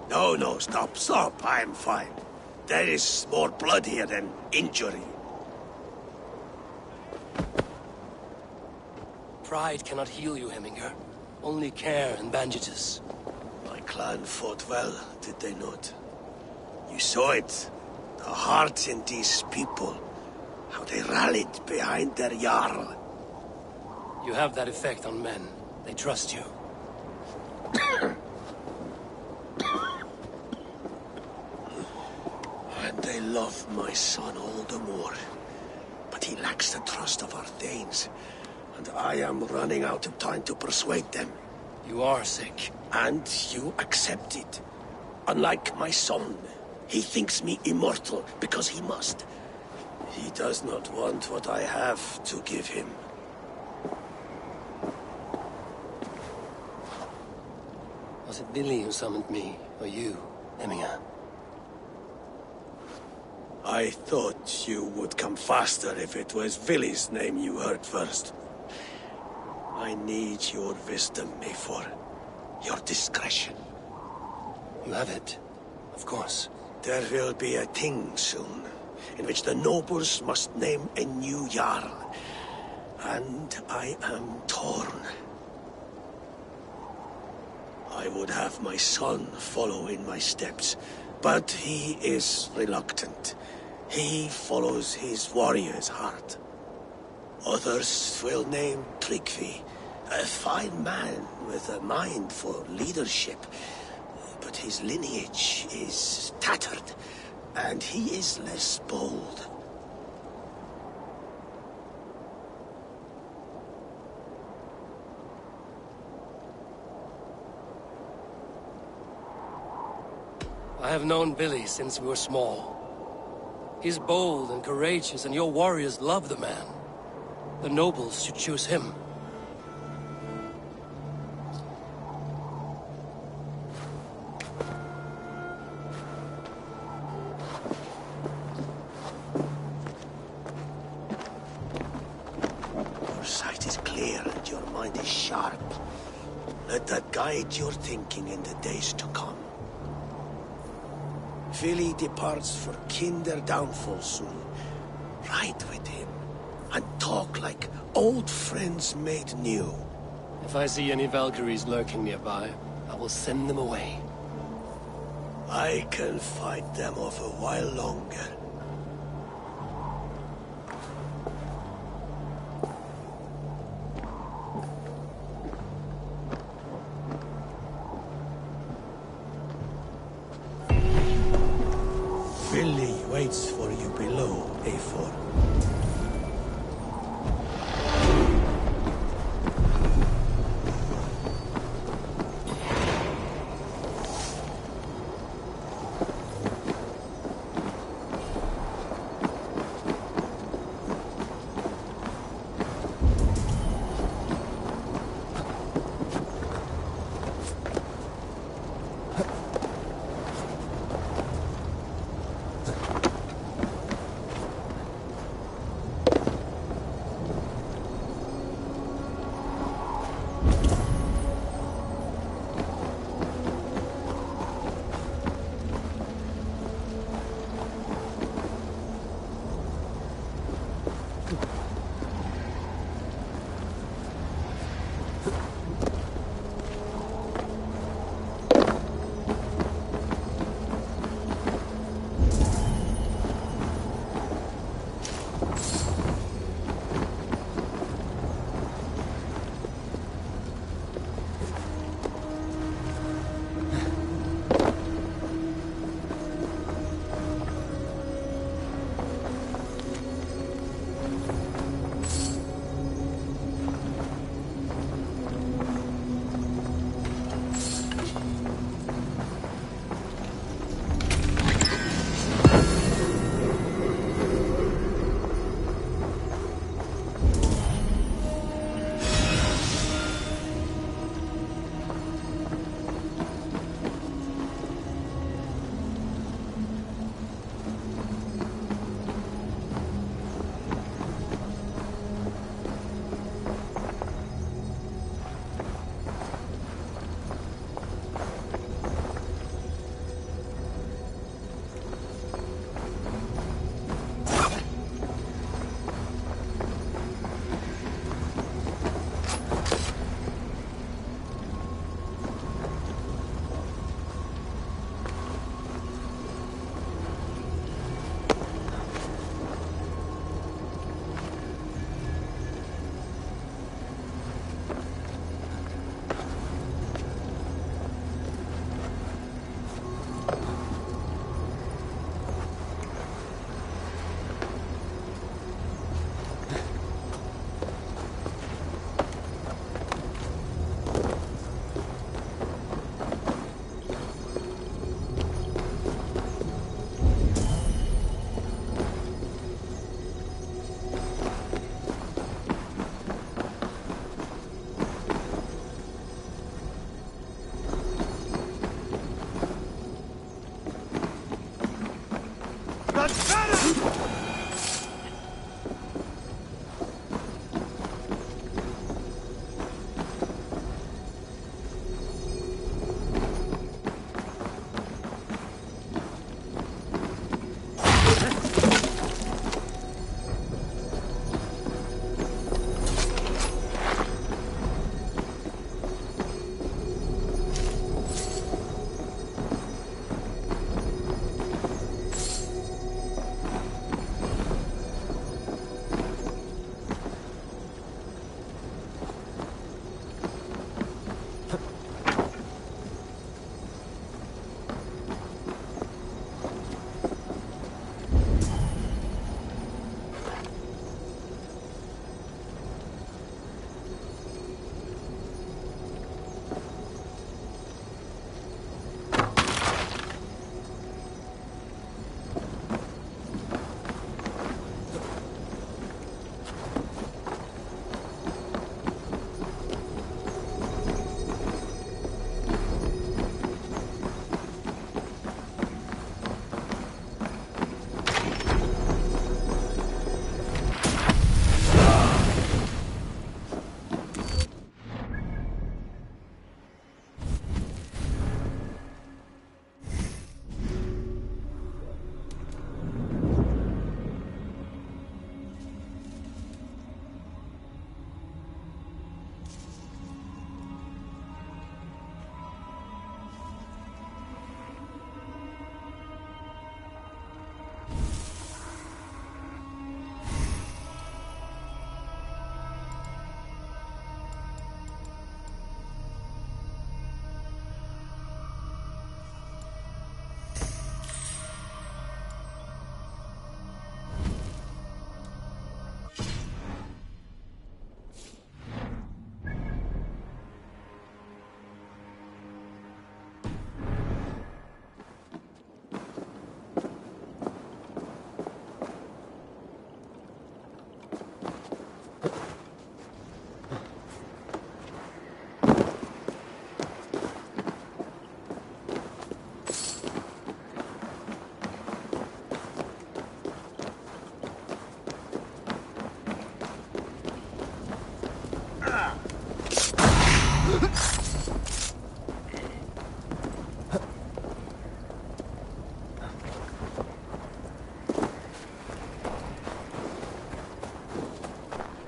No, stop. I'm fine. There is more blood here than injury. Pride cannot heal you, Heminger. Only care and bandages. My clan fought well, did they not? You saw it. The heart in these people. How they rallied behind their Jarl. You have that effect on men. They trust you. And they love my son all the more. But he lacks the trust of our Thanes. And I am running out of time to persuade them. You are sick. And you accept it. Unlike my son, he thinks me immortal because he must. He does not want what I have to give him. Was it Billy who summoned me, or you, Heminger? I thought you would come faster if it was Villy's name you heard first. I need your wisdom, Mayfor. Your discretion. You have it, of course. There will be a thing soon, in which the nobles must name a new Jarl. And I am torn. I would have my son follow in my steps, but he is reluctant. He follows his warrior's heart. Others will name Tryggvi, a fine man with a mind for leadership. But his lineage is tattered, and he is less bold. I have known Billy since we were small. He's bold and courageous, and your warriors love the man. The nobles should choose him. Your sight is clear and your mind is sharp. Let that guide your thinking in the days to come. Vili departs for Kinder downfall soon. Ride with him, and talk like old friends made new. If I see any Valkyries lurking nearby, I will send them away. I can fight them off a while longer. Vili waits for you below, A4.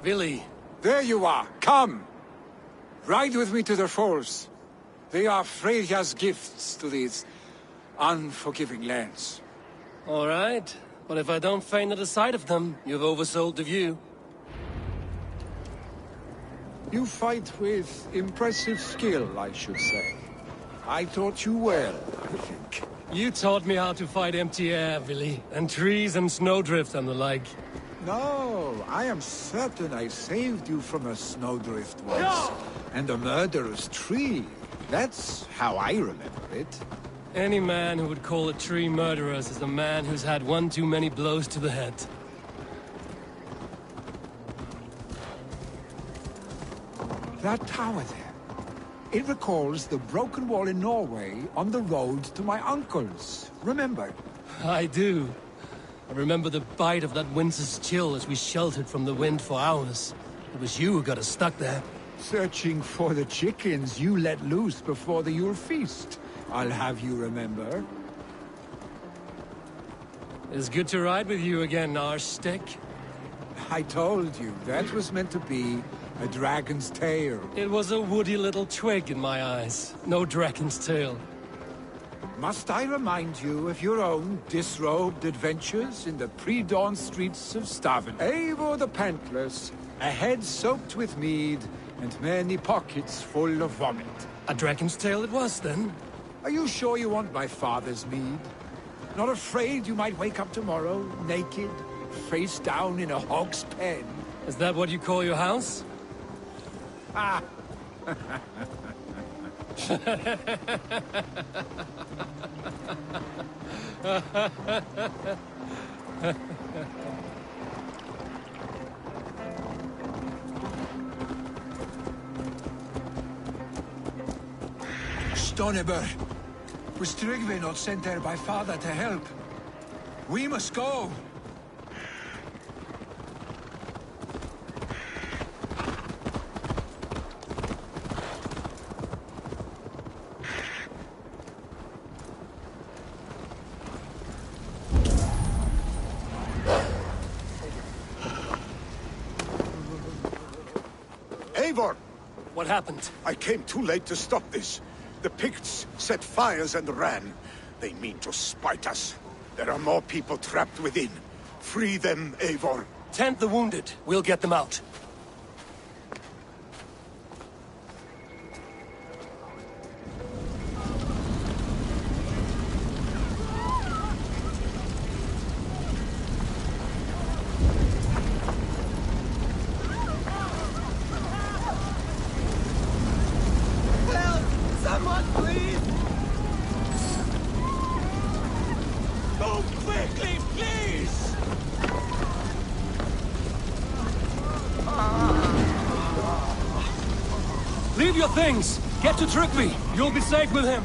Billy. There you are. Come. Ride with me to the falls. They are Freya's gifts to these unforgiving lands. All right. But if I don't faint at the sight of them, you've oversold the view. You fight with impressive skill, I should say. I taught you well, I think. You taught me how to fight empty air, Billy, and trees and snowdrift and the like. No, I am certain I saved you from a snowdrift once. And a murderous tree. That's how I remember it. Any man who would call a tree murderous is a man who's had one too many blows to the head. That tower there. It recalls the broken wall in Norway on the road to my uncle's. Remember? I do. I remember the bite of that winter's chill as we sheltered from the wind for hours. It was you who got us stuck there. Searching for the chickens you let loose before the Yule feast. I'll have you remember. It's good to ride with you again, Arstick. I told you, that was meant to be a dragon's tail. It was a woody little twig in my eyes. No dragon's tail. Must I remind you of your own disrobed adventures in the pre-dawn streets of Stavern? Eivor the Pantless, a head soaked with mead, and many pockets full of vomit. A dragon's tail it was, then? Are you sure you want my father's mead? Not afraid you might wake up tomorrow, naked, face down in a hog's pen? Is that what you call your house? Ah! Stonebur, was Drengr not sent there by father to help? We must go! Eivor! What happened? I came too late to stop this. The Picts set fires and ran. They mean to spite us. There are more people trapped within. Free them, Eivor. Tend the wounded. We'll get them out. Someone, please! Go quickly, please! Leave your things! Get to Tryggvi! You'll be safe with him!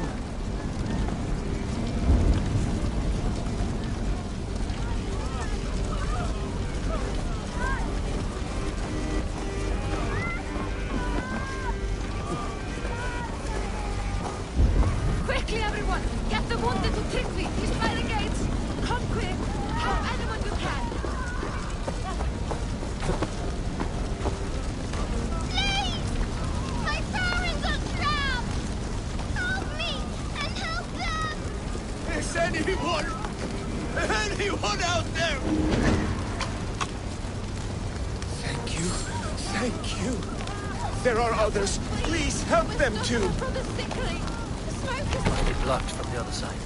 Quickly, everyone! Get the wounded to Tryggvi! He's by the gates! Come quick! Help anyone you can! Please! My parents are trapped! Help me! And help them! Is anyone out there? Thank you. Thank you. There are others. Please help them too. From the sickly! The smoke is... Might be blocked from the other side.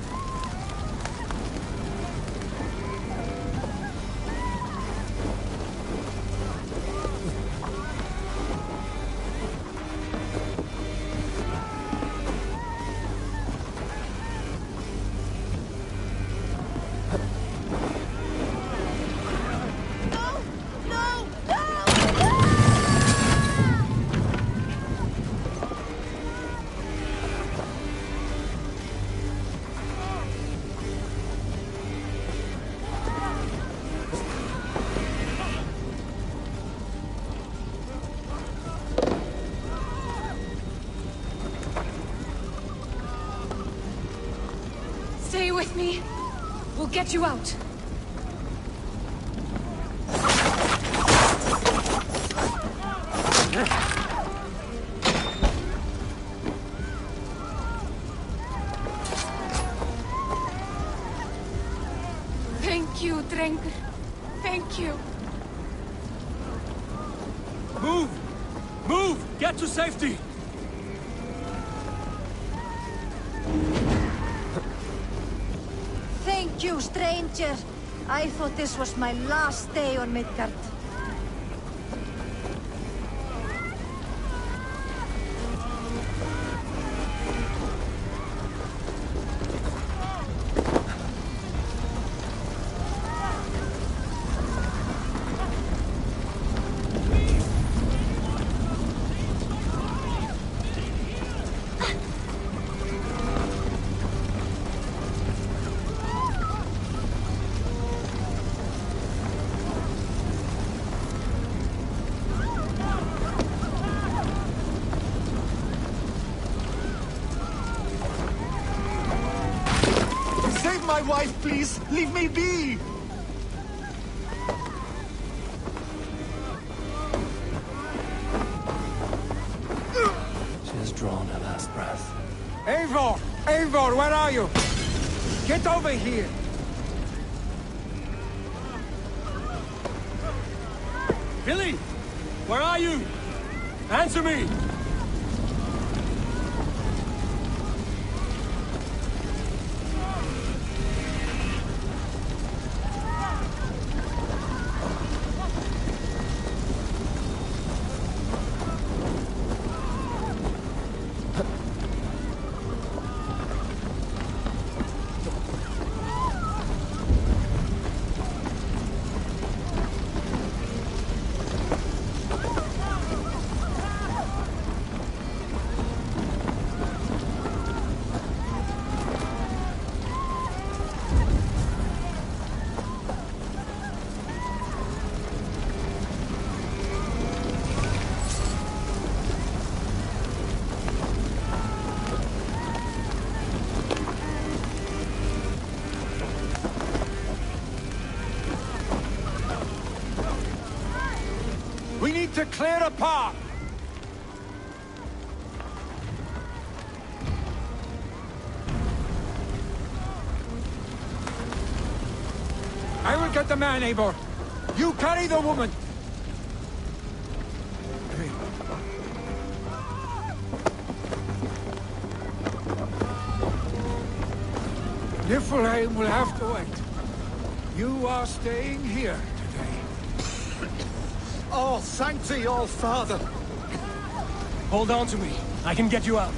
Stay with me. We'll get you out. Thank you, Drengr. Thank you. Move! Move! Get to safety! Thank you, stranger. I thought this was my last day on Midgard. My wife, please! Leave me be! She has drawn her last breath. Eivor! Eivor, where are you? Get over here! Billy! Where are you? Answer me! We need to clear a path! I will get the man, Eivor. You carry the woman. Niflheim will have to wait. You are staying here today. Oh, thank thee, all father. Hold on to me. I can get you out.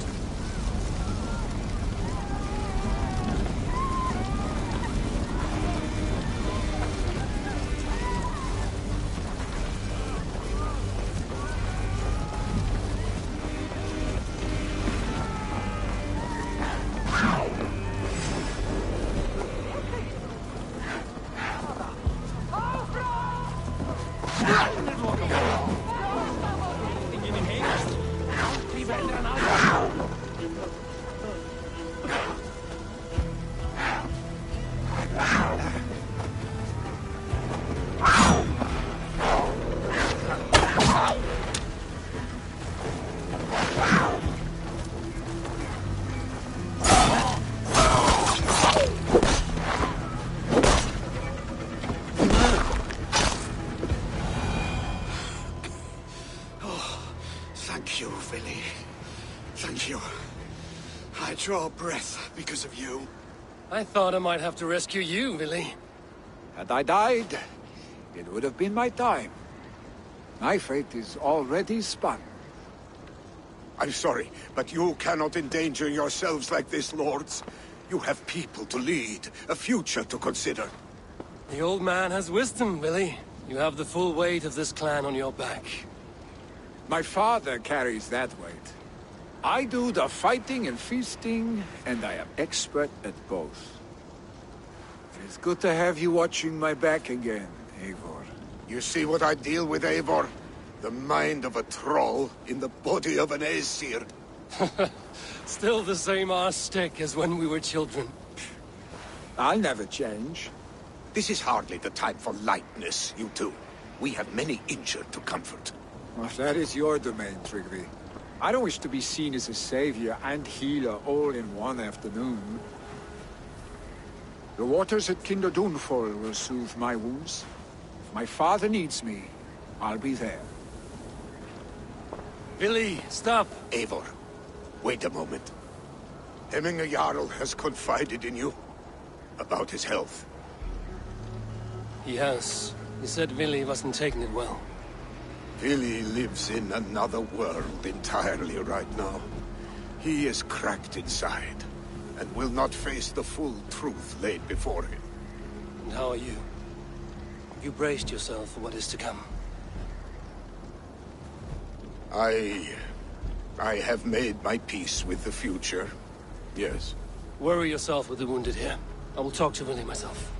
Thank you, Billy. Thank you. I draw breath because of you. I thought I might have to rescue you, Billy. Had I died, it would have been my time. My fate is already spun. I'm sorry, but you cannot endanger yourselves like this, lords. You have people to lead, a future to consider. The old man has wisdom, Billy. You have the full weight of this clan on your back. My father carries that weight. I do the fighting and feasting, and I am expert at both. It is good to have you watching my back again, Eivor. You see what I deal with, Eivor? The mind of a troll in the body of an Aesir. Still the same arse stick as when we were children. I'll never change. This is hardly the time for lightness, you two. We have many injured to comfort. Well, that is your domain, Drengr. I don't wish to be seen as a savior and healer all in one afternoon. The waters at Kinder Dunfall will soothe my wounds. If my father needs me, I'll be there. Billy, stop! Eivor, wait a moment. Hemminger Jarl has confided in you about his health. He has. He said Vili wasn't taking it well. Vili lives in another world entirely right now. He is cracked inside, and will not face the full truth laid before him. And how are you? Have you braced yourself for what is to come? I have made my peace with the future, yes. Worry yourself with the wounded here. I will talk to Vili myself.